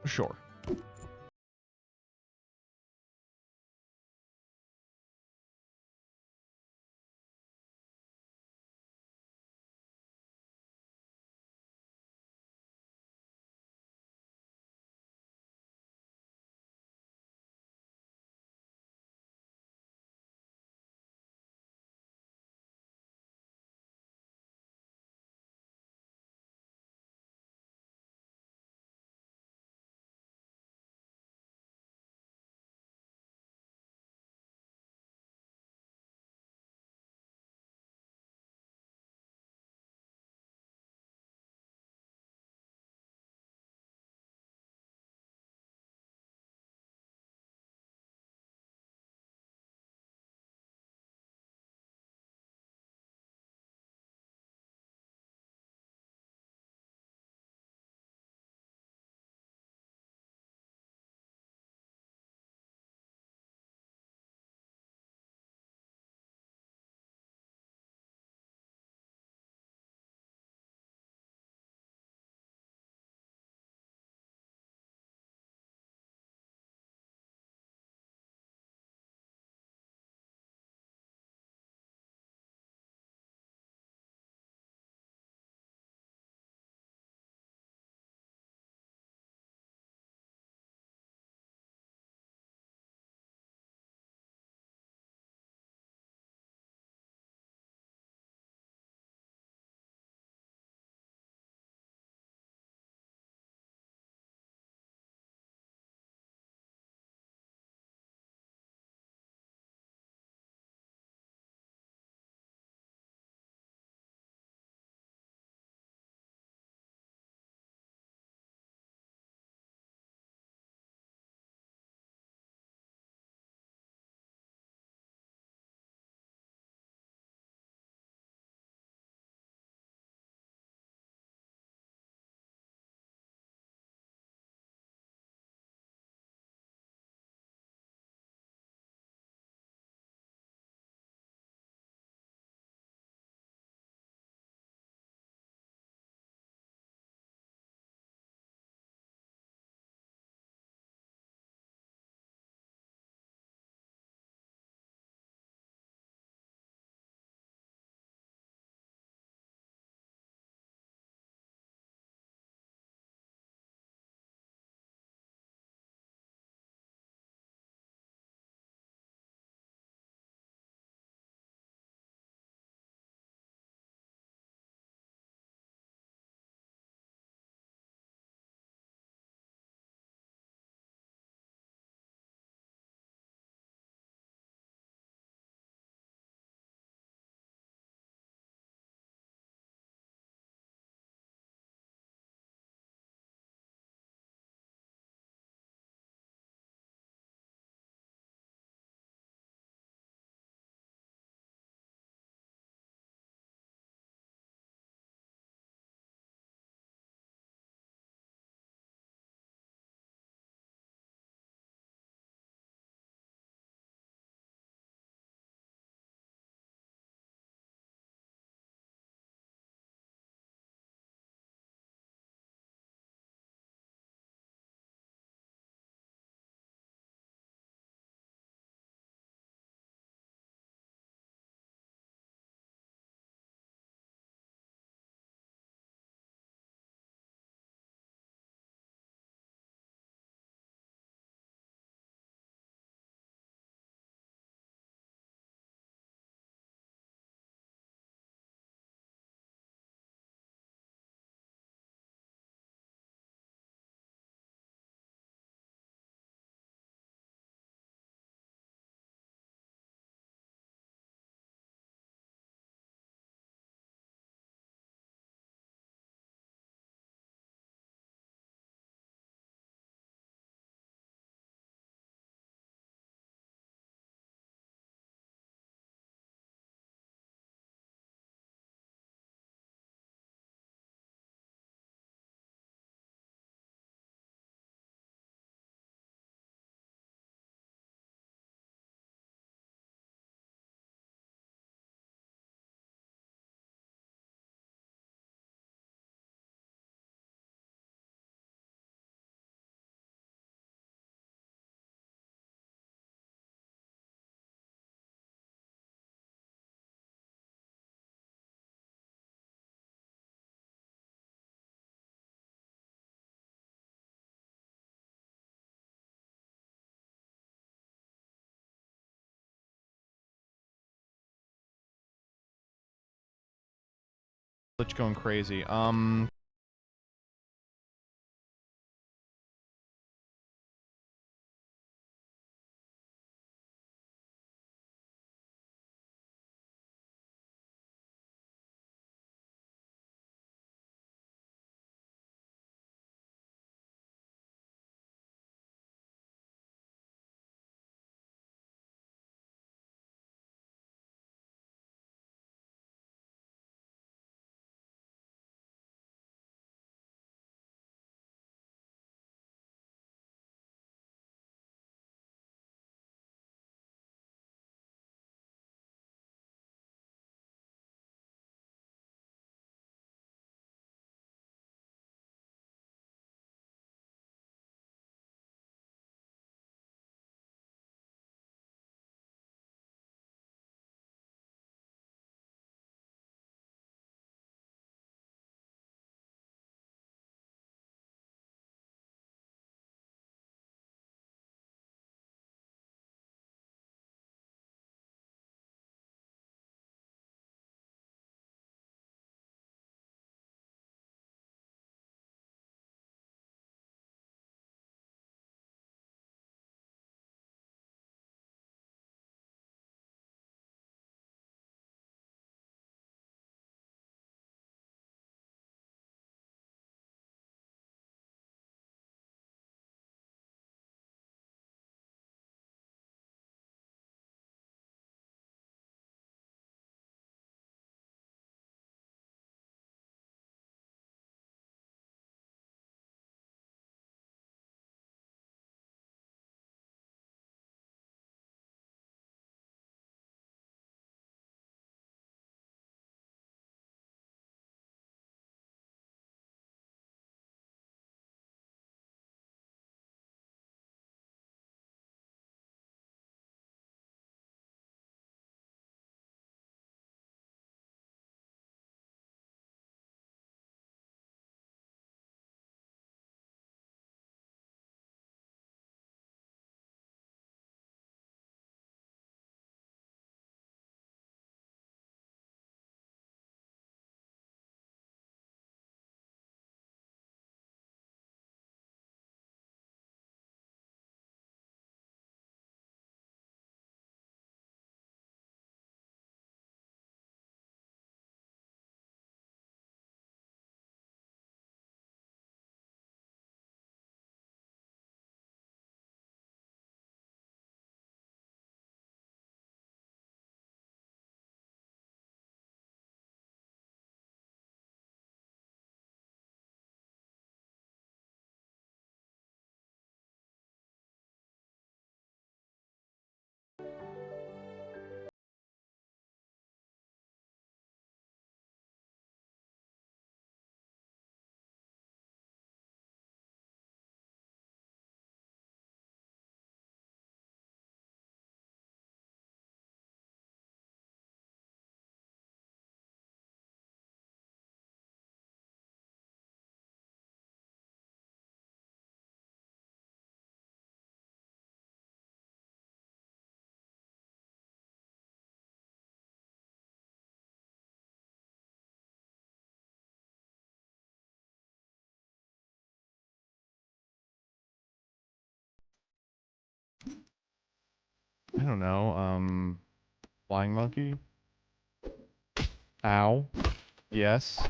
Sure. Glitch going crazy. I don't know. Flying monkey? Ow. Yes.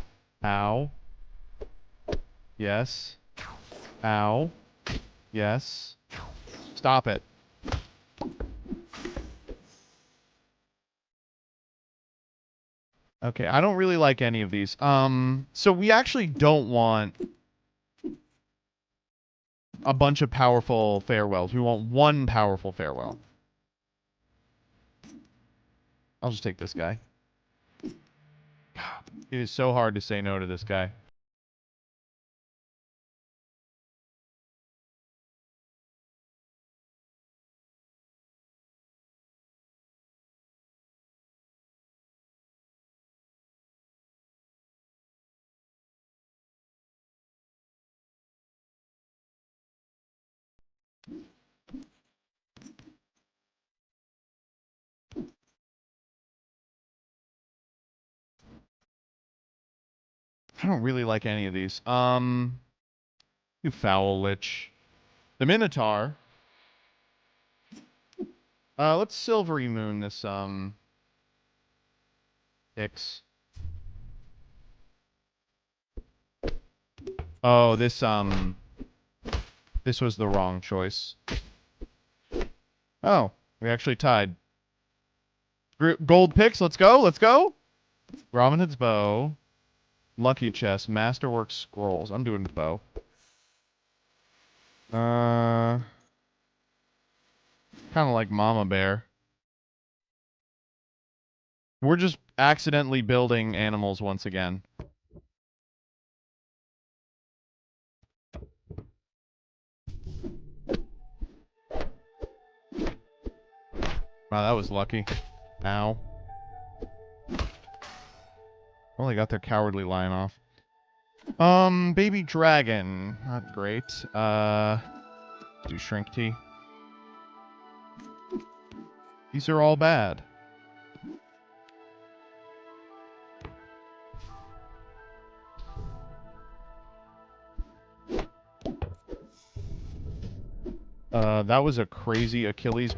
Ow. Yes. Ow. Yes. Stop it. Okay, I don't really like any of these. So we actually don't want a bunch of powerful farewells. We want one powerful farewell. I'll just take this guy. God, it is so hard to say no to this guy. I don't really like any of these. You foul lich. The Minotaur. Let's Silvery Moon this, X. Oh, this was the wrong choice. Oh, we actually tied. Gold picks, let's go, let's go! Robin bow. Lucky chest, masterwork scrolls. I'm doing the bow. Kind of like Mama Bear. We're just accidentally building animals once again. Wow, that was lucky. Ow. Well, they got their cowardly lion off. Baby dragon. Not great. Do shrink tea. These are all bad. That was a crazy Achilles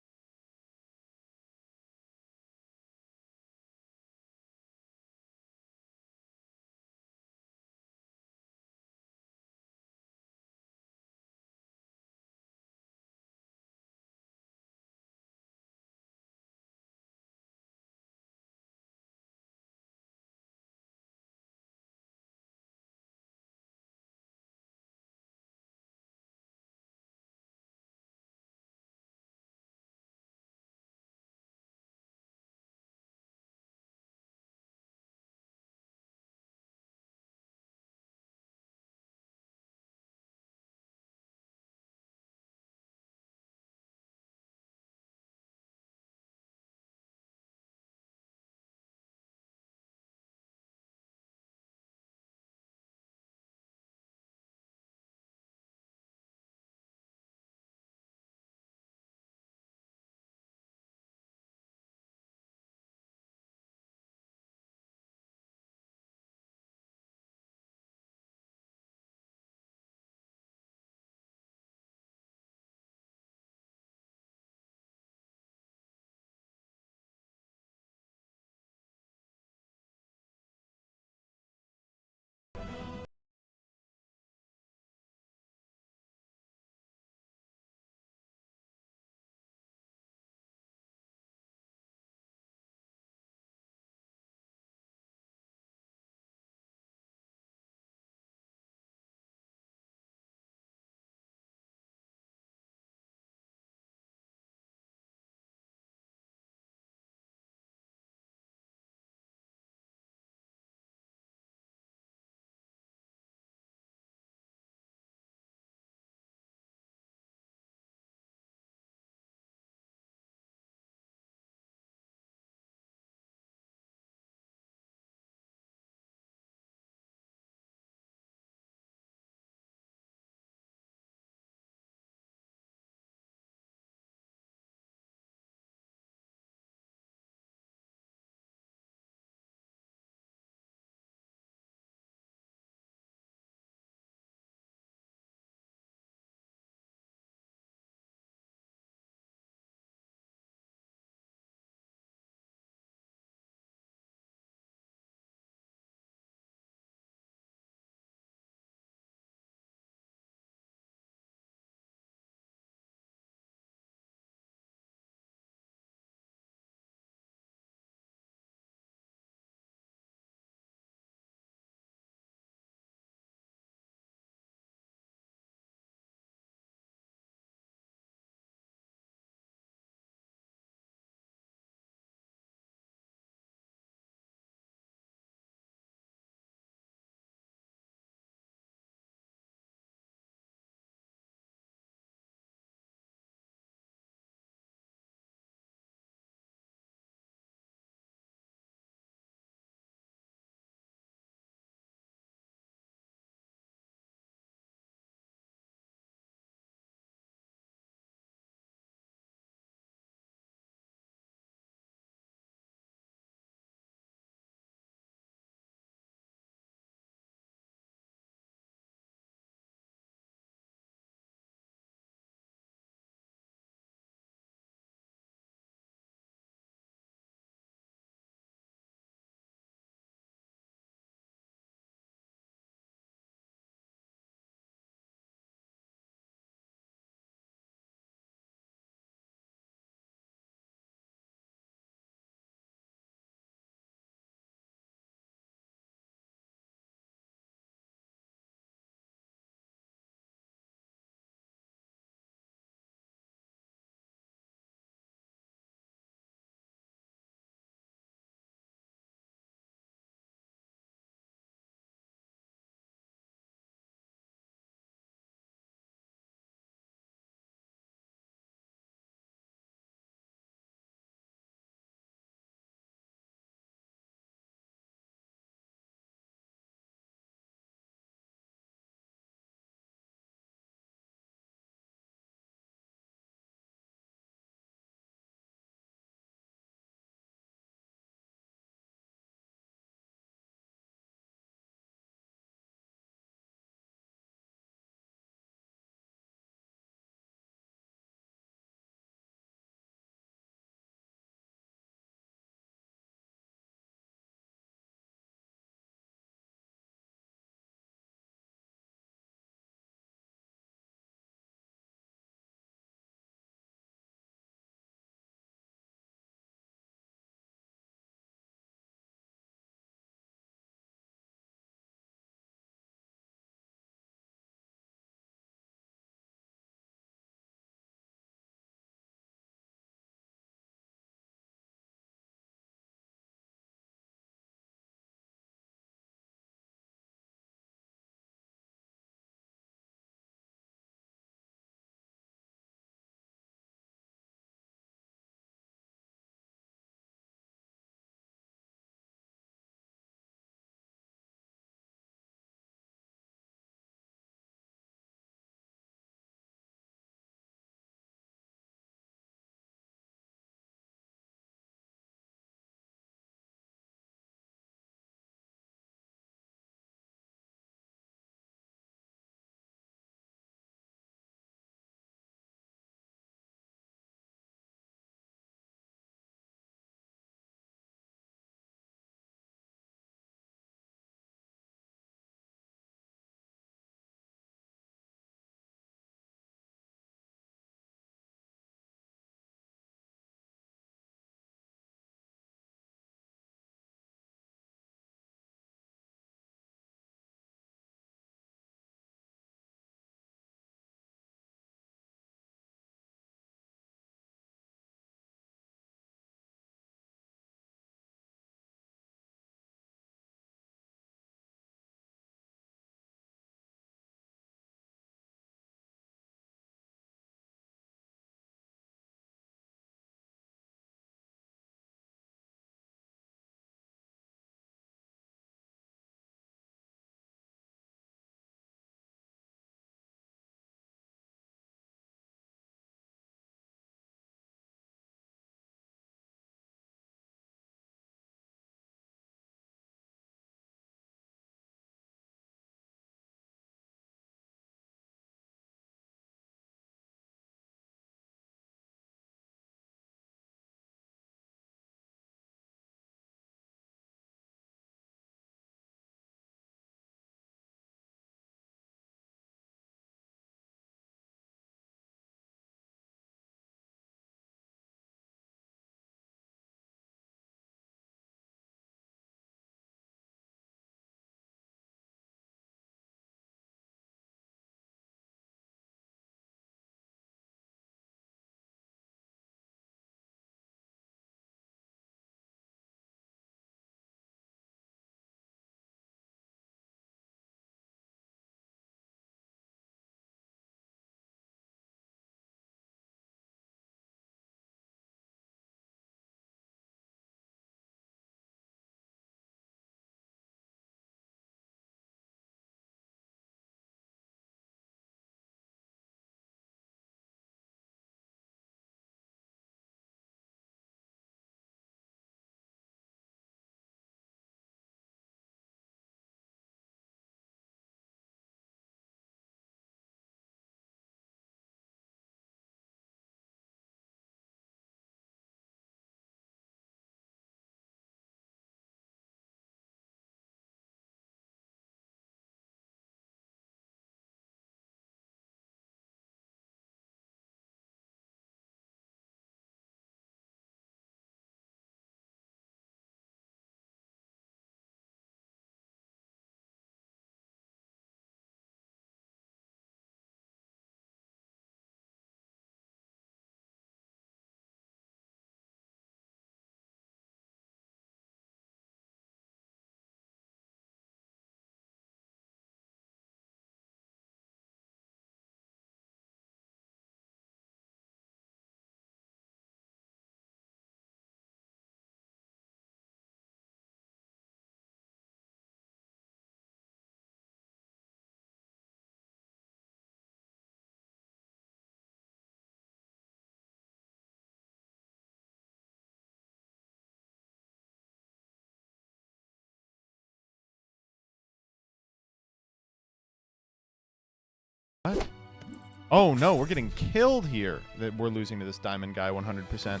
Oh no, we're getting killed here. That we're losing to this diamond guy 100%.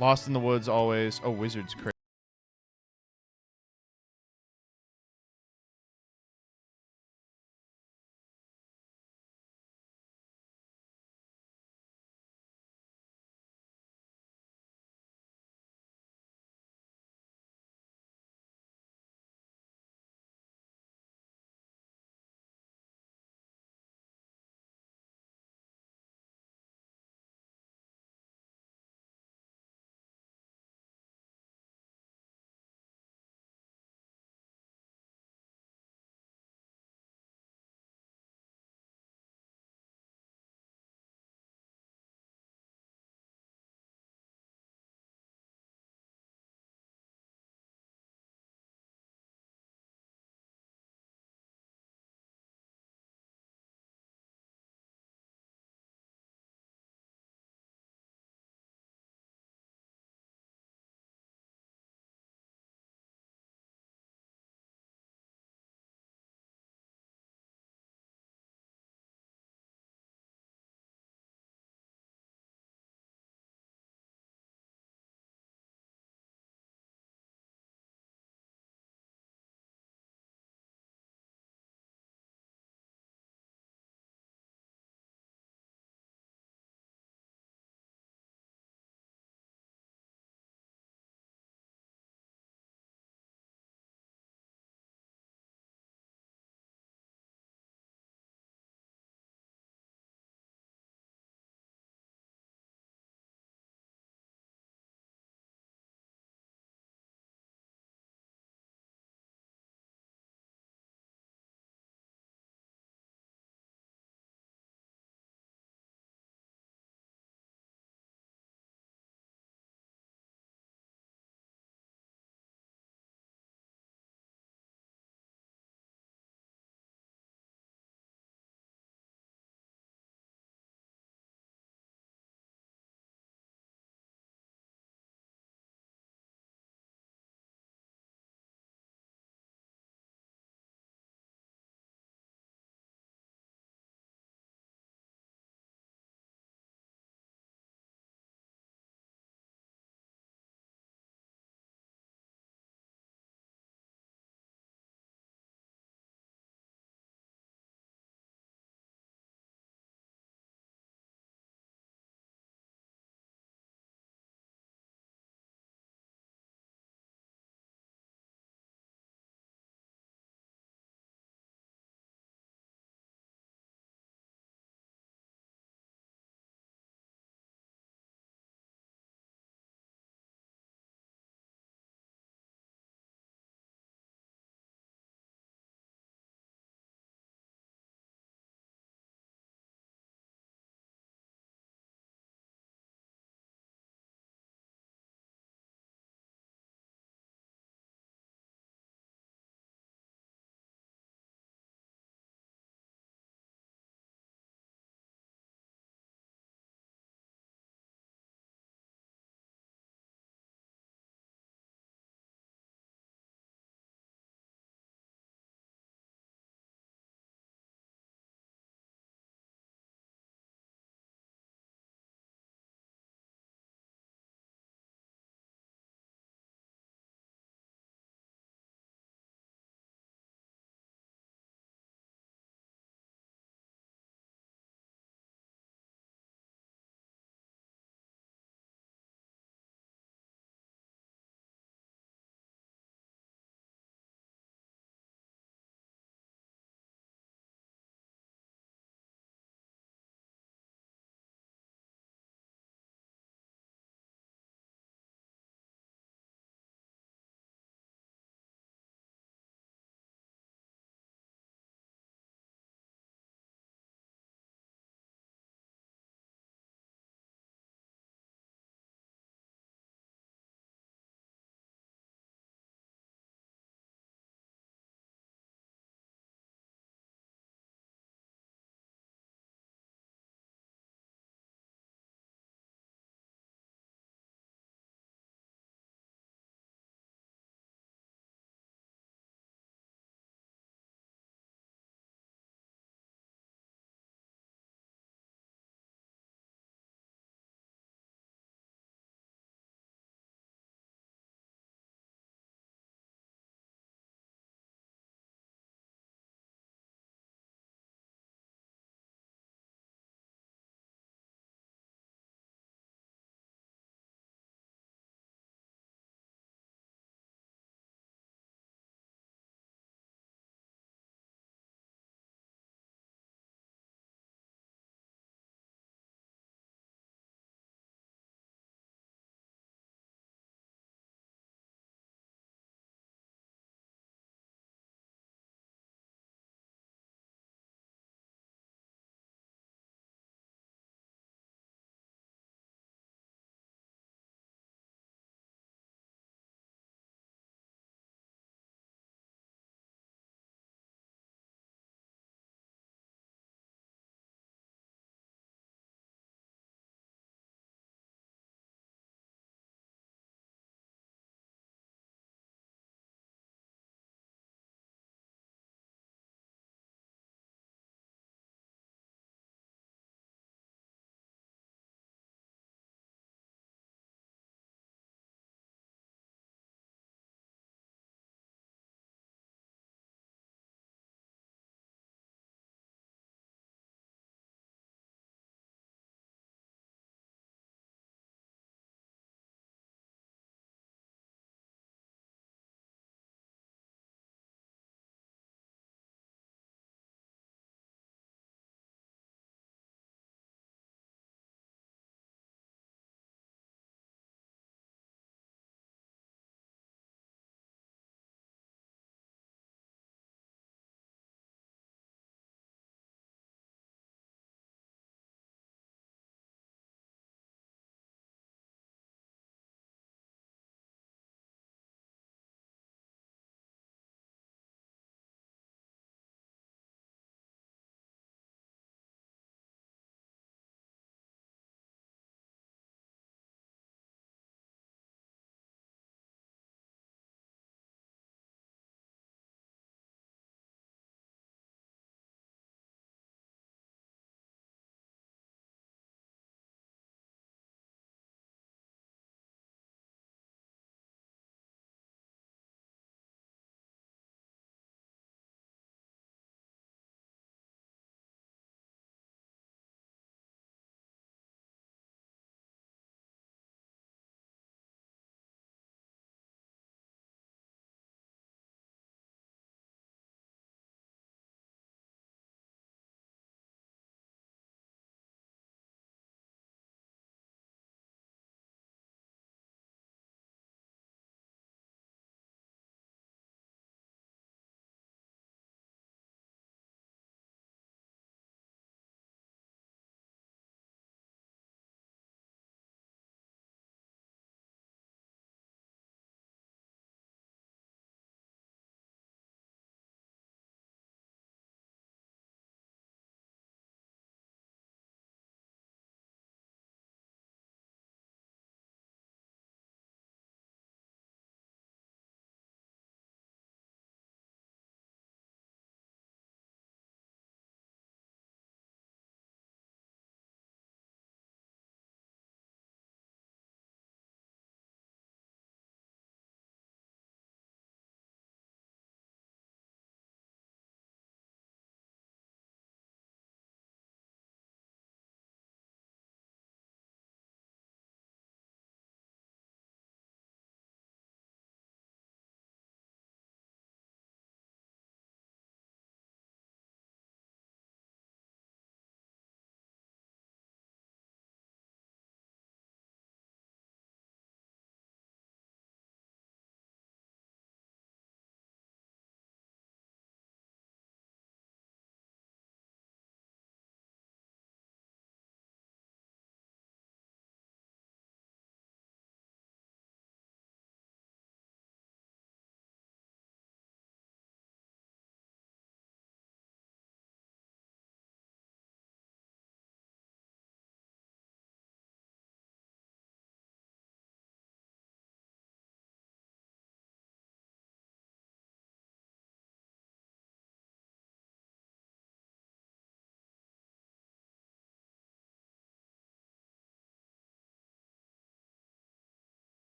Lost in the woods always. Oh, wizard's crazy.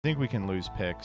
think we can lose picks.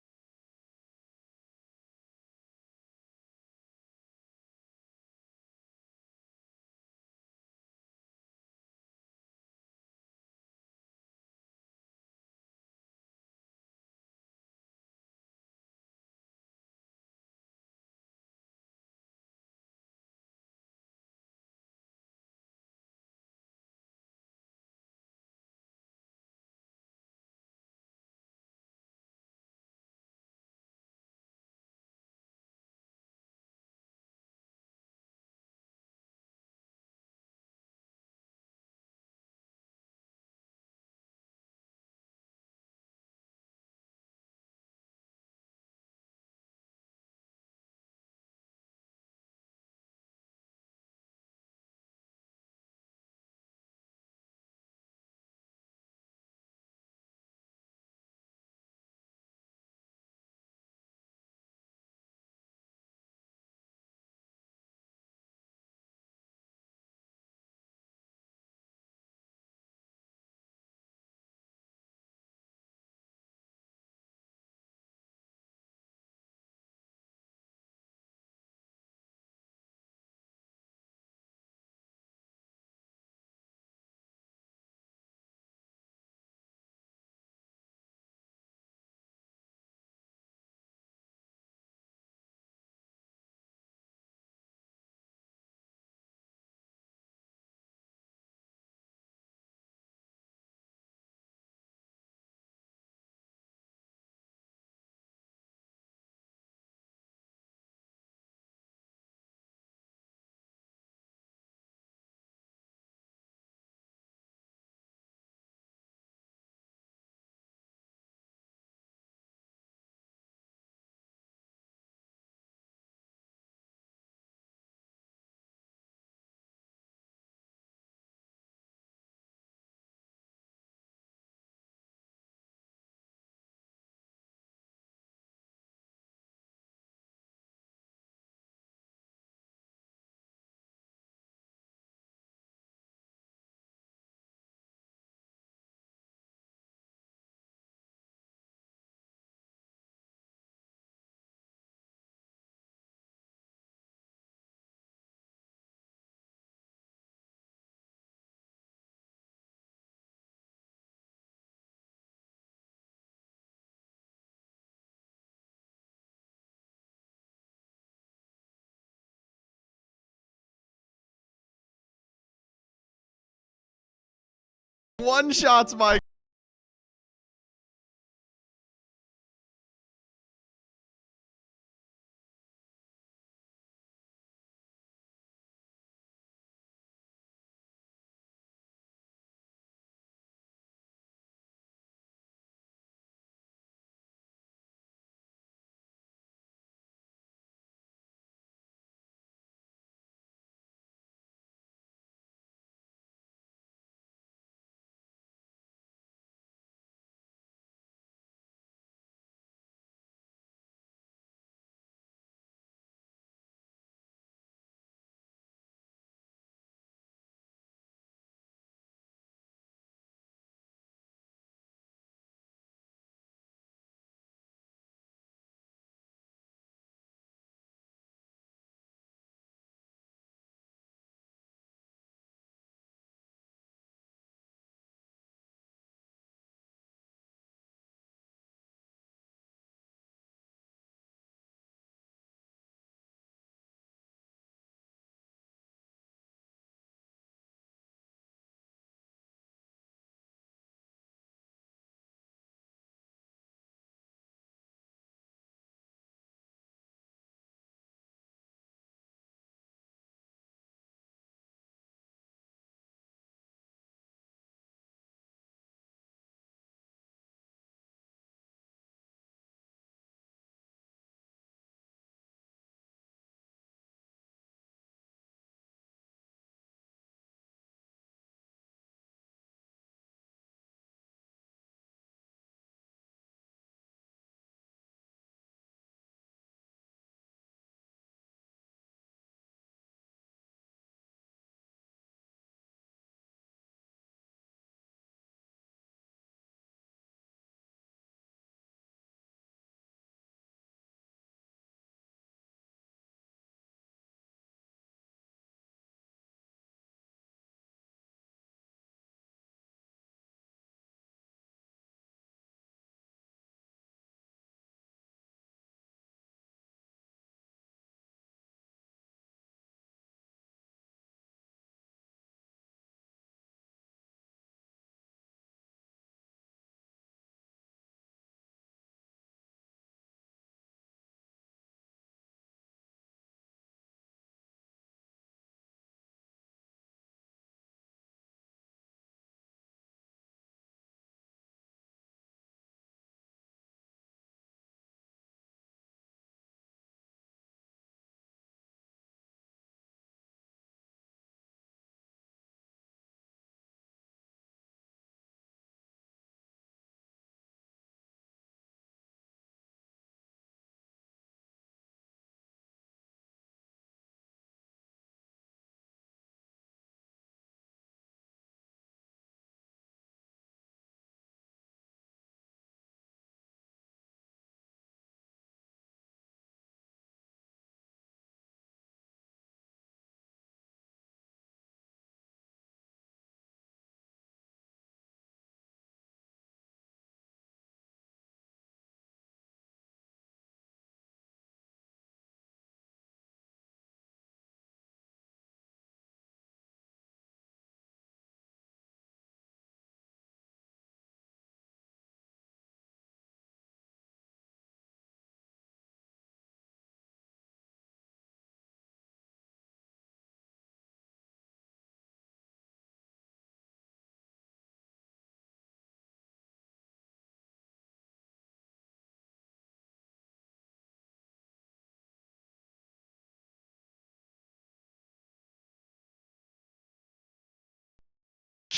One shots, Mike.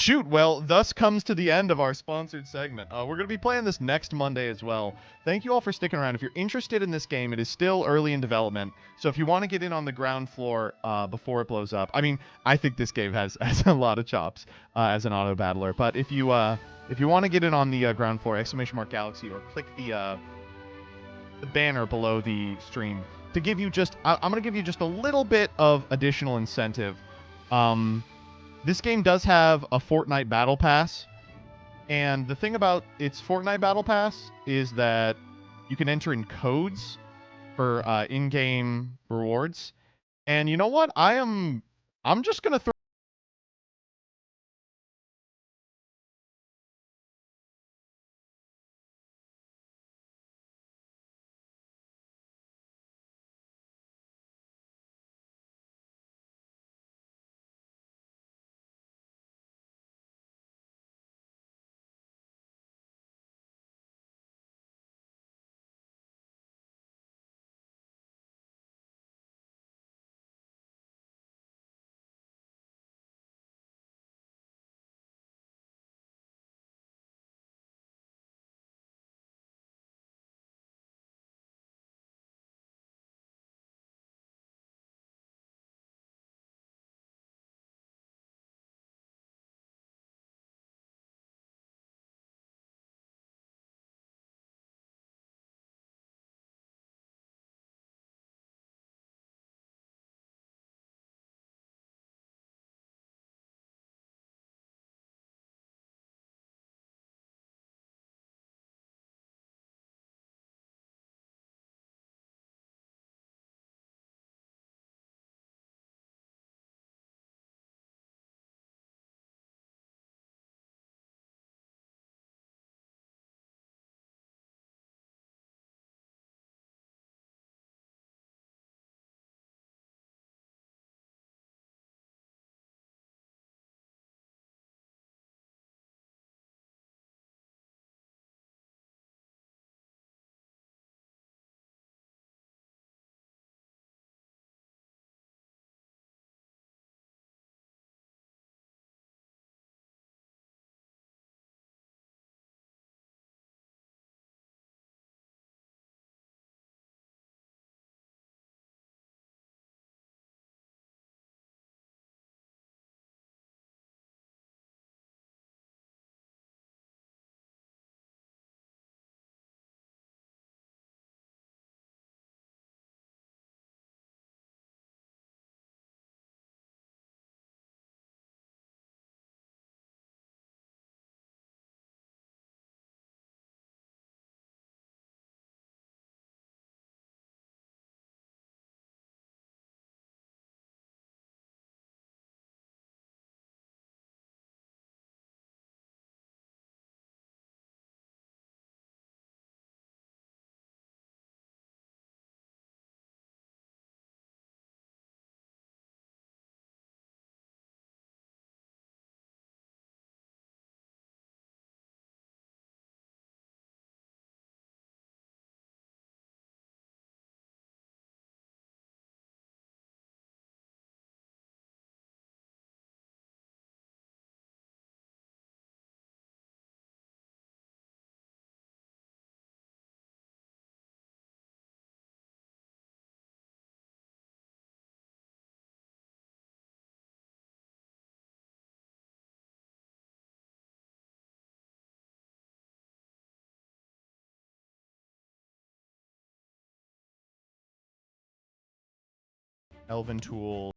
Shoot, well, thus comes to the end of our sponsored segment. We're going to be playing this next Monday as well. Thank you all for sticking around. If you're interested in this game, it is still early in development. So if you want to get in on the ground floor before it blows up, I mean, I think this game has a lot of chops as an auto battler. But if you want to get in on the ground floor, !Galaxy, or click the banner below the stream to give you just, I'm going to give you just a little bit of additional incentive. This game does have a Fortnite Battle Pass, and the thing about its Fortnite Battle Pass is that you can enter in codes for in-game rewards. And you know what? I'm just gonna throw Elven Tool